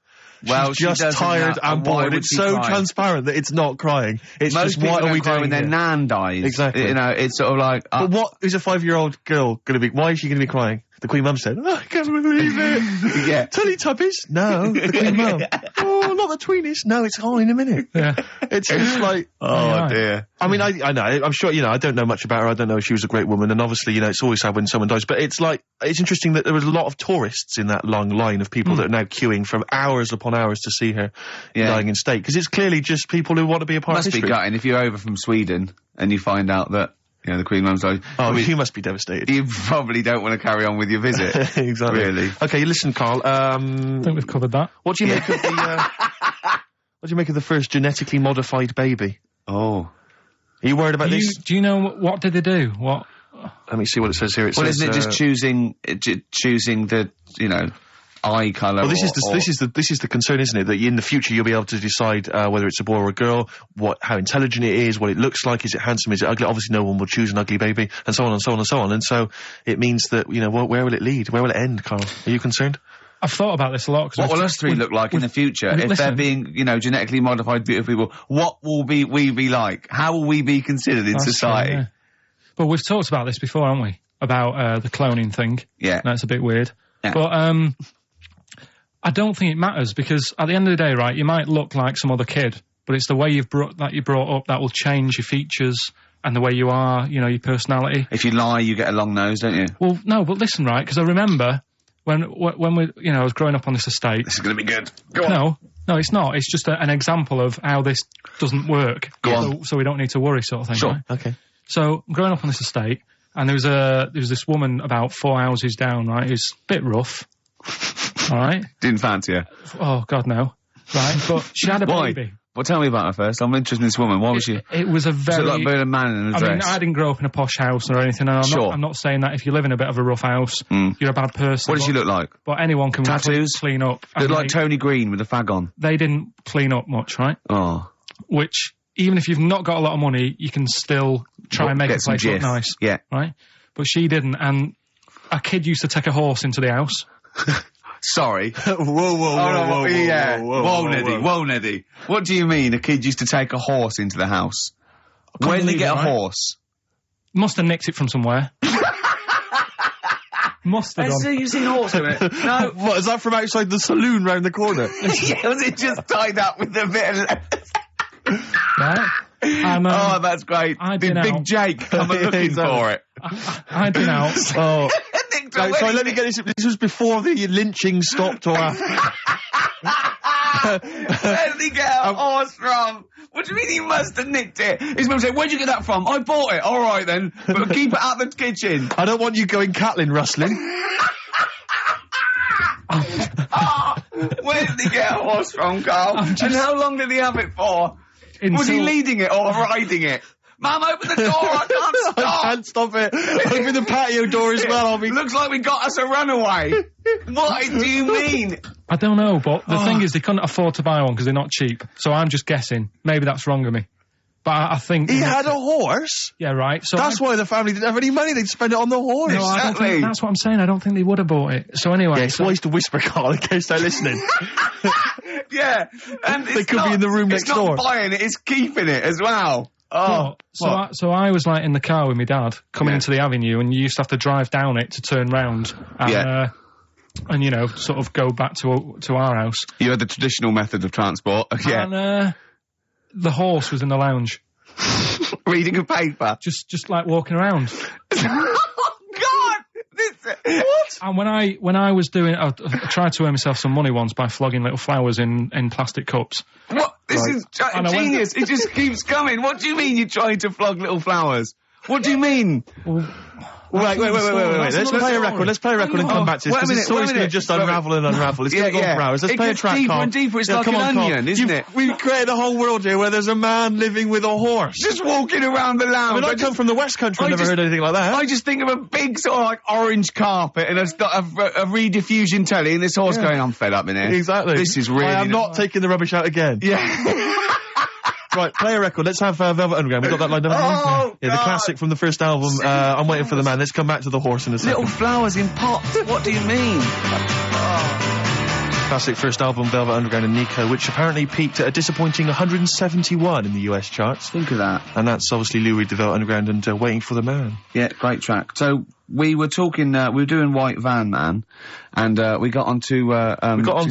Well, she's just tired and bored. It's so transparent that it's not crying. It's most just, what are we doing when their nan dies? Exactly. It's sort of like... But what is a 5-year-old girl going to be... Why is she going to be crying? The Queen Mum said, I can't believe it. Yeah. Teletubbies? No, the Queen Mum. Oh, not the tweenies. No, it's all in a minute. Yeah. It's just like, Oh dear. I mean, I know, I'm sure, I don't know much about her. I don't know if she was a great woman. And obviously, it's always sad when someone dies. But it's like, it's interesting that there was a lot of tourists in that long line of people that are now queuing for hours upon hours to see her dying in state. Because it's clearly just people who want to be a part of history. Must be gutting if you're over from Sweden and you find out that, the Queen Mum's died. Oh, you must be devastated. You probably don't want to carry on with your visit. Exactly. Really. Okay, listen, Carl. I think we've covered that. What do you make of the, what do you make of the first genetically modified baby? Oh. Are you worried about this? Do you know what did they do? What? Let me see what it says here. It says, Isn't it just choosing the, eye colour? Well, this is the concern, isn't it? That in the future you'll be able to decide whether it's a boy or a girl, how intelligent it is, what it looks like, is it handsome, is it ugly? Obviously, no one will choose an ugly baby, and so on and so on and so on. And so it means that where will it lead? Where will it end, Carl? Are you concerned? I've thought about this a lot. What will us three look like in the future if they're being, genetically modified beautiful people? What will we be like? How will we be considered in society? True, yeah. But we've talked about this before, haven't we? About the cloning thing. Yeah, that's a bit weird. Yeah. But I don't think it matters, because at the end of the day, right, you might look like some other kid, but it's the way you're brought up that will change your features and the way you are, your personality. If you lie, you get a long nose, don't you? Well, no, but listen, right, because I remember when we, I was growing up on this estate. This is going to be good. Go on. No, it's not. It's just an example of how this doesn't work. Go on. So we don't need to worry, sort of thing. Sure. Right? Okay. So growing up on this estate, and there was this woman about 4 houses down, right, who's a bit rough. All right. Didn't fancy her. Oh God, no. Right, but she had a baby. Well, tell me about her first. I'm interested in this woman. Why was she? It was a very. Was it like being a man in a dress? I mean, I didn't grow up in a posh house or anything. And I'm not saying that if you live in a bit of a rough house, you're a bad person. What did she look like? But anyone can tattoos, clean up. Looked like Tony Green with a fag on. They didn't clean up much, right? Oh. Which, even if you've not got a lot of money, you can still try and make a place look nice. Yeah. Right. But she didn't, and a kid used to take a horse into the house. Sorry. Whoa, Neddy. What do you mean a kid used to take a horse into the house? Where did they get a horse? Must have nicked it from somewhere. Must have done. You've seen a horse in it? No. What, is that from outside the saloon round the corner? Yeah, was it just tied up with a bit of... Right. Oh, that's great. Did Big Jake come looking for it? I'd been out. Oh. Sorry, let me get this. This was before the lynching stopped or after. Where did he get a horse from? What do you mean he must have nicked it? His mum said, where'd you get that from? I bought it. All right, then. But keep it out the kitchen. I don't want you going Catlin rustling. Where did he get a horse from, Carl? And how long did he have it for? Was he leading it or riding it? Mum, open the door, I can't stop! I can't stop it. Open the patio door as well, Looks like we got us a runaway. What do you mean? I don't know, but the thing is they couldn't afford to buy one because they're not cheap. So I'm just guessing. Maybe that's wrong of me. But I think... He had a horse? Yeah, right. So that's why the family didn't have any money. They'd spend it on the horse. No, I don't think, that's what I'm saying. I don't think they would have bought it. So anyway... Yeah, it's wise to whisper, Carl, in case they're listening. Yeah. And they could be in the room next door. It's not buying it, it's keeping it as well. Oh, so I was like in the car with my dad coming into the avenue, and you used to have to drive down it to turn round and sort of go back to our house. You had the traditional method of transport, And the horse was in the lounge, reading a paper, just like walking around. What? And when I was doing, I tried to earn myself some money once by flogging little flowers in plastic cups. What? This is genius. It just keeps coming. What do you mean you're trying to flog little flowers? What do you mean? Wait. Let's play a record. Let's play a record and come back to this. Because the story's going to just unravel and unravel. It's going to go on for hours. Let's play a track, Carl. It gets deeper and deeper. It's like an onion, isn't it? We've created a whole world here where there's a man living with a horse. Just walking around the lounge. I come from the West Country. I've never heard anything like that. I just think of a big sort of like orange carpet and a rediffusion telly and this horse going, I'm fed up in here. Exactly. This is really... I am not taking the rubbish out again. Yeah. Right, play a record. Let's have Velvet Underground. We've got that lined up. Oh, yeah, the classic from the first album. I'm Waiting for the Man. Let's come back to the horse in a second. Little flowers in pots. What do you mean? Classic first album, Velvet Underground and Nico, which apparently peaked at a disappointing 171 in the US charts. Think of that. And that's obviously Louis de Velvet Underground and Waiting for the Man. Yeah, great track. So we were talking, we were doing White Van Man, and we got onto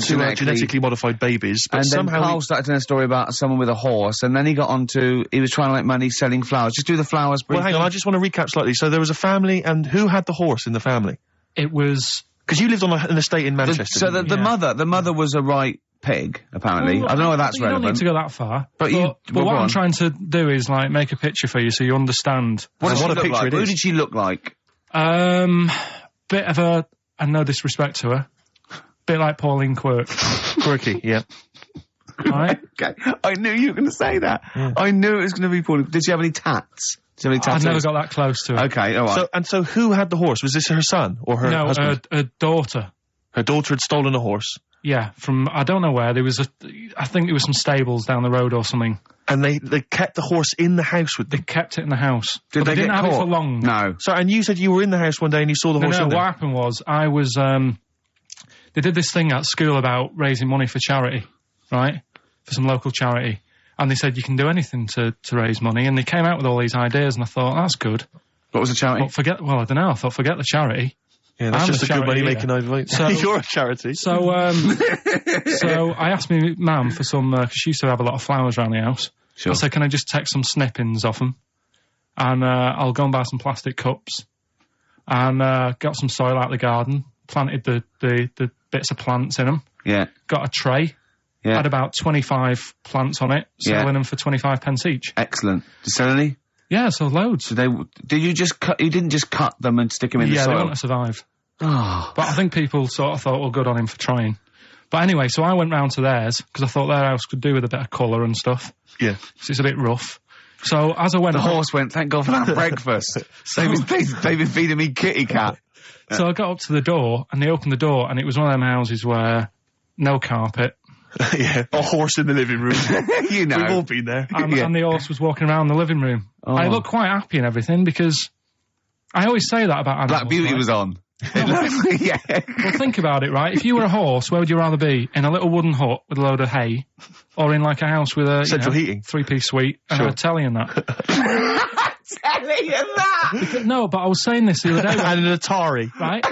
genetically modified babies, but and somehow then Carl started telling a story about someone with a horse, and then he got onto, he was trying to make money selling flowers. Just do the flowers briefly. Well, hang on, I just want to recap slightly. So there was a family, and who had the horse in the family? It was... Because you lived on an estate in Manchester. So the mother was a right pig, apparently. Well, I don't know whether that's relevant. You don't need to go that far. But what I'm trying to do is, like, make a picture for you so you understand what a picture it is. Who did she look like? Bit of a, and no disrespect to her, bit like Pauline Quirk. Quirky, yeah. Right? Okay. I knew you were going to say that. Yeah. I knew it was going to be Pauline. Did she have any tats? I've never got that close to her. Okay, all right. So who had the horse? Was this her son or her husband? No, her daughter. Her daughter had stolen a horse? Yeah, from, I don't know where, I think there was some stables down the road or something. And they kept the horse in the house with them? They kept it in the house. Did they didn't get have caught? it for long. No. So, and you said you were in the house one day and you saw the horse in there? What happened was, I was, they did this thing at school about raising money for charity, right? For some local charity. And they said, you can do anything to raise money. And they came out with all these ideas, and I thought, that's good. What was the charity? I don't know. I thought, forget the charity. Yeah, that's just a good money-making idea. So, you're a charity. So, so I asked my mum for some, cause she used to have a lot of flowers around the house. Sure. I said, can I just take some snippings off them? And, I'll go and buy some plastic cups. And, got some soil out of the garden, planted the bits of plants in them. Yeah. Got a tray. Yeah. Had about 25 plants on it, selling them for 25 pence each. Excellent. Did you sell any? Yeah, so loads. So did you just cut, you didn't just cut them and stick them in the soil? Yeah, they want to survive. Oh. But I think people sort of thought, well, good on him for trying. But anyway, so I went round to theirs, because I thought their house could do with a bit of colour and stuff. Yeah. So it's a bit rough. So as I went... The horse went, thank God for that breakfast. They've been feeding me kitty cat. So I got up to the door, and they opened the door, and it was one of them houses where no carpet. Yeah, a horse in the living room. You know. We've all been there. And the horse was walking around the living room. Oh. I looked quite happy and everything, because I always say that about animals. Black Beauty was on. Yeah. Well, think about it, right? If you were a horse, where would you rather be? In a little wooden hut with a load of hay, or in like a house with a central heating, 3-piece suite, and a telly and that? Telly and that? No, but I was saying this the other day. And an Atari. Right?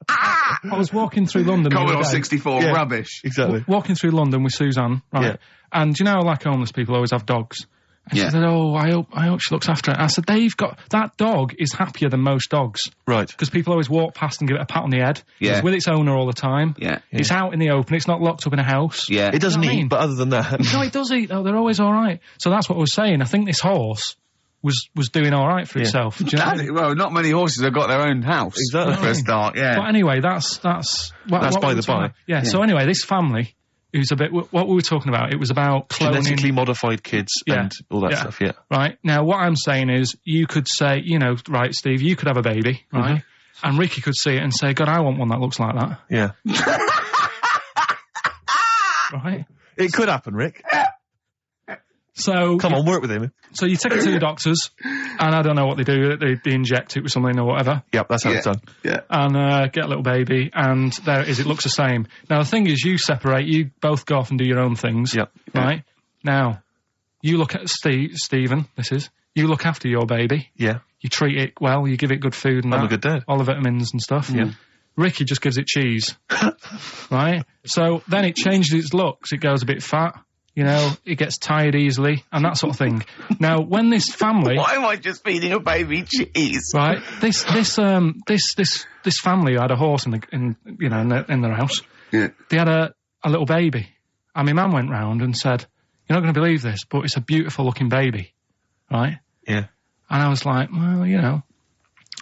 I was walking through London. Commodore 64, rubbish. Exactly. Walking through London with Suzanne, right? Yeah. And you know, like homeless people always have dogs. And she said, oh, I hope she looks after it. I said, that dog is happier than most dogs. Right. Because people always walk past and give it a pat on the head. Yeah. It's with its owner all the time. Yeah. It's out in the open. It's not locked up in a house. Yeah. It doesn't eat, but other than that. No, it does eat, though. They're always all right. So that's what I was saying. I think this horse was doing all right for itself. Do you know? Well, not many horses have got their own house. Exactly. For a start, yeah. But anyway, that's by the by. Yeah, so anyway, this family, who's a bit, what we were talking about, it was about cloning. Genetically modified kids and all that stuff, yeah. Right, now what I'm saying is, you could say, you know, right, Steve, you could have a baby, right? Mm-hmm. And Ricky could see it and say, God, I want one that looks like that. Yeah. Right? It could happen, Rick. So come on, work with him. So you take it to the doctors, and I don't know what they do. They inject it with something or whatever. Yep, that's how it's done. Yeah. And get a little baby, and there it is. It looks the same. Now the thing is, you separate. You both go off and do your own things. Yep. Right. Now, you look at Stephen. You look after your baby. Yeah. You treat it well. You give it good food and I'm a good dad. all the vitamins and stuff. Yeah. Ricky just gives it cheese. Right. So then it changes its looks. It goes a bit fat. You know, it gets tired easily, and that sort of thing. Now, when this family... Why am I just feeding a baby cheese? Right, this family had a horse in their house. Yeah. They had a little baby, and my mum went round and said, "You're not going to believe this, but it's a beautiful looking baby," right? Yeah. And I was like, well, you know.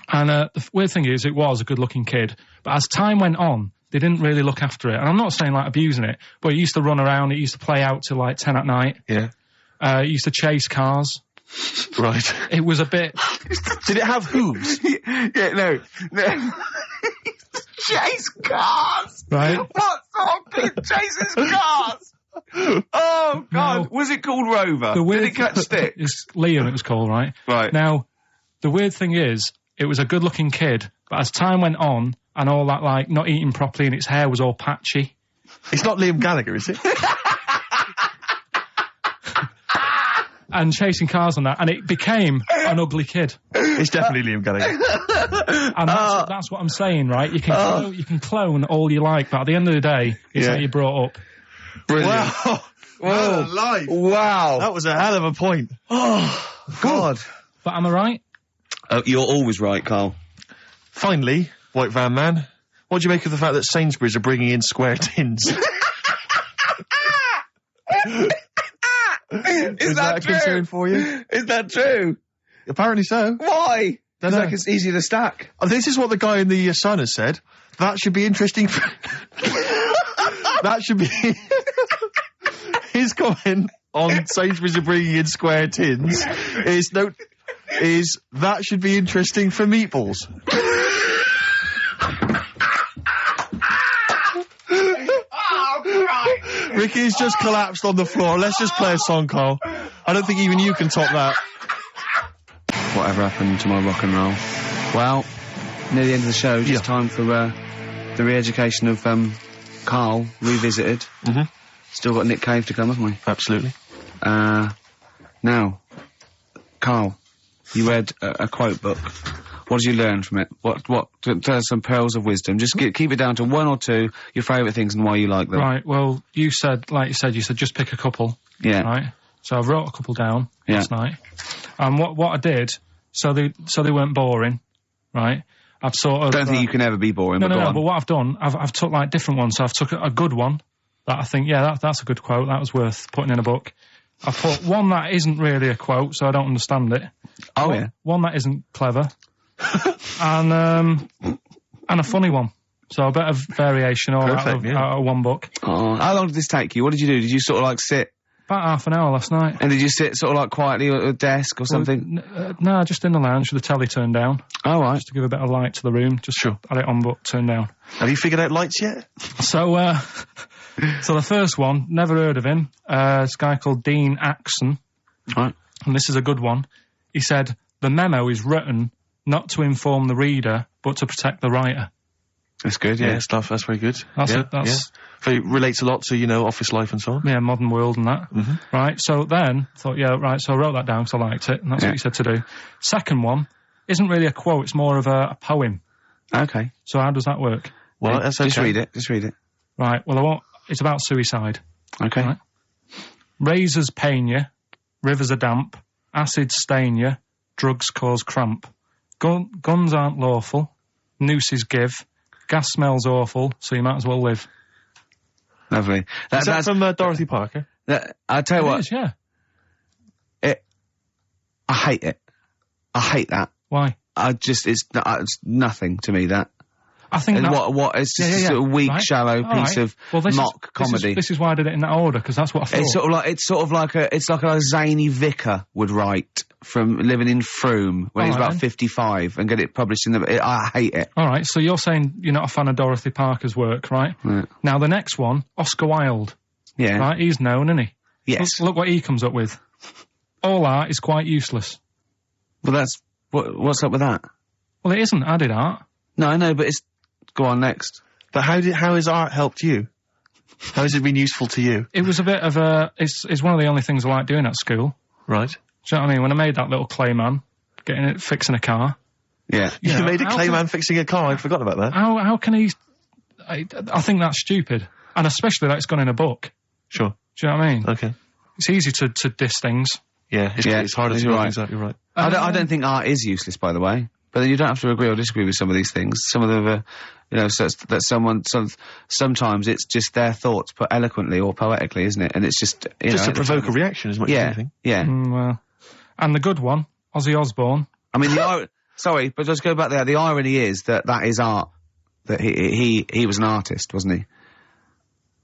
And the weird thing is, it was a good looking kid, but as time went on, they didn't really look after it. And I'm not saying, like, abusing it, but it used to run around. It used to play out till, like, 10 at night. Yeah. It used to chase cars. Right. It was a bit... Did it have hooves? No. Chase cars! Right. What sort of kid chases cars? Oh, God. No. Was it called Rover? Did it catch stick? It's Liam, it was called, right? Right. Now, the weird thing is, it was a good-looking kid, but as time went on, and all that, like, not eating properly and its hair was all patchy. It's not Liam Gallagher, is it? And chasing cars on that, and it became an ugly kid. It's definitely Liam Gallagher. And that's what I'm saying, right? You can clone all you like, but at the end of the day, it's how you brought up. Brilliant. Wow. Whoa. Life. Wow. That was a hell of a point. Oh, God. But am I right? You're always right, Carl. Finally, White Van Man, what do you make of the fact that Sainsbury's are bringing in square tins? Is that a true? concern for you? Is that true? Apparently so. Why? Because Dunno. like it's easier to stack. This is what the guy in the Sun has said. That should be interesting. That should be his comment on Sainsbury's are bringing in square tins. Is that should be interesting for meatballs. Ricky's just collapsed on the floor. Let's just play a song, Carl. I don't think even you can top that. Whatever happened to my rock and roll? Well, near the end of the show, just time for the re-education of Carl revisited. Mm-hmm. Still got Nick Cave to come, haven't we? Absolutely. Now, Carl, you read a quote book. What did you learn from it? Tell us some pearls of wisdom. Just keep it down to one or two, your favourite things and why you like them. Right, well, you said just pick a couple. Yeah. Right? So I wrote a couple down last night. And what I did, so they weren't boring, right? I've sort of... Don't think you can ever be boring, No, but go on. but what I've done, I've took like different ones. So I've took a good one that I think, that's a good quote. That was worth putting in a book. I put one that isn't really a quote, so I don't understand it. Oh, yeah. One that isn't clever. and a funny one. So a bit of variation out of one book. Oh, how long did this take you? What did you do? Did you sort of like sit? About half an hour last night. And did you sit sort of like quietly at a desk or something? No, just in the lounge with the telly turned down. Oh, right. Just to give a bit of light to the room. Just had it on but turned down. Have you figured out lights yet? So the first one, never heard of him. This guy called Dean Axon. Right. And this is a good one. He said, the memo is written not to inform the reader, but to protect the writer. That's good, yeah. Stuff, that's very good. That's It relates a lot to, office life and so on. Yeah, modern world and that. Mm-hmm. Right, so then, so I wrote that down because I liked it, and that's what he said to do. Second one isn't really a quote, it's more of a poem. Okay. So how does that work? Well, that's okay. Just read it. Right, well, it's about suicide. Okay. Right? Razors pain you, rivers are damp, acids stain you, drugs cause cramp. Guns aren't lawful, nooses give, gas smells awful, so you might as well live. Lovely. Is that from Dorothy Parker? I'll tell you what. It is, yeah. I hate it. I hate that. Why? It's nothing to me, that. I think and that... it's just a sort of weak, shallow piece of mock comedy. This is why I did it in that order, because that's what I thought. It's like a zany vicar would write from living in Frome when he's about 55 and get it published in the... I hate it. All right, so you're saying you're not a fan of Dorothy Parker's work, right? Right. Now, the next one, Oscar Wilde. Yeah. Right, he's known, isn't he? Yes. Look what he comes up with. All art is quite useless. Well, that's... What's up with that? Well, it isn't. I did art. No, I know, but it's... Go on, next. But how has art helped you? How has it been useful to you? It was a bit of a... It's one of the only things I like doing at school. Right. Do you know what I mean? When I made that little clay man, fixing a car. Yeah. You made a clay man fixing a car. I forgot about that. How can he... I think that's stupid. And especially that it's gone in a book. Sure. Do you know what I mean? Okay. It's easy to diss things. Yeah, it's harder to do things out. You're right. I don't think art is useless, by the way. But then you don't have to agree or disagree with some of these things. Some of them are, sometimes it's just their thoughts put eloquently or poetically, isn't it? And it's just, just to provoke a reaction as much as anything. Yeah. Well, and the good one, Ozzy Osbourne. I mean, sorry, but just go back there. The irony is that is art. That he was an artist, wasn't he?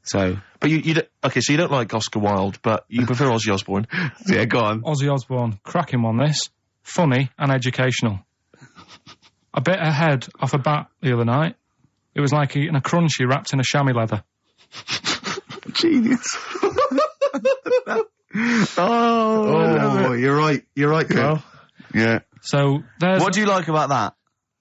So. But so you don't like Oscar Wilde, but you prefer Ozzy Osbourne. Yeah, go on. Ozzy Osbourne, cracking one this. Funny and educational. I bit a head off a bat the other night. It was like eating a crunchy wrapped in a chamois leather. Genius. You're right. You're right, Carl. Yeah. So there's... What do you like about that?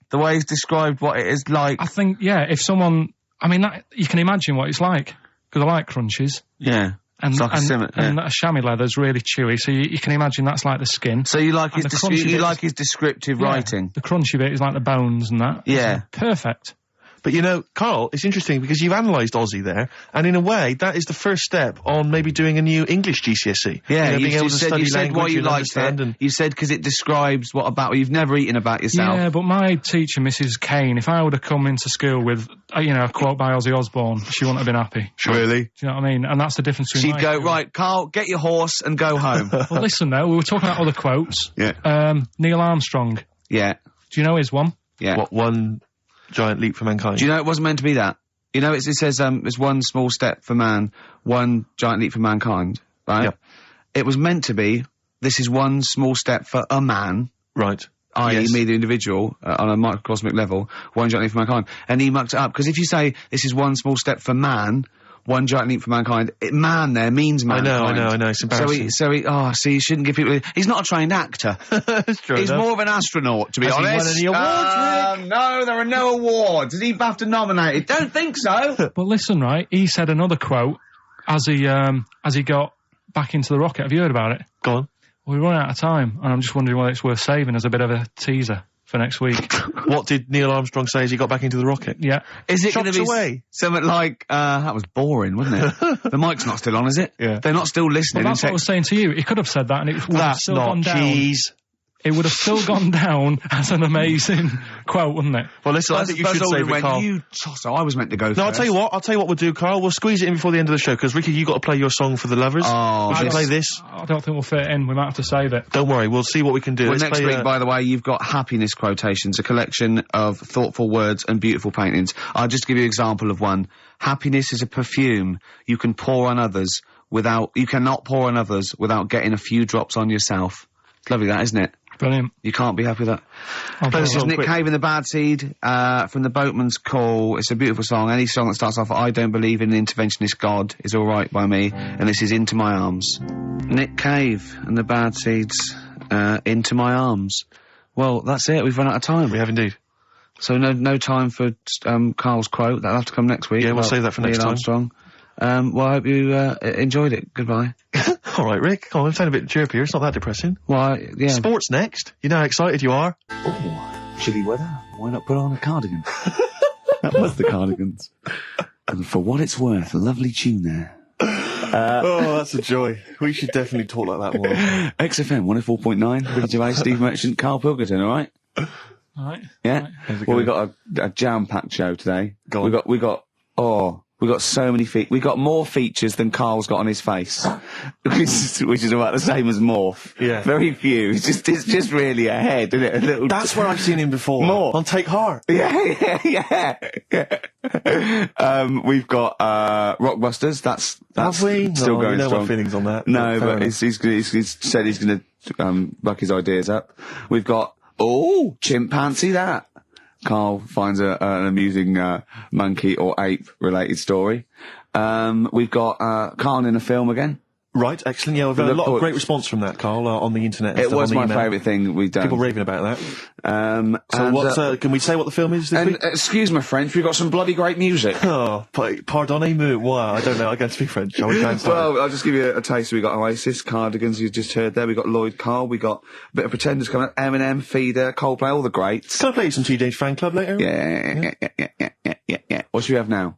The way he's described what it is like. I think, if someone... I mean, you can imagine what it's like, because I like crunches. Yeah. And, it's like and a chamois leather's really chewy, so you can imagine that's like the skin. So you like his descriptive writing? The crunchy bit is like the bones and that. Yeah. Perfect. But you know, Carl, it's interesting because you've analysed Aussie there, and in a way, that is the first step on maybe doing a new English GCSE. Yeah, being able to study you said why you liked it. And you said because it describes you've never eaten about yourself. Yeah, but my teacher, Mrs. Kane, if I would have come into school with, a quote by Ozzy Osbourne, she wouldn't have been happy. Really? Do you know what I mean? And that's the difference between She'd go, right, Carl, get your horse and go home. Well, listen, though, we were talking about other quotes. Yeah. Neil Armstrong. Yeah. Do you know his one? Yeah. What, one giant leap for mankind? Do you know it wasn't meant to be that? You know, it says, it's one small step for man, one giant leap for mankind, right? Yep. It was meant to be, this is one small step for a man. Right. I.e. me, the individual, on a microcosmic level, one giant leap for mankind. And he mucked it up, because if you say, this is one small step for man, one giant leap for mankind, man there means mankind. I know, it's embarrassing. So you shouldn't give people... He's not a trained actor. That's true. He's more of an astronaut, to be honest. Has he won any awards, Rick? No, there are no awards. Is he BAFTA nominated? Don't think so. But listen, right, he said another quote as he got back into the rocket. Have you heard about it? Go on. We're running out of time, and I'm just wondering whether it's worth saving as a bit of a teaser for next week. What did Neil Armstrong say as he got back into the rocket? Yeah. Is it going to be away? Something like, that was boring, wasn't it? The mic's not still on, is it? Yeah. They're not still listening. Well, that's what I was saying to you. He could have said that, and it would have still gone down. Cheese. It would have still gone down as an amazing quote, wouldn't it? Well, listen, I think you should save it, Carl. You tosser, I was meant to go first. No, I'll tell you what we'll do, Carl. We'll squeeze it in before the end of the show, because, Ricky, you've got to play your song for the lovers. Oh, we should play this. I don't think we'll fit it in. We might have to save it. Don't worry, we'll see what we can do. Well, next week, by the way, you've got happiness quotations, a collection of thoughtful words and beautiful paintings. I'll just give you an example of one. Happiness is a perfume you can pour on others you cannot pour on others without getting a few drops on yourself. It's lovely, that, isn't it? Brilliant. You can't be happy with that. This is Nick Cave and the Bad Seed, from the Boatman's Call. It's a beautiful song. Any song that starts off, I don't believe in an interventionist God is alright by me. And this is Into My Arms. Nick Cave and the Bad Seeds, Into My Arms. Well, that's it. We've run out of time. We have indeed. So no time for, Carl's quote. That'll have to come next week. Yeah, we'll save that for next time. Armstrong. Well, I hope you, enjoyed it. Goodbye. All right, Rick. Come on, I'm sounding a bit chirpier. It's not that depressing. Well, yeah. Sports next. You know how excited you are. Oh, chilly weather. Why not put on a cardigan? That was the Cardigans. And for what it's worth, a lovely tune there. Oh, that's a joy. We should definitely talk like that more. XFM 104.9, Ricky Gervais, Steve Merchant, Karl Pilkington, alright? Alright. Yeah? Right. Well, we got a jam-packed show today. Go on. We got so many we got more features than Carl's got on his face. which is about the same as Morph. Yeah. Very few. It's just really a head, isn't it? A little. That's where I've seen him before. More. On Take Heart. Yeah. We've got, Rockbusters. That's Have we? still going you know strong. my feelings on that. No, Fair but enough. he's said he's gonna, buck his ideas up. We've got, chimpanzee that. Carl finds an amusing, monkey or ape related story. We've got, Carl in a film again. Right, excellent. Yeah, we've had a lot of great response from that, Carl, on the internet. And It stuff, was on the my email. favourite thing we've done. People raving about that. So can we say what the film is this week? excuse my French, we've got some bloody great music. Oh, pardonnez-moi. Wow, I don't know. I can't speak French. I can't Well, I'll just give you a taste. We got Oasis, Cardigans, you just heard there. We got Lloyd Cole. We got a bit of Pretenders coming up. Eminem, Feeder, Coldplay, all the greats. Can I play you some Teenage Fan Club later? Yeah. What should we have now?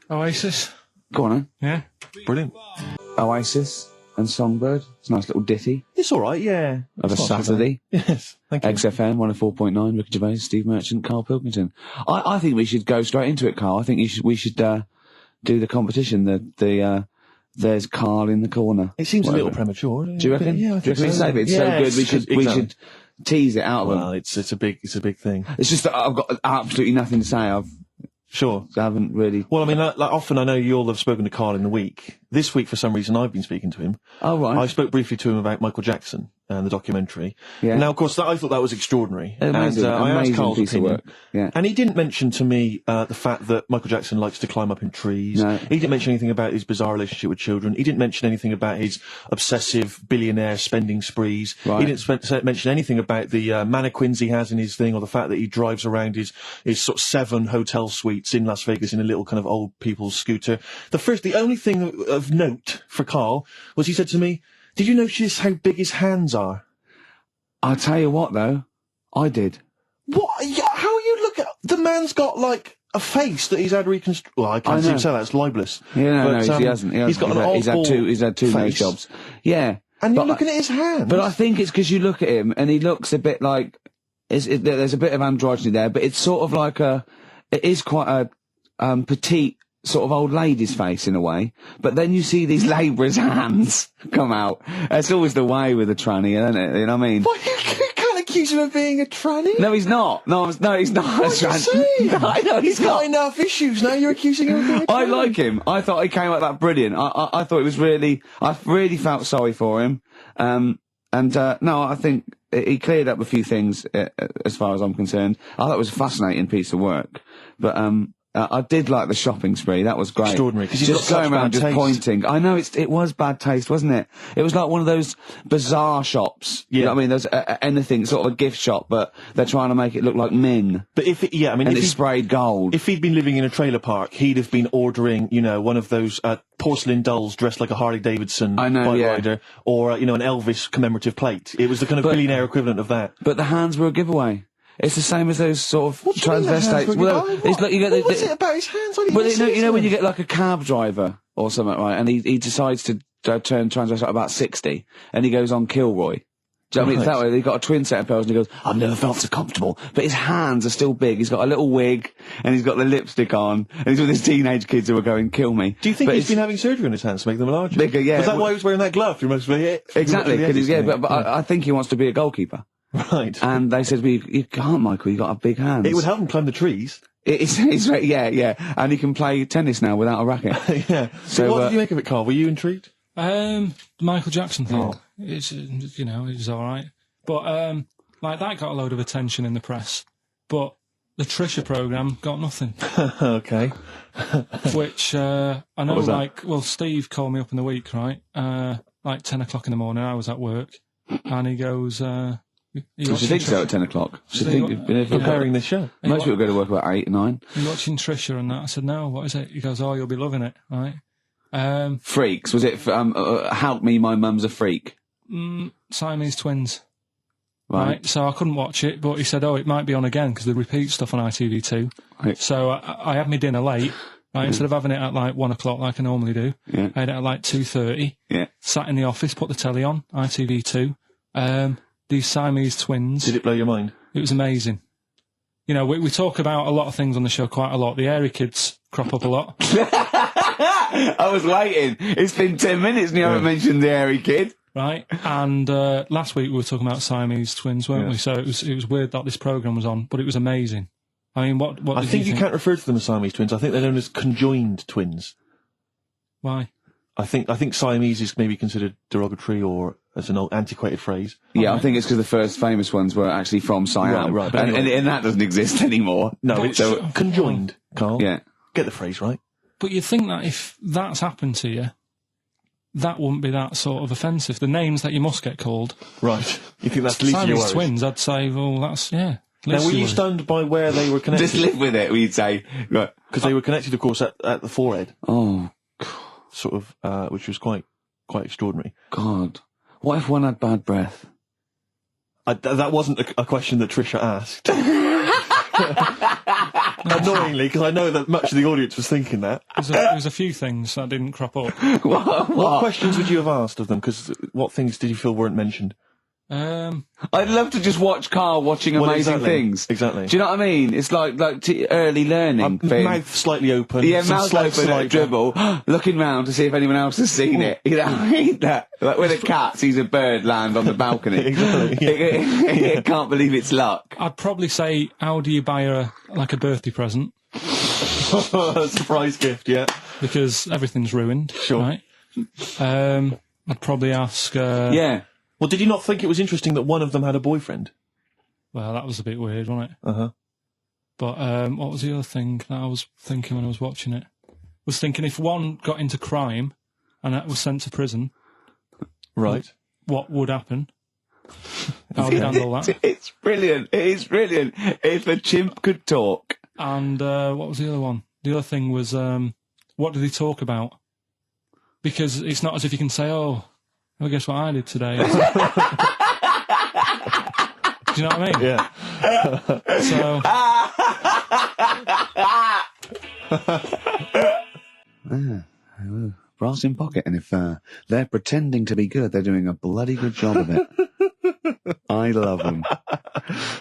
Oasis. Go on, then. Yeah. Brilliant. Oasis and Songbird. It's a nice little ditty It's all right, yeah. of a It's not too Saturday. bad. Yes, thank you. XFM 104.9, Ricky Gervais, Steve Merchant, Karl Pilkington. I think we should go straight into it, Carl. I think we should do the competition. There's Carl in the corner. It seems a little premature. Do you reckon? Yeah, I think Do you reckon so. it's It's Yeah, so good. We should tease it out of them. Well, it's a big thing. It's just that I've got absolutely nothing to say. Sure. I haven't really. Well, I mean, like often I know you'll have spoken to Carl in the week. This week, for some reason, I've been speaking to him. Oh, right. I spoke briefly to him about Michael Jackson, the documentary. Yeah. Now, of course, I thought that was extraordinary. Amazing, and I asked amazing Carl's piece of opinion. work. Yeah. And he didn't mention to me the fact that Michael Jackson likes to climb up in trees. No. He didn't mention anything about his bizarre relationship with children. He didn't mention anything about his obsessive billionaire spending sprees. Right. He didn't mention anything about the mannequins he has in his thing, or the fact that he drives around his sort of 7 hotel suites in Las Vegas in a little kind of old people's scooter. The only thing of note for Karl was he said to me, "Did you notice how big his hands are?" I'll tell you what, though. I did. What? Yeah, how are you looking? The man's got, like, a face that he's had reconstructed. Well, I can't know. say that. It's libelous. Yeah, But, he hasn't. He's got an oddball He's had two nose face. jobs. Yeah. And you're But looking at his hands. But I think it's because you look at him and he looks a bit like... there's a bit of androgyny there, but it's sort of like it is quite a petite sort of old lady's face in a way. But then you see these labourers' hands come out. That's always the way with a tranny, isn't it? You know what I mean? What, you can't accuse him of being a tranny? No, he's not. No, he's not. What are you saying? No, I know He's got not. enough issues now. You're accusing him of being a tranny. I like him. I thought he came out that brilliant. I thought it was really... I really felt sorry for him. No, I think he cleared up a few things as far as I'm concerned. I thought it was a fascinating piece of work. But I did like the shopping spree. That was great. Extraordinary, 'cause he's just got going such around bad just taste. pointing. I know it was bad taste, wasn't it? It was like one of those bazaar shops. Yeah. You know what I mean? There's anything, sort of a gift shop, but they're trying to make it look like Ming. But if And it's sprayed gold. If he'd been living in a trailer park, he'd have been ordering, one of those porcelain dolls dressed like a Harley Davidson I know, bike yeah. rider, or an Elvis commemorative plate. It was the kind of billionaire equivalent of that. But the hands were a giveaway. It's the same as those sort of What do you mean the hands transvestites. were Well, giveaway? it's like you get What was it about his hands? I didn't Well, even see you know his when you hands. get like a cab driver or something, right? And he decides to turn transvestite about 60, and he goes on Kilroy. Do you know what I mean? It's that way. He's got a twin set of pearls, and he goes, "I've never felt so comfortable." But his hands are still big. He's got a little wig, and he's got the lipstick on, and he's with his teenage kids who are going, "Kill me." Do you think But he's it's been having surgery on his hands to make them larger? bigger? Yeah. Was that why he was wearing that glove? You must be Exactly. Yeah, But I think he wants to be a goalkeeper. Right. And they said, you can't, Michael. You got a big hands. It would help him climb the trees. Yeah. And he can play tennis now without a racket. Yeah. So what did you make of it, Carl? Were you intrigued? Michael Jackson thing. It's it was all right, but like that got a load of attention in the press, but the Trisha program got nothing. Okay. Which I know, was that? Steve called me up in the week, right? Like 10 o'clock in the morning. I was at work, and he goes, You should think so at 10 o'clock. Should think you've been Preparing this show. Most people go to work about 8 or 9. You watching Trisha and that? I said, no, what is it? He goes, oh, you'll be loving it, right? Freaks. Was it, Help Me, My Mum's a Freak? Siamese twins. Right. So I couldn't watch it, but he said, oh, it might be on again, because they repeat stuff on ITV2. Right. So I had my dinner late, right? Instead of having it at like 1 o'clock like I normally do, Yeah. I had it at like 2:30. Yeah. Sat in the office, put the telly on, ITV2. These Siamese twins. Did it blow your mind? It was amazing. We talk about a lot of things on the show quite a lot. The Airy Kids crop up a lot. I was waiting. It's been 10 minutes and you haven't mentioned the Airy Kid. Right, and last week we were talking about Siamese twins, weren't we? So it was weird that this programme was on, but it was amazing. I mean, what I did think you you can't refer to them as Siamese twins. I think they're known as conjoined twins. Why? I think Siamese is maybe considered derogatory or as an old antiquated phrase. Yeah, I think it's because the first famous ones were actually from Siam. Right, but anyway. And that doesn't exist anymore. No, it's conjoined, Carl. Yeah. Get the phrase right. But you'd think that if that's happened to you, that wouldn't be that sort of offensive. The names that you must get called. Right. You think that's the least of your Siamese worries? twins, I'd say, well, that's, yeah. Now, were you stunned by where they were connected? Just live with it, we'd say. Right. Because they were connected, of course, at the forehead. Oh, Sort of, which was quite extraordinary. God. What if one had bad breath? That wasn't a question that Trisha asked. Annoyingly, because I know that much of the audience was thinking that. There's a few things that didn't crop up. What questions would you have asked of them? Because what things did you feel weren't mentioned? I'd love to just watch Karl watching amazing things. Exactly. Do you know what I mean? It's like early learning thing. Mouth slightly open. Yeah, some mouth slight open at saliva. dribble, looking round to see if anyone else has seen it. You know, I mean that. Like when a cat sees a bird land on the balcony. Exactly. It can't believe it's luck. I'd probably say, how do you buy her a birthday present? Surprise gift, yeah. Because everything's ruined. Sure. Right? I'd probably ask, Yeah. Well, did you not think it was interesting that one of them had a boyfriend? Well, that was a bit weird, wasn't it? Uh-huh. But what was the other thing that I was thinking when I was watching it? I was thinking if one got into crime and was sent to prison, right, what would happen? How would you handle that? It's brilliant. It is brilliant. If a chimp could talk. And what was the other one? The other thing was, what did he talk about? Because it's not as if you can say, oh, well, guess what I did today? Do you know what I mean? Yeah. So... brass in pocket, and if they're pretending to be good, they're doing a bloody good job of it. I love them.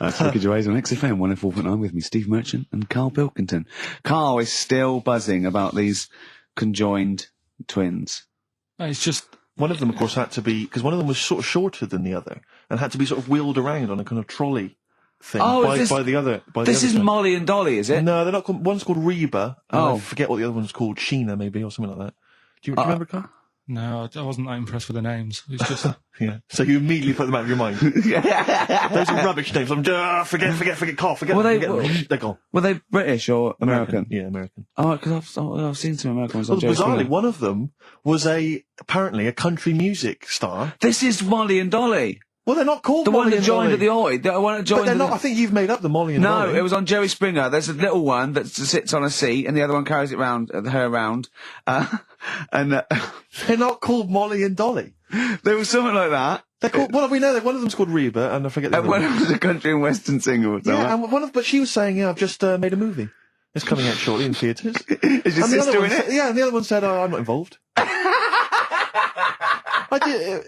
That's Ricky Gervais on XFM 104.9 with me, Steve Merchant and Karl Pilkington. Karl is still buzzing about these conjoined twins. It's just... One of them, of course, had to be... Because one of them was sort of shorter than the other, and had to be sort of wheeled around on a kind of trolley thing by the other. This is Molly and Dolly, is it? No, they're not called... One's called Reba, and I forget what the other one's called, Sheena, maybe, or something like that. Do you remember, Karl? No, I wasn't that impressed with the names. It's just... Yeah. So you immediately put them out of your mind. Those are rubbish names. Forget, Karl, forget them. They're gone. Were they British or American? Yeah, American. Oh, because I've seen some American ones on Jerry bizarrely, Springer. one of them was apparently a country music star. This is Molly and Dolly. Well, they're not called the Molly one that and joined Dolly. at the Oi. The one that joined. But they're not. I think you've made up the Molly and Dolly. No, it was on Jerry Springer. There's a little one that sits on a seat, and the other one carries it around her around. They're not called Molly and Dolly. There was something like that. They're called. Well, we know that one of them's called Reba, and I forget the other one. One was a country and western singer. Or something. Yeah, and but she was saying, "Yeah, I've just made a movie. It's coming out shortly in theatres." Is your sister in it? Yeah, and the other one said, "Oh, I'm not involved." I did.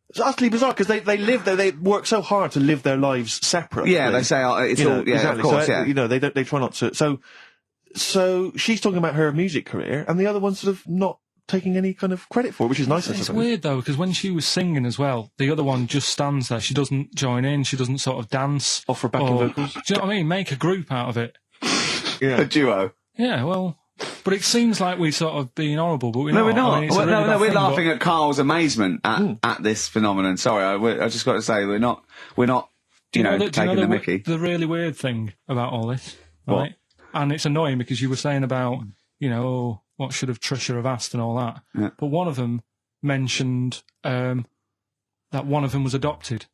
It's utterly bizarre because they live there. They work so hard to live their lives separately. Yeah, they say it's all. Yeah, exactly. of course. So, yeah, they try not to. So she's talking about her music career, and the other one's sort of not taking any kind of credit for it, which is nice. It's weird though because when she was singing as well, the other one just stands there. She doesn't join in. She doesn't sort of dance. Offer backing vocals. Do you know what I mean? Make a group out of it. Yeah, a duo. Yeah, well. But it seems like we're sort of being horrible, but we're not. No, we're not. I mean, really we're laughing at Karl's amazement at this phenomenon. Sorry, I just got to say we're not. Taking the mickey. The really weird thing about all this, right? What? And it's annoying because you were saying about, what should have Trisha have asked and all that. Yeah. But one of them mentioned that one of them was adopted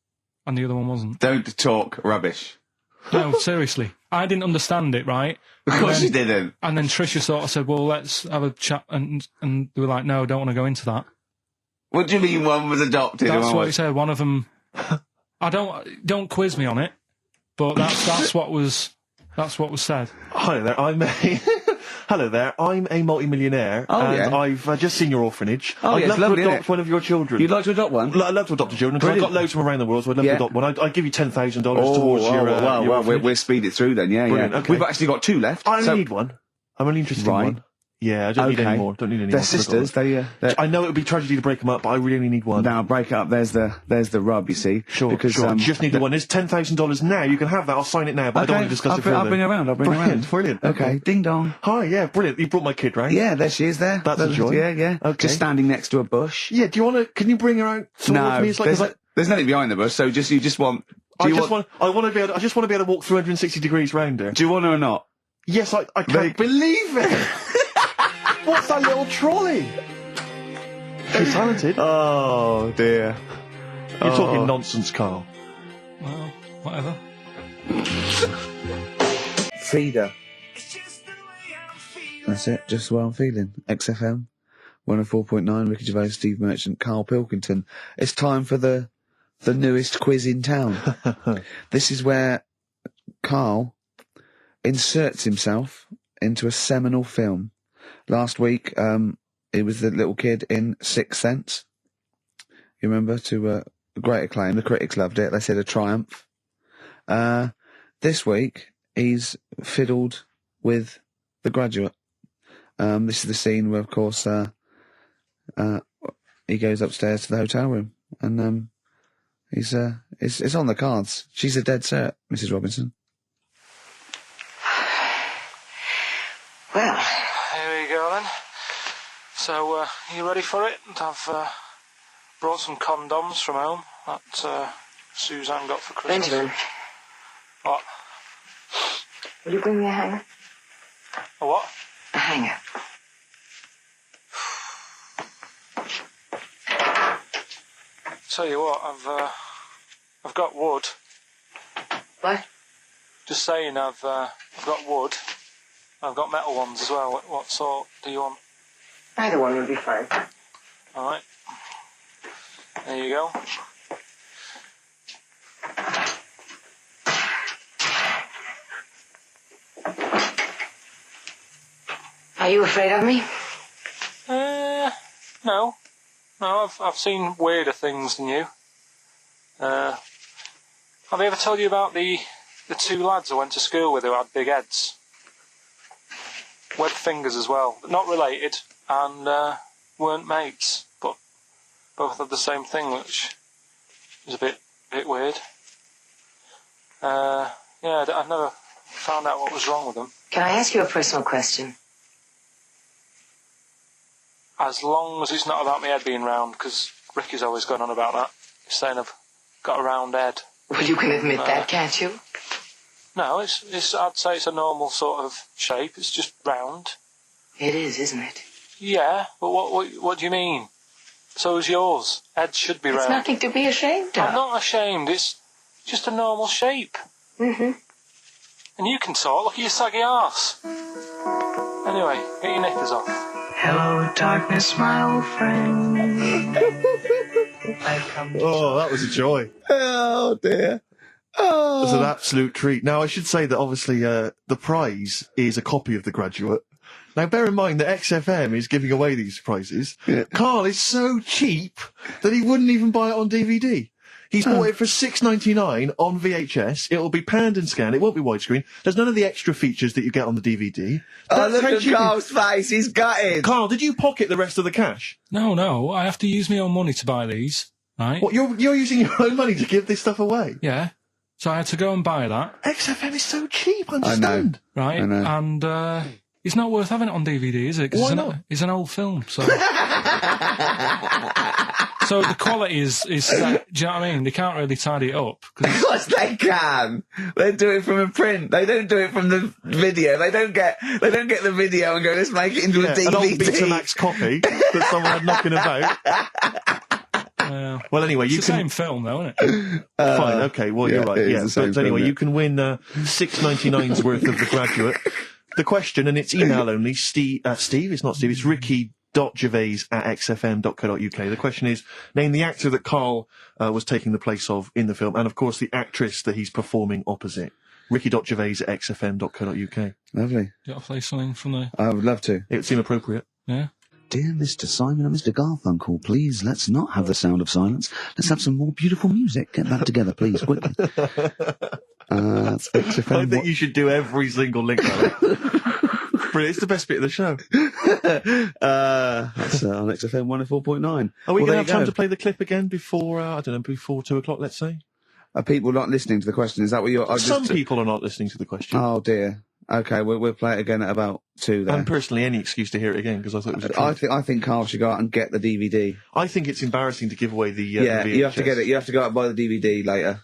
and the other one wasn't. Don't talk rubbish. No, seriously. I didn't understand it, right? Of course you didn't. And then Trisha sort of said, well, let's have a chat. And they were like, no, don't want to go into that. What do you mean one was adopted? That's what he said. One of them... don't quiz me on it, but that's what was said. Hi there, Hello there, I'm a multi-millionaire, and I've just seen your orphanage. I'd love to adopt one of your children. You'd like to adopt one? I'd love to adopt a children, because I've got loads from around the world, so I'd love to adopt one. I'd give you $10,000 towards your orphanage. We'll speed it through then, yeah. Okay. We've actually got 2 left. I only need one. I'm only interested in one. Yeah, I don't need any more. They're sisters. I know it would be tragedy to break them up, but I really only need one. Now, break up. There's the rub, you see. Sure. I just need the one. There's $10,000 now. You can have that. I'll sign it now, but I don't want to discuss it further. I'll bring her around. Brilliant. Okay. Ding dong. Hi, yeah, brilliant. You brought my kid round. Yeah, there she is there. That's a joy. Yeah. Okay. Just standing next to a bush. Yeah, can you bring her out? No, there's nothing behind the bush, so you just want... I just want to be able to walk 360 degrees round her. Do you want her or not? Yes, I can't believe it! What's that little trolley? She's talented. Oh, dear. You're talking nonsense, Karl. Well, whatever. Feed her. That's it, just what I'm feeling. XFM 104.9, Ricky Gervais, Steve Merchant, Karl Pilkington. It's time for the newest quiz in town. This is where Karl inserts himself into a seminal film. Last week, he was the little kid in Sixth Sense. You remember? To great acclaim. The critics loved it. They said a triumph. This week, he's fiddled with The Graduate. This is the scene where, of course, he goes upstairs to the hotel room, and it's on the cards. She's a dead cert, Mrs. Robinson. Well, here we go then. So, you ready for it? I've brought some condoms from home. that Suzanne got for Christmas. Benjamin. What? Will you bring me a hanger? A what? A hanger. Tell you what, I've got wood. What? Just saying, I've got wood. I've got metal ones as well. What sort do you want? Either one would be fine. All right. There you go. Are you afraid of me? No. No, I've seen weirder things than you. Have I ever told you about the two lads I went to school with who had big heads? Webbed fingers as well. Not related, and weren't mates, but both had the same thing, which was a bit weird. Yeah, I've never found out what was wrong with them. Can I ask you a personal question? As long as it's not about my head being round, because Ricky's always gone on about that. He's saying I've got a round head. Well, you can admit that, can't you? No, it's. I'd say it's a normal sort of shape. It's just round. It is, isn't it? Yeah, but what do you mean? So is yours. Head should be round. It's nothing to be ashamed of. I'm not ashamed. It's just a normal shape. Mm-hmm. And you can talk. Look at your saggy arse. Anyway, get your knickers off. Hello, darkness, my old friend. Oh, that was a joy. Oh dear. It was an absolute treat. Now, I should say that obviously the prize is a copy of The Graduate. Now, bear in mind that XFM is giving away these prizes. Yeah. Carl is so cheap that he wouldn't even buy it on DVD. He's bought it for $6.99 on VHS. It'll be panned and scanned. It won't be widescreen. There's none of the extra features that you get on the DVD. Oh, look at Carl's face. He's gutted. Carl, did you pocket the rest of the cash? No. I have to use my own money to buy these, right? What, you're using your own money to give this stuff away? Yeah. So I had to go and buy that. XFM is so cheap, I know. understand. Right? I know. And it's not worth having it on DVD, is it? 'Cause Why not? It's an old film, so... So the quality is set, do you know what I mean? They can't really tidy it up. Of course they can. They do it from a print. They don't do it from the video. They don't get the video and go, let's make it into a DVD. An old Betamax copy that someone had knocking about. Well, anyway, it's the same film, though, isn't it? Fine, okay, well, you're right. Yeah, but anyway, you can win $6.99's worth of The Graduate. The question, and it's email only, Steve, it's not Steve, it's ricky.gervais@xfm.co.uk. The question is, name the actor that Karl was taking the place of in the film, and of course the actress that he's performing opposite. ricky.gervais@xfm.co.uk. Lovely. You got to play something from the... I would love to. It would seem appropriate. Yeah. Dear Mr. Simon and Mr. Garfunkel, please, let's not have the sound of silence. Let's have some more beautiful music. Get that together, please, quickly. That's XFM. I think you should do every single link like that. Brilliant. It's the best bit of the show. That's on XFM 104.9. Are we going to have time to play the clip again before, before 2 o'clock, let's say? Are people not listening to the question? Is that what you're... Some people are not listening to the question. Oh, dear. Okay, we'll play it again at about 2 then. And personally, any excuse to hear it again, because I thought it was a treat. I think Carl should go out and get the DVD. I think it's embarrassing to give away the yeah, the VHS. you have to get it. You have to go out and buy the DVD later.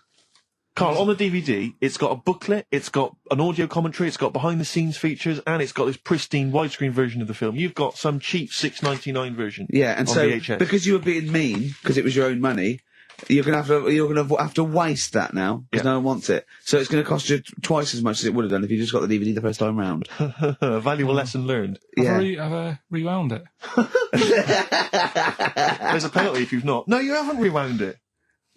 Carl, on the DVD, it's got a booklet, it's got an audio commentary, it's got behind-the-scenes features, and it's got this pristine widescreen version of the film. You've got some cheap $6.99 version. Yeah, and on so VHS. Because you were being mean, because it was your own money, you're gonna have to waste that now because no one wants it. So it's going to cost you twice as much as it would have done if you just got the DVD the first time round. A valuable lesson learned. Have I rewound it? There's a penalty if you've not. No, you haven't rewound it.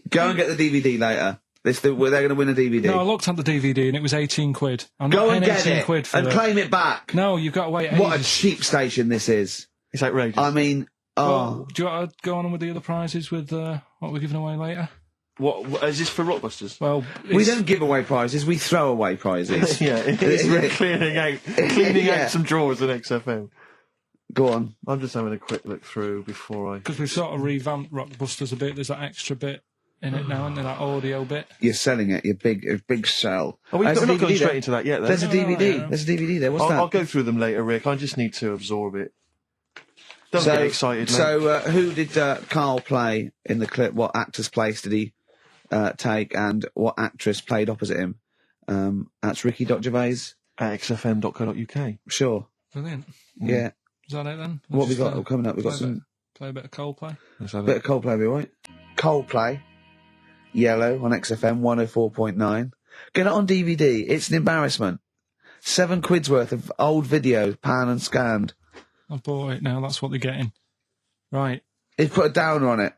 Go and get the DVD later. They're going to win a DVD. No, I looked at the DVD and it was £18. I'm Go not and paying get 18 it quid for and claim it back. No, you've got to wait. What a cheap station this is. It's outrageous. I mean, Well, do you want to go on with the other prizes with what we're giving away later? What is this for Rockbusters? Well, we don't give away prizes; we throw away prizes. Yeah, it's really cleaning out some drawers in XFM. Go on. I'm just having a quick look through before I... Because we've sort of revamped Rockbusters a bit. There's that extra bit in it now, isn't there? That audio bit. You're selling it. Your big sell. Oh, we're not going straight into that yet, then. There's a DVD. There's a DVD there. What's that? I'll go through them later, Rick. I just need to absorb it. Don't get excited, mate. So, who did Karl play in the clip? What actor's place did he take, and what actress played opposite him? That's Ricky.Gervais. At xfm.co.uk. Sure. Brilliant. Yeah. Is that it then? What we got coming up? We've got Play a bit of Coldplay. Bit of Coldplay, be right? Coldplay. Yellow on XFM 104.9. Get it on DVD. It's an embarrassment. £7 worth of old videos, pan and scanned. I've bought it now. That's what they're getting. Right. He's put a downer on it.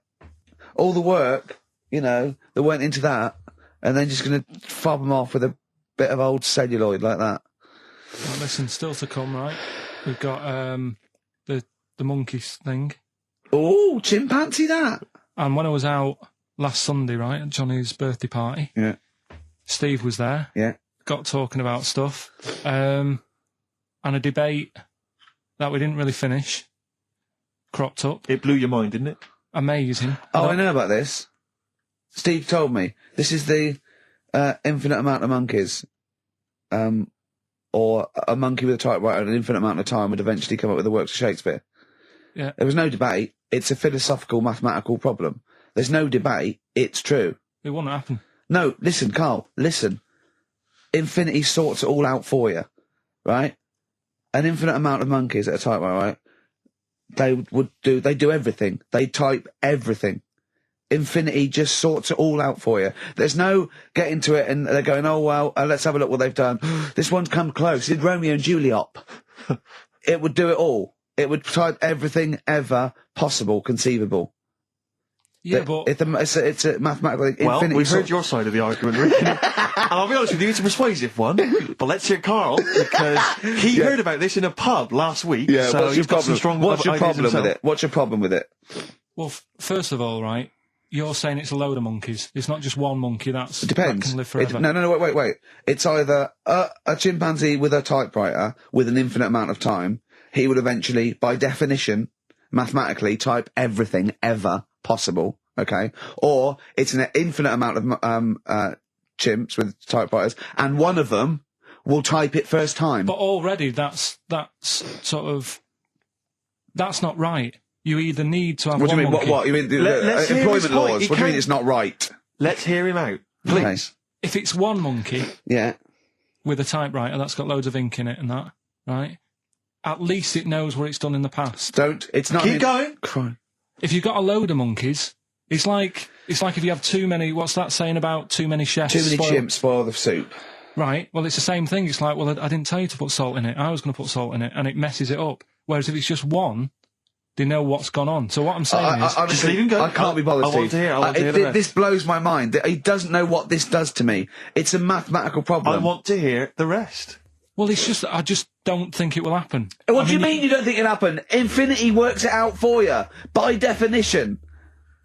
All the work, that went into that, and then just going to fob them off with a bit of old celluloid like that. Right, listen, still to come, right? We've got the monkeys thing. Oh, chimpanzee that. And when I was out last Sunday, right, at Johnny's birthday party, yeah, Steve was there. Yeah. Got talking about stuff. And a debate that we didn't really finish cropped up. It blew your mind, didn't it? Amazing. Oh, I know about this. Steve told me. This is the infinite amount of monkeys. Or a monkey with a typewriter and an infinite amount of time would eventually come up with the works of Shakespeare. Yeah. There was no debate. It's a philosophical, mathematical problem. There's no debate. It's true. It wouldn't happen. No, listen, Karl, listen. Infinity sorts it all out for you, right? An infinite amount of monkeys at a typewriter, right? They do everything. They type everything. Infinity just sorts it all out for you. There's no getting to it and they're going, oh, well, let's have a look what they've done. This one's come close. Did Romeo and Juliet. It would do it all. It would type everything ever possible, conceivable. Yeah, but it's a mathematical thing. Well, we've heard your side of the argument, Rick. And I'll be honest with you, it's a persuasive one. But let's hear Karl, because he heard about this in a pub last week. Yeah, so he's got some strong What's your ideas problem himself. with it? What's your problem with it? Well, first of all, right, you're saying it's a load of monkeys. It's not just one monkey It depends. that can live forever. No, wait. It's either a chimpanzee with a typewriter with an infinite amount of time. He would eventually, by definition, mathematically, type everything ever possible. Okay, or it's an infinite amount of chimps with typewriters, and one of them will type it first time. But already, that's not right. You either need to have What do one you mean? monkey. What? You mean employment laws? What do you mean it's not right? Let's hear him out, please. Okay. If it's one monkey, yeah, with a typewriter that's got loads of ink in it and that, right? At least it knows what it's done in the past. It's not. Keep going. Cry. If you've got a load of monkeys, it's like if you have too many. What's that saying about too many chefs? Too many chimps spoil the soup. Right. Well, it's the same thing. It's like, well, I didn't tell you to put salt in it. I was going to put salt in it, and it messes it up. Whereas if it's just one, they know what's gone on. So what I'm saying is, just leave him go. I can't be bothered. I want to hear. This blows my mind. He doesn't know what this does to me. It's a mathematical problem. I want to hear the rest. Well, it's just I just don't think it will happen. What do you mean you don't think it'll happen? Infinity works it out for you by definition.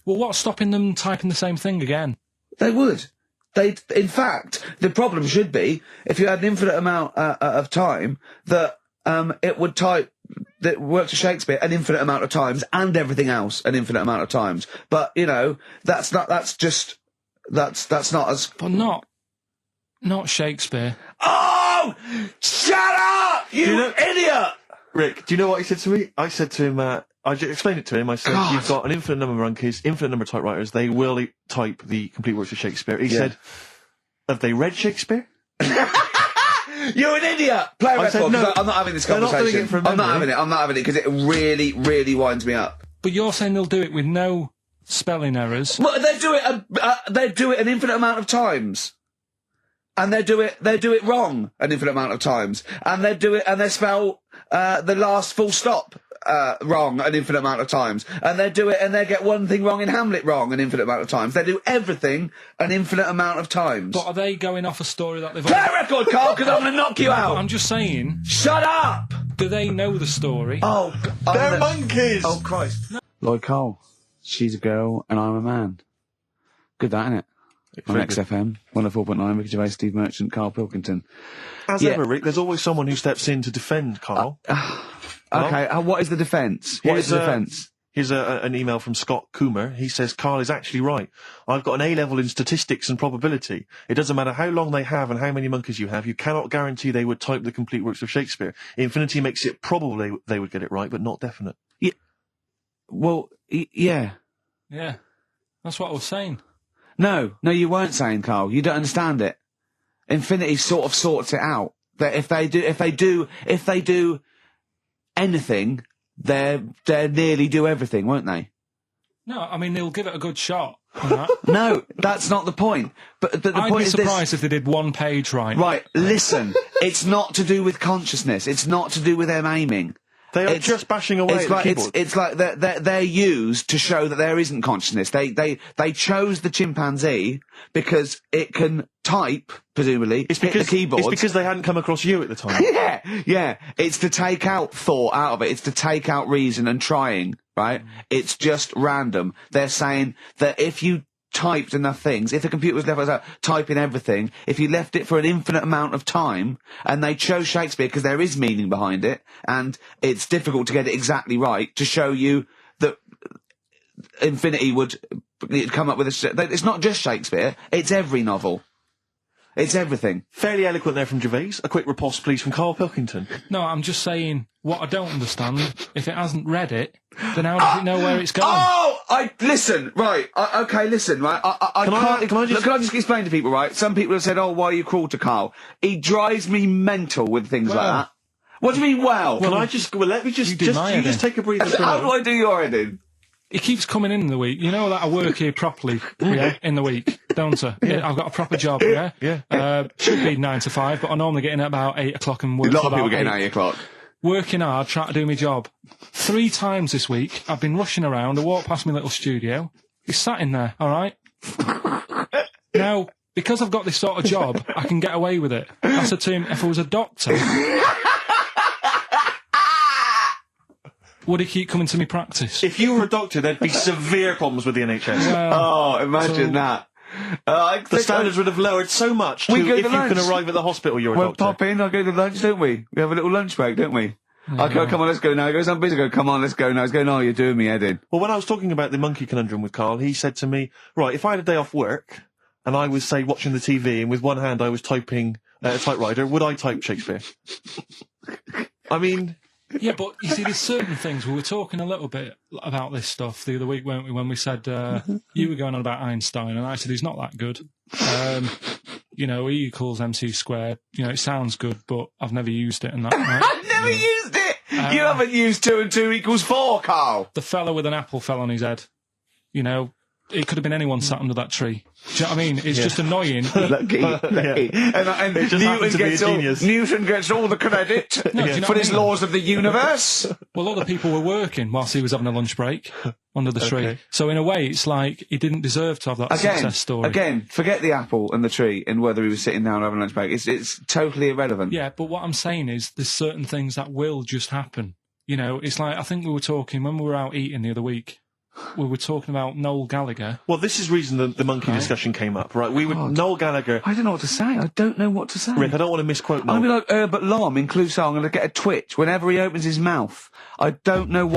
Well, what's stopping them typing the same thing again? They would. In fact, the problem should be if you had an infinite amount of time that it would type that works for Shakespeare an infinite amount of times and everything else an infinite amount of times. But that's not as. But not Shakespeare. Oh, shut up, you idiot! Rick, do you know what he said to me? I said to him, I just explained it to him. I said, you've got an infinite number of monkeys, infinite number of typewriters. They will type the complete works of Shakespeare. He said, have they read Shakespeare? You're an idiot! Play a record, said, no, I'm not having this conversation. Not doing it from I'm not having it, because it really, really winds me up. But you're saying they'll do it with no spelling errors. Well, they do it an infinite amount of times. And they do it wrong an infinite amount of times. And they spell the last full stop wrong an infinite amount of times. And they do it and they get one thing wrong in Hamlet wrong an infinite amount of times. They do everything an infinite amount of times. But are they going off a story that they've... Play a record, Karl, because I'm going to knock you out! I'm just saying... Shut up! Do they know the story? Oh, they're monkeys! Oh, Christ. Lloyd Cole. She's a girl and I'm a man. Good that, innit? On XFM, 104.9, Ricky Gervais, Steve Merchant, Karl Pilkington. As ever, Rick, there's always someone who steps in to defend Karl. Okay, what is the defence? What is the defence? Here's an email from Scott Coomer. He says, Karl is actually right. I've got an A-level in statistics and probability. It doesn't matter how long they have and how many monkeys you have. You cannot guarantee they would type the complete works of Shakespeare. Infinity makes it probable they would get it right, but not definite. Yeah. Well, yeah. Yeah. That's what I was saying. No, you weren't saying, Carl. You don't understand it. Infinity sort of sorts it out. That if they do anything, they nearly do everything, won't they? No, I mean, they'll give it a good shot. No, that's not the point. But the I'd point be is surprised if they did one page right. Right, listen. It's not to do with consciousness. It's not to do with them aiming. They are just bashing away at the keyboard. It's like they're used to show that there isn't consciousness. They chose the chimpanzee because it can type, presumably, hit the keyboard. It's because they hadn't come across you at the time. Yeah. It's to take out thought out of it. It's to take out reason and trying, right? It's just random. They're saying that if you typed enough things, if the computer was left typing everything, if you left it for an infinite amount of time, and they chose Shakespeare because there is meaning behind it, and it's difficult to get it exactly right, to show you that Infinity would come up with it's not just Shakespeare, it's every novel. It's everything. Fairly eloquent there from Gervais. A quick riposte, please, from Karl Pilkington. No, I'm just saying, what I don't understand, if it hasn't read it, then how does it know where it's gone? Listen, right, okay, listen, right, Can I just explain to people, right? Some people have said, why are you cruel to Karl? He drives me mental with things like that. What do you mean, let me just take a breather. How do I do your editing? He keeps coming in the week. You know that I work here properly, in the week, don't I? Yeah. I've got a proper job, Yeah. Should be 9 to 5, but I normally get in at about 8 o'clock and work. A lot of people getting 8 o'clock. Working hard, trying to do my job. 3 times this week, I've been rushing around. I walked past my little studio. He's sat in there, all right? Now, because I've got this sort of job, I can get away with it. I said to him, if I was a doctor, would he keep coming to me practice? If you were a doctor, there'd be severe problems with the NHS. Well, imagine that. The standards would have lowered so much if you can arrive at the hospital, you're a doctor. We'll pop in, I'll go to lunch, don't we? We have a little lunch break, don't we? I go, come on, let's go now. He goes, I'm busy. I go, come on, let's go now. He's going, no, you're doing me head in. Well, when I was talking about the monkey conundrum with Karl, he said to me, right, if I had a day off work, and I was, say, watching the TV, and with one hand I was typing a typewriter, would I type Shakespeare? I mean... Yeah, but you see, there's certain things. We were talking a little bit about this stuff the other week, weren't we? When we said you were going on about Einstein, and I said he's not that good. E equals MC squared. It sounds good, but I've never used it. And that right? I've never used it. You haven't used 2 and 2 equals 4, Karl. The fella with an apple fell on his head. It could have been anyone sat under that tree. Do you know what I mean? It's just annoying. Lucky. And Newton gets all the credit for his laws of the universe. Well, other people were working whilst he was having a lunch break under the tree. So in a way, it's like he didn't deserve to have that success story. Again, forget the apple and the tree and whether he was sitting down having a lunch break. It's totally irrelevant. Yeah, but what I'm saying is there's certain things that will just happen. It's like, I think we were talking when we were out eating the other week. We were talking about Noel Gallagher. Well, this is the reason the monkey discussion came up, right? Noel Gallagher... I don't know what to say. I don't know what to say. Rick, I don't want to misquote Noel. I'm like Herbert Lom in Clouseau. I'm going to get a twitch whenever he opens his mouth. I don't know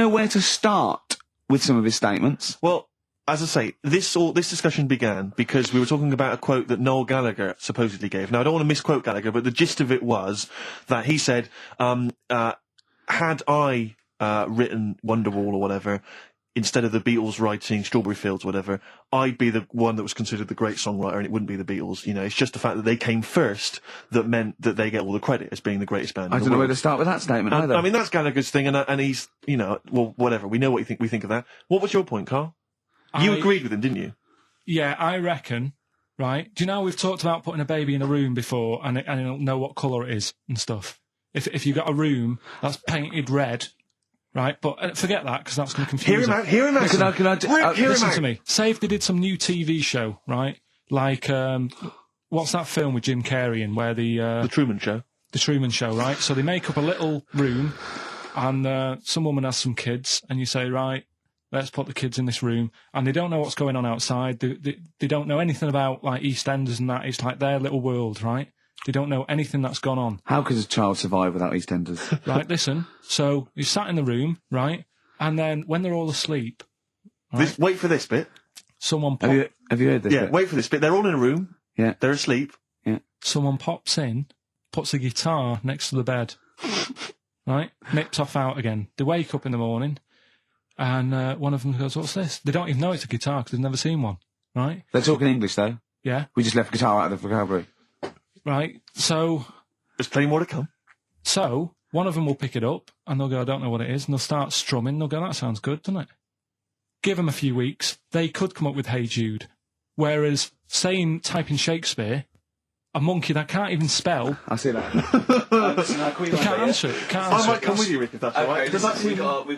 where to start with some of his statements. Well, as I say, this discussion began because we were talking about a quote that Noel Gallagher supposedly gave. Now, I don't want to misquote Gallagher, but the gist of it was that he said, had I... written Wonderwall or whatever, instead of the Beatles writing Strawberry Fields or whatever, I'd be the one that was considered the great songwriter and it wouldn't be the Beatles. It's just the fact that they came first that meant that they get all the credit as being the greatest band in the world. I don't know where to start with that statement either. I mean, that's Gallagher's thing and he's, well, whatever. We know what we think of that. What was your point, Karl? You agreed with him, didn't you? Yeah, I reckon, right? Do you know we've talked about putting a baby in a room before and it'll know what colour it is and stuff? If you've got a room that's painted red... Right, but forget that, because that's going to confuse him. Hear him out. Listen to me. Say if they did some new TV show, right? Like, what's that film with Jim Carrey in where The Truman Show. The Truman Show, right? So they make up a little room, and some woman has some kids, and you say, right, let's put the kids in this room, and they don't know what's going on outside. They don't know anything about, like, EastEnders and that. It's like their little world, right? They don't know anything that's gone on. How could a child survive without EastEnders? Right, listen. So you sat in the room, right? And then when they're all asleep... Right, wait for this bit. Someone Have you heard this bit? Wait for this bit. They're all in a room. Yeah. They're asleep. Yeah. Someone pops in, puts a guitar next to the bed. right? Nipped off out again. They wake up in the morning, and one of them goes, "What's this?" They don't even know it's a guitar because they've never seen one, right? They're talking English, though. Yeah. We just left the guitar out of the vocabulary. Right. So There's plenty more to come. So one of them will pick it up and they'll go, "I don't know what it is," and they'll start strumming. They'll go, "That sounds good, doesn't it?" Give them a few weeks, they could come up with Hey Jude. Whereas typing Shakespeare, a monkey that can't even spell, I see that. they can't answer it. I might come with you, Rick, if that's all right. We've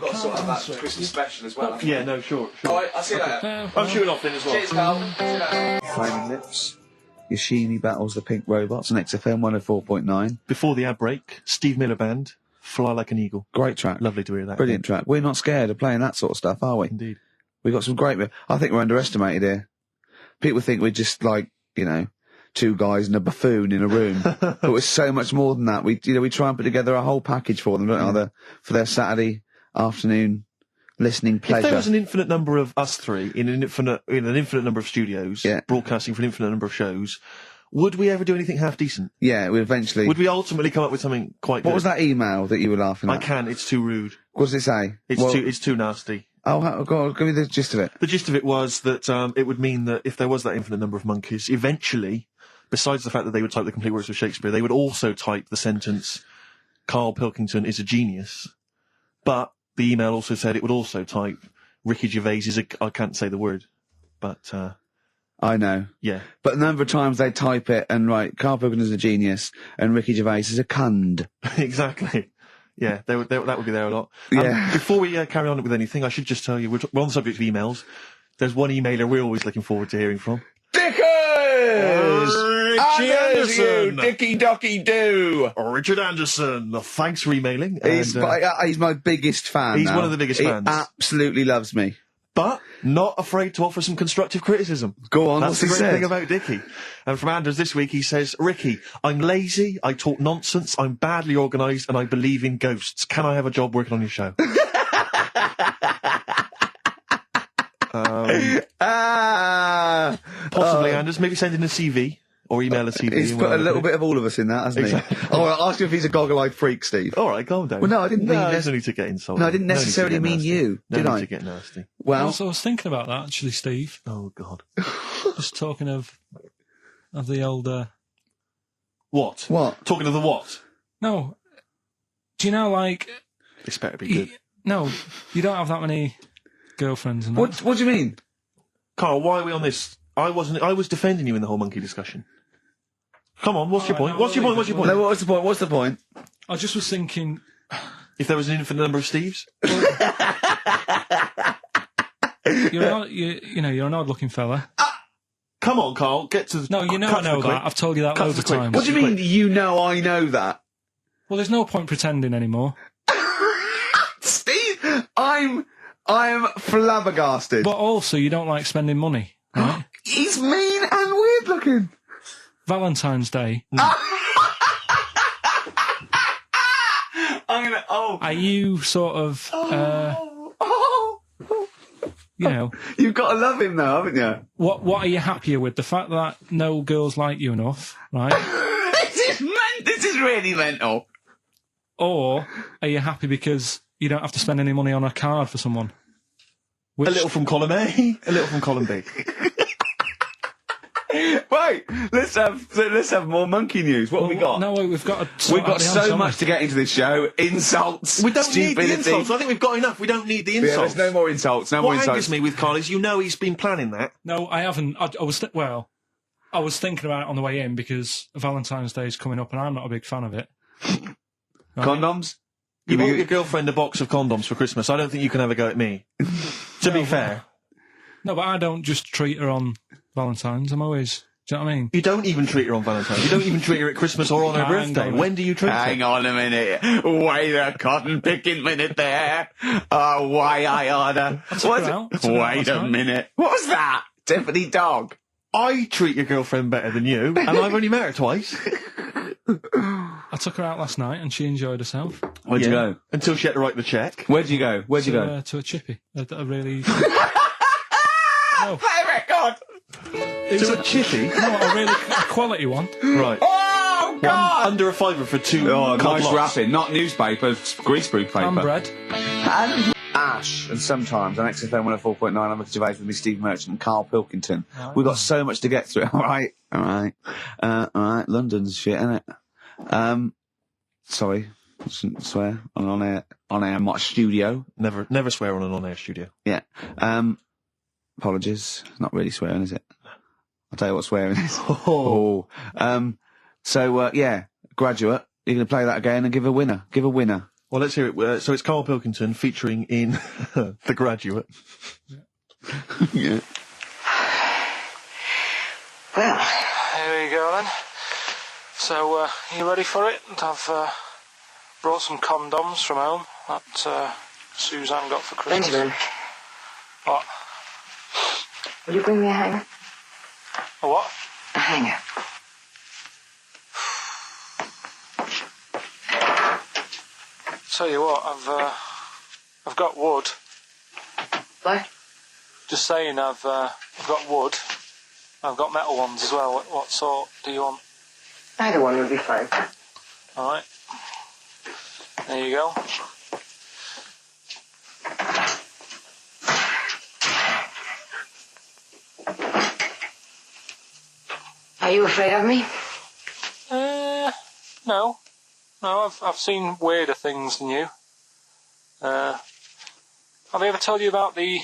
got to sort out that Christmas special as well. Yeah, no, sure. All right, I'll see you later. I'm shooting off then as well. Cheers, Carl. See you later. Flaming Lips. Yoshimi battles the Pink Robots on XFM 104.9. Before the ad break, Steve Miller Band, Fly Like an Eagle. Great track. Lovely to hear that. Brilliant track. We're not scared of playing that sort of stuff, are we? Indeed. We've got some great... I think we're underestimated here. People think we're just like, two guys and a buffoon in a room. But we're so much more than that. We try and put together a whole package for them, don't we? For their Saturday afternoon listening pleasure. If there was an infinite number of us three in an infinite number of studios, broadcasting for an infinite number of shows, would we ever do anything half decent? Yeah, we eventually... Would we ultimately come up with something quite good? What was that email that you were laughing at? I can't, it's too rude. What does it say? It's too nasty. Oh, go on, give me the gist of it. The gist of it was that it would mean that if there was that infinite number of monkeys, eventually, besides the fact that they would type the complete works of Shakespeare, they would also type the sentence, "Karl Pilkington is a genius." But the email also said it would also type, "Ricky Gervais is I can't say the word, but... I know. Yeah. But a number of times they type it and write, "Karl Pilkington is a genius," and Ricky Gervais is a cund. Exactly. Yeah, that would be there a lot. Yeah. Before we carry on with anything, I should just tell you, we're on the subject of emails. There's one emailer we're always looking forward to hearing from. Dickers! Richie Anderson! Dicky Docky Doo! Richard Anderson, thanks for emailing. He's my biggest fan. He's now. one of the biggest fans. He absolutely loves me. But not afraid to offer some constructive criticism. Go on, That's the what's he great said? thing about Dickie. And from Anders this week, he says, "Ricky, I'm lazy, I talk nonsense, I'm badly organised, and I believe in ghosts. Can I have a job working on your show?" Possibly, Anders. Maybe send in a CV. Or email a CV. He's put a little bit of all of us in that, hasn't he? Oh, I'll ask him if he's a goggle-eyed freak, Steve. All right, calm down. Well, no, I didn't mean... there's no need to get insulted. No, I didn't necessarily mean you, did No I? need to get nasty. Well... I was thinking about that, actually, Steve. Oh, God. Just talking of the old... What? What? Talking of the what? No. Do you know, like... This better be good. No, you don't have that many girlfriends and that. What do you mean? Carl, why are we on this? I was defending you in the whole monkey discussion. Come on, what's your point? No, What's your point? What's your point? No, what's the point? What's the point? I just was thinking... If there was an infinite number of Steves? You're an odd-looking fella. Come on, Carl, get to the... No, you know I know that. I've told you that Cut loads to of the quick. times. What do you mean, you know I know that? Well, there's no point pretending anymore. Steve, I'm flabbergasted. But also, you don't like spending money, right? He's mean and weird looking. Valentine's Day. Are you sort of, You've got to love him now, haven't you? what are you happier with? The fact that no girls like you enough, right? This is really mental. Or are you happy because you don't have to spend any money on a card for someone? A little from column A, a little from column B. Right, let's have more monkey news. What have we got? No, we've got We've got so much to get into this show. Insults, We don't need stupidity. the insults. I think we've got enough. We don't need the Yeah, insults. there's no more insults. No more What insults. angers me with Carl is, he's been planning that. No, I haven't. I was thinking about it on the way in because Valentine's Day is coming up and I'm not a big fan of it. Right? Condoms? You bought your girlfriend a box of condoms for Christmas. I don't think you can have a go at me. To be fair. No, but I don't just treat her on Valentine's. I'm always... Do you know what I mean? You don't even treat her on Valentine's. You don't even treat her at Christmas or on her birthday. When do you treat her? Hang on a minute. Wait a cotton picking minute there. Oh, why I order. Wait a minute. What was that? Tiffany Dog. I treat your girlfriend better than you, and I've only met her twice. I took her out last night and she enjoyed herself. Where'd you go? Until she had to write the cheque. Where'd you go? To a chippy. A really... No. Play a record! To a chippy? No, a quality one. Right. Oh, God! Under a £5 for 2 Oh, nice cod lots. wrapping. Not newspaper, greaseproof paper. And bread. And Ash. And sometimes on XFM 104.9, I'm Ricky Gervais with me, Steve Merchant and Karl Pilkington. Right. We've got so much to get through. All right. London's shit, innit? Sorry. Shouldn't swear on air studio. Never swear on an on-air studio. Yeah. Apologies. Not really swearing, is it? I'll tell you what swearing is. Graduate. You're going to play that again and give a winner. Give a winner. Well, let's hear it. So it's Karl Pilkington featuring in The Graduate. Yeah. Well, Here you go then. So, you ready for it? I've brought some condoms from home that Suzanne got for Christmas. Benjamin, What? will you bring me a hanger? A what? A hanger. Tell you what, I've got wood. What? Just saying, I've got wood. I've got metal ones as well. What sort do you want? Either one would be fine. All right. There you go. Are you afraid of me? No. No, I've seen weirder things than you. Have I ever told you about the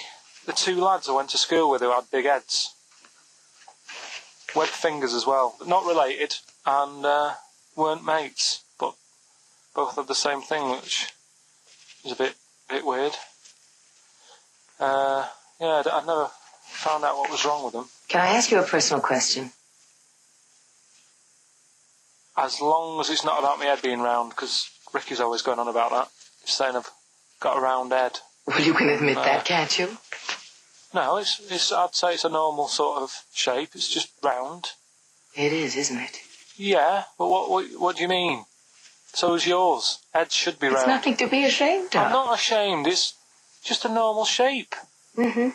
two lads I went to school with who had big heads? Webbed fingers as well, but not related, and weren't mates, but both had the same thing, which is a bit weird. I'd never found out what was wrong with them. Can I ask you a personal question? As long as it's not about my head being round, because Ricky's always going on about that. He's saying I've got a round head. Well, you can admit that, can't you? No, it's. I'd say it's a normal sort of shape. It's just round. It is, isn't it? Yeah, but what do you mean? So is yours. Heads should be round. It's nothing to be ashamed of. I'm not ashamed. It's just a normal shape. Mm-hmm.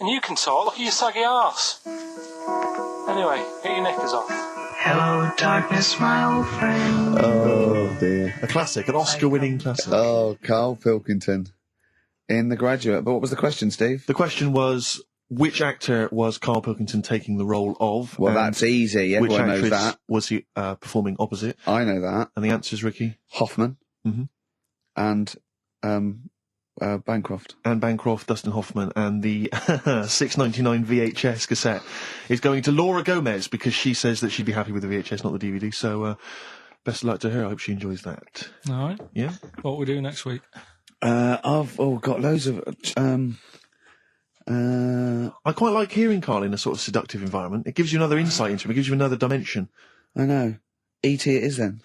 And you can talk. Look at your saggy arse. Anyway, get your knickers off. Hello, darkness, my old friend. Oh, dear. A classic, an Oscar-winning classic. Oh, Karl Pilkington in The Graduate. But what was the question, Steve? The question was, which actor was Karl Pilkington taking the role of? Well, and that's easy. which Everyone knows actress that. was he performing opposite? I know that. And the answer's Ricky. Hoffman. Mm-hmm. And Bancroft. Anne Bancroft, Dustin Hoffman, and the $6.99 VHS cassette is going to Laura Gomez because she says that she'd be happy with the VHS, not the DVD. So best of luck to her. I hope she enjoys that. All right. Yeah. What we do next week? I've got loads of. I quite like hearing Karl in a sort of seductive environment. It gives you another insight into him. It gives you another dimension. I know. E.T. it is then.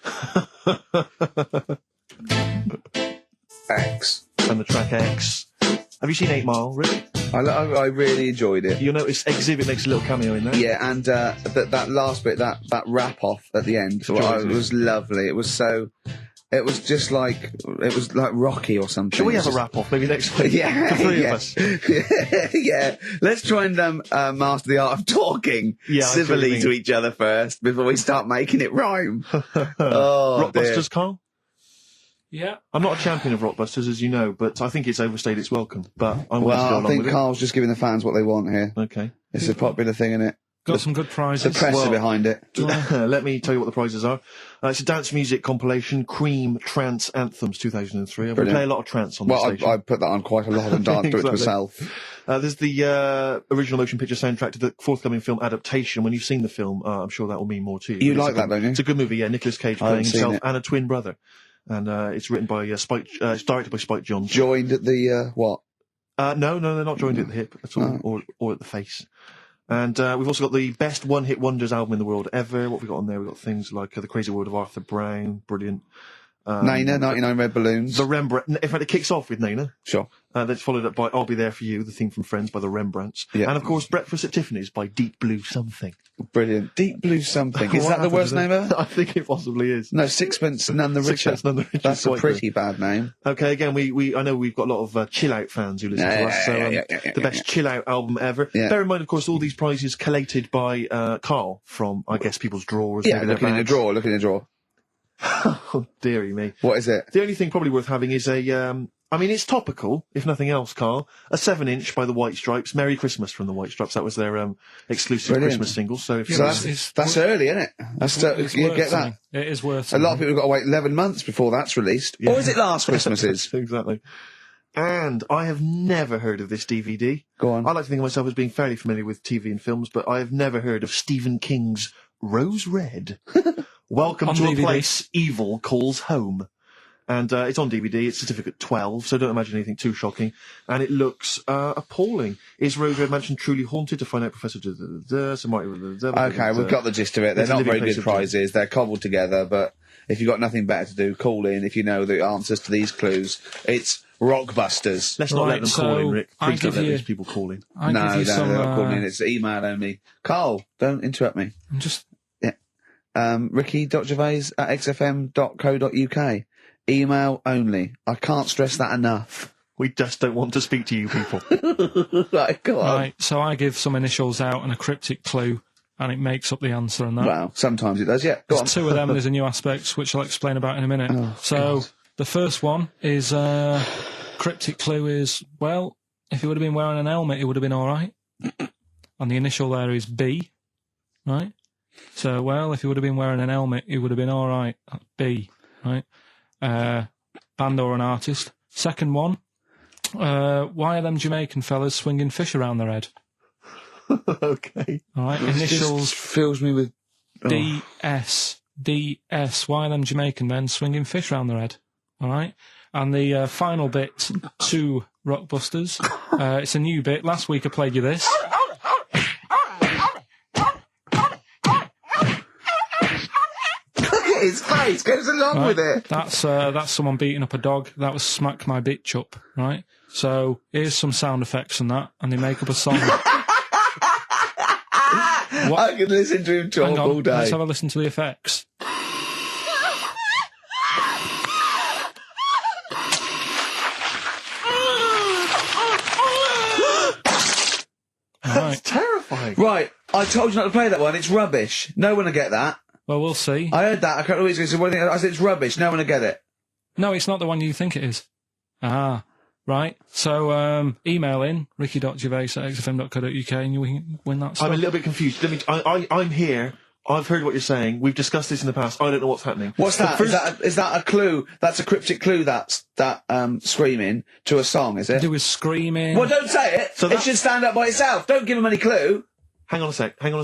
X. And the track X. Have you seen 8 Mile, Rick? I really enjoyed it. You'll notice Exhibit makes a little cameo in there. Yeah, and that last bit, that wrap off at the end, was lovely. It was so. It was just like Rocky or something. Shall we have a wrap off maybe next week? Yeah, The three yeah. of us. Yeah. Let's try and master the art of talking civilly to each other first before we start making it rhyme. Oh, Rockbusters, Karl? Yeah. I'm not a champion of Rockbusters, as you know, but I think it's overstayed its welcome. But I'm willing to go I along think with Karl's just giving the fans what they want here. it. Okay. It's a popular thing, isn't it? Got some good prizes. The press are behind it. Let me tell you what the prizes are. It's a dance music compilation, Cream Trance Anthems 2003. We play a lot of trance on this station. I put that on quite a lot and danced to it myself. There's the original motion picture soundtrack to the forthcoming film adaptation. When you've seen the film, I'm sure that will mean more to you. You like that, don't you? It's a good movie, yeah. Nicolas Cage I haven't playing seen himself it. and a twin brother. And it's written by Spike. It's directed by Spike Jonze. Joined at the what? No, they're not joined at the hip at all, or at the face. And we've also got the best one-hit wonders album in the world ever. What have we got on there? We've got things like The Crazy World of Arthur Brown, brilliant. Nana, 99 Red Balloons. The Rembrandt. In fact, it kicks off with Nana. Sure. That's followed up by I'll Be There For You, the theme from Friends by the Rembrandts. Yeah. And, of course, Breakfast at Tiffany's by Deep Blue Something. Brilliant. Deep Blue Something. Is that the worst name ever? I think it possibly is. No, Sixpence None the Richer. Sixpence None the Richer. That's a pretty bad name. Okay, again, I know we've got a lot of chill-out fans who listen to us, so the best chill-out album ever. Yeah. Bear in mind, of course, all these prizes collated by Carl from, I guess, people's drawers. Yeah, maybe their looking in the drawer. Oh, dearie me. What is it? The only thing probably worth having is it's topical, if nothing else, Carl. A 7-inch by the White Stripes. Merry Christmas from the White Stripes. That was their exclusive Christmas single. So if that's early, isn't it? You get that. It is worth A lot of people have got to wait 11 months before that's released. Yeah. Or is it last Christmases? Exactly. And I have never heard of this DVD. Go on. I like to think of myself as being fairly familiar with TV and films, but I have never heard of Stephen King's Rose Red. Welcome to DVD. a place evil calls home. And it's on DVD. It's certificate 12, so don't imagine anything too shocking. And it looks appalling. Is Rose Red Mansion truly haunted? To find out, Professor... Okay, we've got the gist of it. They're not very good prizes. They're cobbled together, but if you've got nothing better to do, call in if you know the answers to these clues. It's Rockbusters. Let's not let them call in, Rick. Please don't let these people call in. No, they're not calling in. It's email only. Carl, don't interrupt me. I'm just... ricky.gervais@xfm.co.uk. Email only. I can't stress that enough. We just don't want to speak to you people. Right, go on. Right, so I give some initials out and a cryptic clue, and it makes up the answer and that. Well, sometimes it does, yeah. Go on. There's two of them, there's a new aspect, which I'll explain about in a minute. God. The first one is, cryptic clue is, well, if he would have been wearing an helmet, it would have been alright. And the initial there is B, right? So, well, if he would have been wearing an helmet, it would have been alright. B, right? Band or an artist. Second one, why are them Jamaican fellas swinging fish around their head? Okay. Alright, initials Just fills me with... DS. Why are them Jamaican men swinging fish around their head? Alright? And the final bit, to Rockbusters. It's a new bit. Last week I played you this. His face goes along with it. That's someone beating up a dog. That was Smack My Bitch Up, right? So here's some sound effects and that, and they make up a song. I could listen to him talk all day. Let's have a listen to the effects. That's terrifying. Right, I told you not to play that one. It's rubbish. No one will get that. Well, we'll see. I heard that. I can't always say, I said it's rubbish. No one will get it. No, it's not the one you think it is. Ah, right. So, email in, ricky.gervais@xfm.co.uk and you can win that stuff. I'm a little bit confused. I'm here. I've heard what you're saying. We've discussed this in the past. I don't know what's happening. What's that? Is that a clue? That's a cryptic clue. That's screaming to a song, is it? To do with screaming. Well, don't say it. So it should stand up by itself. Don't give them any clue. Hang on a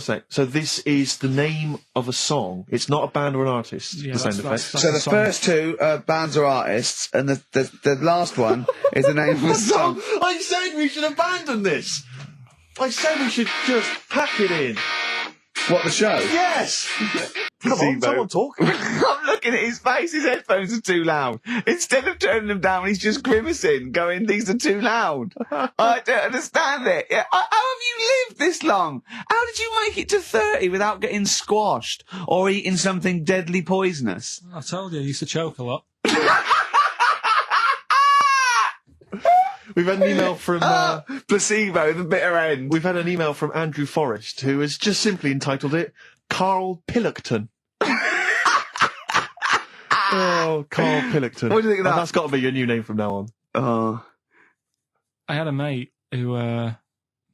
sec. So this is the name of a song. It's not a band or an artist. Yeah, the sound that's effect. So the song. first two are bands or artists, and the last one is the name of a song. I said we should abandon this. I said we should just pack it in. What, the show? Yes. Come on, someone talk. I'm looking at his face. His headphones are too loud. Instead of turning them down, he's just grimacing, going, "These are too loud." I don't understand it. Yeah. How have you lived this long? How did you make it to 30 without getting squashed or eating something deadly poisonous? I told you, I used to choke a lot. We've had an email from... placebo, the bitter end. We've had an email from Andrew Forrest, who has just simply entitled it, Karl Pilkington. Oh, Karl Pilkington. What do you think of that? That's got to be your new name from now on. I had a mate who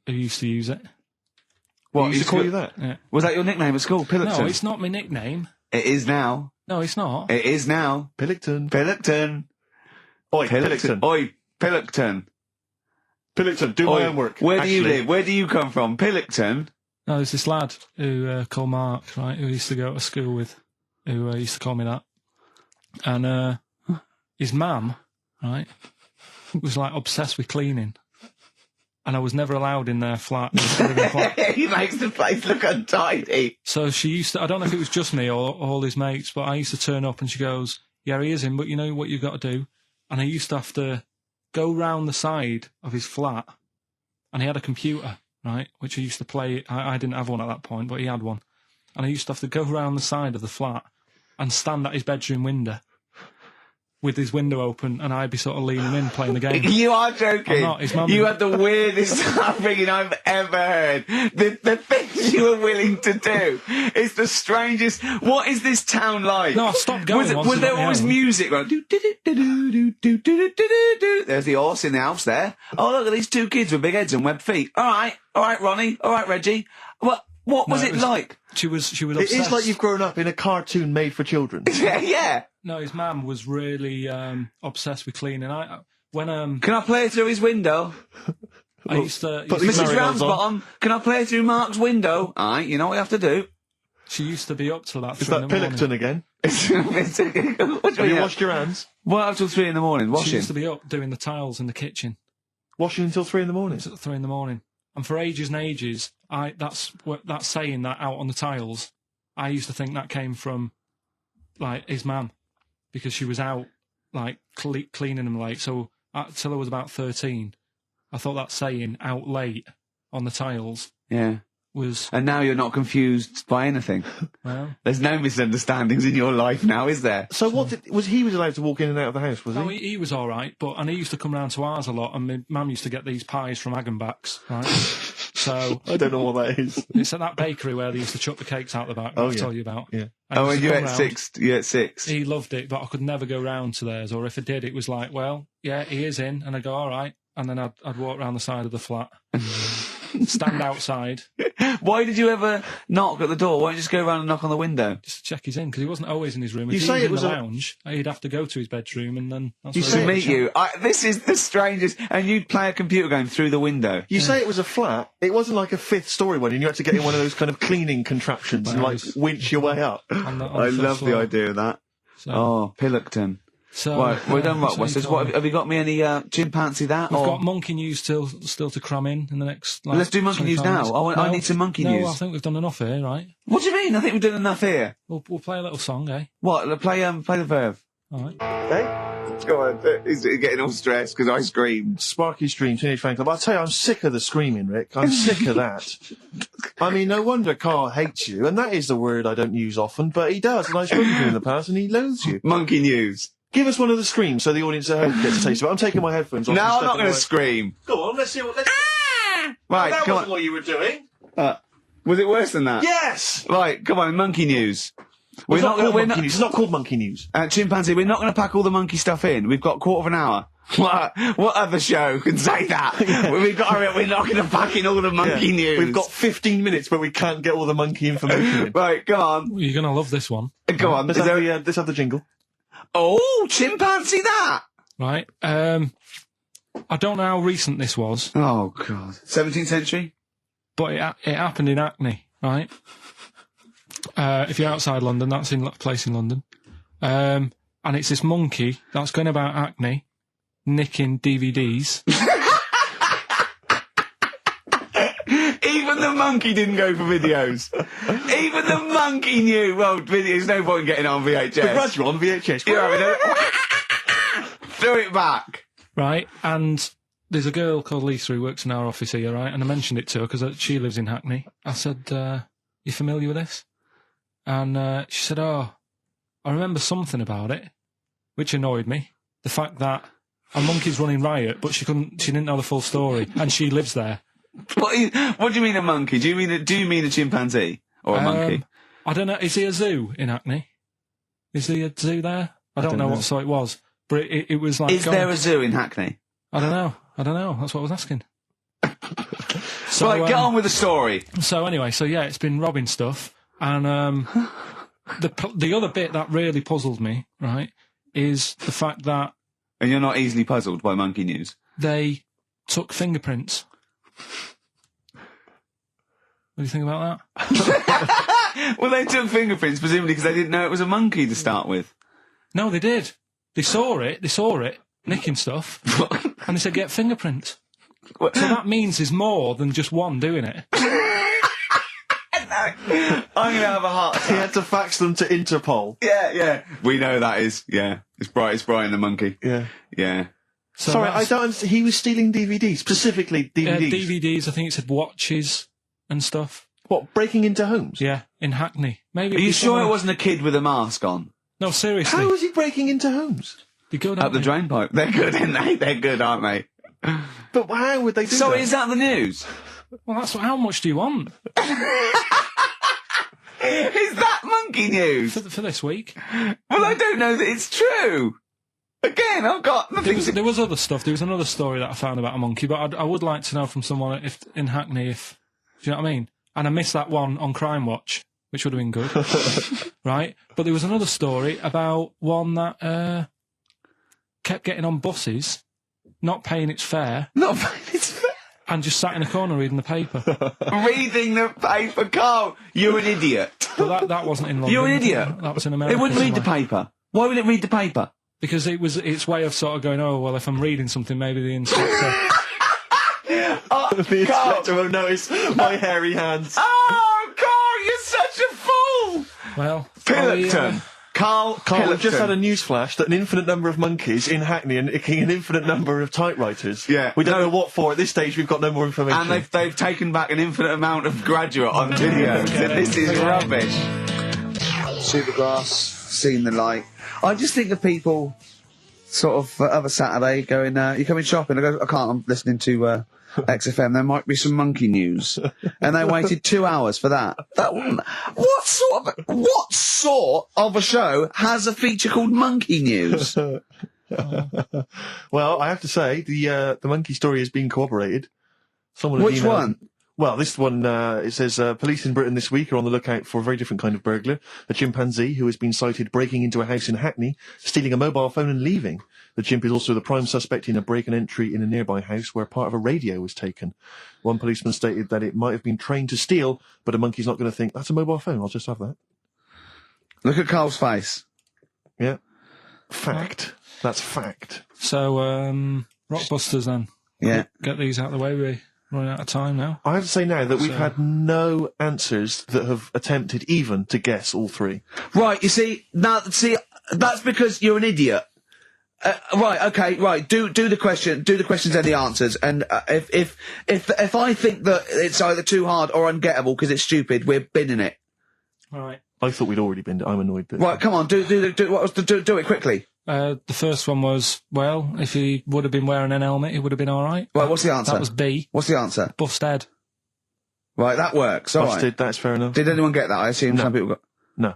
used to use it. What, he used to call you that? Yeah. Was that your nickname at school, Pilkington? No, it's not my nickname. It is now. No, it's not. It is now. Pilkington. Pilkington. Oi, Pilkington. Oi, Pilkington. Pilkington, do my homework. Where do you live? Where do you come from? Pilkington? No, there's this lad who called Mark, right, who used to go to school with, who used to call me that. And his mum, right, was like obsessed with cleaning. And I was never allowed in their flat. He makes the place look untidy. So she used to, I don't know if it was just me or all his mates, but I used to turn up and she goes, Yeah, he is in, but you know what you've got to do? And I used to have to go round the side of his flat, and he had a computer, right, which he used to play. I didn't have one at that point, but he had one. And I used to have to go round the side of the flat and stand at his bedroom window with his window open, and I'd be sort of leaning in playing the game. You are joking. I'm not. His mum. You had the weirdest upbringing I've ever heard. The things you were willing to do. It's the strangest. What is this town like? No, I stopped going. Was there always music? Like, there's the horse in the house there. Oh, look at these two kids with big heads and webbed feet. All right, Ronnie. All right, Reggie. What was it like? She was obsessed. It is like you've grown up in a cartoon made for children. Yeah. No, his mum was really obsessed with cleaning. Can I play through his window? I used to... Mrs. Ramsbottom, can I play through Mark's window? Alright, you know what you have to do. She used to be up till that 3 Is in the that morning. Pilkington again? Have you washed your hands? What up till 3 in the morning? Washing? She used to be up doing the tiles in the kitchen. Washing until 3 in the morning? Until 3 in the morning. And for ages and ages, that's saying that out on the tiles, I used to think that came from, like, his mum. Because she was out, like, cleaning them late. So, till I was about 13, I thought that saying, out late, on the tiles, was... And now you're not confused by anything. Well... There's no misunderstandings in your life now, is there? So he was allowed to walk in and out of the house, was he? No, he was all right, and he used to come round to ours a lot, and my mum used to get these pies from Hagenbach's, right? So... I don't know what that is. It's at that bakery where they used to chuck the cakes out the back, I'll tell you about. Yeah. Oh, and you're at 6? He loved it, but I could never go round to theirs, or if I did, it was like, well, yeah, he is in, and I'd go, all right, and then I'd walk round the side of the flat, stand outside. Why did you ever knock at the door? Why don't you just go around and knock on the window? Just to check he's in, because he wasn't always in his room. You If he say was it in was the a- lounge, he'd have to go to his bedroom, and then... That's You where say he'd To it meet you. This is the strangest. And you'd play a computer game through the window. You say it was a flat. It wasn't like a 5th story one, and you had to get in one of those kind of cleaning contraptions and, like, winch your way up. on the I first love the floor. idea of that. So, Oh, Pilkington. so, Right, we're done Rockbusters. so What have you got me any chimpanzee that? We've or? got monkey news still to cram in the next... Like, Let's do monkey news 25 now. minutes. I need some monkey no, news. I think we've done enough here, right? What do you mean? I think we've done enough here. We'll play a little song, eh? What? Play the verb. All right. Hey? Go on. He's getting all stressed because I screamed. Sparky Stream, Teenage Fan Club. I'll tell you, I'm sick of the screaming, Rick. I'm sick of that. I mean, no wonder Carl hates you, and that is the word I don't use often, but he does, and I've spoken to him in the past, and he loathes you. Monkey news. Give us one of the screams so the audience at home gets a taste of it. I'm taking my headphones off. No, and I'm not stepping going to away. scream. Go on, let's see what... Right, that come wasn't on. what you were doing. Was it worse than that? Yes! Right, come on, monkey news. It's not called monkey news. It's not called monkey news. Chimpanzee, we're not going to pack all the monkey stuff in. We've got a quarter of an hour. What other show can say that? We're not going to pack in all the monkey news. We've got 15 minutes, but we can't get all the monkey information in. Right, come on. You're going to love this one. Go on. Let's have the jingle. Oh, chimpanzee that! Right. I don't know how recent this was, Oh, God. 17th century? but it happened in Hackney, right? If you're outside London, that's in a place in London. And it's this monkey that's going about Hackney, nicking DVDs. Even the monkey didn't go for videos. Even the monkey knew, well, there's no point in getting on VHS. The gradual on VHS. You're having a... Throw it back. Right, and there's a girl called Lisa who works in our office here, right? And I mentioned it to her because she lives in Hackney. I said, you familiar with this? And she said, oh, I remember something about it, which annoyed me. The fact that a monkey's running riot, but she didn't know the full story, and she lives there. What do you mean a monkey? Do you mean a chimpanzee? Or a monkey? I don't know. Is he a zoo in Hackney? Is there a zoo there? I don't know what sort it was. But it was like... Is there a zoo in Hackney? I don't know. That's what I was asking. So, right, get on with the story. So anyway, it's been robbing stuff. And the other bit that really puzzled me, right, is the fact that... And you're not easily puzzled by monkey news? They took fingerprints. What do you think about that? Well, they took fingerprints, presumably because they didn't know it was a monkey to start with. No, they did. They saw it, nicking stuff, and they said, get fingerprints. So that means there's more than just one doing it. I'm going to have a heart attack. He had to fax them to Interpol. Yeah. We know that is. Yeah. It's Brian the monkey. Yeah. Yeah. So Sorry, I don't understand. He was stealing DVDs, specifically DVDs. DVDs, I think it said watches and stuff. What, breaking into homes? Yeah, in Hackney. Maybe. Are you sure it wasn't a kid with a mask on? No, seriously. How was he breaking into homes? They go Up the drain pipe. They're good, aren't they? They're good, aren't they? But how would they do that? So is that the news? Well, how much do you want? Is that monkey news? For this week? Well, I don't know that it's true. Again, I've got nothing There was other stuff. There was another story that I found about a monkey, but I would like to know from someone if in Hackney do you know what I mean? And I missed that one on Crime Watch, which would have been good. Right? But there was another story about one that kept getting on buses, not paying its fare. And just sat in a corner reading the paper. Reading the paper, Carl. You're an idiot. But that wasn't in London. You're an idiot. That was in America. It wouldn't read the paper. Why would it read the paper? Because it was its way of sort of going, oh, well, if I'm reading something, maybe the inspector... The inspector will notice my hairy hands. Oh, Carl, you're such a fool! Well... Pilkington. Carl, we've just had a news flash that an infinite number of monkeys in Hackney and an infinite number of typewriters. Yeah. We don't know what for. At this stage, we've got no more information. And they've taken back an infinite amount of graduate on video. This is rubbish. Supergrass, seen the light. I just think of people sort of of a Saturday going, you coming shopping? I go, I can't, I'm listening to XFM. There might be some monkey news. And they waited 2 hours for that. What sort of a show has a feature called Monkey News? Well, I have to say, the monkey story has been corroborated. Which one? Well, this one, it says, police in Britain this week are on the lookout for a very different kind of burglar. A chimpanzee who has been sighted breaking into a house in Hackney, stealing a mobile phone and leaving. The chimp is also the prime suspect in a break and entry in a nearby house where part of a radio was taken. One policeman stated that it might have been trained to steal, but a monkey's not going to think, that's a mobile phone, I'll just have that. Look at Carl's face. Yeah. Fact. That's fact. So, Rockbusters then. Yeah. Get these out of the way, we're running out of time now. I have to say now that we've had no answers that have attempted even to guess all three. Right, you see, that's because you're an idiot. Right, okay, right. Do the questions and the answers. And if I think that it's either too hard or ungettable because it's stupid, we're binning it. All right. I thought we'd already binned it. I'm annoyed that. Right, come on, do it quickly. The first one was, well, if he would have been wearing an helmet, he would have been all right. Right, what's the answer? That was B. What's the answer? Bust head. Right, that works. All Busted, right. that's fair enough. Did anyone get that? I assume some people got. No.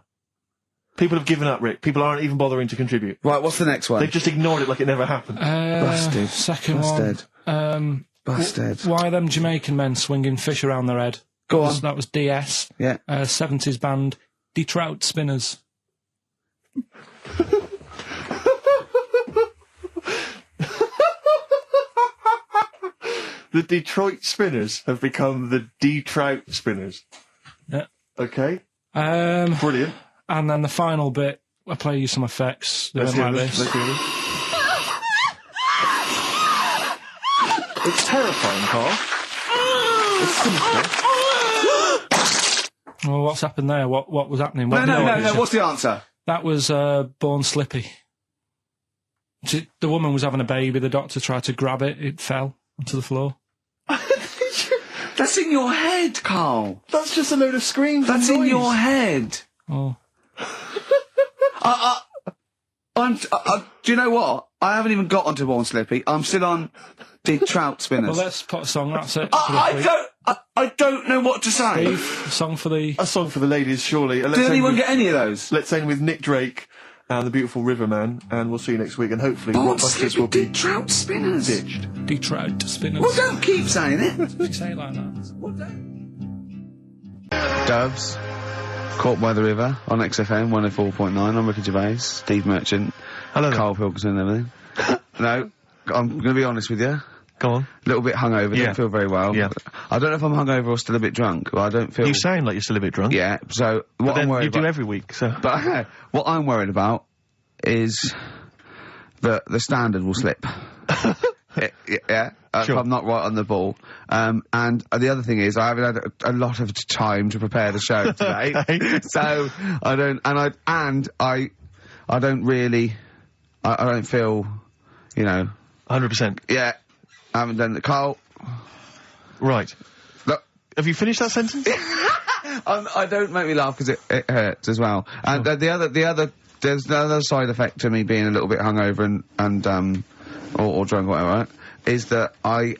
People have given up, Rick. People aren't even bothering to contribute. Right, what's the next one? They've just ignored it like it never happened. Busted. Second Busted. one. Busted. Why are them Jamaican men swinging fish around their head? Go on. That was DS. Yeah. 70s band, Trout Spinners. The Detroit Spinners have become the D-Trout Spinners. Yeah. Okay. Brilliant. And then the final bit, I play you some effects. Let's hear this. It's terrifying, Carl. It's sinister. Well, what's happened there? What was happening? No. What's the answer? That was Born Slippy. The woman was having a baby. The doctor tried to grab it. It fell onto the floor. That's in your head, Carl. That's just a load of screams. That's in your head. Oh. Do you know what? I haven't even got onto Born Slippy. I'm still on the Trout Spinners. Well, let's put a song. That's it. I don't know what to say. Steve, a song for the ladies, surely. Did anyone get any of those? Let's end with Nick Drake and the beautiful Riverman, and we'll see you next week. And hopefully, Rockbusters will be Trout Spinners. Ditched. Trout Spinners. Well, don't keep saying it. You say it like that. Well, don't. Doves, Caught by the River on XFM 104.9. I'm Ricky Gervais, Steve Merchant, hello, Karl Pilkington and everything. No, I'm going to be honest with you. Go on. A little bit hungover, don't feel very well. Yeah. I don't know if I'm hungover or still a bit drunk, but I don't feel... You sound like you're still a bit drunk. Yeah, so what I'm worried about... you do every week, so... But what I'm worried about is that the standard will slip. Yeah. if I'm not right on the ball. And the other thing is, I haven't had a lot of time to prepare the show today, so I don't feel, 100%. Yeah, I haven't done it. Carl. Right. Look. Have you finished that sentence? I don't make me laugh because it hurts as well. And there's the other side effect to me being a little bit hungover or drunk or whatever, right, is that I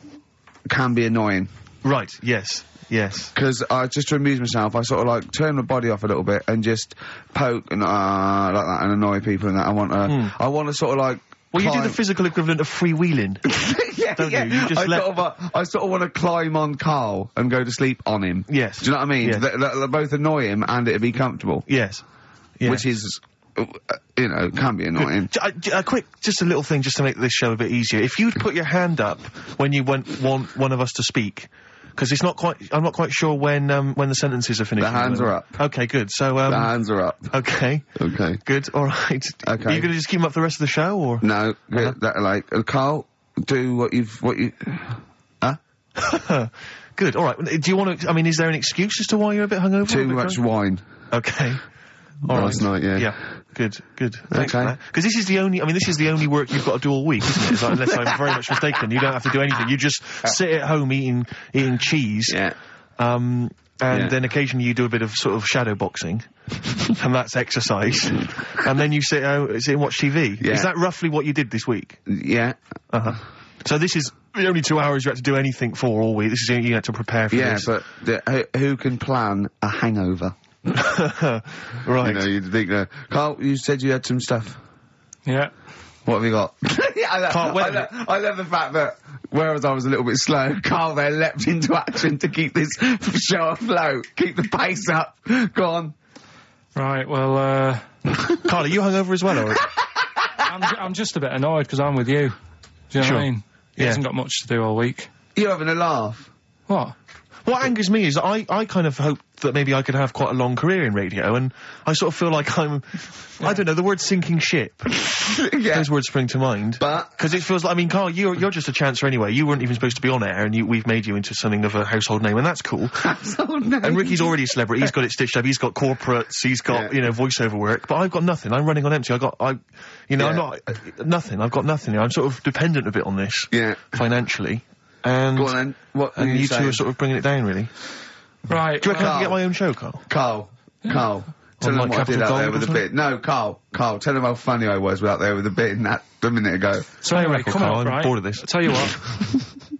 can be annoying. Right, yes. Because just to amuse myself, I sort of like turn my body off a little bit and just poke and like that and annoy people and that. I want to sort of like. Well, you do the physical equivalent of freewheeling. Don't you? You just I sort of want to climb on Carl and go to sleep on him. Yes. Do you know what I mean? Yes. They both annoy him and it'd be comfortable. Yes. Which is, can be annoying. Just a little thing just to make this show a bit easier. If you'd put your hand up when you want one of us to speak, because I'm not quite sure when the sentences are finished. The hands are up. Okay, good. So, the hands are up. Okay. Okay. Good, alright. Okay. Are you gonna just keep them up the rest of the show, or? No, Carl, do what you... Huh? Good, alright. Do you want to, is there an excuse as to why you're a bit hungover? Too much wine. Okay. Last night, yeah. Yeah. Good. Thanks for that. Because this is the only work you've got to do all week, isn't it? Unless I'm very much mistaken. You don't have to do anything. You just sit at home eating cheese. Yeah. Then occasionally you do a bit of sort of shadow boxing. And that's exercise. And then you sit and watch TV. Yeah. Is that roughly what you did this week? Yeah. Uh-huh. So this is the only 2 hours you had to do anything for all week. This is you had to prepare for this. Yeah, but who can plan a hangover? Right. You'd think that. Carl, you said you had some stuff. Yeah. What have you got? I love the fact that, whereas I was a little bit slow, Carl there leapt into action to keep this show afloat, keep the pace up. Go on. Right, well, Carl, are you hungover as well, or? I'm just a bit annoyed because I'm with you. Do you know what I mean? He hasn't got much to do all week. You're having a laugh. What? What angers me is I kind of hope that maybe I could have quite a long career in radio, and I sort of feel like I don't know, the word sinking ship. Those words spring to mind. But... Because it feels like, Carl, you're just a chancer anyway. You weren't even supposed to be on air, and we've made you into something of a household name, and that's cool. Household name. And Ricky's already a celebrity. He's got it stitched up. He's got corporates. He's got, voiceover work. But I've got nothing. I'm running on empty. I'm not, nothing. I've got nothing. I'm sort of dependent a bit on this. Yeah. Financially. And, go on then. What and you two are sort of bringing it down, really. Right. Do you reckon I can get my own show, Carl? Carl. Tell them what I did out there with a bit. No, Carl, tell them how funny I was out there with a bit in that a minute ago. So anyway, come on, I'm bored of this. I'll tell you what.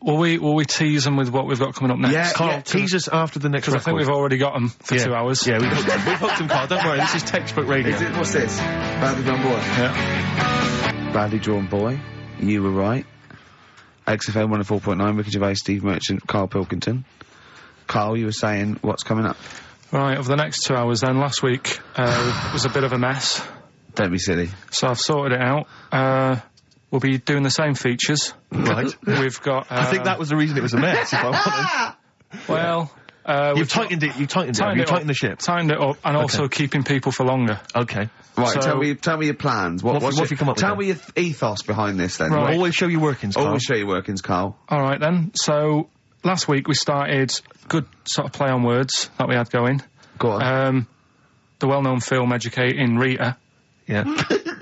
Will we tease them with what we've got coming up next? Yeah, Carl, tease us after the next record. I think we've already got them for 2 hours. Yeah, we've hooked them, Carl. Don't worry, this is textbook radio. What's this? Badly Drawn Boy? Yeah. Badly Drawn Boy. You were right. XFM 104.9, Ricky Gervais, Steve Merchant, Karl Pilkington. Carl, you were saying what's coming up? Right, over the next 2 hours then, last week was a bit of a mess. Don't be silly. So I've sorted it out. We'll be doing the same features. Right. We've got... I think that was the reason it was a mess, if I'm honest. Well... you've tightened it, you tightened the ship. Tightened it up, and also keeping people for longer. Okay. Right, so, tell me your plans. What have you come up with? Tell me your ethos behind this, then. Right. Always show your workings, Carl. Always show your workings, Carl. Alright then, so last week we started good sort of play on words that we had going. Go on. The well-known film Educating Rita. Yeah.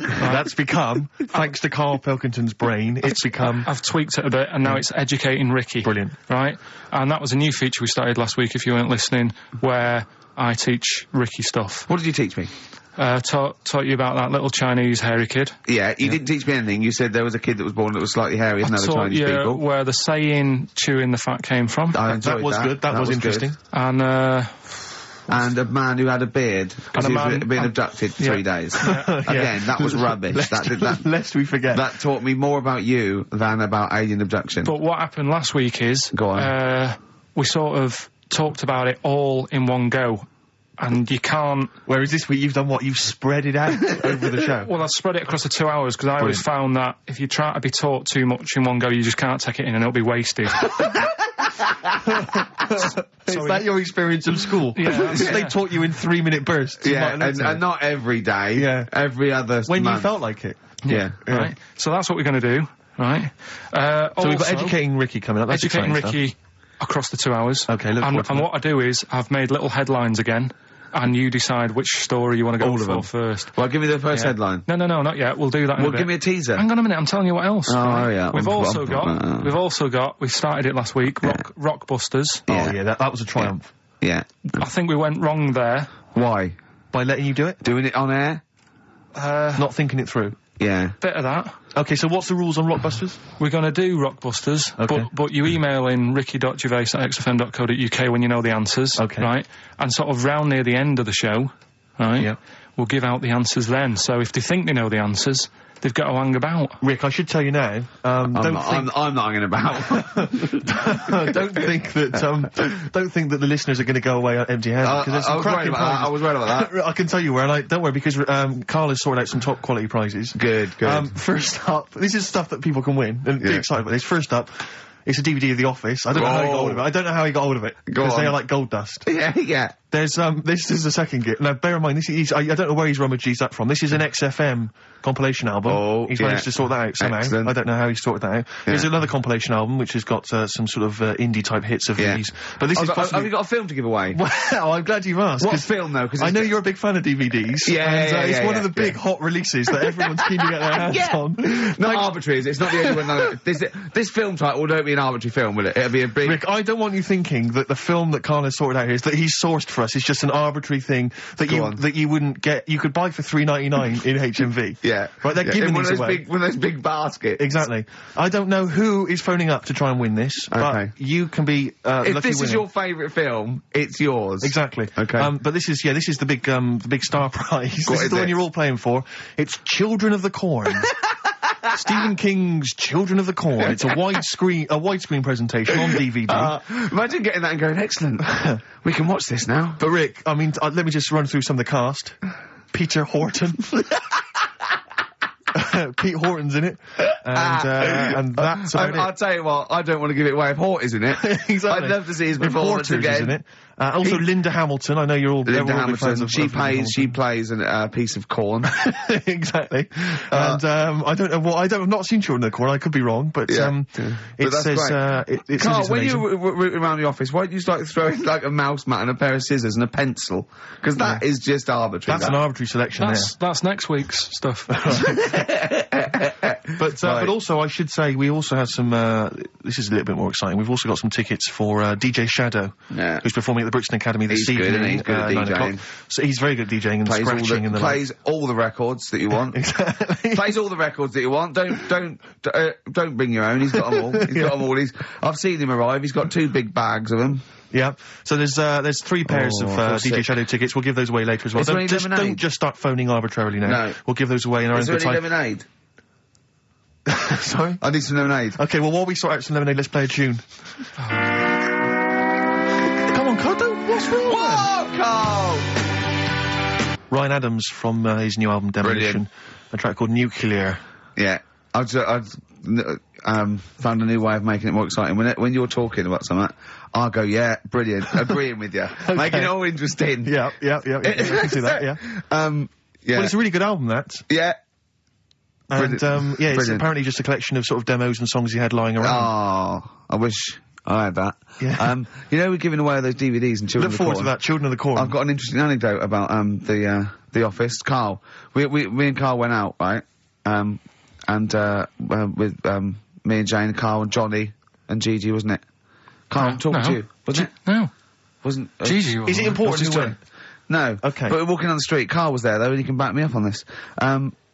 That's become, thanks to Karl Pilkington's brain, it's become... I've tweaked it a bit, and now it's Educating Ricky. Brilliant. Right? And that was a new feature we started last week, if you weren't listening, where I teach Ricky stuff. What did you teach me? Taught you about that little Chinese hairy kid. Yeah, you didn't teach me anything. You said there was a kid that was born that was slightly hairy than other Chinese people. Where the saying, chewing the fat, came from. I enjoyed that. Was good. That was interesting. Good. And a man who had a beard because he was being abducted for 3 days. Again, that was rubbish. Lest we forget. That taught me more about you than about alien abduction. But what happened last week is... Go on. We sort of talked about it all in one go. And you can't... Whereas this week you've done what? You've spread it out over the show. Well, I've spread it across the 2 hours, because I always found that if you try to be taught too much in one go, you just can't take it in and it'll be wasted. Is that your experience of school? Yeah. They taught you in 3-minute bursts. Yeah, and not every day. Yeah. Every other When month. you felt like it. Yeah. Right. So that's what we're going to do. right? So we've got Also, Educating Ricky coming up. That's Educating exciting Ricky across the 2 hours. Okay, look forward to And that. what I do is, I've made little headlines again, and you decide which story you want to go All of for them. first. Well, give me the first headline. No, not yet. We'll do that in a Well, bit. give me a teaser. Hang on a minute, I'm telling you what else. Oh, right? yeah. We've also got, we started it last week, Rockbusters. Oh, yeah, that was a triumph. Yeah. I think we went wrong there. Why? By letting you do it? Doing it on air? Not thinking it through. Yeah. Bit of that. Okay, so what's the rules on Rockbusters? We're going to do Rockbusters, Okay. but you email in ricky.gervais@xfm.co.uk when you know the answers, Okay. right? And sort of round near the end of the show, right? Yeah. We'll give out the answers then. So if they think they know the answers, they've got to hang about. Rick, I should tell you now, I'm not hanging about. don't think that the listeners are going to go away empty-handed. because there's some I was worried cracking about that. prizes. I was worried about that. I can tell you where, and don't worry, because Carl has sorted out some top quality prizes. Good. First up, this is stuff that people can win, and be excited about this. First up, it's a DVD of The Office. I don't know how he got hold of it. I don't know how he got hold of it. Because they are like gold dust. Yeah. There's, this is the second gift. Now, bear in mind, I don't know where he's rummaged that from. This is an XFM compilation album. Oh, he's managed to sort that out somehow. Excellent. I don't know how he sorted that out. There's another compilation album, which has got some sort of indie-type hits of these. But this is Have possibly... you got a film to give away? Well, I'm glad you've asked. What 'cause film, though? Because I know you're a big fan of DVDs. It's one of the big hot releases that everyone's keen to get their hands on. Not arbitrary, is it? It's not the only one. This film title won't be an arbitrary film, will it? It'll be a big... Rick, I don't want you thinking that the film that Carl has sorted out here is that he's sourced for us. It's just an arbitrary thing that you wouldn't get. You could buy for $3.99 in HMV. Yeah. Right, they're giving these away. One of those big baskets. Exactly. I don't know who is phoning up to try and win this, but you can be lucky If this winner. is your favourite film, it's yours. Exactly. Okay. But this is the big star prize. This is the one you're all playing for. It's Children of the Corn. Stephen King's Children of the Corn. It's a widescreen presentation on DVD. Imagine getting that and going, excellent. We can watch this now. But Rick, I mean, let me just run through some of the cast. Peter Horton. Pete Horton's in it, and that's about it. I'll tell you what, I don't want to give it away if Hort is in it. Exactly. I'd love to see his performance again. Is in it. Also, Linda Hamilton. I know you're all Linda big fans Hamilton. of She plays a piece of corn. Exactly. And I don't know I've not seen Children of the Corn. I could be wrong, but it says it Carl, says when it's you were rooting around the office, why don't you start throwing like a mouse mat and a pair of scissors and a pencil? Because that is just arbitrary. That's an arbitrary selection. That's next week's stuff. But also, I should say, we also have some. This is a little bit more exciting. We've also got some tickets for DJ Shadow, who's performing at the Brixton Academy this evening. Good, and he's good at 9 o'clock. DJing. So he's very good at DJing and scratching and the plays all the records that you want. Exactly. Plays all the records that you want. Don't bring your own. He's got them all. He's got them all. I've seen him arrive. He's got 2 big bags of them. Yeah. So there's 3 pairs of DJ Shadow tickets. We'll give those away later as well. Don't just start phoning arbitrarily now. No. We'll give those away in our own Is there good any time. lemonade? Sorry? I need some lemonade. Okay, well, while we sort out some lemonade, let's play a tune. Come on, Carl, what's wrong? Whoa, Carl! Ryan Adams from his new album Demolition. Brilliant. A track called Nuclear. Yeah. I've found a new way of making it more exciting. When you're talking about something, I'll go, yeah, brilliant, agreeing with you. Okay. Making it all interesting. Yeah, I can see that, yeah. Yeah. Well, it's a really good album, that. Yeah. And, it's Brilliant. apparently just a collection of sort of demos and songs he had lying around. Oh, I wish I had that. Yeah. You know, we're giving away those DVDs and Children Look of the forward Corn. to that, Children of the Corn. I've got an interesting anecdote about, the Office. Carl, me and Carl went out, right? With, me and Jane, Carl and Johnny and Gigi, wasn't it? Carl, I'm talking to you. Wasn't it? No. Wasn't, Gigi. Is it important who won? No. Okay. But we're walking on the street. Carl was there, though, and he can back me up on this.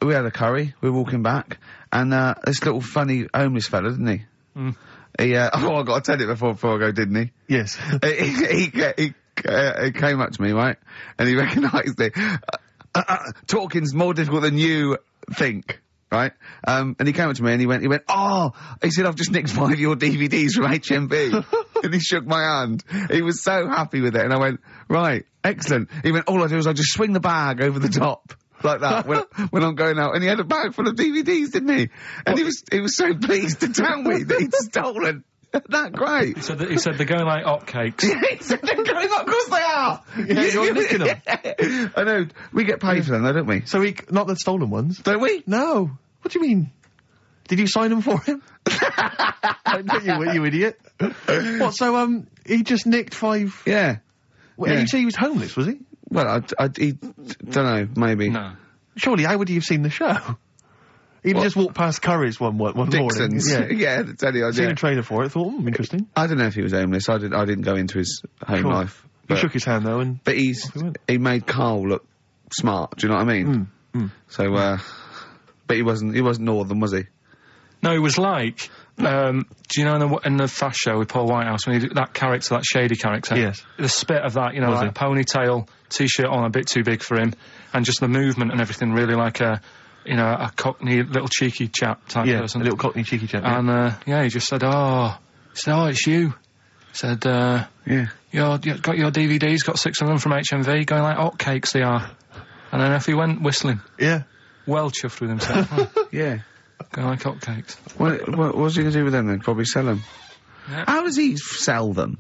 We had a curry. We were walking back, and this little funny homeless fella, didn't he? He, I got to tell it before I go, didn't he? Yes. He came up to me, right? And he recognised it. Talking's more difficult than you think. Right? And he came up to me and he went, oh! He said, I've just nicked 5 of your DVDs from HMV. And he shook my hand. He was so happy with it. And I went, right, excellent. He went, all I do is I just swing the bag over the top. Like that, when I'm going out. And he had a bag full of DVDs, didn't he? And he was so pleased to tell me that he'd stolen. That great. He said they're going like hotcakes. Yeah, he said they're going, of course they are! Yeah, you're nicking them. I know. We get paid for them, though, don't we? So not the stolen ones? Don't we? No. What do you mean? Did you sign them for him? I know you idiot. What, so, he just nicked 5... Yeah. Well, Yeah. you say he was homeless, was he? Well, he don't know, maybe. No. Surely, how would he have seen the show? He'd just walked past Curry's one morning. Dixon's. Yeah. Yeah, that's any idea. Seen a trailer for it, thought, interesting. I don't know if he was homeless. I didn't go into his home Sure. life. He But, shook his hand, though, and... but he made Carl look smart, do you know what I mean? So, but he wasn't Northern, was he? No, it was like, do you know in the Fast Show with Paul Whitehouse, when he did that character, that shady character? Yes. The spit of that, you know, Was like it? a ponytail, t-shirt on a bit too big for him, and just the movement and everything really like a cockney, little cheeky chap type person. A little cockney cheeky chap. Yeah. And, he just said, it's you. He said, Yeah. you got your DVDs, got 6 of them from HMV, going like hotcakes they are. And then off he went, whistling. Yeah. Well chuffed with himself. Yeah. Going like hotcakes. What was he going to do with them then? Probably sell them. Yeah. How does he sell them?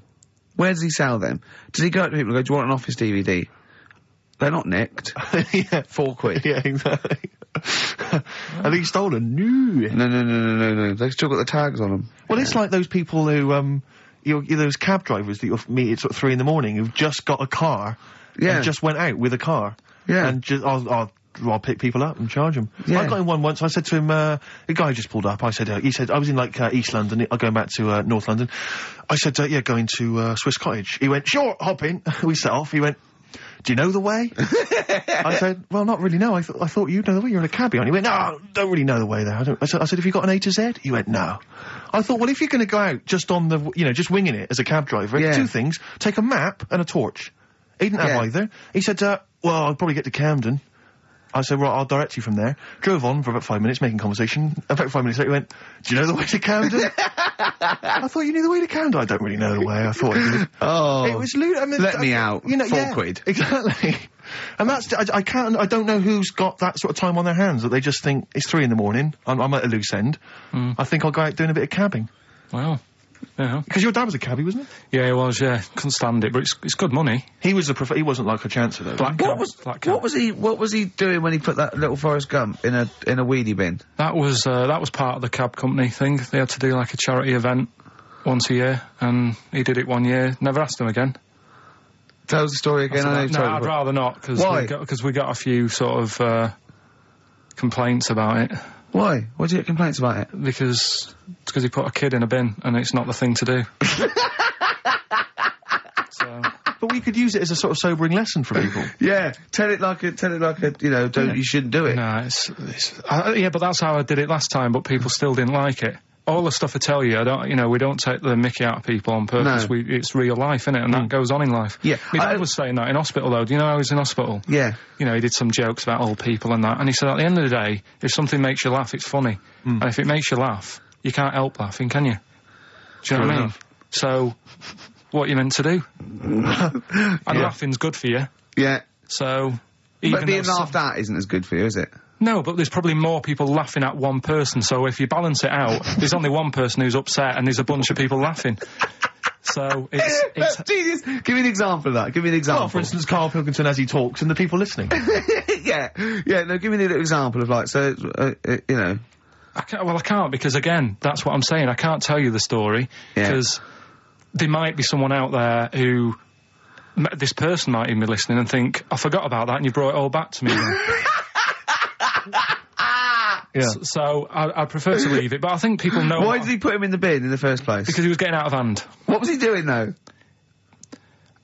Where does he sell them? Does he go up to people and go, do you want an office DVD? They're not nicked. Yeah. 4 quid. Yeah, exactly. Are these stolen? No. No. They've still got the tags on them. Well, it's like those people who, you're those cab drivers that you'll meet at sort of 3 in the morning who've just got a car. Yeah. And just went out with a car. Yeah. And just, I'll pick people up and charge them. Yeah. I got in one once, I said to him, a guy just pulled up, I said, he said, I was in like, East London, going back to, North London. I said, going to, Swiss Cottage. He went, sure, hop in. We set off. He went, do you know the way? I said, well, not really, no. I thought you'd know the way. You're in a cabbie. And he went, no, don't really know the way there. I said, have you got an A to Z? He went, no. I thought, well, if you're going to go out just on the, just winging it as a cab driver, Yeah. 2 things, take a map and a torch. He didn't have Yeah. either. He said, well, I'll probably get to Camden. I said, right, I'll direct you from there. Drove on for about 5 minutes, making conversation. About 5 minutes later, he went, do you know the way to Camden? I thought you knew the way to Camden. I don't really know the way. I thought I did. Oh. It was lewd. I mean, Let me out. 4 quid. Exactly. And that's, I don't know who's got that sort of time on their hands, that they just think, it's 3 in the morning, I'm at a loose end. I think I'll go out doing a bit of cabbing. Wow. Yeah. Because your dad was a cabbie, wasn't he? Yeah, he was, yeah. Couldn't stand it, but it's good money. He was he wasn't like a chancer, though. Black What cab. was he doing when he put that little Forrest Gump in a wheelie bin? That was part of the cab company thing. They had to do like a charity event once a year, and he did it one year. Never asked him again. Tell us the story again. No, I'd rather not, because we got a few sort of complaints about it. Why? Why did you get complaints about it? Because he put a kid in a bin, and it's not the thing to do. So. But we could use it as a sort of sobering lesson for people. Yeah, tell it like a, you shouldn't do it. No, yeah, but that's how I did it last time, but people still didn't like it. All the stuff I tell you, we don't take the mickey out of people on purpose. No. It's real life, innit? And that goes on in life. Yeah. My dad was saying that in hospital, though. Do you know I was in hospital? Yeah. He did some jokes about old people and that. And he said, at the end of the day, if something makes you laugh, it's funny. And if it makes you laugh, you can't help laughing, can you? Do you know what I mean? So, what are you meant to do? And laughing's good for you. Yeah. So, But being laughed at isn't as good for you, is it? No, but there's probably more people laughing at one person, so if you balance it out, there's only one person who's upset and there's a bunch of people laughing. So, it's... Genius! Give me an example of that. Give me an example. Well, for instance, Karl Pilkington as he talks and the people listening. Yeah, no, give me an example of like, so, I can't, because again, that's what I'm saying, I can't tell you the story, because there might be someone out there who... This person might even be listening and think, I forgot about that and you brought it all back to me then. Yeah. So I prefer to leave it, but I think people know. Why did he put him in the bin in the first place? Because he was getting out of hand. What was he doing though?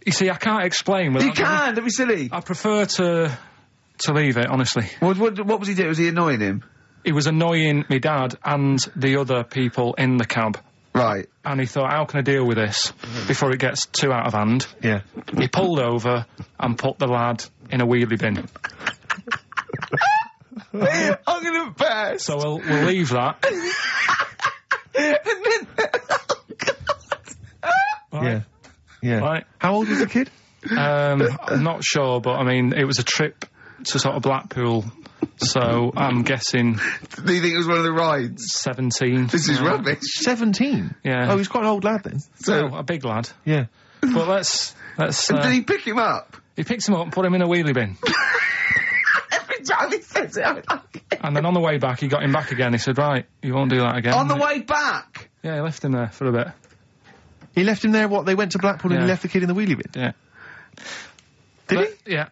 You see, I can't explain. You can, don't be silly. I prefer to leave it, honestly. What was he doing? Was he annoying him? He was annoying my dad and the other people in the cab. Right. And he thought, how can I deal with this before it gets too out of hand? Yeah. He pulled over and put the lad in a wheelie bin. I'm gonna burst. So we'll leave that. Right. Yeah. Right. How old was the kid? I'm not sure, but I mean, it was a trip to sort of Blackpool, so I'm guessing... Do you think it was one of the rides? 17. This is rubbish. 17? Yeah. Oh, he's quite an old lad then. So, a big lad. Yeah. But let's Did he pick him up? He picked him up and put him in a wheelie bin. Every Charlie says it. I like it. And then on the way back, he got him back again. He said, right, you won't do that again. On the way back? Yeah, he left him there for a bit. He left him there, what, they went to Blackpool and Yeah. he left the kid in the wheelie bin? Yeah. Did he? Yeah.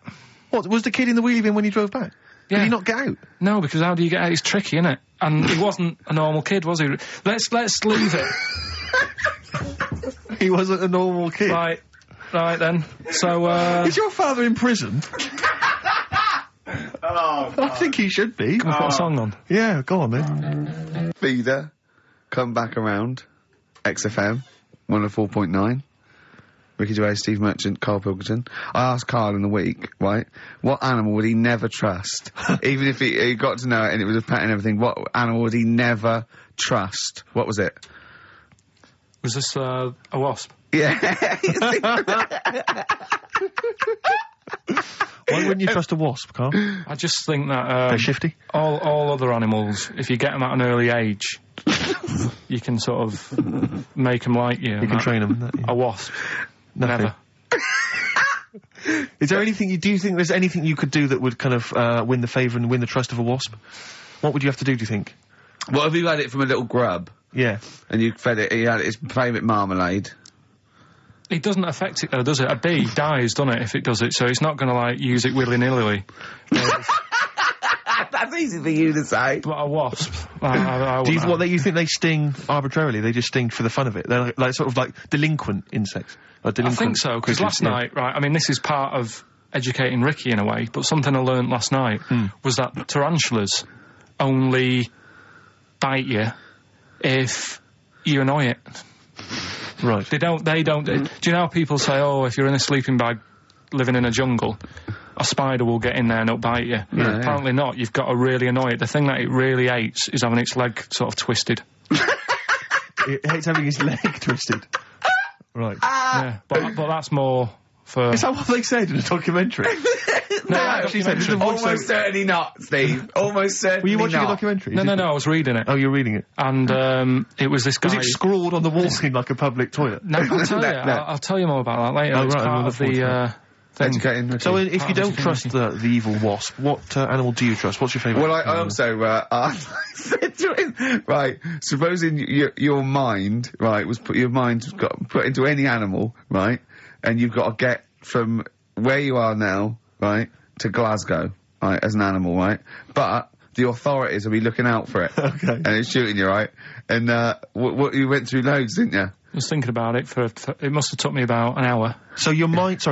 What, was the kid in the wheelie bin when he drove back? Yeah. Did he not get out? No, because how do you get out? It's tricky, isn't it? And he wasn't a normal kid, was he? Let's leave it. He wasn't a normal kid. Right then. So, Is your father in prison? I think he should be. Can we put a song on? Yeah, go on then. Feeder, come back around. XFM, 104.9. Ricky Gervais, Steve Merchant, Karl Pilkington. I asked Karl in the week, right, what animal would he never trust? Even if he got to know it and it was a pet and everything, what animal would he never trust? What was it? Was this a wasp? Yeah. Why wouldn't you trust a wasp, Carl? I just think that They're shifty? all other animals, if you get them at an early age, you can sort of make them like you. You can train them. A wasp, Nothing. never. Is there anything do you think there's anything you could do that would kind of win the favour and win the trust of a wasp? What would you have to do you think? What if you had it from a little grub Yeah. and you fed it, you had its favourite marmalade? It doesn't affect it though, does it? A bee dies, doesn't it, if it does it, so it's not going to, like, use it willy-nilly. That's easy for you to say. But a wasp, I Do you think they sting arbitrarily? They just sting for the fun of it? They're like sort of like delinquent insects? I think so, because last night, right, I mean, this is part of educating Ricky in a way, but something I learned last night was that tarantulas only bite you if you annoy it. Right. They don't, do you know how people say, oh, if you're in a sleeping bag living in a jungle, a spider will get in there and it'll bite you? Yeah. Apparently not, you've got to really annoy it. The thing that it really hates is having its leg sort of twisted. It hates having his leg twisted. Right. Yeah, but that's more for... Is that what they said in a documentary? No, actually said, Almost certainly not, Steve. Almost certainly not. Were you watching a documentary? No, I was reading it. Oh, you're reading it. And it was this guy... Was it scrawled on the wall in like a public toilet? No, I'll tell you. I'll tell you more about that later. Oh, It's right, part I'm of the thing. Educating Ricky. So if you Part of don't the trust the evil wasp, what animal do you trust? What's your favourite? Well, I also, I said to him, right, supposing your mind, right, your mind's got put into any animal, right, and you've got to get from where you are now, right, to Glasgow, right, as an animal, right, but the authorities will be looking out for it. Okay. And it's shooting you, right, and, what you went through loads, didn't you? I was thinking about it for it must have took me about an hour. So your mind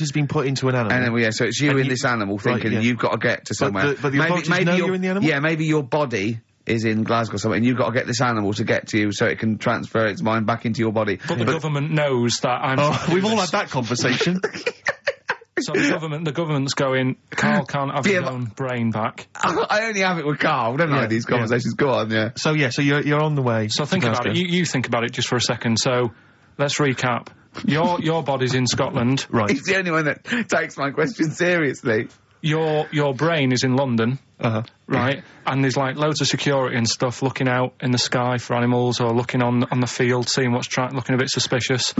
has been put into an animal. And then, yeah, so it's you And in you- this animal thinking right, yeah. you've got to get to somewhere. But the authorities know you're in the animal? Yeah, maybe your body is in Glasgow somewhere and you've got to get this animal to get to you so it can transfer its mind back into your body. But the government knows that I'm... Oh, we've all had that conversation. So the government's going, Carl can't have his own brain back. I only have it with Carl, don't I, these conversations. Go on, yeah. So you're on the way. So think about it. You think about it just for a second. So let's recap. Your body's in Scotland. Right. He's the only one that takes my question seriously. Your brain is in London. Right? And there's like loads of security and stuff looking out in the sky for animals or looking on the field, seeing what's looking a bit suspicious.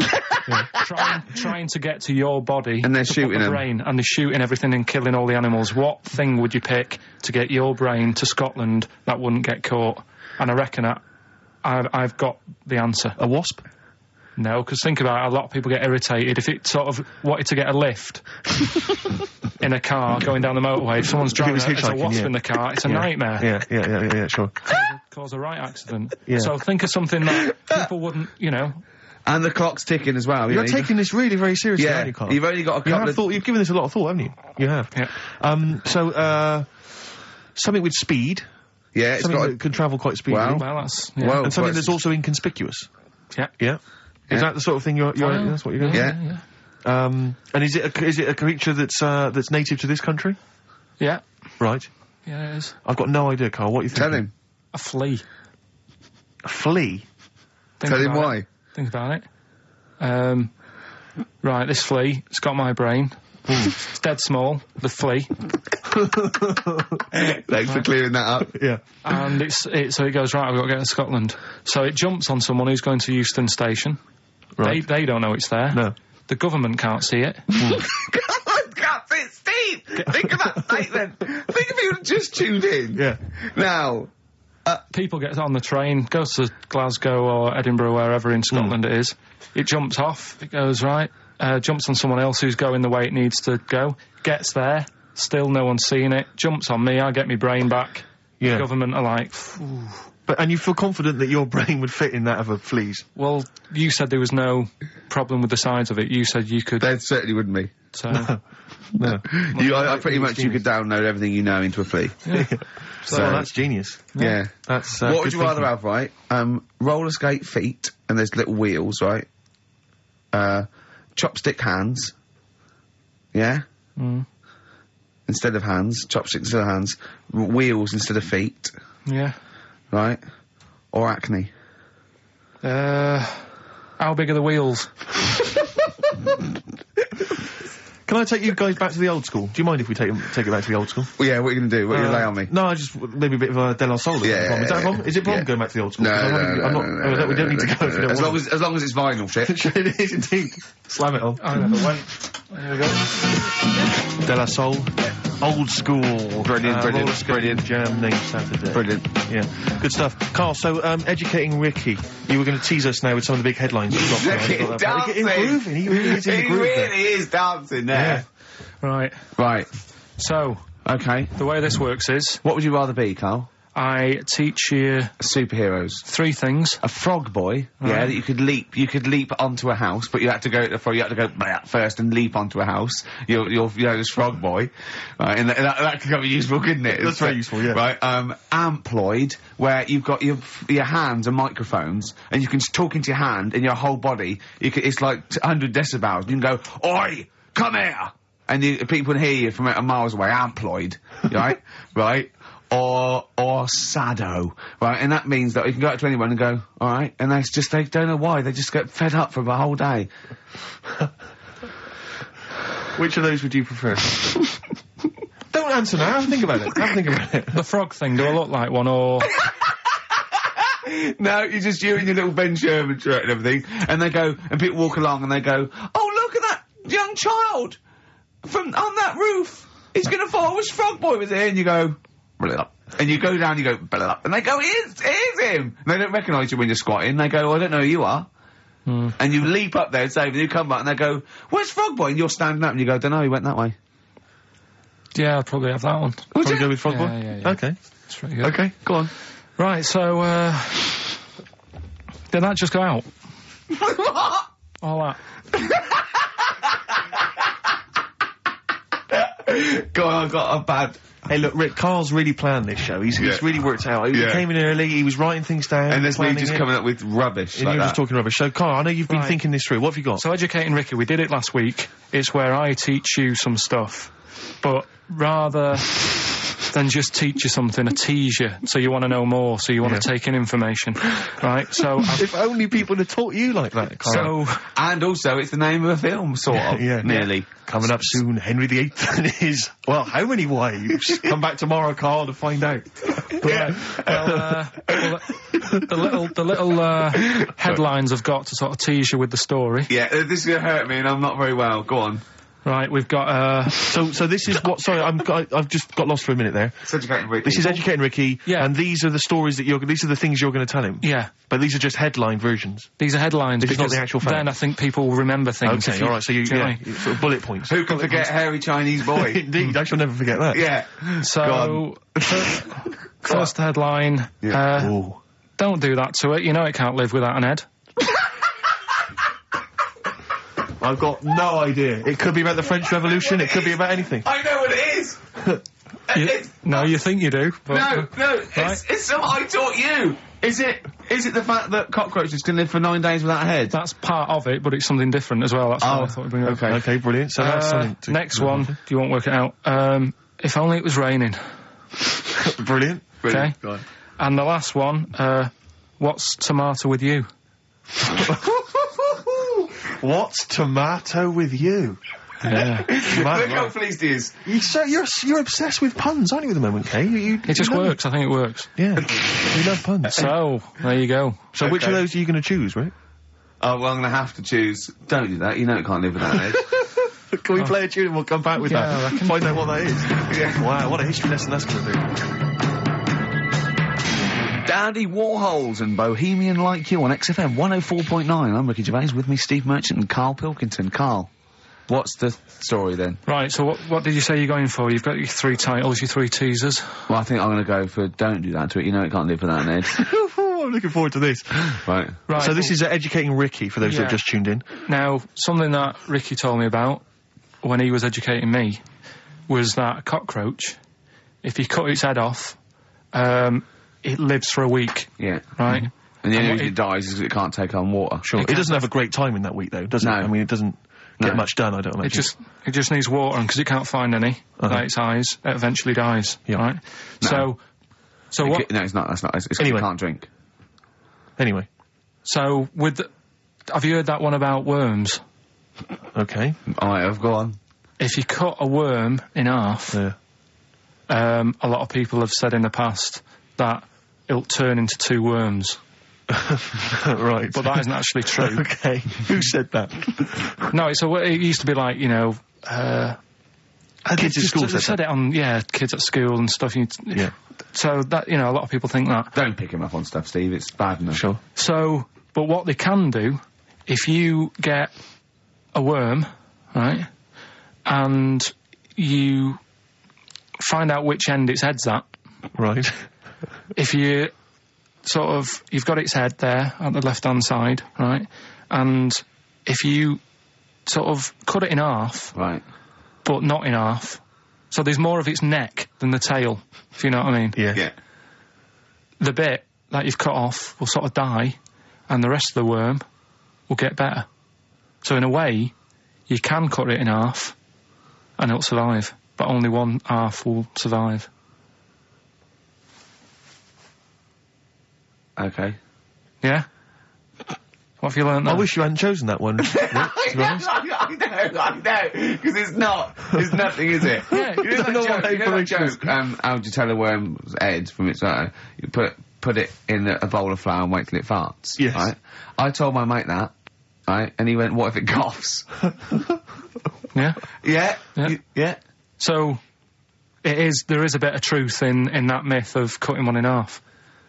Trying to get to your body. And they're shooting them. Brain, and they're shooting everything and killing all the animals. What thing would you pick to get your brain to Scotland that wouldn't get caught? And I reckon I've got the answer. A wasp? No, because think about it, a lot of people get irritated if it sort of wanted to get a lift in a car going down the motorway. If someone's driving there's a wasp in the car, it's a nightmare. Yeah, sure. Cause a right accident. Yeah. So think of something that people wouldn't, And the clock's ticking as well. You're taking this really very seriously, aren't you, Carl? You've only got a couple You've given this a lot of thought, haven't you? You have. Yeah. So something with speed. Yeah, it's something got that can travel quite speedily. Well, that's... Yeah. Well, and something that's also inconspicuous. Yeah. Yeah. Is that the sort of thing that's what you're going Yeah. And is it a creature that's native to this country? Yeah. Right. Yeah, it is. I've got no idea, Carl. What are you thinking? Tell him. A flea. A flea? Think Tell him about why. it. Think about it. Right, this flea, it's got my brain. It's dead small, the flea. Thanks for clearing that up. Yeah. And so it goes, right, I've got to get to Scotland. So it jumps on someone who's going to Euston Station. Right. They don't know it's there. No. The government can't see it. God, can't see it, Steve! Think of that statement! Think if you just tuned in. Yeah. Now, People get on the train, goes to Glasgow or Edinburgh, wherever in Scotland it is. It jumps off, it goes right, jumps on someone else who's going the way it needs to go, gets there, still no one's seen it, jumps on me, I get my brain back. Yeah. The government are like, phew. And you feel confident that your brain would fit in that of a flea's? Well, you said there was no problem with the size of it. You said you could. there certainly wouldn't be. So, No. I pretty much you could download everything you know into a flea. So that's genius. Yeah. That's what would good you rather thinking. have, right? Roller skate feet, and there's little wheels, right? Chopstick hands. Yeah? Instead of hands. Chopsticks instead of hands. Wheels instead of feet. yeah. Right? Or acne. How big are the wheels? Can I take you guys back to the old school? Do you mind if we take it back to the old school? Well, yeah, what are you going to do? What are you going to lay on me? No, I just maybe a bit of a De La Soul. Yeah, Is that a problem? Is it a problem yeah. going back to the old school? No, 'Cause I'm not. no, We don't need to go if you don't as want long as it's vinyl shit. it is indeed. Slam it on. I never went. There we go. De La Soul. Old school. Brilliant, roller skating brilliant. Jam named Saturday. Brilliant. Yeah. Good stuff. Carl, so, educating Ricky. You were going to tease us now with some of the big headlines. You've got there. Dancing. Getting grooving. He really is in the He groove there. really is dancing there. Right. Right. So, Okay. the way this works is, What would you rather be, Carl? I teach you Superheroes. 3 things. A frog boy, yeah, that you could leap onto a house, but you had to go blah, first and leap onto a house. You're this frog boy, right? And that could be useful, couldn't it? That's very useful, yeah. Right, amploid, where you've got your hands and microphones, and you can talk into your hand and your whole body. It's like 100 decibels. You can go, "Oi, come here," and people can hear you from miles away. Amploid, right, right. Or sado, right? And that means that you can go up to anyone and go, all right, and they don't know why, they just get fed up for the whole day. Which of those would you prefer? Don't answer now, have a think about it. Have a think about it. The frog thing, do I look like one, or... No, you're just you in your little Ben Sherman shirt and everything, and they go, and people walk along and they go, oh, look at that young child on that roof. He's gonna fall. I wish Frog Boy was here. And you go, blah, and you go down, you go, blah, and they go, here's him. And they don't recognise you when you're squatting. They go, I don't know who you are. And you leap up there and say, and you come back and they go, where's Frog Boy? And you're standing up and you go, don't know, he went that way. Yeah, I'd probably have that one. Probably go with Frog Boy? Yeah. Okay. That's pretty good. Okay, go on. Right, so, did that just go out? What? All that. Go on, I've got a bad... Hey, look, Rick, Carl's really planned this show. He's really worked out. He came in early, he was writing things down. And there's me planning just it. coming up with rubbish And like you were that. just talking rubbish. So, Carl, I know you've been Right. thinking this through. What have you got? So, Educating Ricky, we did it last week. It's where I teach you some stuff, but rather than just teach you something, I tease you, so you want to know more, so you want to take in information, right? So, if only people had taught you like that, Carl. so And also, it's the name of a film, sort of, nearly. Coming up soon, Henry VIII and his, well, how many wives? Come back tomorrow, Carl, to find out. right. The little headlines I've got to sort of tease you with the story. Yeah, this is gonna hurt me, and I'm not very well. Go on. Right, we've got So this is what, sorry, I've just got lost for a minute there. It's Educating Ricky. This is Educating Ricky, Yeah. and these are the stories that these are the things you're going to tell him. yeah. But these are just headline versions. These are headlines. This is not because the actual fact. Then I think people will remember things. Okay, alright, so you, do you know what I mean? sort of bullet points. Who can forget Hairy Chinese Boy? Indeed, I shall never forget that. Yeah. So, first headline, Ooh. don't do that to it. You know it can't live without an head. I've got no idea. It could be about the French Revolution, it could be about anything. I know what it is! No, you think you do. But, No, it's something I taught you! Is it the fact that cockroaches can live for 9 days without a head? That's part of it, but it's something different as well. That's why I thought we'd bring it up. Okay, brilliant. So that's something to... Next one, you won't work it out. If only it was raining. Brilliant. Okay. Go on. And the last one, what's tomato with you? What's tomato with you? Yeah. Look how pleased he is. You're obsessed with puns, aren't you, at the moment, Kay? It just works. I think it works. Yeah. You love puns. So, there you go. So which of those are you going to choose, right? Oh, well, I'm gonna have to choose. Don't do that, you know it can't live without a head. Can we play a tune and we'll come back with Yeah, I that? reckon. Find out what that is. Yeah. Wow, what a history lesson that's going to be. Dandy Warhols and Bohemian Like You on XFM 104.9. I'm Ricky Gervais, with me Steve Merchant and Karl Pilkington. Karl, what's the story then? Right, so what did you say you're going for? You've got your 3 titles, your 3 teasers. Well, I think I'm going to go for Don't Do That to It. You know it can't live without an edge. I'm looking forward to this. Right. Right. So this is Educating Ricky, for those who have Yeah. just tuned in. Now, something that Ricky told me about when he was educating me was that a cockroach, if you cut its head off, it lives for a week, Yeah. right? And the only what reason it dies is 'cause it can't take on water. Sure. It doesn't have a great time in that week, though, does it? No. I mean, it doesn't get much done, I don't imagine. It just needs water, and because it can't find any, like its eyes, it eventually dies, right? No. So what? No, it's not. That's not. It's 'cause Anyway. it can't drink. Anyway. So have you heard that one about worms? Okay. I might have. Go on. If you cut a worm in half, Yeah. a lot of people have said in the past that it'll turn into 2 worms. Right. But that isn't actually true. Okay. Who said that? No, it used to be like, Kids at school they said it on, kids at school and stuff. Yeah. So that, a lot of people think that. Don't pick him up on stuff, Steve. It's bad enough. Sure. So, but what they can do, if you get a worm, right, and you find out which end its head's at, Right. if you you've got its head there at the left-hand side, right, and if you sort of cut it in half, Right. but not in half, so there's more of its neck than the tail, if you know what I mean. Yeah. Yeah. The bit that you've cut off will sort of die, and the rest of the worm will get better. So in a way, you can cut it in half, and it'll survive, but only one half will survive. Okay. Yeah? What have you learned there? I wish you hadn't chosen that one, Rick, to be honest. I know, because it's nothing, is it? Yeah. You know don't know what that information is. joke, how would you tell a worm's head from its you put it in a bowl of flour and wait till it farts, Yes. right? I told my mate that, right, and he went, what if it coughs? Yeah? Yeah? Yeah. Yeah? So, there is a bit of truth in that myth of cutting one in half.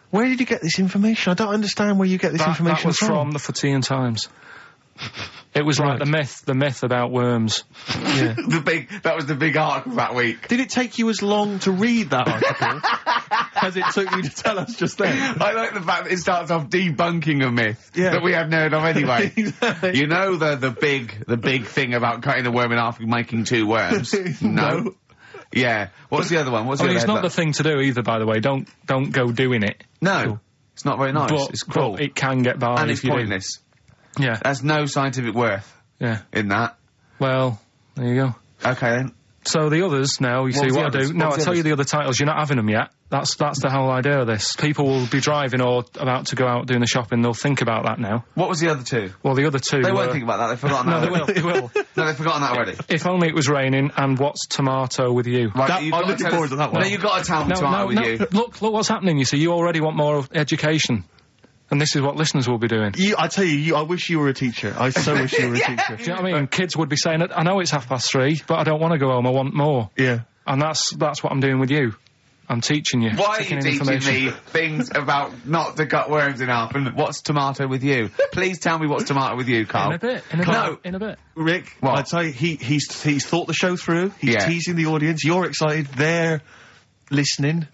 Where did you get this information? I don't understand where you get this That information was from the Fortean Times. It was like the myth about worms. Yeah. That was the big article that week. Did it take you as long to read that article as it took you to tell us just then? I like the fact that it starts off debunking a myth Yeah. that we hadn't heard of anyway. Exactly. You know the big thing about cutting a worm in half and making 2 worms? No. Yeah. What's the other one? What's the other It's not headline? the thing to do either, by the way. Don't go doing it. No. It's not very nice. it's cruel. But it can get by and if it's you do. pointless. Yeah, There's no scientific worth yeah. in that. Well, there you go. Okay then. So the others now, you see was the what I others? do. What No, was I the tell you others? the other titles. You're not having them yet. That's the whole idea of this. People will be driving or about to go out doing the shopping. They'll think about that now. What was the other 2? Well, the other 2 They were... won't think about that. They've forgotten No, that. they will. They will. No, they've forgotten that already. If only it was raining, and what's tomato with you? Right, I'm looking forward to that one. No, you've got to tell me tomorrow with you. Look what's happening. You see, you already want more education, and this is what listeners will be doing. I tell you, I wish you were a teacher. I so wish you were a teacher. Do you know what I mean? Kids would be saying, I know it's 3:30, but I don't want to go home, I want more. Yeah. And that's what I'm doing with you. I'm teaching you. Why are taking you in teaching information. me things about not to cut worms in half and what's tomato with you? Please tell me what's tomato with you, Carl. In a bit. Rick, What? I tell you, he's thought the show through. He's Yeah. teasing the audience. You're excited. They're listening.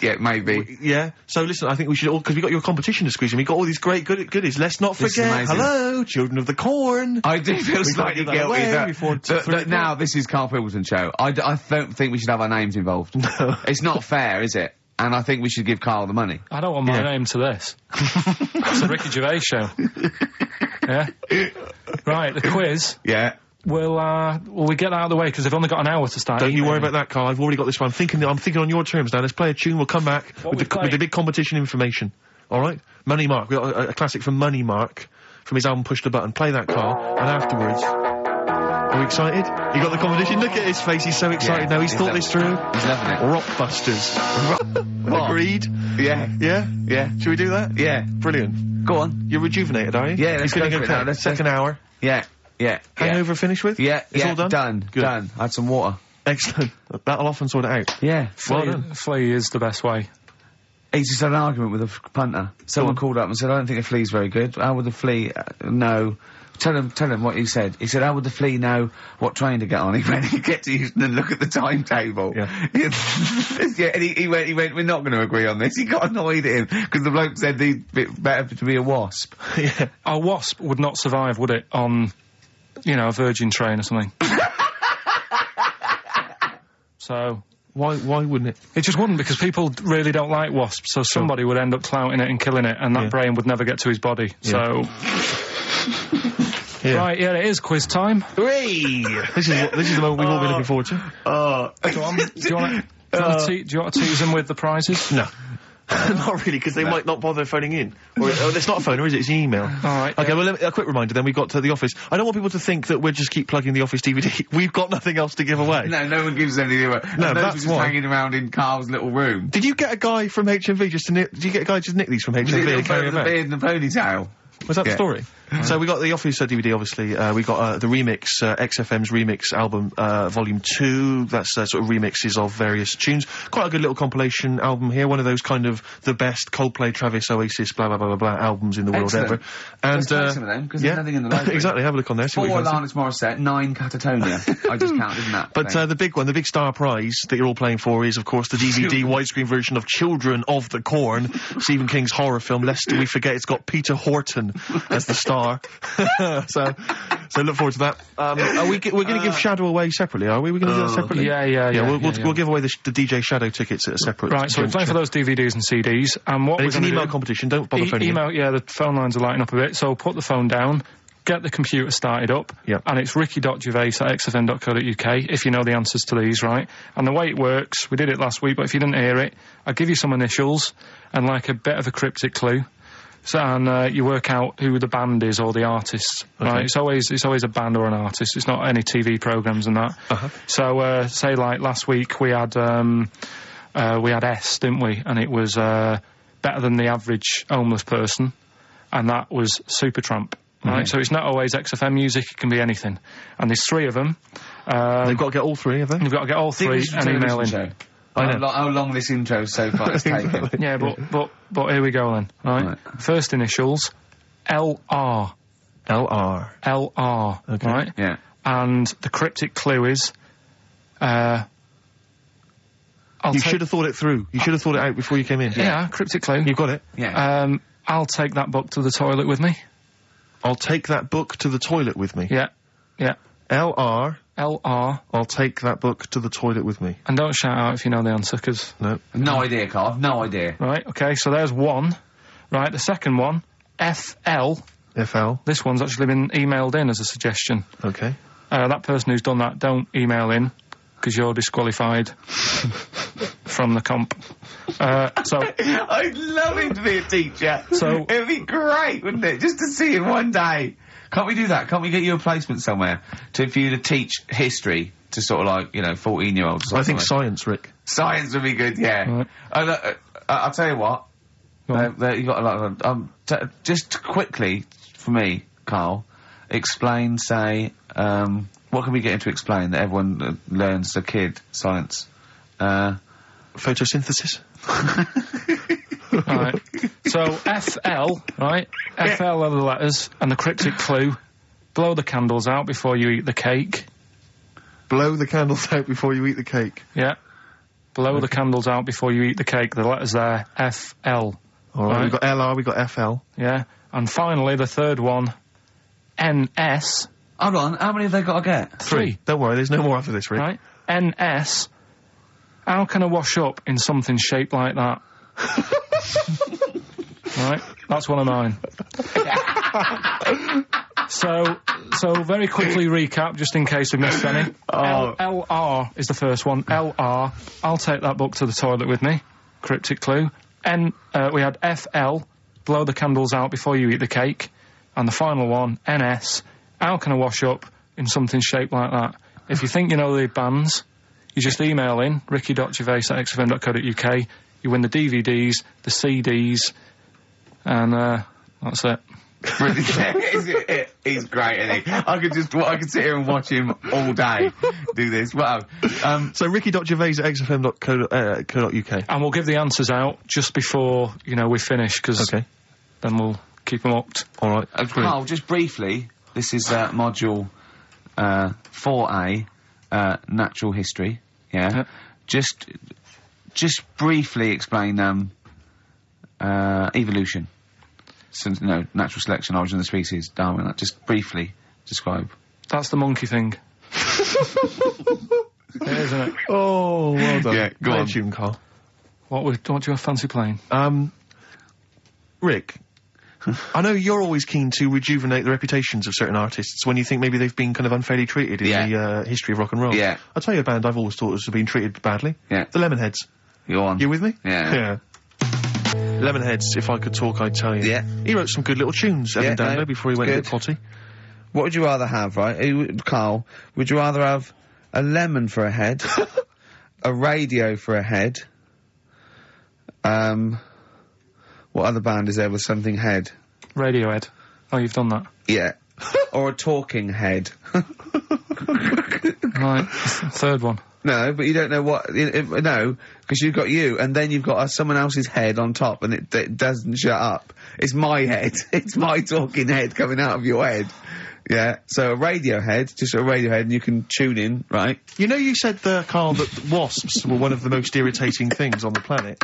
Yeah, maybe. Yeah. So listen, I think we should all, because we got your competition to squeeze and we got all these great goodies. Let's not This is forget. amazing. Hello, children of the corn. I do feel slightly gotta get that guilty away that, before that now this is Karl Pilkington's show. I don't think we should have our names involved. No. It's not fair, is it? And I think we should give Karl the money. I don't want my name to this. It's the Ricky Gervais show. Yeah? Right, the quiz. Yeah. Will we get that out of the way, because they've only got an hour to start. Don't you worry emailing. about that, Carl. I've already got this one. I'm thinking on your terms now. Let's play a tune. We'll come back What with we the big competition information. All right? Money Mark. We've got a classic from Money Mark from his album Push the Button. Play that, Carl. And afterwards... Are you excited? You got the competition? Look at his face. He's so excited now. He's thought this through. He's loving it. Rockbusters. What? Agreed? Yeah. Yeah? Yeah. Should we do that? Yeah. Brilliant. Go on. You're rejuvenated, are you? Yeah, let's You're go feeling for it okay? now. Second hour. Yeah. Yeah. Hangover finished with? Yeah, It's all done? Done. Good. Done. I had some water. Excellent. That'll often sort it out. Yeah. Well done. Flea is the best way. He just had an argument with a punter. Someone called up and said, I don't think a flea's very good. How would the flea know? Tell him what he said. He said, how would the flea know what train to get on? He went, he gets to Houston and look at the timetable. Yeah. Yeah, and he went, we're not going to agree on this. He got annoyed at him because the bloke said he'd be better to be a wasp. Yeah. A wasp would not survive, would it, on, a Virgin train or something? So... Why wouldn't it? It just wouldn't, because people really don't like wasps, so somebody would end up clouting it and killing it, and that brain would never get to his body, so... Yeah. Right, it is quiz time. Hooray! This is the moment we've all been looking forward to. Go on. Do you want to tease them with the prizes? No. Not really, because they might not bother phoning in. Or it's not a phone, or is it? It's an email. Alright. Okay, well, a quick reminder then. We've got to the office. I don't want people to think that we'll just keep plugging the office DVD. We've got nothing else to give away. No one gives anything away. No, those that's just why. hanging around in Carl's little room. Did you get a guy from HMV just to nick these from HMV and carry The them out? beard and the ponytail. Was that the story? So we got the Office DVD, obviously. We got the remix, XFM's remix album, Volume 2. That's sort of remixes of various tunes. Quite a good little compilation album here. One of those kind of the best Coldplay, Travis, Oasis, blah, blah, blah, blah, blah albums in the world ever. And, Just take some of them, because there's nothing in the library. Exactly, have a look on there. See 4 what you fancy. Alanis Morissette, 9 Catatonia. I just counted, didn't that? But the big one, the big star prize that you're all playing for is, of course, the DVD widescreen version of Children of the Corn, Stephen King's horror film, lest we forget it's got Peter Horton as the star. so look forward to that. We're going to give Shadow away separately, are we? We're going to do that separately? Yeah. We'll give away the DJ Shadow tickets at a separate... Right, so we're playing for those DVDs and CDs, and what it's an email competition, don't bother phoning in. The phone lines are lighting up a bit, so put the phone down, get the computer started up, and it's ricky.gervais@xfm.co.uk, if you know the answers to these, right? And the way it works, we did it last week, but if you didn't hear it, I'll give you some initials, and like a bit of a cryptic clue. So, and you work out who the band is or the artist, right? It's always a band or an artist. It's not any TV programs and that. So, say like last week we had S, didn't we? And it was better than the average homeless person, and that was Supertramp, right? So it's not always XFM music; it can be anything. And there's 3 of them. They've got to get all 3, have they? They've got to get all 3 and email in. How long this intro so far has taken. Yeah, but here we go then, right? First initials, LR. LR. LR, okay. Right? Yeah. And the cryptic clue is, you should have thought it through. You should have thought it out before you came in. Yeah, cryptic clue. You've got it? Yeah. I'll take that book to the toilet with me. I'll take that book to the toilet with me. Yeah. LR. I'll take that book to the toilet with me. And don't shout out if you know the answer, because... No. No idea, Carl. No idea. Right, okay, so there's 1. Right, the second one, FL. FL. This one's actually been emailed in as a suggestion. Okay. That person who's done that, don't email in, because you're disqualified from the comp. I'd love him to be a teacher. So... It'd be great, wouldn't it? Just to see him one day. Can't we do that? Can't we get you a placement somewhere for you to teach history to sort of like, 14-year-olds? I think science, Rick. Science would be good, yeah. Right. I'll tell you what. You got a lot of... just quickly, for me, Carl, explain, say, what can we get him to explain that everyone learns as a kid, science? Photosynthesis? Right. So, FL, right? FL are the letters, and the cryptic clue, blow the candles out before you eat the cake. Blow the candles out before you eat the cake. Yeah. Blow the candles out before you eat the cake. The letters there, FL. Alright, we've got LR, we've got FL. Yeah. And finally, the third one, NS. Hold on, how many have they got to get? 3. Don't worry, there's no more after this, Rick. Right? NS. How can I wash up in something shaped like that? Right? That's one of mine. So very quickly recap, just in case we missed any. LR is the first one. LR. I'll take that book to the toilet with me. Cryptic clue. We had FL. Blow the candles out before you eat the cake. And the final one, NS. How can I wash up in something shaped like that? If you think you know the bands, you just email in, ricky.gervais@xfm.co.uk. You win the DVDs, the CDs, and that's it. Brilliant. He's great, isn't he? I could sit here and watch him all day do this. Wow. So ricky.gervais@xfm.co.uk. And we'll give the answers out just before, we finish, because then we'll keep them upped. All right. Carl, just briefly, this is module 4A, natural history. Yeah. Just briefly explain evolution. So, natural selection, origin of the species, Darwin. Just briefly describe. That's the monkey thing. It is, isn't it? Oh, well done. Yeah, go on. Tune, Carl. What do you fancy playing? Rick, I know you're always keen to rejuvenate the reputations of certain artists when you think maybe they've been kind of unfairly treated in the history of rock and roll. Yeah. I'll tell you a band I've always thought has been treated badly. Yeah. The Lemonheads. Go on. You with me? Yeah. Lemonheads, if I could talk, I'd tell you. Yeah. He wrote some good little tunes, Evan Dando, before he went to the potty. What would you rather have, right? Carl, would you rather have a lemon for a head, a radio for a head, what other band is there with something head? Radiohead. Oh, you've done that. Yeah. Or a talking head. Right. Third one. No, but you don't know what... No, because you've got you, and then you've got someone else's head on top, and it doesn't shut up. It's my head. It's my talking head coming out of your head. Yeah, so a radio head, just a radio head, and you can tune in, right? You know you said there, Carl, that wasps were one of the most irritating things on the planet.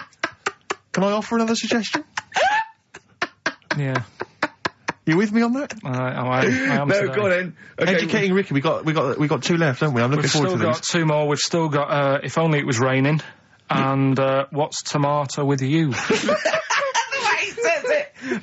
Can I offer another suggestion? Yeah. You with me on that? I am No, today. go on then. Okay. Educating Ricky, we got two left, haven't we? I'm looking forward to We've still got two more. We've still got If Only It Was Raining, and What's Tomato With You?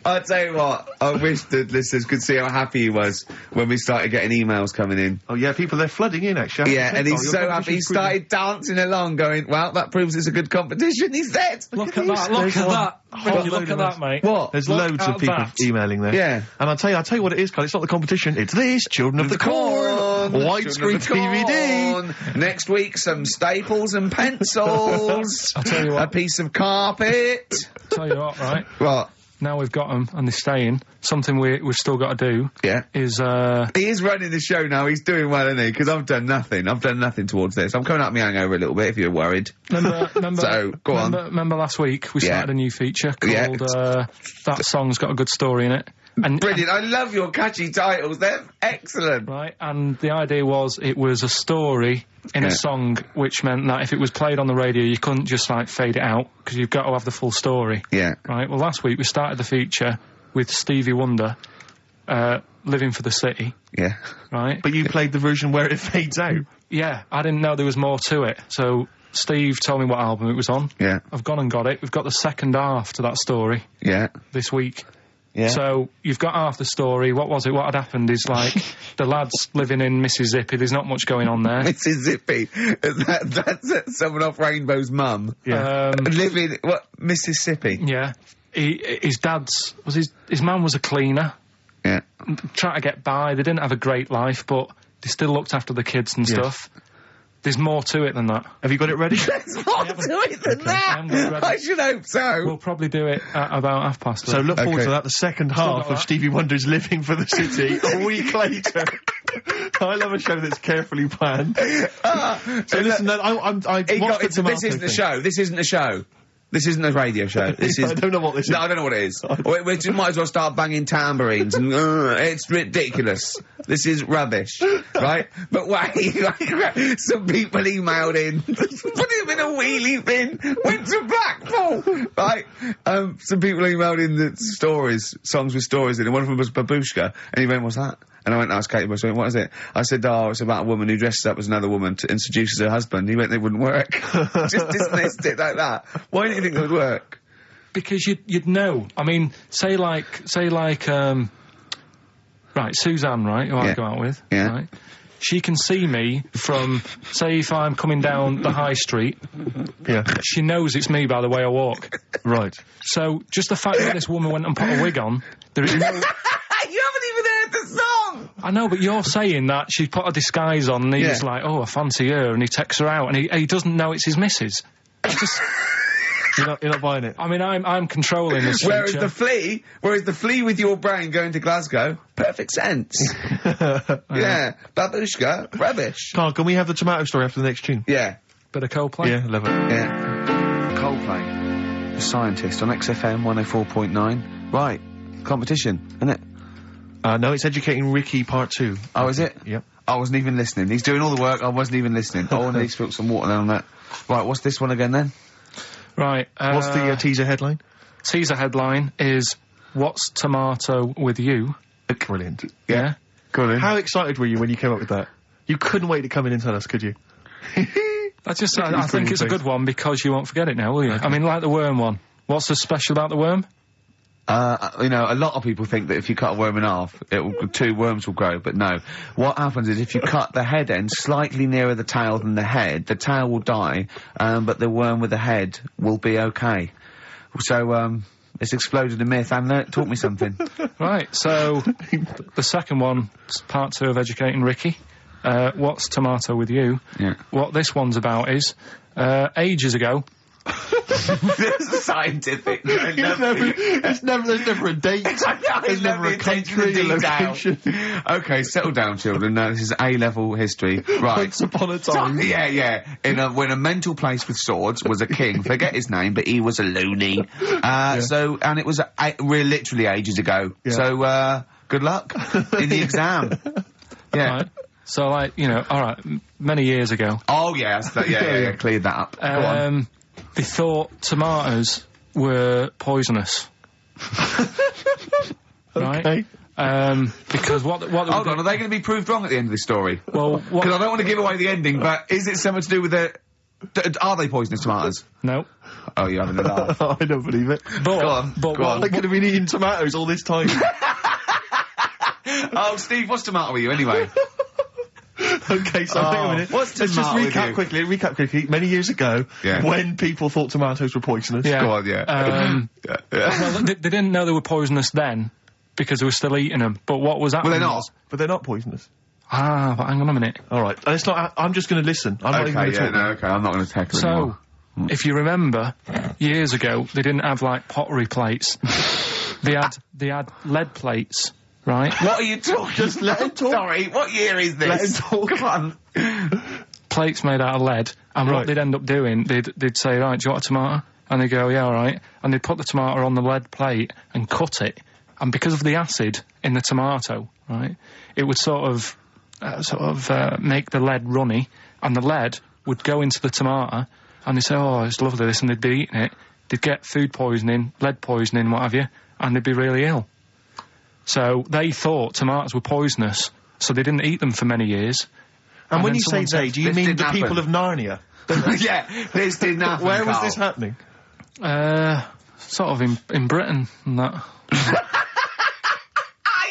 I'll tell you what, I wish the listeners could see how happy he was when we started getting emails coming in. Oh yeah, people, they're flooding in, actually. Yeah, and he's so happy. He started dancing along going, well, that proves it's a good competition, he said. Look at that, look at that. Look at that, mate. What? There's Look loads of at people that. emailing there. Yeah. And I'll tell you what it is, Carl. It's not the competition. It's this, Children of the Corn. Widescreen DVD. Next week, some staples and pencils. I'll tell you what. A piece of carpet. Tell you what, right? What? Now we've got them and they're staying. Something we've still got to do. Yeah. Is He is running the show now. He's doing well, isn't he? Because I've done nothing. I've done nothing towards this. I'm coming out my hangover a little bit, if you're worried. remember. So, go on. Remember last week we started a new feature called That Song's Got a Good Story in It. And, Brilliant. I love your catchy titles. They're excellent. Right, and the idea was it was a story in a song, which meant that if it was played on the radio, you couldn't just, fade it out, because you've got to have the full story. Yeah. Right, well, last week we started the feature with Stevie Wonder, Living for the City. Yeah. Right? But you played the version where it fades out. Yeah, I didn't know there was more to it, so Steve told me what album it was on. Yeah. I've gone and got it. We've got the second half to that story Yeah. this week. Yeah. So, you've got half the story. What was it? What had happened is, the lad's living in Mississippi. There's not much going on there. Mississippi. That's someone off Rainbow's mum. Yeah. Living, Mississippi? Yeah. His dad's... His mum was a cleaner. Yeah. Trying to get by. They didn't have a great life, but they still looked after the kids and stuff. There's more to it than that. Have you got it ready? There's more to it than that! I should hope so. We'll probably do it at about 11:30. So look forward to that, the second half got of Stevie Wonder's Living for the City a week later. I love a show that's carefully planned. So listen, This isn't a show. This isn't a show. This isn't a radio show. This is... I don't know what this is. No, I don't know what it is. We might as well start banging tambourines and it's ridiculous. This is rubbish, right? But wait, some people emailed in, put him in a wheelie bin, went to Blackpool, right? Some people emailed in the songs with stories in it. One of them was Babushka, and he went, "What's that?" And I went to ask Katie Bush, what is it? I said, it's about a woman who dresses up as another woman and seduces her husband. He went, they wouldn't work. Just dismissed it like that. Why don't you think it would work? Because you'd know. I mean, say like, Suzanne, right, who I go out with, right? She can see me from, say, if I'm coming down the high street. Yeah. She knows it's me by the way I walk. Right. So, just the fact that this woman went and put a wig on, there is no... You haven't even heard the song! I know, but you're saying that she put a disguise on and he's like, oh, I fancy her, and he takes her out, and he doesn't know it's his missus. You're not buying it. I mean, I'm controlling this Whereas feature. the flea with your brain going to Glasgow, perfect sense. Yeah, babushka, rubbish. Carl, can we have the tomato story after the next tune? Yeah, Bit of Coldplay. Yeah, love it. yeah. Coldplay, the scientist on XFM 104.9. Right, competition, isn't it? No, it's Educating Ricky Part 2. Oh, is it? Yep. I wasn't even listening. He's doing all the work. I wasn't even listening. Oh, and he's spilled some water down on that. Right, what's this one again then? Right. What's the teaser headline? Teaser headline is "What's tomato with you?" Brilliant. Yeah. Go on in. How excited were you when you came up with that? You couldn't wait to come in and tell us, could you? I think it's a good one because you won't forget it now, will you? I mean, like the worm one. What's so special about the worm? You know, a lot of people think that if you cut a worm in half, two worms will grow, but no. What happens is if you cut the head end slightly nearer the tail than the tail will die, but the worm with the head will be okay. So, it's exploded a myth and taught me something. Right, so the second one, part 2 of Educating Ricky. What's tomato with you? Yeah. What this one's about is, ages ago... Scientific. There's never a date. There's never a country, a location. Okay, settle down, children. This is A-level history. Right. Once upon a time. Yeah. When a mental place with swords was a king, forget his name, but he was a loony. So, and it was literally ages ago. Yeah. So, good luck in the exam. Yeah. Right. So, like, you know, alright, many years ago. Oh, yeah, cleared that up. Go on. They thought tomatoes were poisonous. Right? Okay. Because what Hold on, are they going to be proved wrong at the end of this story? Well, Because I don't want to give away the ending, but is it something to do with are they poisonous tomatoes? No. Oh, you're having a laugh. I don't believe it. But, Go on. I could have been eating tomatoes all this time. Oh, Steve, what's tomato with you anyway? Okay, so hang on a minute. What's Let's just tomato with recap quickly. Many years ago, Yeah. when people thought tomatoes were poisonous. Yeah. Go on, yeah. Well, they didn't know they were poisonous then because they were still eating them. But what was happening? Well, they're not. was- But they're not poisonous. but hang on a minute. All right, and it's not. I'm just going to listen. I'm not even going to talk. Okay, I'm not going to tackle So, anymore. if you remember, years ago they didn't have like pottery plates. they had lead plates, right? What are you talking? Just let him talk. Sorry, what year is this? Let him talk. Come on. Plates made out of lead, and Right. what they'd end up doing, they'd say, right, do you want a tomato? And they'd go, yeah, all right. And they'd put the tomato on the lead plate and cut it, and because of the acid in the tomato, right, it would sort of make the lead runny, and the lead would go into the tomato, and they'd say, oh, it's lovely this, and they'd be eating it. They'd get food poisoning, lead poisoning, what have you, and they'd be really ill. So they thought tomatoes were poisonous, so they didn't eat them for many years. And when then you say someone they, said, do you this mean didn't the happen. people of Narnia? Yeah, this didn't happen. Where was Carl. this happening? Sort of in Britain and that.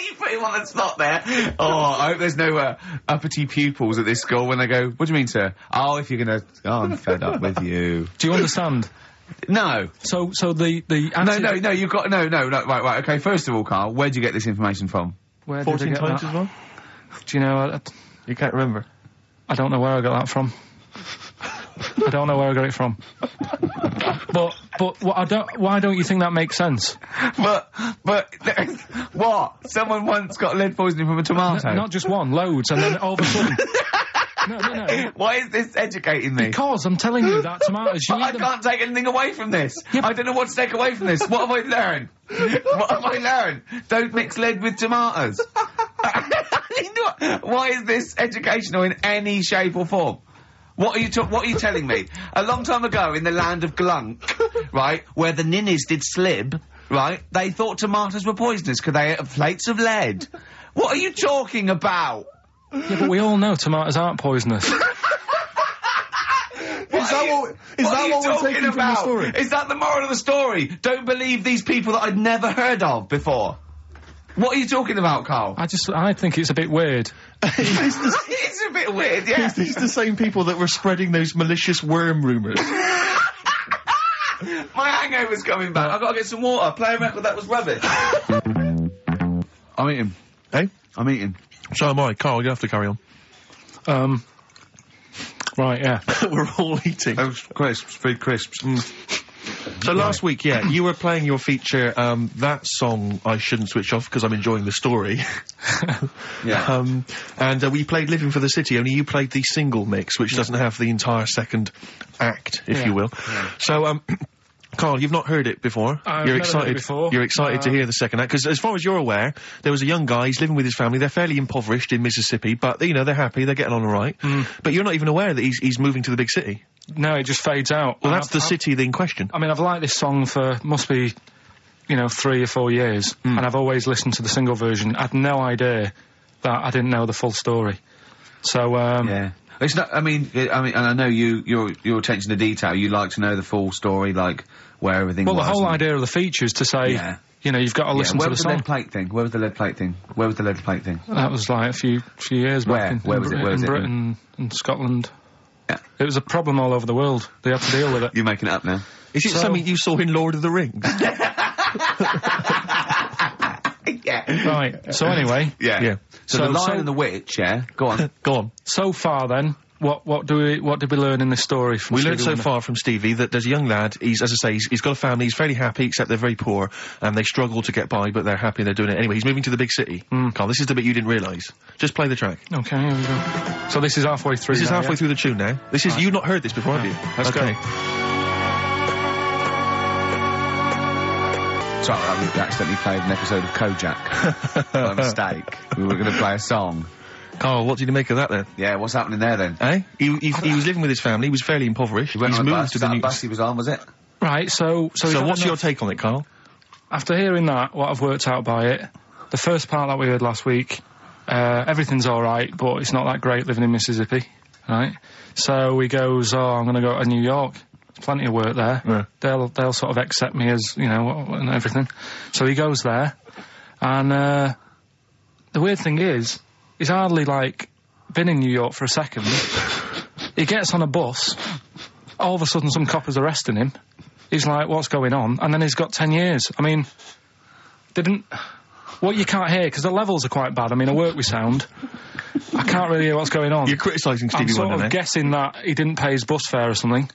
You put him on the spot there. Oh, I hope there's no uppity pupils at this school when they go, what do you mean, sir? Oh, if you're going to... Oh, I'm fed up with you. Do you understand? No. So the acid... No, you've got... No, right, okay, first of all, Carl, where'd you get this information from? Where did I 14 get times that? as well? Do you know, You can't remember. I don't know where I got that from. I don't know where I got it from. But why don't you think that makes sense? But, what? Someone once got lead poisoning from a tomato? Not just one, loads, and then all of a sudden... No. Why is this educating me? Because I'm telling you that tomatoes... But I can't take anything away from this. Yeah, I don't know what to take away from this. What have I learned? What have I learned? Don't mix lead with tomatoes. Why is this educational in any shape or form? What are you telling me? A long time ago in the land of Glunk, right, where the ninnies did slib, right, they thought tomatoes were poisonous because they ate plates of lead. What are you talking about? Yeah, but we all know tomatoes aren't poisonous. Is that what we're taking from the story? Is that the moral of the story? Don't believe these people that I'd never heard of before. What are you talking about, Carl? I think it's a bit weird. It's a bit weird, yeah. Is these the same people that were spreading those malicious worm rumours? My hangover's coming back. I've got to get some water. Play a record that was rubbish. I'm eating. Hey? I'm eating. So am I. Carl, you have to carry on. Right, yeah. We're all eating. Those crisps, food crisps. So last week, you were playing your feature, that song I shouldn't switch off because I'm enjoying the story. And we played Living for the City, only you played the single mix, which doesn't have the entire second act, if you will. Yeah. So, Carl, you've not heard it before. You're excited. Heard it before. You're excited to hear the second act because, as far as you're aware, there was a young guy. He's living with his family. They're fairly impoverished in Mississippi, but you know they're happy. They're getting on all right. But you're not even aware that he's moving to the big city. No, it just fades out. Well, that's the city in question. I mean, I've liked this song for must be, 3 or 4 years, and I've always listened to the single version. I had no idea that I didn't know the full story. So It's not. I mean, and I know your attention to detail. You like to know the full story, like where everything. Well, was the whole idea of the feature is to say, you've got to listen to the song. Where was the lead plate thing? Where was the lead plate thing? Where was the lead plate thing? That was like a few years back. Where was it? Where was it? In Britain and Scotland. Yeah. It was a problem all over the world. They had to deal with it. You're making it up now. Is it something you saw in Lord of the Rings? Right. So anyway. Yeah. So the Lion and the Witch. Yeah. Go on. Go on. So far, then, what did we learn in this story from? We Stevie learned so Wonder? far from Stevie that there's a young lad. He's, as I say, he's got a family. He's fairly happy, except they're very poor and they struggle to get by, but they're happy. They're doing it anyway. He's moving to the big city. Carl, this is the bit you didn't realise. Just play the track. Okay, here we go. So this is halfway through. This is halfway through the tune now. This is you've not heard this before, have you? Let's go. Sorry, we accidentally played an episode of Kojak by mistake. We were going to play a song. Carl, what did you make of that then? Yeah, what's happening there then? Eh? He was living with his family. He was fairly impoverished. He went He's on a moved bus. to Was that the a bus he was on, was it? Right. So what's your take on it, Carl? After hearing that, what I've worked out by it, the first part that we heard last week, everything's all right, but it's not that great living in Mississippi, right? So he goes, I'm going to go to New York. There's plenty of work there. Yeah. They'll sort of accept me as, and everything. So he goes there, and the weird thing is, he's hardly, been in New York for a second. He gets on a bus, all of a sudden some cop is arresting him. He's like, what's going on? And then he's got 10 years. I mean, what you can't hear, because the levels are quite bad. I mean, I work with sound. I can't really hear what's going on. You're criticising Stevie Wonder, I'm sort of guessing that he didn't pay his bus fare or something.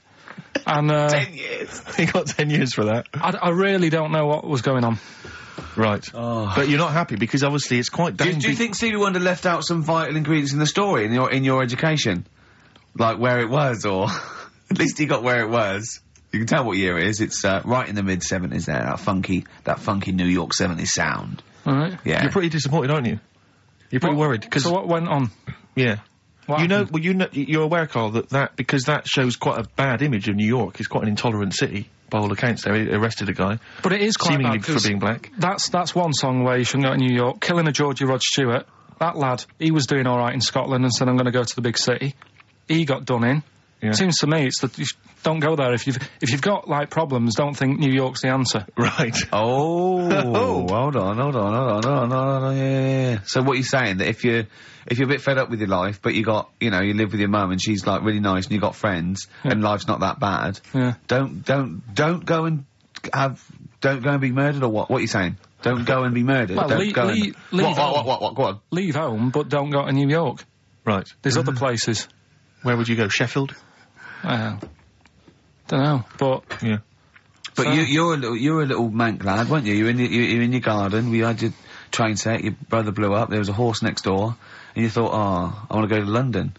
And 10 years. He got 10 years for that. I really don't know what was going on. Right. Oh. But you're not happy because obviously it's quite Do you think Stevie Wonder left out some vital ingredients in the story in your education? Like where it was, or at least he got where it was. You can tell what year it is. It's right in the mid-70s there, that funky New York 70s sound. All right. Yeah. You're pretty disappointed, aren't you? You're pretty worried. So what went on? Yeah. You're aware, Carl, that because that shows quite a bad image of New York. It's quite an intolerant city, by all accounts. They arrested a guy. But it is quite seemingly bad for being black. That's one song where you shouldn't go to New York. Killing a Georgie Rod Stewart. That lad, he was doing all right in Scotland and said, I'm going to go to the big city. He got done in. Yeah. It seems to me it's that you don't go there if you've got problems. Don't think New York's the answer. Right. Oh, hold on. Yeah. So what you're saying that if you're a bit fed up with your life, but you live with your mum and she's really nice and you got friends and life's not that bad. Yeah. Don't go and be murdered, or what? What are you saying? Don't go and be murdered. Well, don't go leave home. What? Go on. Leave home, but don't go to New York. Right. There's other places. Where would you go? Sheffield? Don't know, but yeah. But so, you're a little mank lad, weren't you? You're in your garden. We had your train set. Your brother blew up. There was a horse next door, and you thought, I want to go to London.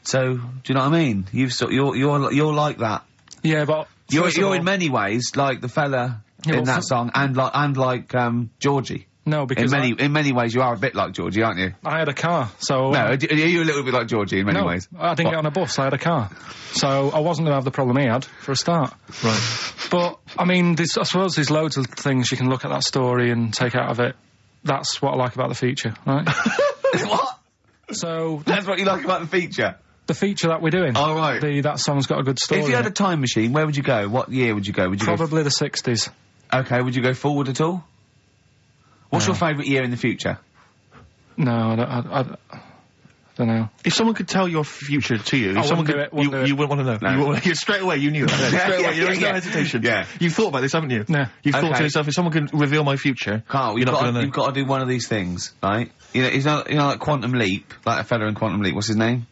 So, do you know what I mean? You're like that. Yeah, but you're in many ways like the fella in that song, and like Georgie. No, because in many ways you are a bit like Georgie, aren't you? I had a car, so... No, are you a little bit like Georgie in many ways? I didn't get on a bus, I had a car. So I wasn't going to have the problem he had, for a start. Right. But, I mean, I suppose there's loads of things you can look at that story and take out of it. That's what I like about the feature, right? What? So... That's what you like about the feature? The feature that we're doing. Oh, right. That song's got a good story. If you had a time machine, where would you go? What year would you go? Probably the 60s. Okay, would you go forward at all? What's your favourite year in the future? No, I don't know. If someone could tell your future to you, if someone could, you wouldn't want to know. No. Straight away, you knew that. Straight away, there was no hesitation. Yeah. You've thought about this, haven't you? No. You've thought to yourself, if someone can reveal my future, Carl, you've got to do one of these things, right? It's not, like Quantum Leap, like a fella in Quantum Leap. What's his name?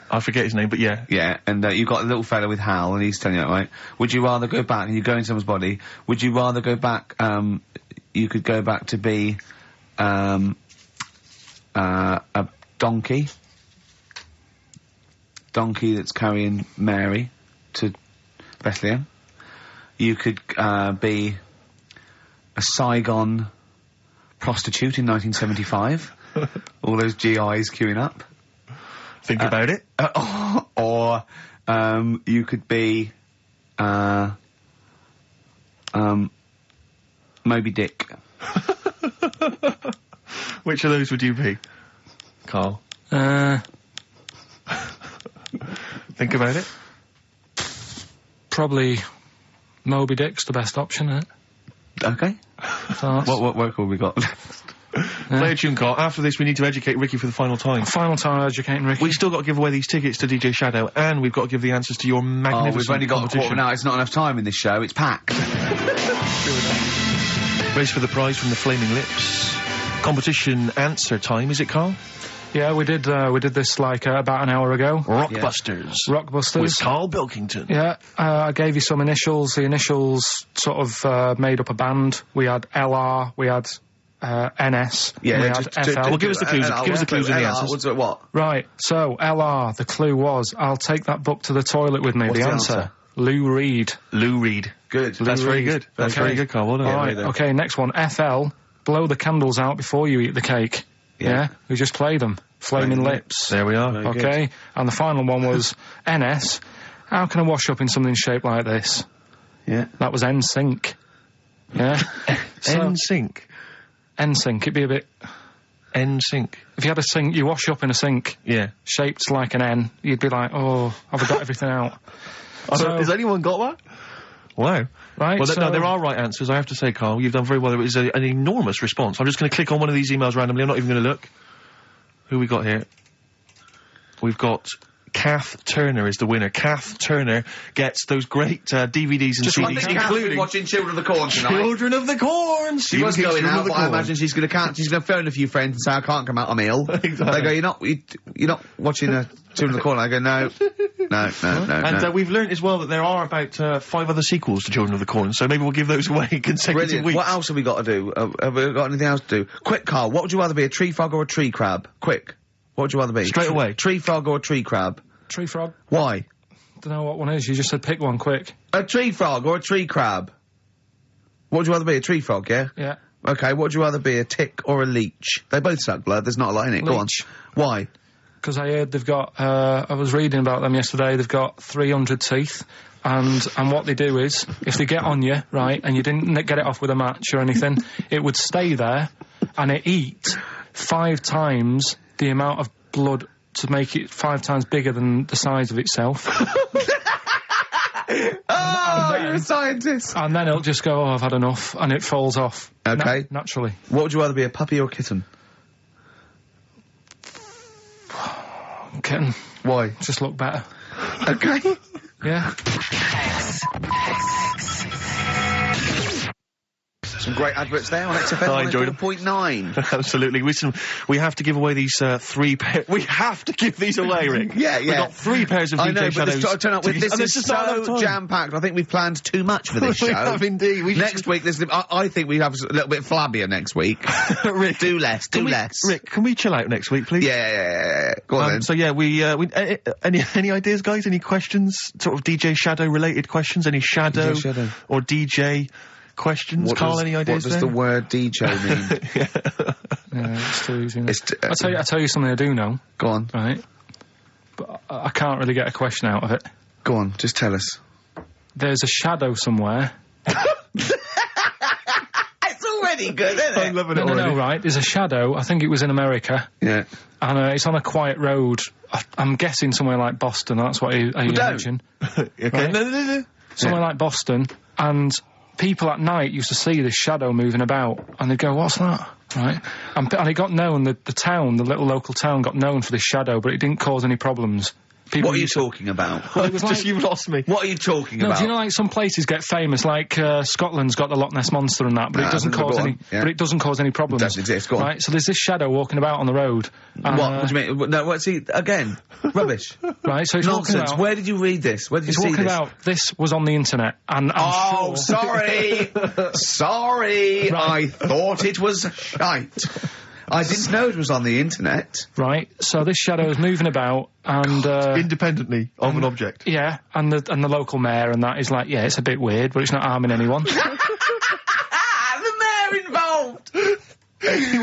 I forget his name, but yeah. Yeah, and you've got a little fella with Hal, and he's telling you that, right? Would you rather go back, and you go in someone's body, would you rather go back, you could go back to be, a donkey that's carrying Mary to Bethlehem. You could, be a Saigon prostitute in 1975. All those GIs queuing up. Think about it. Or you could be Moby Dick. Which of those would you be, Carl? Think about it. Probably Moby Dick's the best option, isn't it? Okay. So What work have we got? Play a tune, Carl. After this, we need to educate Ricky for the final time. Final time educating Ricky. We've still got to give away these tickets to DJ Shadow, and we've got to give the answers to your magnificent we've only got a competition. quarter now. It's not enough time in this show. It's packed. Race for the prize from the Flaming Lips. Competition answer time, is it, Carl? Yeah, we did this like about an hour ago. Rockbusters. Rockbusters. With Karl Pilkington. Yeah, I gave you some initials. The initials sort of made up a band. We had LR, we had NS, Yeah, we just had FL. Well, give us the clues. Give us the clues in the answers. What? Right, so LR, the clue was, I'll take that book to the toilet with me. What's the the answer? answer? Lou Reed. Lou Reed. Good. That's very good. That's Okay. very good, Carl. Well done. All right, okay, next one. FL, blow the candles out before you eat the cake. Yeah? We just play them. Flaming Lips. There we are. Very good. Okay, and the final one was NS. How can I wash up in something shaped like this? Yeah. That was NSYNC. Yeah? NSYNC. NSYNC, it'd be a bit... NSYNC. If you had a sink, you wash up in a sink Yeah. shaped like an N, you'd be like, oh, I've got everything out. So- Has anyone got that? Wow. Right, Well, so... no, there are right answers, I have to say, Carl. You've done very well. It was an enormous response. I'm just going to click on one of these emails randomly. I'm not even going to look. Who we got here? We've got Kath Turner is the winner. Kath Turner gets those great DVDs and CDs, including watching Children of the Corn tonight. Children of the Corn. She was going out, but I imagine she's going to phone a few friends and say, I can't come out, I'm ill. Exactly. They go, you're not watching Children of the Corn. I go, no. And we've learnt as well that there are about 5 other sequels to Children of the Corn, so maybe we'll give those away consecutive Brilliant. weeks. What else have we got to do? Have we got anything else to do? Quick, Carl, what would you rather be, a tree frog or a tree crab? Quick. What would you rather be? Straight away. Tree frog or a tree crab? Tree frog. Why? Don't know what one is. You just said pick one quick. A tree frog or a tree crab? What would you rather be, a tree frog, yeah? Yeah. Okay, what would you rather be, a tick or a leech? They both suck blood, there's not a lot in it. Go on. Leech. Why? Because I heard they've got, I was reading about them yesterday, they've got 300 teeth, and what they do is, if they get on you, right, and you didn't get it off with a match or anything, it would stay there, and it eat 5 times the amount of blood to make it 5 times bigger than the size of itself. You're a scientist! And then it'll just go, oh, I've had enough, and it falls off. Okay. Naturally. What would you rather be, a puppy or a kitten? Kitten. Why? Just look better. Okay. Yeah. Some great adverts there on XFM I enjoyed 104.9. Absolutely. We have to give away these 3 pairs. We have to give these away, Rick. Yeah. We've got 3 pairs of I DJ know, but Shadows. this got to turn up with this and is there's just not enough so time. jam-packed. I think we've planned too much for this show. We have indeed. Next week, I think we have a little bit flabbier next week. Rick, do less. Rick, can we chill out next week, please? Yeah. Go on then. So yeah, any ideas, guys? Any questions? Sort of DJ Shadow related questions? Any Shadow, DJ Shadow. or DJ questions? Carl, any ideas? What does the word DJ mean? Yeah, it's too easy. I'll tell you something I do know. Go on. Right. But I can't really get a question out of it. Go on, just tell us. There's a shadow somewhere. It's already good, isn't it? I'm loving it already. No, right. There's a shadow. I think it was in America. Yeah. And it's on a quiet road. I'm guessing somewhere like Boston. That's what you mentioned. Okay. Right? No. Somewhere like Boston. And people at night used to see this shadow moving about. And they'd go, what's that? Right? And it got known, the town, the little local town got known for this shadow, but it didn't cause any problems. People What are you used to- talking about? Well, it was like, Just, you've lost me. What are you talking no, about? do you know like some places get famous, like Scotland's got the Loch Ness Monster and that, but No, it doesn't go cause on, any. yeah. But it doesn't cause any problems. Doesn't exist, go on. Right. So there's this shadow walking about on the road. What do you mean? No, what's he again? Rubbish. Right. So he's walking Nonsense. about. Where did you read this? Where did you He's see walking this? about. This was on the internet, and I'm Oh, sure. sorry. Sorry. I thought it was shite. I didn't know it was on the internet. Right. So this shadow is moving about, and Independently of an object. yeah, and the local mayor and that is like, yeah, it's a bit weird, but it's not harming anyone. The mayor involved.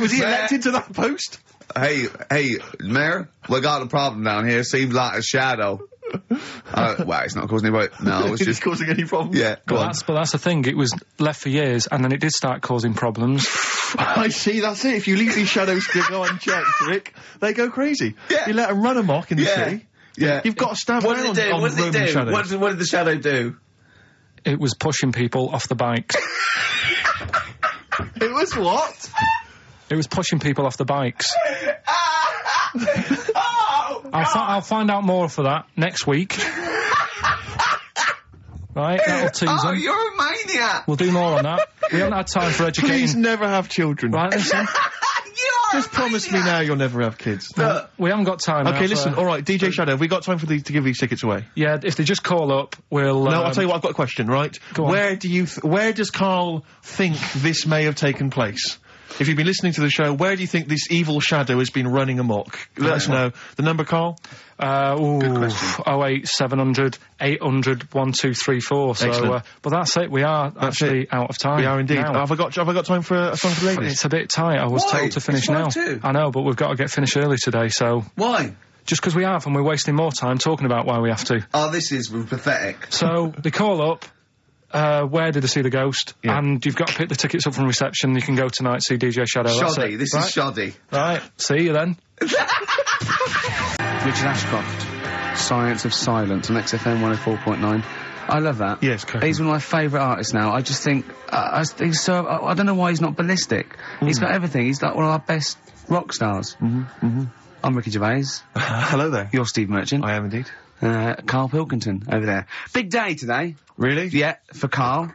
Was he elected to that post? Hey, mayor, we got a problem down here. Seems like a shadow. Well, it's not causing any. No, it's Is just it causing any problems? yeah. Go on. But that's the thing. It was left for years, and then it did start causing problems. I see, that's it. If you leave these shadows to go unchecked, Rick, they go crazy. Yeah. You let them run amok in the Yeah. city. Yeah. You've got to stand What down did it do? on What did it Roman do? shadows. What did the shadow do? It was pushing people off the bikes. It was what? It was pushing people off the bikes. Oh, I'll find out more for that next week. Right, that'll tease oh, them. you're a maniac. We'll do more on that. We haven't had time for educating. Please never have children. Right, listen. You are Just promise me now you'll never have kids. We haven't got time. Okay, now listen. for- All right, DJ Shadow, have we got time for these to give these tickets away? Yeah, if they just call up, we'll. No, I'll tell you what. I've got a question. Right? Go on. Where does Karl think this may have taken place? If you've been listening to the show, where do you think this evil shadow has been running amok? Let us know. The number, Karl? Good question. 08 700 800 1234. So, Excellent. but that's it. We are actually out of time. We are indeed. now. Have I got time for a song for the ladies? It's a bit tight. I was Why? told to finish It's now. 5:02. I know, but we've got to get finished early today. So Why? just because we have, and we're wasting more time talking about why we have to. Oh, this is pathetic. So they call up. Where did they see the ghost? Yeah. And you've got to pick the tickets up from reception. You can go tonight, see DJ Shadow. That's Shoddy. it. This Right? is shoddy. Right. See you then. Richard Ashcroft, Science of Silence on XFM 104.9. I love that. Yes, correct. He's one of my favourite artists now. I just think, he's so, I don't know why he's not ballistic. He's got everything. He's like one of our best rock stars. I'm Ricky Gervais. Hello there. You're Steve Merchant. I am indeed. Karl Pilkington over there. Big day today. Really? Yeah, for Karl.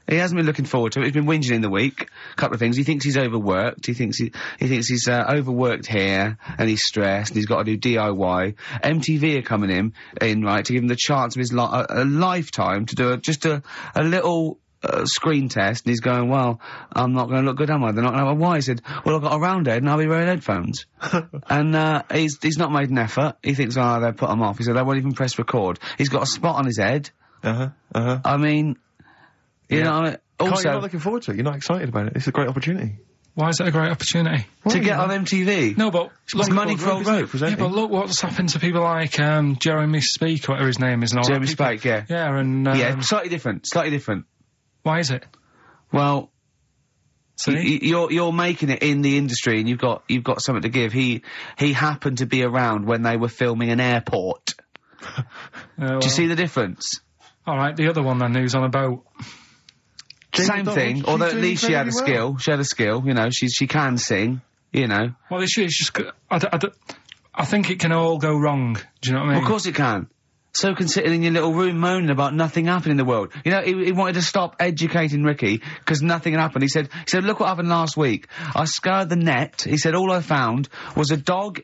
He hasn't been looking forward to it. He's been whinging in the week. A couple of things. He thinks he's overworked. He thinks he's overworked here, and he's stressed, and he's got to do DIY. MTV are coming in, right, to give him the chance of his a lifetime to do just a little screen test, and he's going, well, I'm not going to look good, am I? They're not going to have a why. He said, well, I've got a round head and I'll be wearing headphones. And he's not made an effort. He thinks, oh, they'll put him off. He said, I won't even press record. He's got a spot on his head. I mean, you know, Karl, you're also not looking forward to it. You're not excited about it. It's a great opportunity. Why is it a great opportunity? to get on MTV. No, but It's money for old rope. Yeah, but look what's happened to people like Jeremy Speak, whatever his name is. And all Jeremy that. People- Spake, yeah. Yeah, and Yeah, slightly different. why is it? Well, See? you're making it in the industry, and you've got something to give. He happened to be around when they were filming an airport. Do you see the difference? All right, the other one then, who's on a boat. Same thing, she's although at doing least she had a incredibly well. skill. She had a skill, you know. She can sing, you know. Well, it's just. I think it can all go wrong. Do you know what I mean? Well, of course it can. So can sitting in your little room moaning about nothing happening in the world. You know, he wanted to stop educating Ricky because nothing had happened. He said, look what happened last week. I scoured the net. He said, all I found was a dog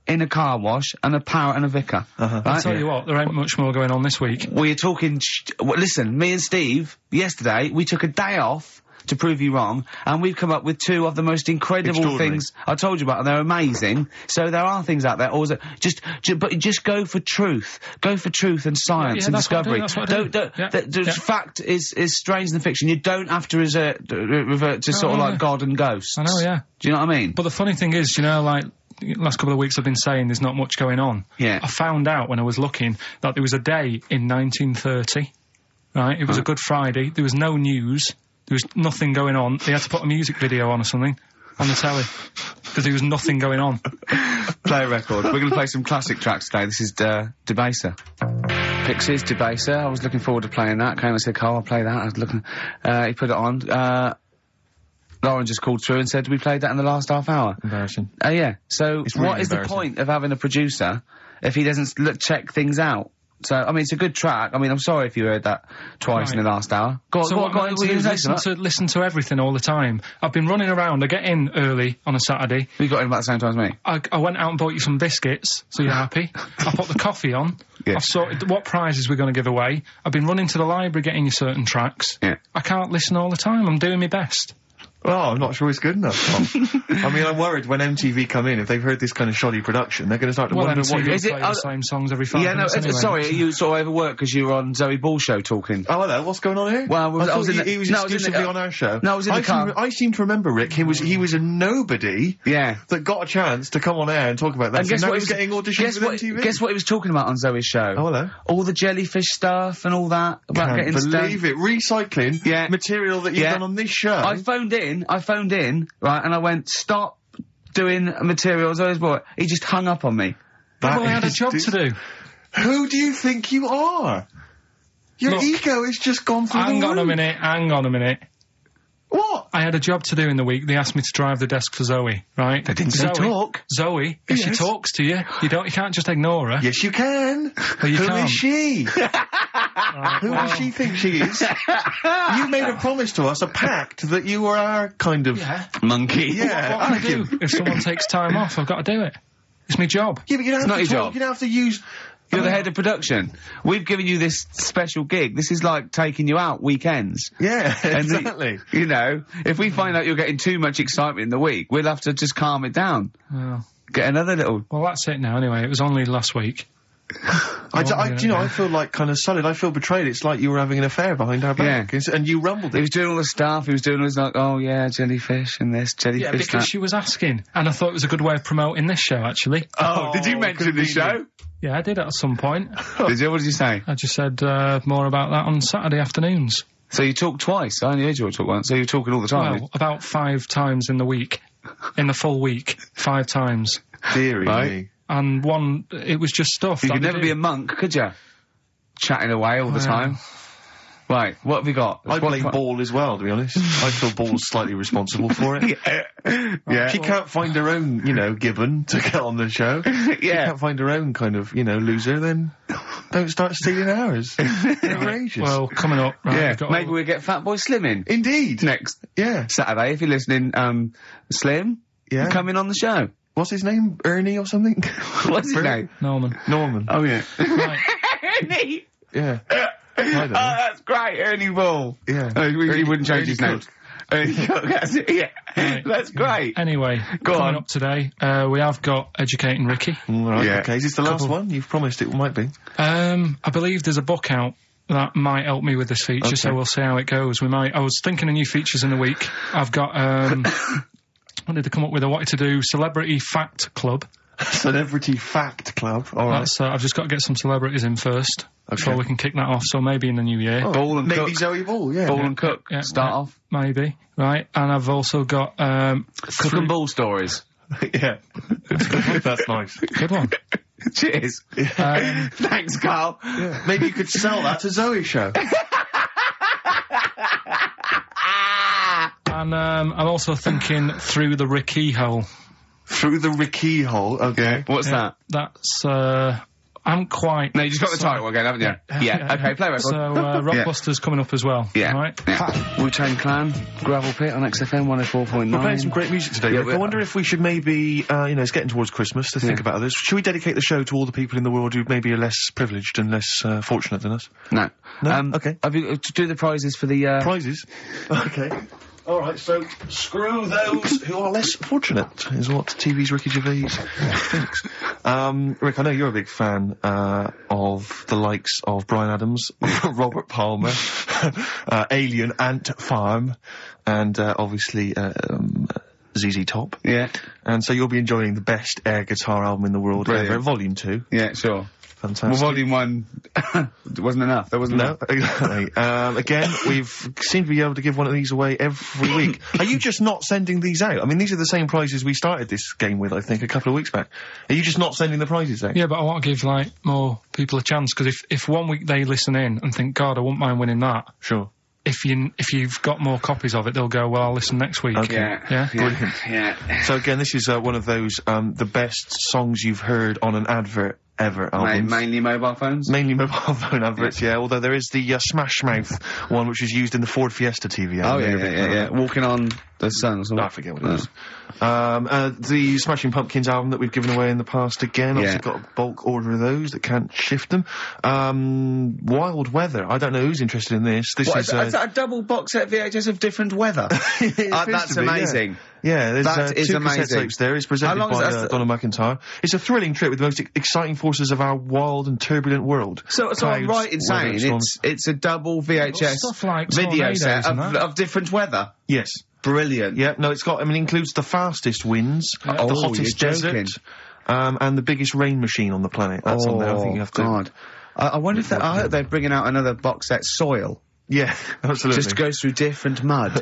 in a car wash and a parrot and a vicar. I'll Right? tell you what, there ain't much more going on this week. We're talking, listen, me and Steve, yesterday, we took a day off to prove you wrong, and we've come up with two of the most incredible Extraordinary. things I told you about, and they're amazing. So there are things out there, but just go for truth. Go for truth and science Yeah, and that's what I do, discovery. that's what I do. Don't, Yeah. fact is stranger than fiction. You don't have to revert to sort of like God and ghosts. I know, yeah. Do you know what I mean? But the funny thing is, you know, like, last couple of weeks I've been saying there's not much going on. Yeah. I found out when I was looking that there was a day in 1930, right? It was a Good Friday. There was no news. There was nothing going on. They had to put a music video on or something on the telly because there was nothing going on. Play a record. We're going to play some classic tracks today. This is Debaser. Pixies, Debaser. I was looking forward to playing that. Came and said, Karl, I'll play that. I was looking... he put it on. Lauren just called through and said, we played that in the last half hour. Embarrassing. Yeah. So It's really what is the embarrassing. point of having a producer if he doesn't check things out. So, I mean, it's a good track. I mean, I'm sorry if you heard that twice in the last hour. Go on, so what I do is listen to everything all the time. I've been running around. I get in early on a Saturday. You got in about the same time as me. I went out and bought you some biscuits, so you're happy. I put the coffee on. Yeah. I've sorted what prizes we're going to give away. I've been running to the library getting you certain tracks. Yeah. I can't listen all the time. I'm doing my best. Well, I'm not sure it's good enough, Tom. I mean, I'm worried when MTV come in, if they've heard this kind of shoddy production, they're going to start to wonder what... Is it the same songs every 5 minutes anyway. Sorry, are you sort of overworked because you were on Zoe Ball show talking? Oh, hello, what's going on here? Well, I thought he was exclusively on our show. No, I was in the car. I seem to remember, Rick, he was a nobody that got a chance to come on air and talk about that. And guess what he was getting auditions with MTV? Guess what he was talking about on Zoe's show? Oh, hello. All the jellyfish stuff and all that. About Can't getting believe it. Recycling material that you've done on this show. I phoned in, right, and I went, stop doing materials. He just hung up on me. Well, I had a job to do. Who do you think you are? Your ego has just gone through the roof. Hang on a minute. What? I had a job to do in the week. They asked me to drive the desk for Zoe, right? They didn't say talk. Zoe, if she talks to you, you can't just ignore her. Yes, you can. Well, you Who can't. is she? Who does she think she is? You made a promise to us, a pact, that you were our kind of monkey. Yeah. What can I do? If someone takes time off, I've got to do it. It's my job. Yeah, but you don't have to talk. You don't have to use... You're the head of production. We've given you this special gig. This is like taking you out weekends. Yeah, exactly. If we find out you're getting too much excitement in the week, we'll have to just calm it down. Well, get another little... Well, that's it now anyway. It was only last week. I feel like kind of solid. I feel betrayed. It's like you were having an affair behind our back. Yeah. And you rumbled it. He was doing all the stuff. He was doing all this like, oh yeah, jellyfish and this, jellyfish Yeah, because she was asking. And I thought it was a good way of promoting this show, actually. Oh, did you mention the show? Yeah, I did at some point. Did you? What did you say? I just said more about that on Saturday afternoons. So you talked twice? I only heard you talk once. So you're talking all the time? Well, about 5 times in the week. In the full week. 5 times. Deary me. And one, it was just stuff. You could never be a monk, could you? Chatting away all the time. Right, what have we got? I blame Ball as well, to be honest. I feel Ball's slightly responsible for it. Yeah. She can't find her own, gibbon to get on the show. She can't find her own kind of, loser, then don't start stealing ours. Outrageous. Well, coming up, right, maybe we'll get Fatboy Slim in. Indeed. Next Saturday, if you're listening, Slim, come in on the show. What's his name? Ernie or something? What's his name? Norman. Oh, yeah. Right. Ernie! Yeah. I don't know. That's great, Ernie Ball. Yeah. He wouldn't change his name. Ernie Cook, that's it, yeah. Right. That's great. Anyway, coming up today, we have got Educating Ricky. Right, okay. Is this the last one? You've promised it might be. I believe there's a book out that might help me with this feature, so we'll see how it goes. I was thinking of new features in the week. I've got, what did they come up with? I wanted to do Celebrity Fact Club. Celebrity Fact Club. All right. I've just got to get some celebrities in first before we can kick that off. So maybe in the new year. Ball and maybe Cook. Zoe Ball. Yeah. Ball and Cook. Yeah, start off. Maybe. Right. And I've also got Cook and Ball stories. Yeah. That's nice. Good one. Cheers. Thanks, Carl. Yeah. Maybe you could sell that to Zoe's show. And I'm also thinking Through the Ricky Hole. Through the Ricky Hole, okay. What's that? That's, I'm quite... No, you just got the title again, haven't you? Yeah. Okay, play record. So, Rockbusters coming up as well. Yeah. Right? Wu-Tang Clan, Gravel Pit on XFM 104.9. We're playing some great music today, Rick. I wonder if we should maybe, it's getting towards Christmas, to think about others. Should we dedicate the show to all the people in the world who maybe are less privileged and less fortunate than us? No. No? Okay. Have you, do the prizes for the, Prizes? Okay. All right, so screw those who are less fortunate, is what TV's Ricky Gervais thinks. Rick, I know you're a big fan of the likes of Bryan Adams, Robert Palmer, Alien Ant Farm, and obviously ZZ Top. Yeah. And so you'll be enjoying the best air guitar album in the world ever, Volume 2. Yeah, sure. Fantastic. Well, Volume 1 wasn't enough. There wasn't enough. Exactly. Again, we've seemed to be able to give one of these away every week. Are you just not sending these out? I mean, these are the same prizes we started this game with, I think, a couple of weeks back. Are you just not sending the prizes out? Yeah, but I want to give, more people a chance, because if one week they listen in and think, God, I wouldn't mind winning that. Sure. If you've got more copies of it, they'll go, well, I'll listen next week. Okay. Yeah? Brilliant. Yeah. So again, this is one of those, the best songs you've heard on an advert ever albums. Mainly mobile phones? Mainly mobile phone adverts, yeah. Although there is the Smash Mouth one, which was used in the Ford Fiesta TV. Oh, yeah. Walking on the sun or something. I forget what it was. The Smashing Pumpkins album that we've given away in the past again. Obviously got a bulk order of those that can't shift them. Wild Weather. I don't know who's interested in this. This is that a double box set VHS of different weather? That's amazing. Yeah, there's that is two amazing. cassette tapes there. It's presented by Donald McIntyre. It's a thrilling trip with the most exciting forces of our wild and turbulent world. So I'm right in saying it's a double VHS like video set of different weather? Yes. Brilliant. Yeah, no, it includes the fastest winds, the hottest desert, and the biggest rain machine on the planet. That's on there. I think you have to. God. I wonder if I hope they're bringing out another box set, Soil. Yeah, absolutely. Just goes through different mud.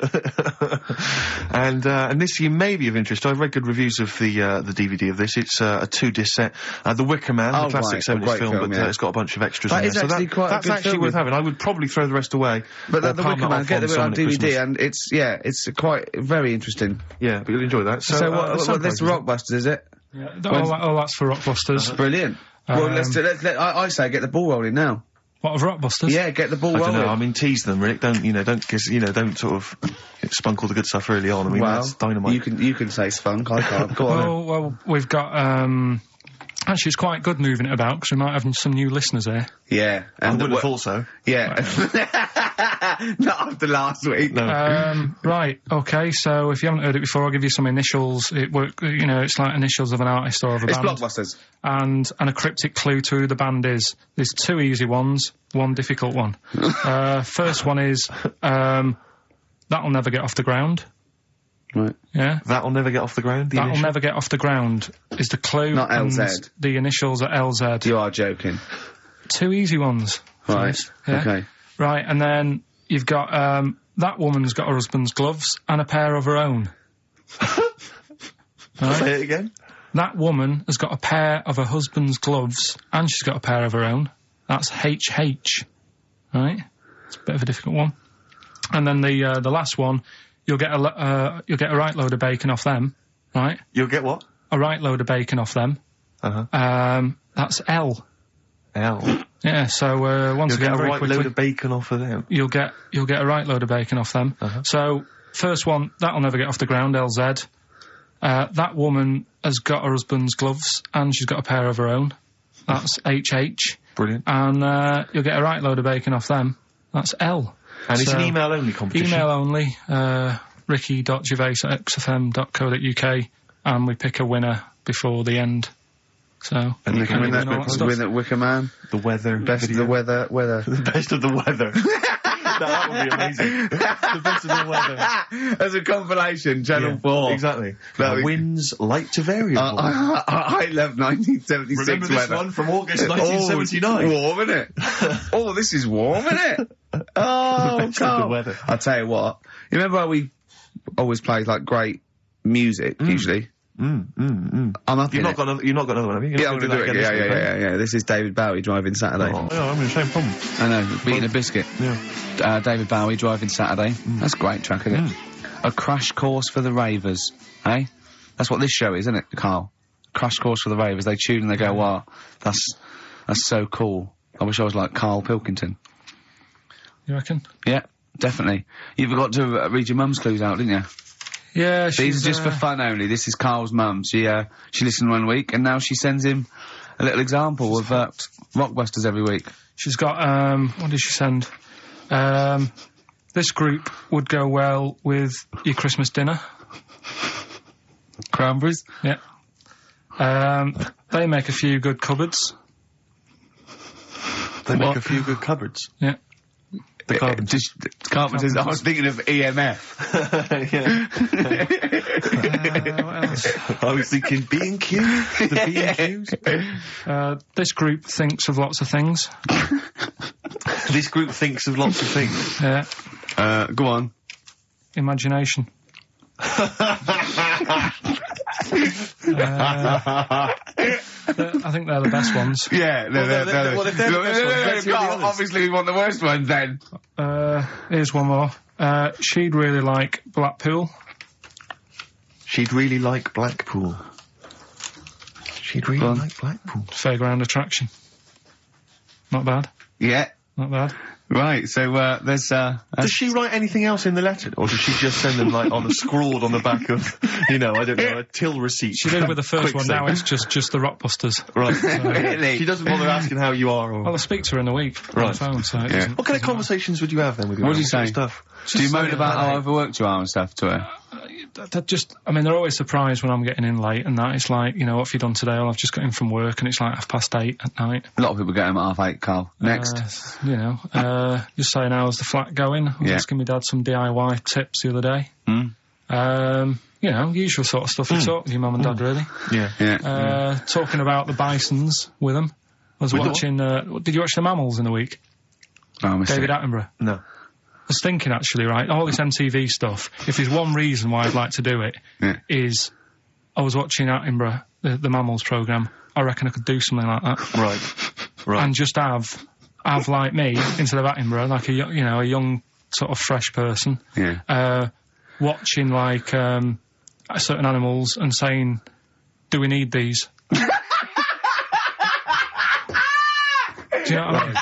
And this you may be of interest. I've read good reviews of the DVD of this. It's a 2-disc set. The Wicker Man, the classic 70s film, but it's got a bunch of extras in there. That is actually quite a good film. That's actually worth having. I would probably throw the rest away. But the Wicker Man, get it on DVD, and it's quite very interesting. Yeah, but you'll enjoy that. So what this Rockbusters, is it? Yeah, that's for Rockbusters. Brilliant. Well, I say get the ball rolling now. What, of Rockbusters? Yeah, get the ball rolling. I mean, tease them, Rick. Don't sort of spunk all the good stuff early on. I mean, that's dynamite. You can say spunk, I can't. Go on. Well, we've got, actually it's quite good moving it about, because we might have some new listeners here. Yeah. I would have thought so. Yeah. Not after last week. No. Right, okay, so if you haven't heard it before, I'll give you some initials. It's like initials of an artist or of a band. It's Blockbusters. And a cryptic clue to who the band is. There's 2 easy ones, 1 difficult one. First one is, That'll Never Get Off the Ground. Right. Yeah? That'll Never Get Off the Ground? That'll Never Get Off the Ground is the clue. Not LZ. The initials are LZ. You are joking. 2 easy ones. Right. Yeah? Okay. Right, and then you've got, that woman's got her husband's gloves and a pair of her own. Right? Say it again. That woman has got a pair of her husband's gloves and she's got a pair of her own. That's HH. Right? It's a bit of a difficult one. And then the last one, you'll get a right load of bacon off them. Right? You'll get what? A right load of bacon off them. That's L. L. Yeah, so once again, very quickly, you'll get a right load of bacon off of them. You'll get a right load of bacon off them. So first one, That'll Never Get Off the Ground, LZ. That woman has got her husband's gloves and she's got a pair of her own. That's HH. Brilliant. And you'll get a right load of bacon off them. That's L. And it's an email only competition. Email only. ricky.gervais@xfm.co.uk, and we pick a winner before the end. So, and you can win that Wicker Man. The weather. Best of the weather. The best of the weather. That would be amazing. The best of the weather. As a compilation, Channel 4. Exactly. Winds light to variable. I love 1976 Remember this weather. One from August 1979. Warm, isn't it? Oh, this is warm, isn't it? Oh, the best of the weather. I'll tell you what. You remember how we always play, like, great music, usually? I'm up You've not got another one, have you? Yeah, I'm going to do it. Yeah. This is David Bowie driving Saturday. Oh, yeah, I'm in the same problem. I know, beating a biscuit. Yeah. David Bowie driving Saturday. That's a great track, isn't it? A crash course for the ravers, eh? That's what this show is, isn't it, Carl? Crash course for the ravers. They tune and they go, wow, that's so cool. I wish I was like Karl Pilkington. You reckon? Yeah, definitely. You forgot to read your mum's clues out, didn't you? Yeah, these are just for fun only. This is Carl's mum. She listened one week, and now she sends him a little example of Rockbusters every week. She's got, what did she send? This group would go well with your Christmas dinner. Cranberries? Yeah. They make a few good cupboards. They make a few good cupboards? Yeah. The Carpenters. Carpenters. I was thinking of EMF. What else? I was thinking B&Q. The B&Qs. This group thinks of lots of things. This group thinks of lots of things. Yeah. Go on. Imagination. I think they're the best ones. Yeah, they're the best ones. Obviously, we want the worst ones then. Here's one more. She'd really like Blackpool. She'd really like Blackpool. She'd really like Blackpool. Fairground attraction. Not bad. Yeah. Not bad. Right, so there's... Does she write anything else in the letter? Or does she just send them, like, scrawled on the back of, I don't know, a till receipt? She did with the first one, now it's just the Rockbusters. Right. Really? She doesn't bother asking how you are, or... Well, I speak to her in a week on the phone, so... What kind of conversations would you have, then, with your What do you say? stuff? Do you moan about how overworked you are and stuff to her? They're always surprised when I'm getting in late and that. It's like, what have you done today? Well, I've just got in from work and it's like 8:30 at night. A lot of people get home at 8:30, Carl. Next. Just saying, how's the flat going? I was asking my dad some DIY tips the other day. Usual sort of stuff you talk with your mum and dad, really. Yeah. Talking about the bisons with them. I was watching, did you watch The Mammals in the week? David Attenborough? No. I was thinking, actually, right, all this MTV stuff, if there's one reason why I'd like to do it, is I was watching Attenborough, the Mammals programme. I reckon I could do something like that. Right. And just have like me, instead of Attenborough, like a young sort of fresh person, watching, like, certain animals and saying, do we need these? Do you know what I mean?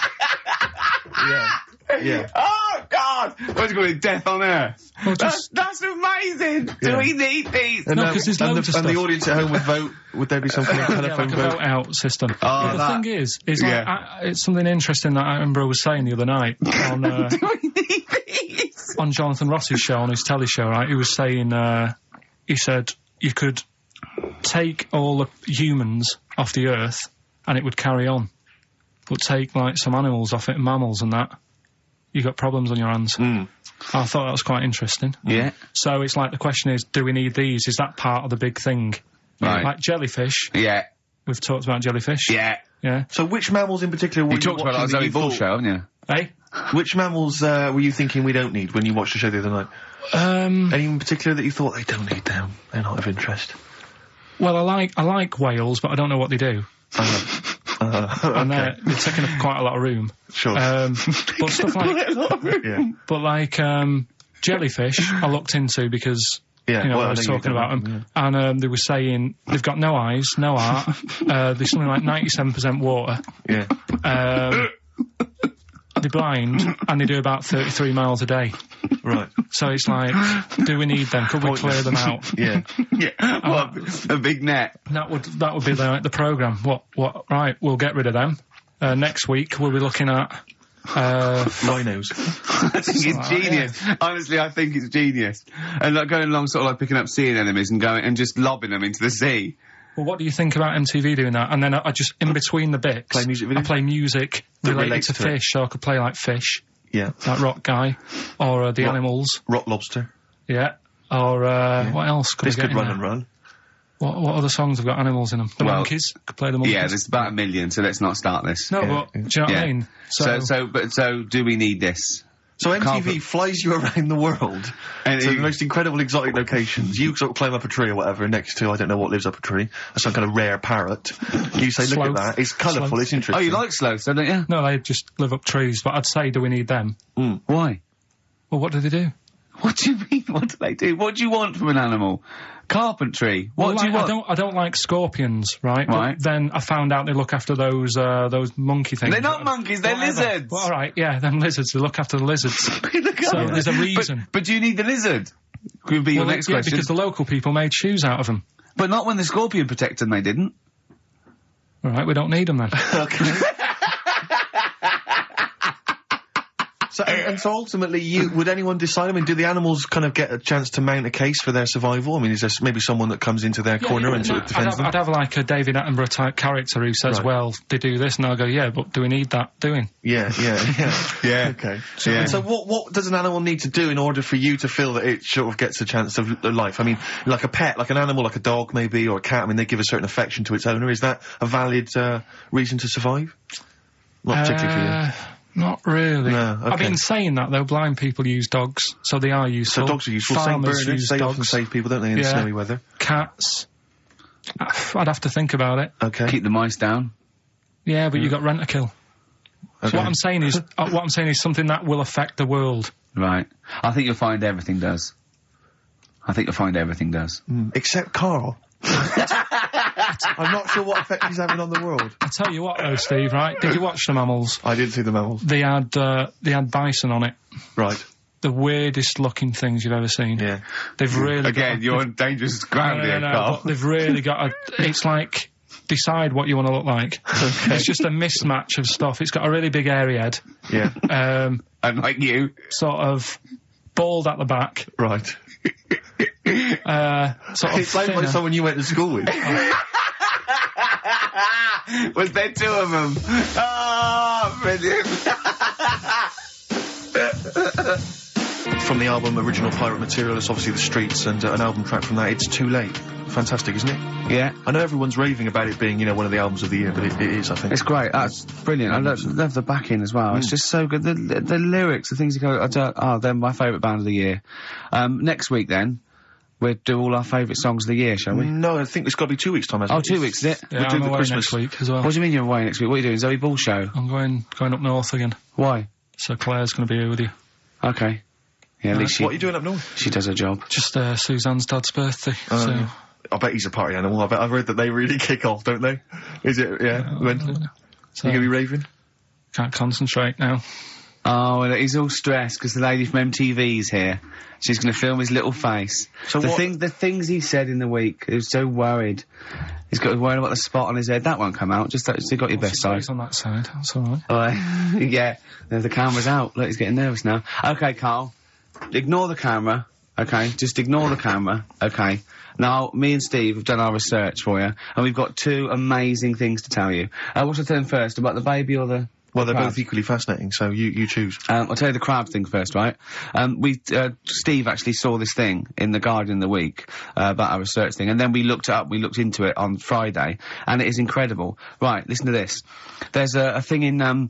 Yeah. Oh, God! What do you call it? Death on Earth? Well, that's amazing! Do we need these? No, because there's loads of stuff. And the audience at home would vote. Would there be some kind of telephone like a vote? vote-out system. Oh, the thing is like, it's something interesting that Attenborough was saying the other night on... Do we need these? On Jonathan Ross's show, on his telly show, right? He was saying, he said, you could take all the humans off the Earth and it would carry on. But take, like, some animals off it, mammals and that, you got problems on your hands. I thought that was quite interesting. Yeah. So it's like, the question is, do we need these? Is that part of the big thing? Right. Like jellyfish. Yeah. We've talked about jellyfish. Yeah. Yeah. So which mammals in particular were You talked about that Zoe Ball show, haven't you? Eh? Which mammals were you thinking we don't need when you watched the show the other night? Any in particular that you thought they don't need them? They're not of interest. Well, I like whales, but I don't know what they do. And they're taking up quite a lot of room. Sure. But stuff like... But like, jellyfish, I looked into because... I was talking about them. Yeah. And they were saying they've got no eyes, no heart, there's something like 97% water. Yeah. They're blind, and they do about 33 miles a day. Right. So it's like, do we need them? Could we clear them out? Yeah. A big net. That would be the programme. What, right, we'll get rid of them. Next week, we'll be looking at... rhinos. I think it's genius. Honestly, I think it's genius. And like going along sort of like picking up sea anemones and going and just lobbing them into the sea. Well, what do you think about MTV doing that? And then I just, in between the bits, play music videos? I play music related to fish, so I could play like Fish. Yeah. Like Rock Guy. Or the Animals. Rock Lobster. Yeah. Or, what else could I get This could in run there? and run. What other songs have got animals in them? The Monkeys? Could play the Monkeys. Yeah, there's about 1 million, so let's not start this. No, but, do you know what I mean? So do we need this? So MTV flies you around the world to the most incredible exotic locations. You sort of climb up a tree or whatever next to, I don't know what lives up a tree, some kind of rare parrot. You say, look at that, it's colourful, it's interesting. Oh, you like sloths, don't you? No, they just live up trees, but I'd say, do we need them? Why? Well, what do they do? What do you mean, what do they do? What do you want from an animal? Carpentry. What do you want? I don't like scorpions, right? Right. But then I found out they look after those monkey things. They're not monkeys, they're lizards! Well, alright, yeah, them lizards, they look after the lizards. So there's a reason. But do you need the lizard? Could be your next question. Because the local people made shoes out of them. But not when the scorpion protected them, they didn't. Alright, we don't need them then. Okay. So ultimately, would anyone decide? I mean, do the animals kind of get a chance to mount a case for their survival? I mean, is there maybe someone that comes into their corner and sort of defends them? I'd have like a David Attenborough type character who says, well, they do this, and I'll go, yeah, but do we need that doing? Yeah. Okay. So what does an animal need to do in order for you to feel that it sort of gets a chance of life? I mean, like a pet, like an animal, like a dog maybe, or a cat, I mean, they give a certain affection to its owner. Is that a valid reason to survive? Not particularly for you. Not really. No, okay. I've been saying that, though. Blind people use dogs, so they are useful. So dogs are useful. Farmers St. Bernards, they often save people, don't they, in snowy weather? Cats. I'd have to think about it. Okay. Keep the mice down. Yeah, but you got Rent-A-Kill. Okay. So what I'm saying is something that will affect the world. Right. I think you'll find everything does. Except Carl. I'm not sure what effect he's having on the world. I tell you what, though, Steve. Right? Did you watch the mammals? I did see the mammals. They had bison on it. Right. The weirdest looking things you've ever seen. Yeah. They've really you're on dangerous ground here, Carl. but they've really got it's like, decide what you want to look like. Okay. It's just a mismatch of stuff. It's got a really big hairy head. Yeah. And like you. Sort of bald at the back. Right. Sort of it's like someone you went to school with. Was there two of them? Oh, brilliant. From the album Original Pirate Material, it's obviously The Streets, and an album track from that, It's Too Late. Fantastic, isn't it? Yeah. I know everyone's raving about it being, one of the albums of the year, but it is, I think. It's great. That's brilliant. I love the backing as well. It's just so good. The lyrics, the things you go, they're my favourite band of the year. Next week, then, we'll do all our favourite songs of the year, shall we? No, I think it's got to be 2 weeks' time, hasn't it? 2 weeks, is it? Yeah, we'll do I'm the away Christmas next week as well. What do you mean you're away next week? What are you doing? Zoe Ball show? I'm going up north again. Why? So Claire's going to be here with you. Okay. Yeah, at least what are you doing up north? She does her job. Just Suzanne's dad's birthday. So I bet he's a party animal. I've heard that they really kick off, don't they? Is it? Yeah. When? So you gonna be raving? Can't concentrate now. Oh, well, he's all stressed because the lady from MTV's here. She's going to film his little face. So the things he said in the week, he was so worried. He's got worried about the spot on his head. That won't come out. Just you got your best side. On that side. That's all right. Yeah. The camera's out. Look, he's getting nervous now. Okay, Carl. Ignore the camera. Okay, just ignore the camera. Okay. Now, me and Steve have done our research for you, and we've got two amazing things to tell you. What should I tell them first, about the baby or the... Well, they're both equally fascinating, so you choose. I'll tell you the crab thing first, right? Steve actually saw this thing in The Guardian the week, about our research thing, and then we looked into it on Friday, and it is incredible. Right, listen to this. There's a thing in a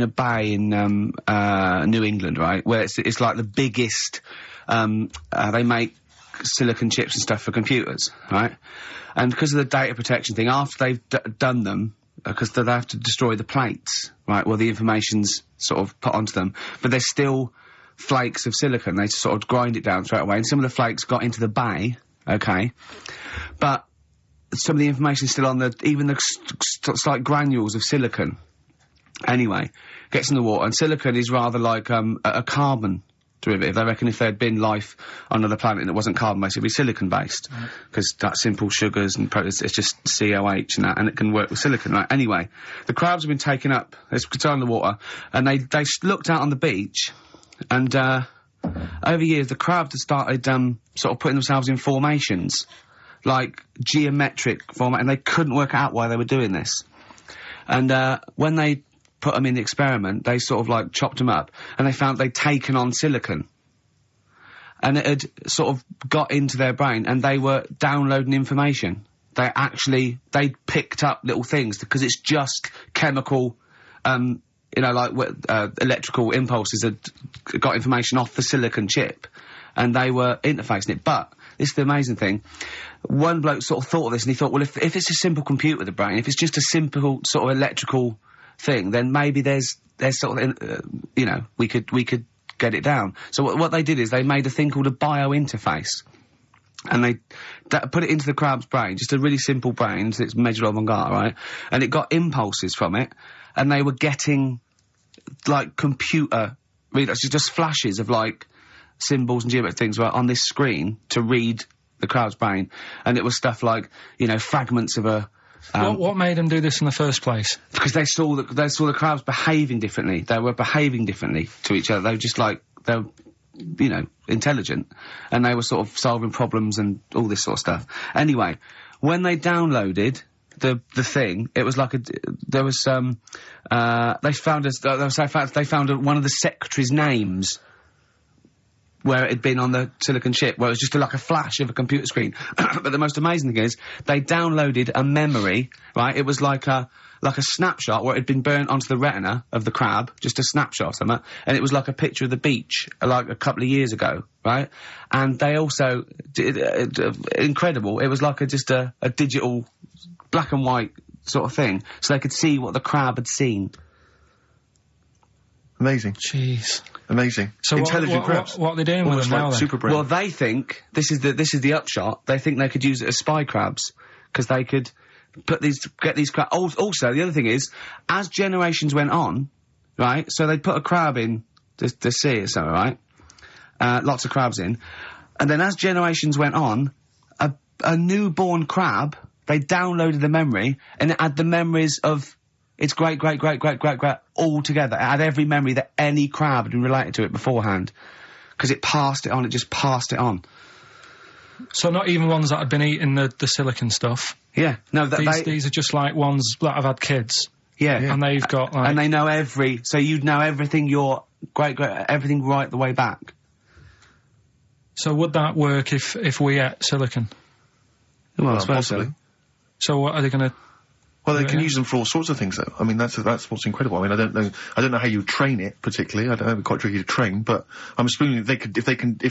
bay in, New England, right, where it's like the biggest, they make silicon chips and stuff for computers, right? And because of the data protection thing, after they've done them, because they have to destroy the plates, right, well, the information's sort of put onto them, but there's still flakes of silicon. They sort of grind it down straight away, and some of the flakes got into the bay, okay, but some of the information's still on even the slight granules of silicon. Anyway, gets in the water, and silicon is rather like a carbon derivative. They reckon if there had been life on another planet and it wasn't carbon-based, it'd be silicon-based. Because that's simple sugars and it's just COH and that, and it can work with silicon, right? Anyway, the crabs have been taken up, it's in the water, and they looked out on the beach, and, over the years, the crabs have started, sort of putting themselves in formations, like geometric format, and they couldn't work out why they were doing this. And, when they put them in the experiment, they sort of like chopped them up, and they found they'd taken on silicon. And it had sort of got into their brain, and they were downloading information. They picked up little things, because it's just chemical, electrical impulses had got information off the silicon chip, and they were interfacing it. But, this is the amazing thing, one bloke sort of thought of this, and he thought, well, if it's a simple computer with a brain, if it's just a simple sort of electrical thing, then maybe there's sort of, we could get it down. So what they did is they made a thing called a biointerface, and they put it into the crab's brain, just a really simple brain, so it's measured avant-garde, right? And it got impulses from it, and they were getting, like, computer readouts, just flashes of, like, symbols and geometric things right on this screen to read the crab's brain, and it was stuff like, fragments of a... what made them do this in the first place? Because they saw the crabs behaving differently. They were behaving differently to each other. They were just like, intelligent. And they were sort of solving problems and all this sort of stuff. Anyway, when they downloaded the thing, it was like they found one of the secretary's names where it had been on the silicon chip, where it was just like a flash of a computer screen. But the most amazing thing is, they downloaded a memory, right? It was like a snapshot where it had been burnt onto the retina of the crab, just a snapshot or something, and it was like a picture of the beach, like a couple of years ago, right? And they also did, incredible, it was like just a digital black and white sort of thing, so they could see what the crab had seen. Amazing. Jeez. Amazing. So intelligent crabs. What are they doing with them now, then? Super brain. Well, they think, this is the upshot, they think they could use it as spy crabs. because they could get these crabs. Also, the other thing is, as generations went on, right, so they'd put a crab in the sea or something, right? Lots of crabs in. And then as generations went on, a newborn crab, they downloaded the memory, and it had the memories of its great all together. It had every memory that any crab had been related to it beforehand. Because it passed it on, it just passed it on. So not even ones that had been eating the silicon stuff? Yeah. No, these are just like ones that have had kids. Yeah. And they've got like... And they know so you'd know everything everything right the way back. So would that work if we ate silicon? Well, I suppose possibly. So what are they going to... Well, they can use them for all sorts of things, though. I mean, that's what's incredible. I mean, I don't know how you train it particularly. I don't know, it'd be quite tricky to train, but I'm assuming if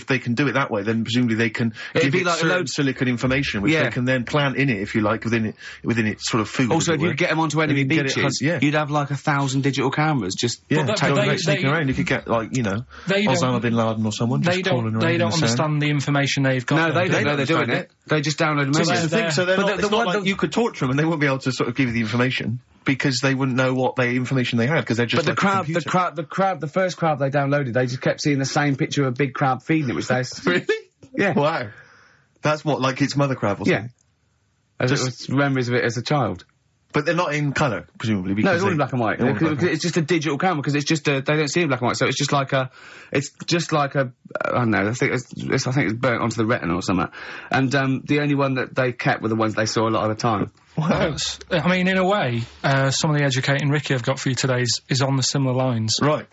they can do it that way, then presumably they can give it certain silicon information, which they can then plant in it, if you like, within its sort of food. Also, if you get them onto enemy beaches, you'd have like 1,000 digital cameras just sneaking around. You could get like, you know, Osama bin Laden or someone just crawling around. They don't understand the information they've got. No, they don't know they're doing it. They just download a message. So it's not like you could torture them and they wouldn't be able to sort of give you the information because they wouldn't know what information they had because they're just. But the first crab they downloaded, they just kept seeing the same picture of a big crab feeding it, which they really, yeah, wow, that's what like its mother crab or something. Yeah, as it was memories of it as a child. But they're not in colour, presumably. Because no, it's all in black and white. It's just a digital camera because it's just they don't see it in black and white, so it's just like a I don't know. I think it's burnt onto the retina or something. And the only one that they kept were the ones they saw a lot of the time. Wow. I mean, in a way, some of the educating Ricky I've got for you today is on the similar lines. Right.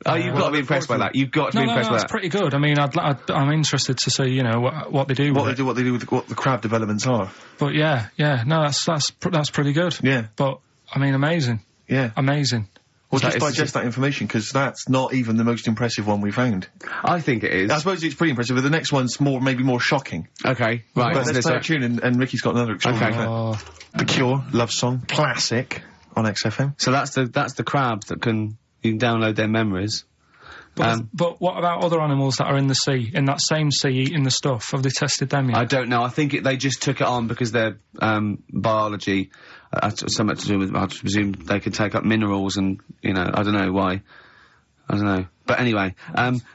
Oh, you've got to be impressed by that. You've got to be impressed by that. That's pretty good. I mean, I'm interested to see, you know, what they do. What they do with what the crab developments are. But yeah, no, that's pretty good. Yeah. But I mean, amazing. Yeah. Amazing. Well, just digest that information, because that's not even the most impressive one we found. I think it is. I suppose it's pretty impressive, but the next one's maybe more shocking. Okay, right. But let's play a tune, and Ricky's got another extraordinary The Cure, Love Song, classic on XFM. So that's the crabs that you can download their memories. But what about other animals that are in the sea, in that same sea, eating the stuff? Have they tested them yet? I don't know. I think they just took it on because their biology, something to do with, I presume they could take up minerals and, you know, I don't know why. I don't know. But anyway,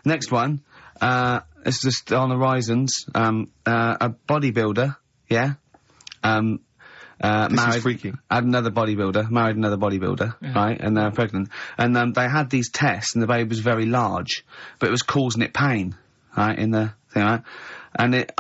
next one, it's just on the horizons, a bodybuilder, yeah? This is freaky. Married another bodybuilder, right, and they're pregnant. And they had these tests, and the baby was very large, but it was causing it pain, right, in the thing, right? And it's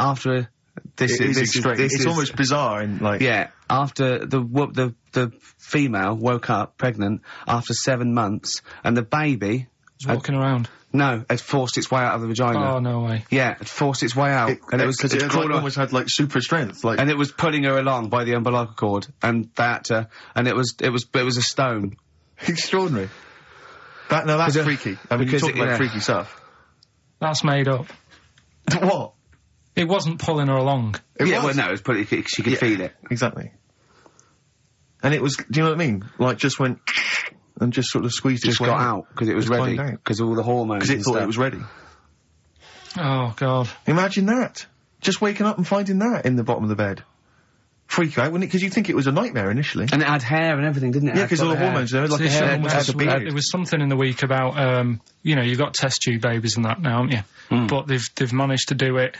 almost bizarre, and like after the female woke up pregnant after 7 months, and the baby was walking around. No, it forced its way out of the vagina. Oh, no way. Yeah, it forced its way out. It almost had, like, super strength. Like, and it was pulling her along by the umbilical cord, and and it was a stone. Extraordinary. That's freaky. I mean, you talk about freaky stuff. That's made up. What? It wasn't pulling her along. Well, no, it was she could feel it. Exactly. And it was, do you know what I mean? Like, just went... and just sort of squeezed just got out because it was ready, because all the hormones. Because it thought it was ready. Oh God! Imagine that. Just waking up and finding that in the bottom of the bed. Freak you out, wouldn't it? Because you'd think it was a nightmare initially. And it had hair and everything, didn't it? Yeah, because all the hormones there, like a hair, almost like a beard. It was something in the week about, you know, you've got test tube babies and that now, haven't you? But they've managed to do it.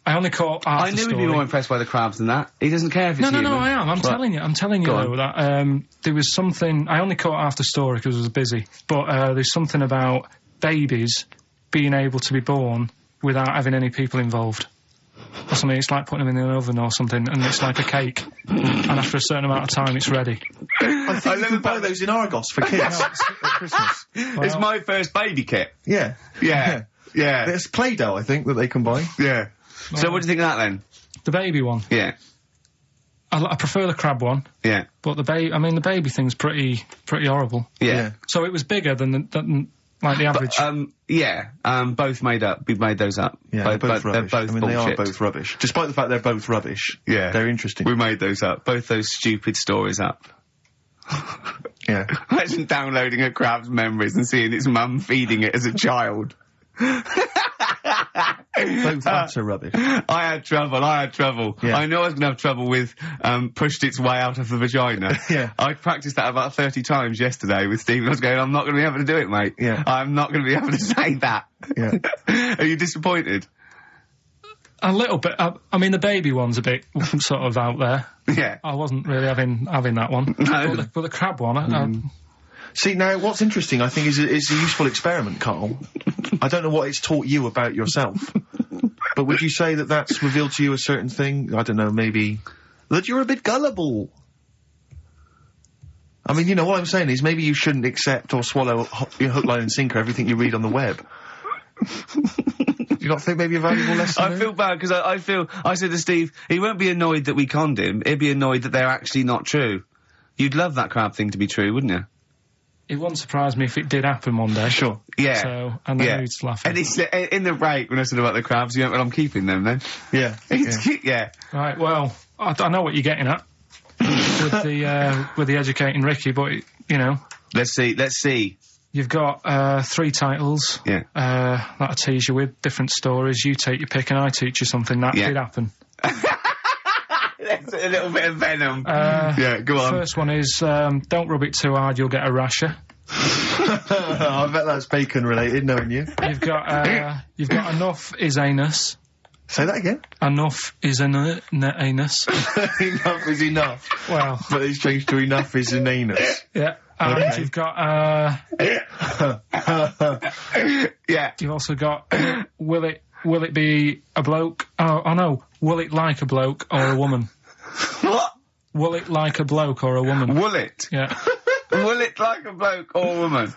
I only caught half the story. I knew he'd be more impressed by the crabs than that. He doesn't care if it's human. No, I am. I'm telling you though, that there was something... I only caught half the story because I was busy, but there's something about babies being able to be born without having any people involved. Or something. It's like putting them in the oven or something, and it's like a cake. And after a certain amount of time, it's ready. I think you can buy those in Argos for kids at Christmas. Well, it's my first baby kit. Yeah. There's Play-Doh, I think, that they can buy. Yeah. So what do you think of that, then? The baby one? Yeah. I prefer the crab one. Yeah. But the baby thing's pretty horrible. Yeah. So it was bigger than like the average. Both we made those up. Yeah, they're both rubbish. They are both rubbish. Despite the fact they're both rubbish. Yeah. They're interesting. We made those up. Both those stupid stories up. Yeah. Imagine downloading a crab's memories and seeing its mum feeding it as a child. Both utter rubbish. I had trouble. Yeah. I knew I was going to have trouble with pushed its way out of the vagina. Yeah. I practiced that about 30 times yesterday with Steve. I was going, I'm not going to be able to do it, mate. Yeah. I'm not going to be able to say that. Yeah. Are you disappointed? A little bit. I mean, the baby one's a bit sort of out there. Yeah. I wasn't really having that one. No. But the crab one, See, now, what's interesting, I think, is it's a useful experiment, Carl. I don't know what it's taught you about yourself. But would you say that that's revealed to you a certain thing? I don't know, maybe... that you're a bit gullible. I mean, you know, what I'm saying is maybe you shouldn't accept or swallow your hook, line and sinker everything you read on the web. Do you not think maybe a valuable lesson I there? feel bad because I said to Steve, he won't be annoyed that we conned him, he'd be annoyed that they're actually not true. You'd love that crab thing to be true, wouldn't you? it wouldn't surprise me if it did happen one day. Sure. Yeah. So, and then he'd laugh. And it's in the break when I said about the crabs, you went, well, I'm keeping them then. Yeah. Yeah. Right, well, I know what you're getting at with the educating Ricky, but, you know. Let's see. You've got 3 titles. Yeah. That I tease you with, different stories. You take your pick and I teach you something. That did happen. That's a little bit of venom. Yeah, go on. First one is, don't rub it too hard, you'll get a rasher. I bet that's bacon related, knowing you. You've got enough is anus. Say that again. Enough is anus. Enough is enough. Well. But it's changed to enough is an anus. Yeah. And you've got, yeah. You've also got, will it be a bloke? Oh no. Will it like a bloke or a woman? What? Will it like a bloke or a woman? Will it? Yeah. Will it like a bloke or a woman?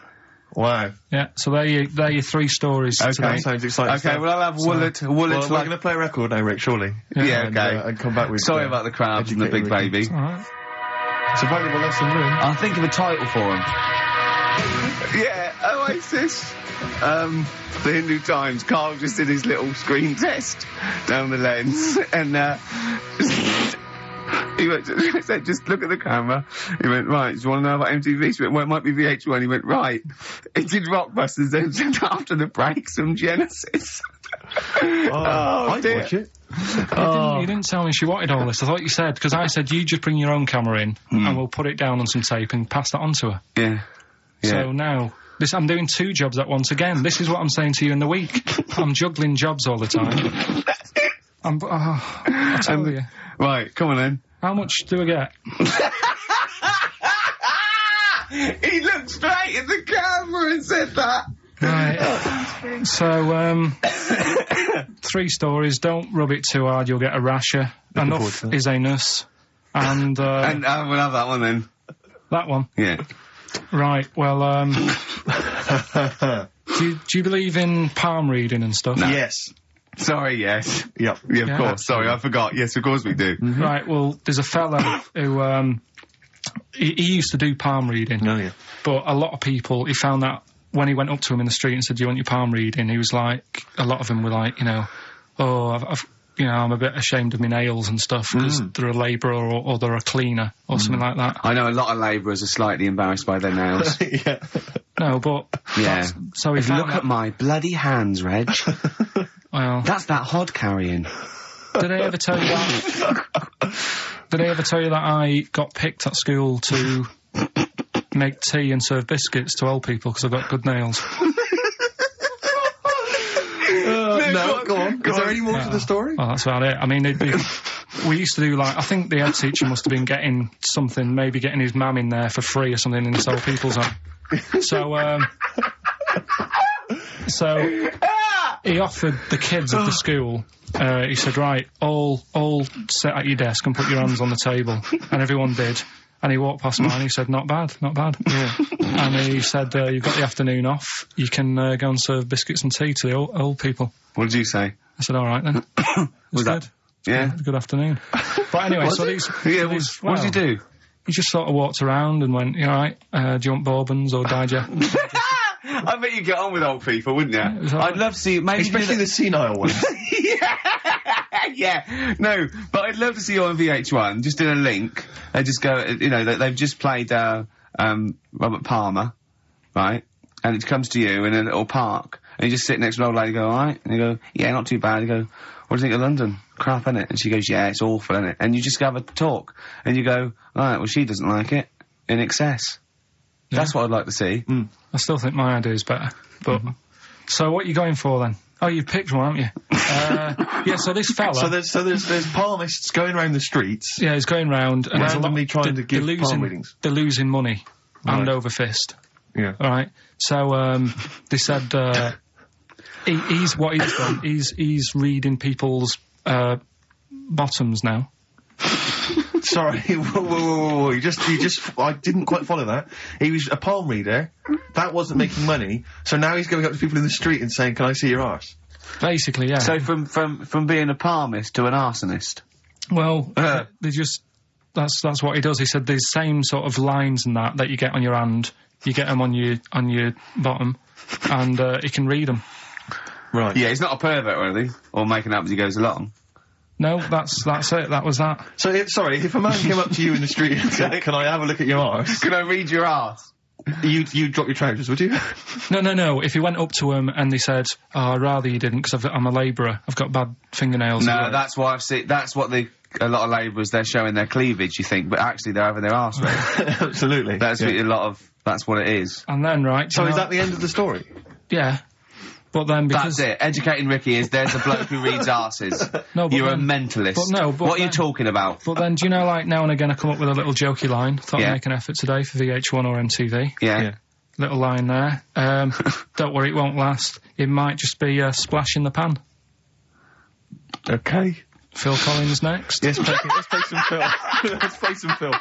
Wow. Yeah, so they're your 3 stories today. That sounds exciting. Okay, well, I'll have will it well, like... we're going to play a record now, Rick, surely. Yeah, and, okay. And come back with... Sorry about the crabs and the big baby. All right. It's a valuable lesson learned. I'll think of a title for him. Yeah, Oasis. The Hindu Times. Carl just did his little screen test down the lens, and he said, just look at the camera. He went, right, do you want to know about MTV? She went, well, it might be VH1. He went, right. He did Rockbusters, then said after the break, some Genesis. I'd dear. watch it. You didn't tell me she wanted all this. I thought you said, because I said you just bring your own camera in and we'll put it down on some tape and pass that on to her. Yeah. So now, I'm doing 2 jobs at once again. This is what I'm saying to you in the week. I'm juggling jobs all the time. I tell you. Right, come on then. How much do I get? He looked straight at the camera and said that. Right. So, 3 stories. Don't rub it too hard, you'll get a rasher. Enough is anus. And we'll have that one then. That one? Yeah. Right, well, do you believe in palm reading and stuff? No. Yes. Sorry, yes. Yep. Yeah, of course. Sorry, I forgot. Yes, of course we do. Mm-hmm. Right, well, there's a fella who, he used to do palm reading. Oh, yeah. But a lot of people, he found that when he went up to him in the street and said, do you want your palm reading? He was like, a lot of them were like, you know, oh, I'm a bit ashamed of my nails and stuff because they're a labourer or they're a cleaner or something like that. I know a lot of labourers are slightly embarrassed by their nails. Yeah. No, but... Yeah. So he Look at my bloody hands, Reg. Well... That's that hod carrying. Did I ever tell you that? Did I ever tell you that I got picked at school to make tea and serve biscuits to old people because I've got good nails? No, go on. Is there any more to the story? Well, that's about it. I mean, we used to do, like, I think the head teacher must have been getting something, maybe getting his mum in there for free or something in this old people's home. So he offered the kids of the school, he said, right, all sit at your desk and put your hands on the table. And everyone did. And he walked past mine and he said, not bad. Yeah. And he said, you've got the afternoon off. You can go and serve biscuits and tea to the old people. What did you say? I said, all right then. Was good. Yeah. Good afternoon. But anyway, what did you do? He just sort of walked around and went, you all right, do you want bourbons or digest? I bet you get on with old people, wouldn't you? I'd love to see you, maybe especially the senile ones. Yeah, no, but I'd love to see you on VH1, just in a link. They just go, you know, they've just played Robert Palmer, right? And it comes to you in a little park, And you just sit next to an old lady and go, all right? And you go, yeah, not too bad. You go, what do you think of London? Crap, innit? And she goes, yeah, it's awful, innit? And you just have a talk. And you go, all right, well, she doesn't like it. In excess. Yeah. That's what I'd like to see. I still think my idea is better. But so what are you going for then? Oh, you've picked one, haven't you? Yeah, so this fella... So there's palmists going around the streets. Yeah, he's going round and randomly trying to give palm readings. They're losing money hand over fist. Yeah. All right. So they said he's what he's done. He's reading people's bottoms now. Sorry, whoa. You just, I didn't quite follow that. He was a palm reader. That wasn't making money. So now he's going up to people in the street and saying, can I see your arse? Basically, yeah. So from being a palmist to an arsonist. Well, they just, that's what he does. He said these same sort of lines and that you get on your hand, you get them on your bottom, and he can read them. Right. Yeah, he's not a pervert or anything, or making up as he goes along. No, that's it. That was that. So, if a man came up to you in the street and said, can I have a look at your arse? Can I read your arse? You'd drop your trousers, would you? No. If he went up to him and they said, oh, I'd rather you didn't because I'm a labourer. I've got bad fingernails. No, that's why I've seen... That's what a lot of labourers, they're showing their cleavage, you think, but actually they're having their arse read. Absolutely. That's that's what it is. And then, right... So is that the end of the story? Yeah. But then because... That's it. Educating Ricky is there's a bloke who reads arses. No, but You're then, a mentalist. But no, but what are you talking about? But then, do you know, like, now and again I come up with a little jokey line. Thought I'd make an effort today for VH1 or MTV. Yeah. Little line there. Don't worry, it won't last. It might just be a splash in the pan. Okay. Phil Collins next. Yes, let's play some Phil. Let's play some Phil.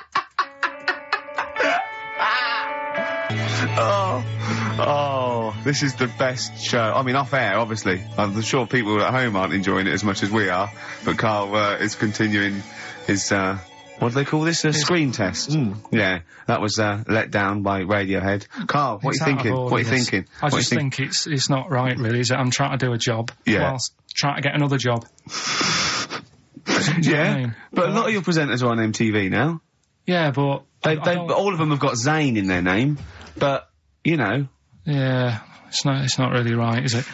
Oh, this is the best show. I mean, off air, obviously. I'm sure people at home aren't enjoying it as much as we are, but Carl is continuing his, what do they call this? A screen test. Yeah, that was let down by Radiohead. Carl, what are you thinking? What are you thinking? I just think it's not right, really, is it? I'm trying to do a job whilst trying to get another job. Yeah, I mean? But a lot of your presenters are on MTV now. Yeah, but... all of them have got Zane in their name, but, you know... Yeah, it's not really right, is it?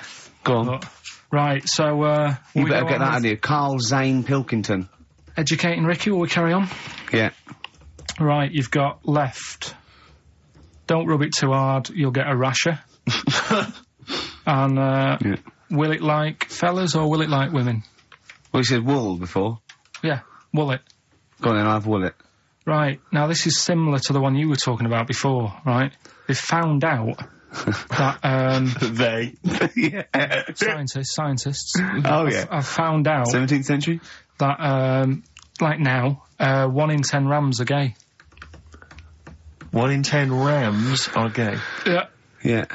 Go on. But, right, so, you better get that out of you. Karl Zane Pilkington. Educating Ricky, will we carry on? Yeah. Right, you've got left. Don't rub it too hard, you'll get a rasher. And, will it like fellas or will it like women? Well, you said wool before. Yeah, will it. Go on then, I'll have will it. Right, now this is similar to the one you were talking about before, right? They found out that, Scientists. Oh, yeah. I've found out... 17th century? That, like now, 1 in 10 rams are gay. 1 in 10 rams are gay? Yeah. Yeah.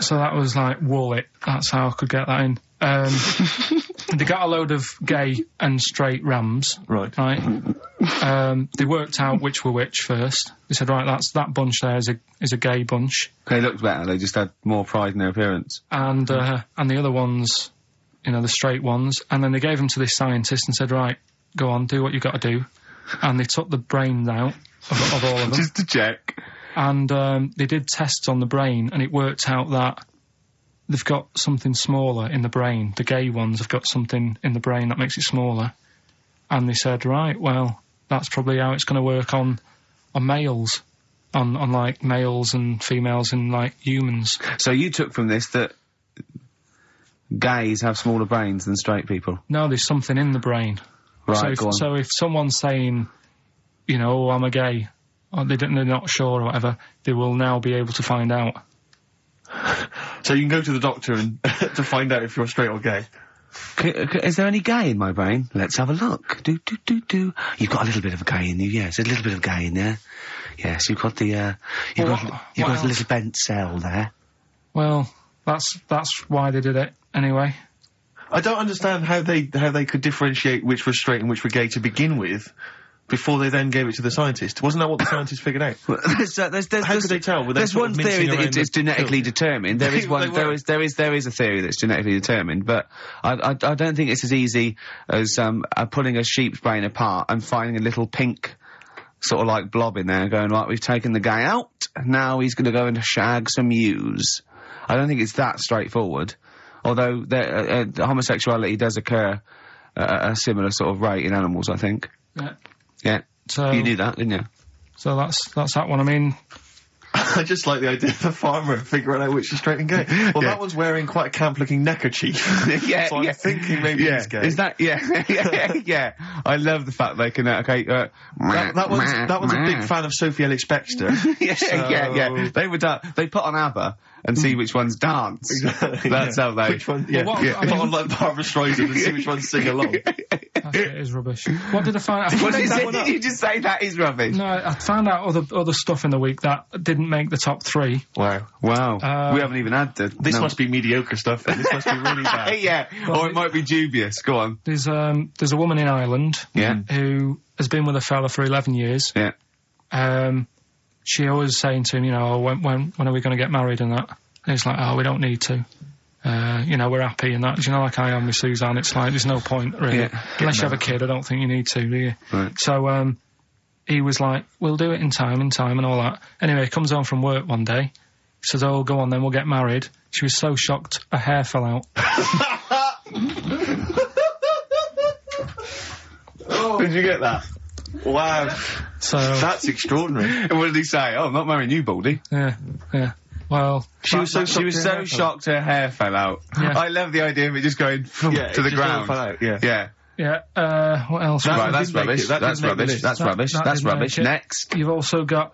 So that was like, wool it. That's how I could get that in. They got a load of gay and straight rams. Right. They worked out which were which first. They said, right, that bunch there is a gay bunch. They looked better, they just had more pride in their appearance. And the other ones, you know, the straight ones, and then they gave them to this scientist and said, right, go on, do what you got to do. And they took the brains out of all of them. Just to check. And they did tests on the brain, and it worked out that they've got something smaller in the brain. The gay ones have got something in the brain that makes it smaller. And they said, right, well, that's probably how it's going to work on males. On like, males and females and, like, humans. So you took from this that gays have smaller brains than straight people? No, there's something in the brain. Right, So if someone's saying, you know, oh, I'm a gay, or they're not sure or whatever, they will now be able to find out. So you can go to the doctor and to find out if you're straight or gay. Is there any gay in my brain? Let's have a look. You've got a little bit of gay in you, yes. A little bit of gay in there. Yes, you've got the, you've got a little bent cell there. Well, that's why they did it, anyway. I don't understand how they could differentiate which were straight and which were gay to begin with, before they then gave it to the scientist. Wasn't that what the scientists figured out? How could they tell? There's one theory that it's genetically determined. There is one. There is a theory that's genetically determined, but I don't think it's as easy as pulling a sheep's brain apart and finding a little pink sort of like blob in there and going, right, we've taken the guy out, now he's going to go and shag some ewes. I don't think it's that straightforward. Although homosexuality does occur at a similar sort of rate in animals, I think. Yeah. Yeah. So you knew that, didn't you? So that's that one. I mean, I just like the idea of the farmer figuring out which is straight and gay. Well, that one's wearing quite a camp-looking neckerchief. Yeah, so I'm thinking maybe he's gay. Is that? Yeah. I love the fact they can. That one's a big fan of Sophie Ellis-Bextor. Yeah. They put on ABBA and see which ones dance. Exactly. That's how they. Which one? Yeah. Well, Put on like Barbara Streisand and see which ones sing along. that shit is rubbish. What did I find out? Did you just say that is rubbish? No, I found out other stuff in the week that didn't make the top 3. Wow. We haven't even had the. This must be mediocre stuff. Then. This must be really bad. Yeah, or it might be dubious. Go on. There's a woman in Ireland who has been with a fella for 11 years. Yeah. She always saying to him, you know, when are we going to get married and that? And he's like, oh, we don't need to. You know, we're happy and that. You know, like I am with Suzanne, it's like, there's no point, really. Yeah. Unless you have a kid, I don't think you need to, do you? Right. So, he was like, we'll do it in time and all that. Anyway, he comes home from work one day. He says, oh, go on then, we'll get married. She was so shocked, her hair fell out. Did you get that? Wow. So that's extraordinary. What did he say? Oh, I'm not marrying you, Baldy. Yeah. Well, she was so shocked her hair fell out. Yeah. I love the idea of it just going to the ground. Fell out. Yeah. What else? Right, that's rubbish. That's rubbish. That's rubbish. Next. You've also got,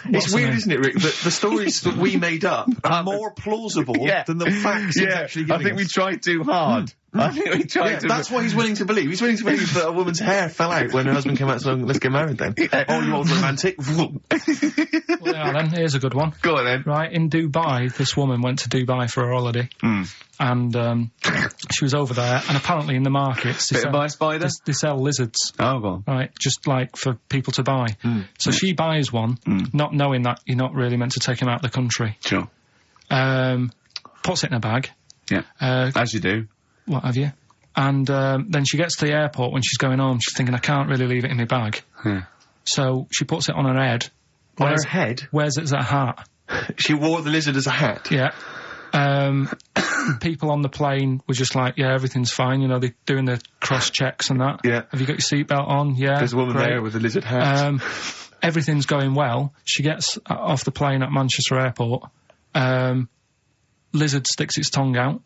it's weird, isn't it, Rick, that the stories that we made up are more plausible than the facts he's actually giving I think us. we tried too hard. I think we tried to... That's what he's willing to believe. He's willing to believe that a woman's hair fell out when her husband came out saying, let's get married then. Oh, you old romantic. Well, then, here's a good one. Go on, then. Right, in Dubai, this woman went to Dubai for her holiday. And she was over there, and apparently in the markets... Bit by spider? They sell lizards. Oh, go on. Right, just like for people to buy. So she buys one, not knowing that you're not really meant to take him out of the country. Sure. Puts it in a bag. Yeah, as you do. What have you? And then she gets to the airport when she's going home. She's thinking, I can't really leave it in my bag. So she puts it on her head. On her head? Wears it as a hat. She wore the lizard as a hat? Yeah. People on the plane were just like, yeah, everything's fine. You know, they're doing the cross checks and that. Yeah. Have you got your seatbelt on? Yeah. There's a woman there with a lizard hat. Everything's going well. She gets off the plane at Manchester Airport. Lizard sticks its tongue out.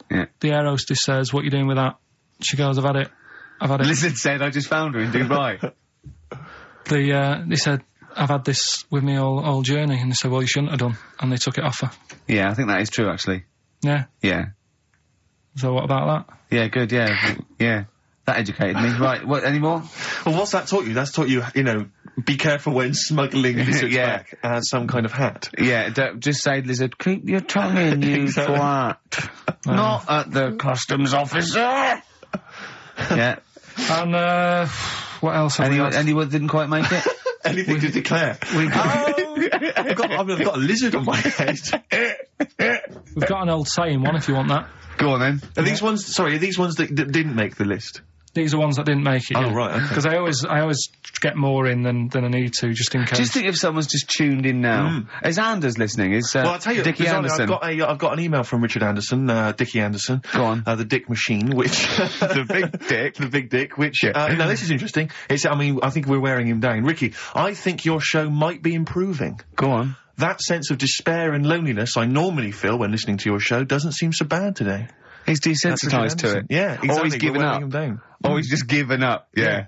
Yeah. The air hostess says, what are you doing with that? She goes, I've had it. Lizard said, I just found her in Dubai. They said, I've had this with me all journey. And they said, well, you shouldn't have done. And they took it off her. Yeah, I think that is true, actually. Yeah. Yeah. So what about that? Yeah, good, yeah. Yeah. That educated me. Right, what, any more? Well, what's that taught you? That's taught you, you know, be careful when smuggling lizards back as some kind of hat. Yeah, just say, lizard, keep your tongue in, you twat. Not at the customs officer. Yeah. And, what else have we got? Anyone didn't quite make it? Anything to declare? I've got a lizard on my head. We've got an old saying one if you want that. Go on then. Are these ones that didn't make the list? These are ones that didn't make it. Oh, right, okay. Because I always get more in than I need to, just in case. Just think if someone's just tuned in now. Is Anders listening? Is, well, I'll tell you, Dickie Anderson? I've got an email from Richard Anderson, Dickie Anderson. Go on. The Dick Machine, which... the big dick, which... now, this is interesting. I think we're wearing him down. Ricky, I think your show might be improving. Go on. That sense of despair and loneliness I normally feel when listening to your show doesn't seem so bad today. He's desensitised to it. Yeah, exactly. Or he's given up. Him down. Or he's just given up. Yeah.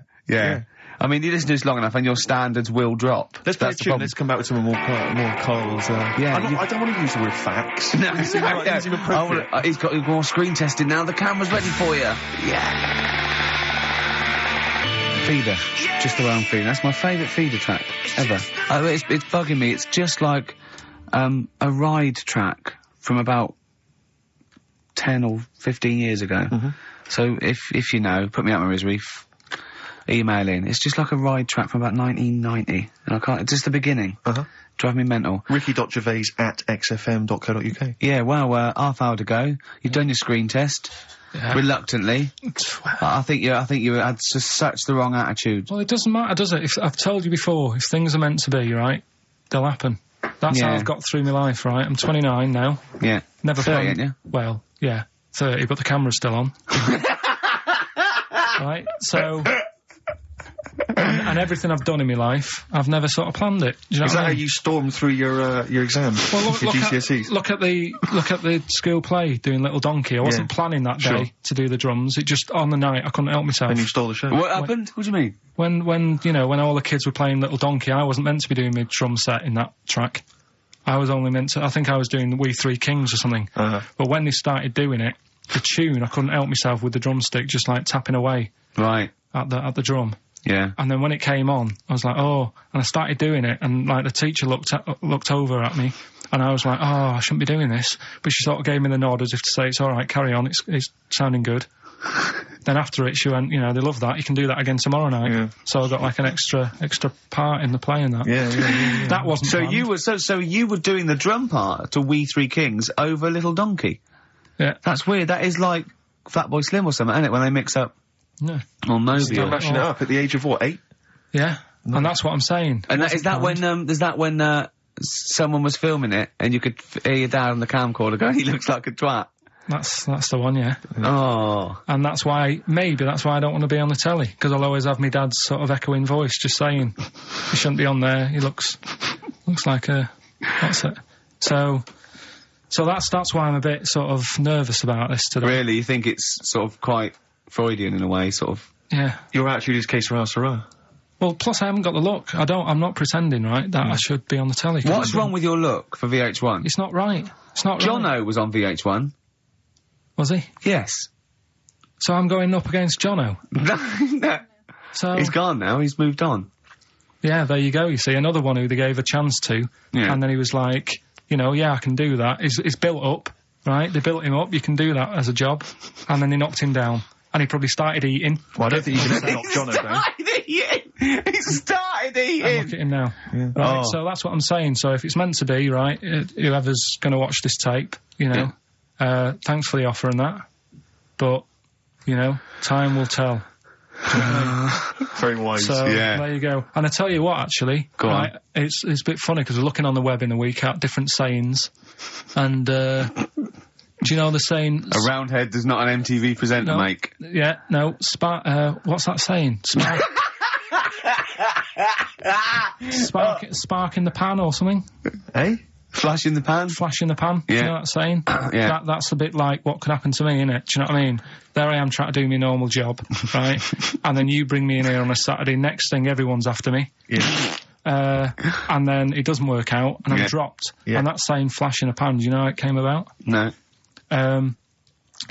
I mean, you listen to this long enough and your standards will drop. Let's play a tune. Let's come back with some more Carl's... I don't want to use the word facts. No, it's inappropriate. He's got more screen testing now. The camera's ready for you. Yeah. Feeder. Just the way I'm feeling. That's my favourite feeder track ever. It's bugging me. It's just like a ride track from about 10 or 15 years ago. So if you know, put me out my misery, email in. It's just like a ride track from about 1990. And I can't, it's just the beginning. Drive me mental. Ricky.gervais@xfm.co.uk. Yeah, well, half hour to go. You've done your screen test. Yeah. Reluctantly. I think you had such the wrong attitude. Well, it doesn't matter, does it? I've told you before, if things are meant to be, right, they'll happen. That's how I've got through my life, right? I'm 29 now. Yeah. Never 30, ain't you? Well, yeah, 30, but the camera's still on. Right? So... and everything I've done in my life, I've never sort of planned it. Do you know Is what that I mean? how you stormed through your exams? Well, your GCSEs? look at the school play doing Little Donkey. I wasn't planning that day to do the drums. It just on the night I couldn't help myself. And you stole the show. What happened? What do you mean? When all the kids were playing Little Donkey, I wasn't meant to be doing my drum set in that track. I was only meant to. I think I was doing We Three Kings or something. But when they started doing it, the tune, I couldn't help myself with the drumstick, just like tapping away Right. at the drum. Yeah. And then when it came on, I was like, oh, and I started doing it, and like the teacher looked over at me, and I was like, oh, I shouldn't be doing this, but she sort of gave me the nod as if to say, it's all right, carry on, it's sounding good. Then after it, she went, they love that, you can do that again tomorrow night. Yeah. So I got like an extra part in the play and that. Yeah. That wasn't so planned. you were doing the drum part to We Three Kings over Little Donkey. Yeah. That's weird. That is like Fatboy Slim or something, isn't it? When they mix up. No. Or Moby. Still mashing it up at the age of what, 8? Yeah. No. And that's what I'm saying. And is that when someone was filming it and you could hear your dad on the camcorder going, he looks like a twat? That's the one, yeah. Oh. And that's why I don't want to be on the telly, because I'll always have my dad's sort of echoing voice just saying, he shouldn't be on there, he looks like a... That's it. So that's why I'm a bit sort of nervous about this today. Really? You think it's sort of quite Freudian in a way, sort of? Yeah. Your attitude is que sera, sera. Well, plus I haven't got the look. I'm not pretending, right, that I should be on the telly. What's wrong with your look for VH1? It's not right. It's not right. Jono was on VH1. Was he? Yes. So I'm going up against Jono? No. So... He's gone now, he's moved on. Yeah, there you go, you see. Another one who they gave a chance to, and then he was like, I can do that. He's built up, right? They built him up, you can do that as a job. And then they knocked him down. And he probably started eating. Well, I don't think you can ever knock Jono down. He started eating! And look at him now. Yeah. Right, so that's what I'm saying. So if it's meant to be, right, whoever's going to watch this tape, thanks for the offer and that. But, time will tell. Very wise. So, there you go. And I tell you what, actually, right, it's a bit funny, because we're looking on the web in the week at different sayings, and, do you know the saying... A round head does not an MTV presenter make. Yeah, no, what's that saying? Spark in the pan or something? Eh? Flash in the pan? Flash in the pan, do you know that saying? Yeah. That's a bit like what could happen to me, innit? Do you know what I mean? There I am trying to do my normal job, right? And then you bring me in here on a Saturday, next thing everyone's after me. Yeah. And then it doesn't work out, and I'm dropped. Yeah. And that saying flash in a pan, do you know how it came about? No. Do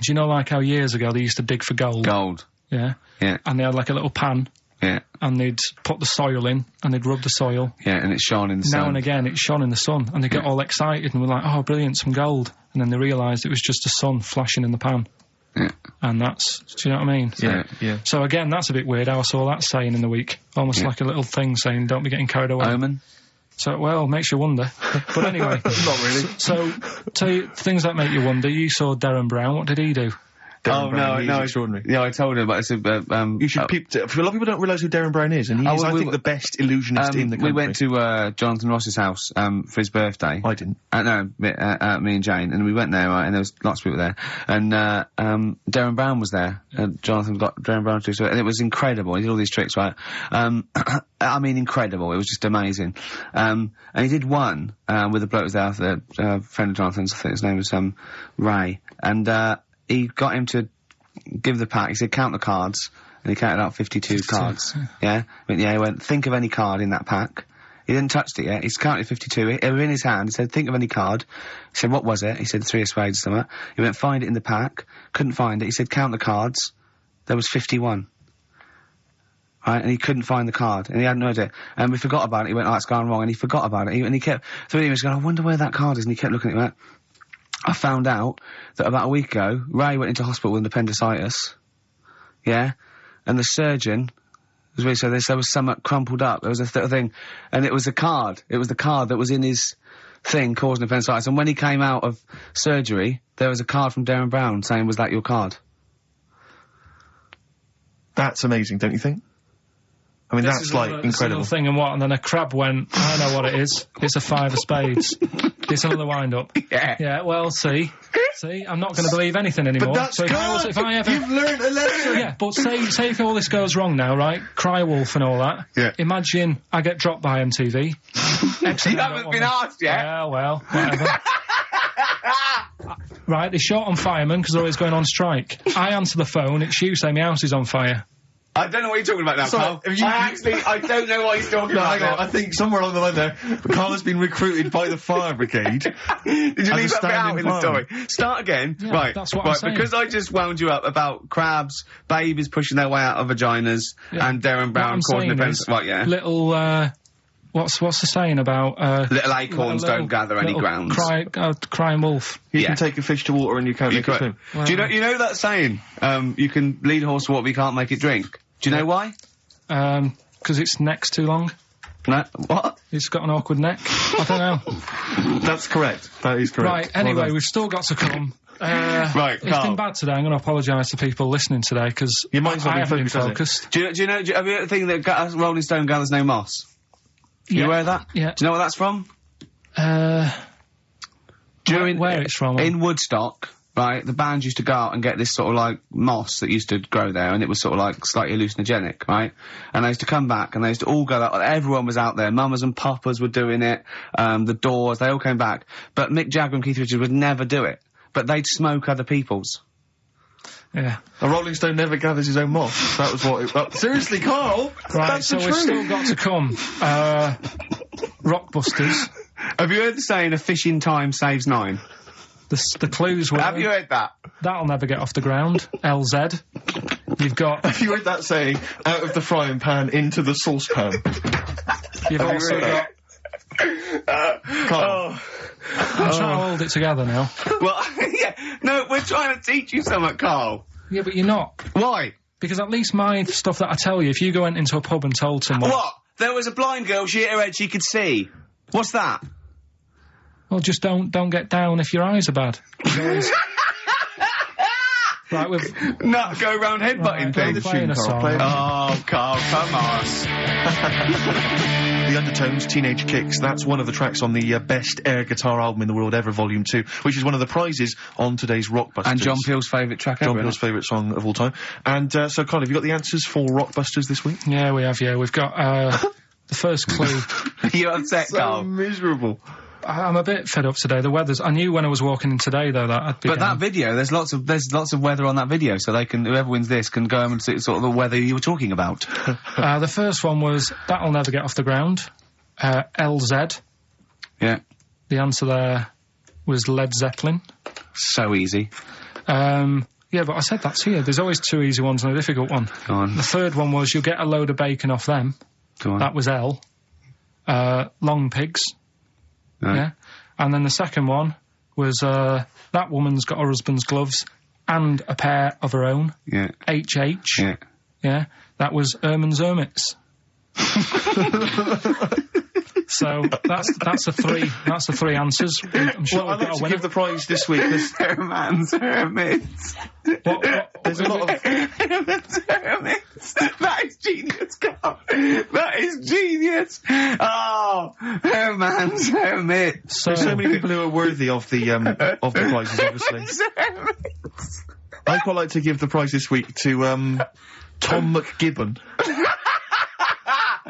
you know like how years ago they used to dig for gold? Gold. Yeah. Yeah. And they had like a little pan. Yeah. And they'd put the soil in, and they'd rub the soil. Yeah, and it shone in the sun. Now and again, it shone in the sun, and they get all excited and were like, oh, brilliant, some gold. And then they realised it was just the sun flashing in the pan. Yeah. And that's, do you know what I mean? Yeah. So again, that's a bit weird how I saw that saying in the week. Almost like a little thing saying, don't be getting carried away. Omen? So, well, makes you wonder. But anyway. Not really. So, tell you things that make you wonder. You saw Darren Brown. What did he do? Darren Brown, he's extraordinary. Yeah, I told him, but I said, you should peep. A lot of people don't realise who Darren Brown is, and he's, I think, the best illusionist in the country. We went to Jonathan Ross's house for his birthday. I didn't. No, me and Jane, and we went there, and there was lots of people there, and Darren Brown was there. Jonathan got Darren Brown to do, and it was incredible. He did all these tricks, right? I mean, incredible. It was just amazing. And he did one with a bloke who was there, a friend of Jonathan's. I think his name was Ray, and he got him to give the pack. He said, count the cards. And he counted out 52 cards. Yeah? He went, think of any card in that pack. He didn't touch it yet. He's counted 52. They were in his hand. He said, think of any card. He said, what was it? He said, 3 of spades or something. He went, find it in the pack. Couldn't find it. He said, count the cards. There was 51. Right? And he couldn't find the card. And he hadn't heard it. And we forgot about it. He went, oh, it's gone wrong. And he forgot about it. And he kept, so he was going, I wonder where that card is. And he kept looking at it. I found out that about a week ago, Ray went into hospital with appendicitis. Yeah? And the surgeon was really, so there was something crumpled up. There was a thing. And it was a card. It was the card that was in his thing causing appendicitis. And when he came out of surgery, there was a card from Darren Brown saying, was that your card? That's amazing, don't you think? I mean, This that's is like another- incredible. Another thing, and what? And then a crab went, I know what it is. It's a 5 of spades. It's another wind-up. Yeah. Yeah, well, see, I'm not going to believe anything anymore. But that's so good! if I ever... You've learned a lesson! Yeah, but say if all this goes wrong now, right? Cry wolf and all that. Yeah. Imagine I get dropped by MTV. You haven't been asked yet. Yeah, well, whatever. Right, they're short on firemen because they're always going on strike. I answer the phone, it's you saying my house is on fire. I don't know what you're talking about now, Sorry, Carl. have you- I don't know what he's talking No, about. hang on, I think somewhere along the line there, Carl has been recruited by the fire brigade. Did you As a leave that bit out standing in the story? fireman. Start again. Yeah, right, that's what I'm saying. because I just wound you up about crabs, babies pushing their way out of vaginas, Yeah. and Darren What Brown I'm causing saying offence. is Right, yeah. Little, what's the saying about, Little acorns don't gather any grounds. Crying wolf. You Yeah. can take a fish to water and you can't make it swim. Well, Do you know that saying? You can lead a horse to water, but you can't make it drink. Do you know why? because its neck's too long. No. What? It's got an awkward neck. I don't know. That's correct. That is correct. Right, anyway, we've still got to come. Right, It's Carl. been bad today. I'm going to apologise to people listening today because Your mind's not I been haven't been focused, has it? focused. Do you know? Have you ever think that Rolling Stone gathers no moss? You aware of that? Yeah. Do you know where that's from? Where it's from? In Woodstock, right, the band used to go out and get this sort of like moss that used to grow there, and it was sort of like slightly hallucinogenic, right? And they used to come back and they used to all go out, everyone was out there, mamas and papas were doing it, the Doors, they all came back. But Mick Jagger and Keith Richards would never do it, but they'd smoke other people's. Yeah. A Rolling Stone never gathers his own moss. That was what it... seriously, Carl! Right, That's so the we've truth. still got to come. Rockbusters. Have you heard the saying, a fish in time saves 9? The clues were... Have you heard that? That'll never get off the ground. LZ. You've got... Have you heard that saying, out of the frying pan into the saucepan? You've also got... Carl. I'm trying to hold it together now. Well, yeah, no, we're trying to teach you something, Carl. Yeah, but you're not. Why? Because at least my stuff that I tell you, if you went into a pub and told someone... What? There was a blind girl, she hit her head, she could see. What's that? Well, just don't get down if your eyes are bad. Right, we've... No, go around headbutting Right, things. go playing a Carl, song. play it. Oh, Carl, come on. The Undertones, Teenage Kicks, that's one of the tracks on the best air guitar album in the world ever, Volume 2, which is one of the prizes on today's Rockbusters. And John Peel's favourite track John ever. Peel's favourite song of all time. And, so, Carl, have you got the answers for Rockbusters this week? Yeah, we have, yeah. We've got, the first clue. You're upset, Carl. miserable. I'm a bit fed up today. The weather's... I knew when I was walking in today, though, that I'd be But that video, there's lots of weather on that video, so they can, whoever wins this can go home and see sort of the weather you were talking about. The first one was, that'll never get off the ground. LZ. Yeah. The answer there was Led Zeppelin. So easy. Yeah, but I said that to you. There's always two easy ones and a difficult one. Go on. The third one was, you'll get a load of bacon off them. Go on. That was L. Long pigs. No. Yeah. And then the second one was, that woman's got her husband's gloves and a pair of her own. Yeah. HH. Yeah. Yeah. That was Erman's Hermits. So that's the three answers. I'm sure Well, I'd we've got like a to winner. give the prize this week. Herman's Hermits. There's a lot of... Herman's Hermits. That is genius, Carl. That is genius. Oh, Herman's Hermits. There's so many people who are worthy of the prizes, obviously. Herman's Hermits. I'd quite like to give the prize this week to, Tom McGibbon.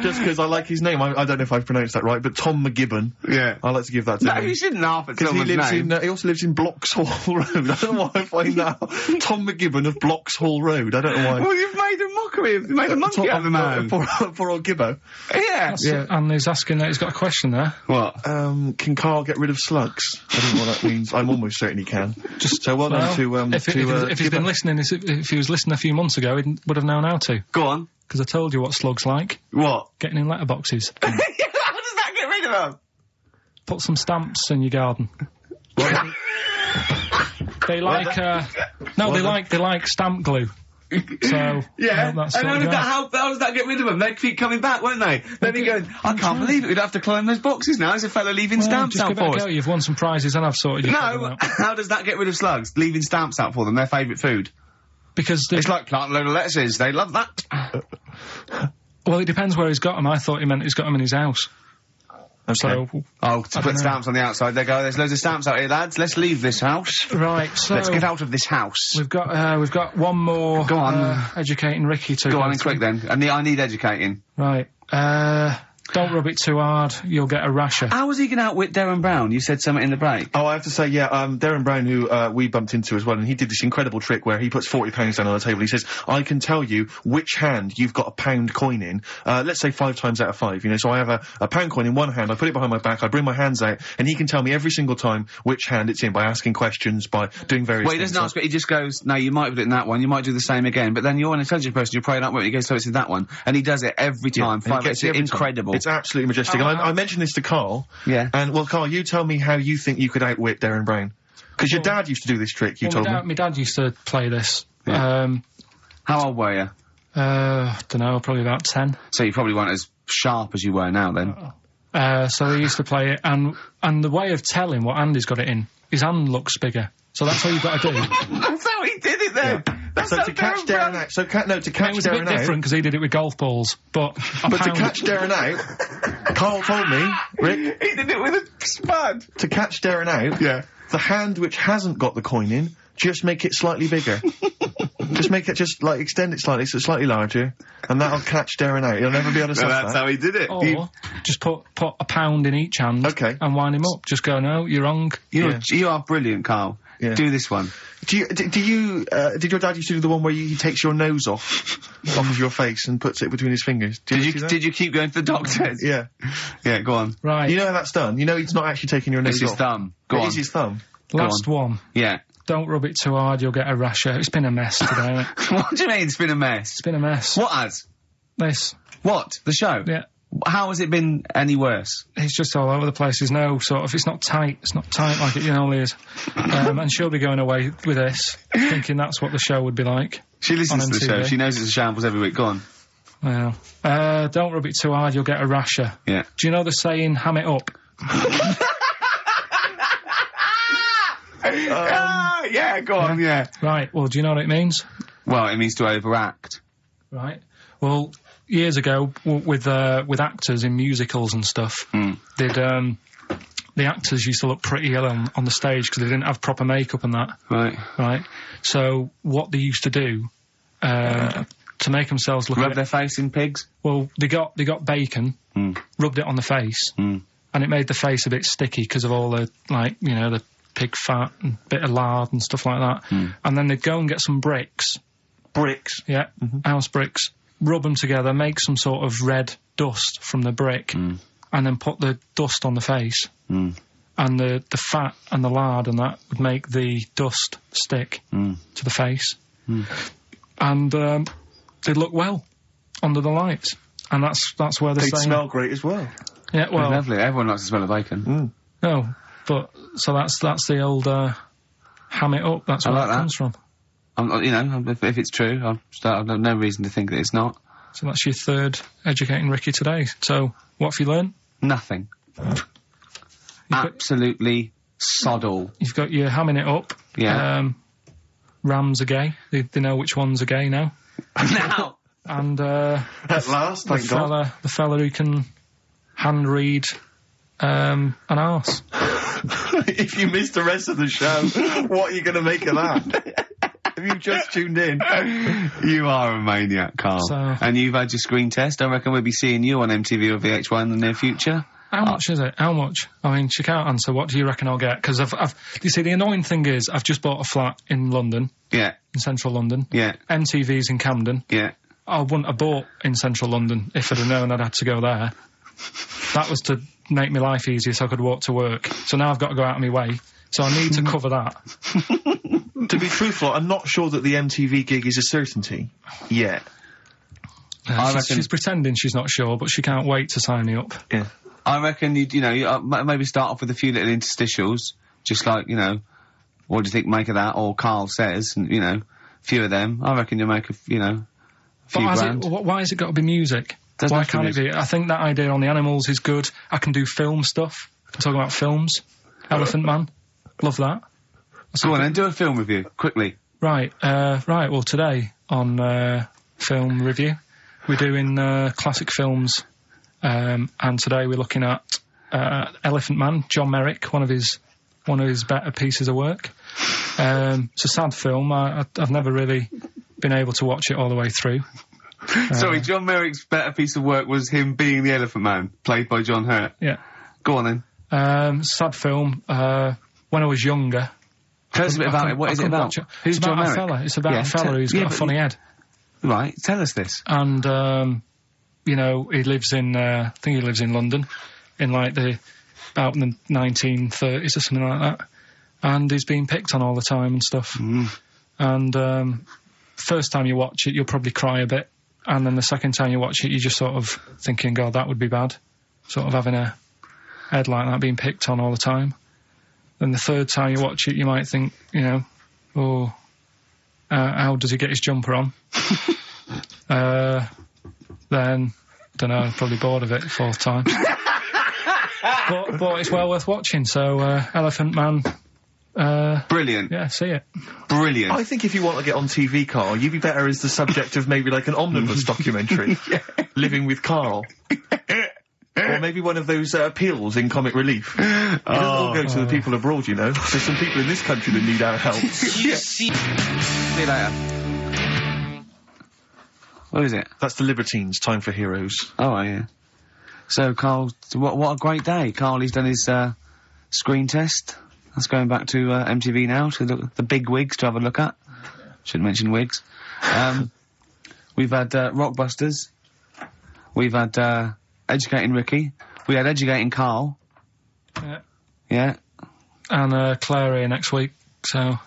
Just because I like his name. I don't know if I've pronounced that right, but Tom McGibbon. Yeah. I'd like to give that to No, him. you shouldn't laugh at Because he someone's lives name. in, he also lives in Bloxhall Road. I don't know why I find that. Tom McGibbon of Bloxhall Road. I don't know why. Well, you've made a mockery of, made a monkey out of the man. For old Gibbo. Yeah. Yeah. And he's asking that he's got a question there. What? Can Carl get rid of slugs? I don't know what that means. I'm almost certain he can. Just so well done to, if he's been Gibbo. listening, if he was listening a few months ago, he would have known how to. Go on. Because I told you what slugs like. What? Getting in letterboxes. How does that get rid of them? Put some stamps in your garden. They like, they like stamp glue. So, Yeah, that's and what how you does have. how does that get rid of them? They'd keep coming back, won't they? They'd be going, I can't believe it, we'd have to climb those boxes now. There's a fella leaving Well, stamps just out give it for a us. go. You've won some prizes and I've sorted your problem No, out. how does that get rid of slugs? Leaving stamps out for them, their favourite food. Because It's like planting a load of lettuces, they love that. Well, it depends where he's got them. I thought he meant he's got them in his house. Okay. So, to put stamps on the outside. There go. There's loads of stamps out here, lads. Let's leave this house. right, so... Let's get out of this house. We've got one more... Go on. Educating Ricky to... Go on, quick then. I need educating. Right, don't rub it too hard, you'll get a rasher. How was he going to outwit Darren Brown? You said something in the break. Oh, I have to say, Darren Brown, who we bumped into as well, and he did this incredible trick where he puts £40 down on the table. He says, I can tell you which hand you've got a £1 coin in, let's say 5 times out of 5, you know, so I have a £1 coin in one hand, I put it behind my back, I bring my hands out, and he can tell me every single time which hand it's in by asking questions, by doing various Well, he things. doesn't ask, but he just goes, no, you might have it in that one, you might do the same again, but then you're an intelligent person, you're praying up with it, he goes, so it's in that one, and he does it every time. And he gets it every time. Incredible. It's absolutely majestic. And I mentioned this to Carl. Yeah. And, well, Carl, you tell me how you think you could outwit Darren Brown. Because your dad used to do this trick, you told me. My dad used to play this. Yeah. How old were you? Dunno, probably about 10. So you probably weren't as sharp as you were now, then. So he used to play it, and the way of telling what hand he's got it in, his hand looks bigger. So that's all you've got to do. That's how he did it then! Yeah. That's so to catch Darren out. So to catch Darren out. It was a bit different because he did it with golf balls, but to catch Darren out, Carl told me, Rick, he did it with a spud. To catch Darren out, the hand which hasn't got the coin in, just make it slightly bigger. Extend it slightly so it's slightly larger, and that'll catch Darren out. He'll never be able to stop that. That's how he did it. Or just put £1 in each hand, and wind him up. Just go, no, you're wrong. You are brilliant, Carl. Yeah. Do this one. Did your dad used to do the one where he takes your nose off of your face and puts it between his fingers? Did you keep going to the doctor? Yeah. Yeah, go on. Right. You know how that's done? You know he's not actually taking your nose off. It's his thumb. Go on. It is his thumb. Last one. Yeah. Don't rub it too hard, you'll get a rasher. It's been a mess today. What do you mean it's been a mess? It's been a mess. What has? This. What? The show? Yeah. How has it been any worse? It's just all over the place. There's no sort of... It's not tight like it normally is. And she'll be going away with this, thinking that's what the show would be like. She listens to the show. She knows it's a shambles every week. Go on. Well, don't rub it too hard, you'll get a rasher. Yeah. Do you know the saying, ham it up? Yeah, go on, yeah. Right, well, do you know what it means? Well, it means to overact. Right. Well, years ago, with actors in musicals and stuff, the actors used to look pretty ill on the stage because they didn't have proper makeup and that. Right. Right. So what they used to do, to make themselves look... Rub their face in pigs? Well, they got bacon, rubbed it on the face, and it made the face a bit sticky because of all the, like, you know, the pig fat and bit of lard and stuff like that. And then they'd go and get some bricks. Bricks? Yeah, house bricks. Rub them together, make some sort of red dust from the brick, and then put the dust on the face. And the fat and the lard and that would make the dust stick to the face. And they'd look well under the lights. And that's where they'd smell great as well. Yeah, well... Lovely. Everyone likes to smell of bacon. No, but... So that's the old, ham it up. That's where it comes from. You know, if it's true, I've no reason to think that it's not. So that's your third Educating Ricky today. So, what have you learned? Nothing. Absolutely sod all. You've got your hamming it up. Yeah. Rams are gay. They know which ones are gay now. Now! And, at last, thank God. The fella who can hand read, an arse. If you missed the rest of the show, what are you going to make of that? If you've just tuned in. You are a maniac, Carl. And you've had your screen test. I reckon we'll be seeing you on MTV or VH1 in the near future. How much is it? How much? I mean, she can't answer. What do you reckon I'll get? Because you see, the annoying thing is, I've just bought a flat in London. Yeah. In central London. Yeah. MTV's in Camden. Yeah. I wouldn't have bought in central London if I'd have known I'd had to go there. That was to make my life easier so I could walk to work. So now I've got to go out of my way. So I need to cover that. To be truthful, I'm not sure that the MTV gig is a certainty yet. She's pretending she's not sure, but she can't wait to sign me up. Yeah. I reckon you maybe start off with a few little interstitials, just like, you know, what do you think make of that? Or Carl says, and, you know, a few of them. I recken you'll make a few grand. Why has it got to be music? Why can't it be? I think that idea on the animals is good. I can do film stuff. I'm talking about films. Elephant Man. Love that. Go on then, do a film review, quickly. Right, well, today on film review, we're doing classic films, and today we're looking at Elephant Man, John Merrick, one of his better pieces of work. It's a sad film. I've never really been able to watch it all the way through. Sorry, John Merrick's better piece of work was him being the Elephant Man, played by John Hurt. Yeah. Go on then. Sad film. When I was younger. Tell us a bit about it. What is it about? Who's John Merrick? It's about a fella who's got a funny head. Right, tell us this. And, he lives in, I think he lives in London, in like about the 1930s or something like that. And he's being picked on all the time and stuff. And, first time you watch it, you'll probably cry a bit. And then the second time you watch it, you're just sort of thinking, God, that would be bad. Sort of having a head like that being picked on all the time. Then the third time you watch it, you might think, how does he get his jumper on? Then, don't know, probably bored of it fourth time. but it's well worth watching, so Elephant Man. Brilliant. Yeah, see it. Brilliant. I think if you want to get on TV, Carl, you'd be better as the subject of maybe like an omnibus documentary. Living with Carl. Or maybe one of those appeals in Comic Relief. It doesn't all go to the people abroad, you know. There's some people in this country that need our help. See you later. What is it? That's the Libertines, Time for Heroes. Oh, yeah. So, Carl, what a great day. Carl, he's done his screen test. That's going back to MTV now, to the big wigs to have a look at. Shouldn't mention wigs. We've had Rockbusters. We've had Educating Ricky. We had Educating Carl. Yeah. Yeah. And Claire here next week, so...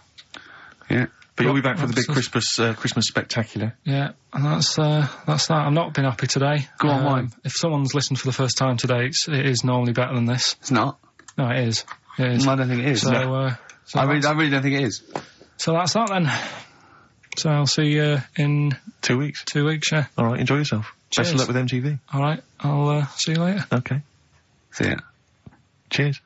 Yeah. But you'll be back for the big Christmas spectacular. Yeah, and that's that. I've not been happy today. Go on, why? If someone's listened for the first time today, it is normally better than this. It's not. No, it is. It is. I don't think it is. So, I really don't think it is. So that's that then. So I'll see you in 2 weeks. 2 weeks, yeah. All right, enjoy yourself. Cheers. Best of luck with MTV. All right, I'll see you later. Okay. See ya. Cheers.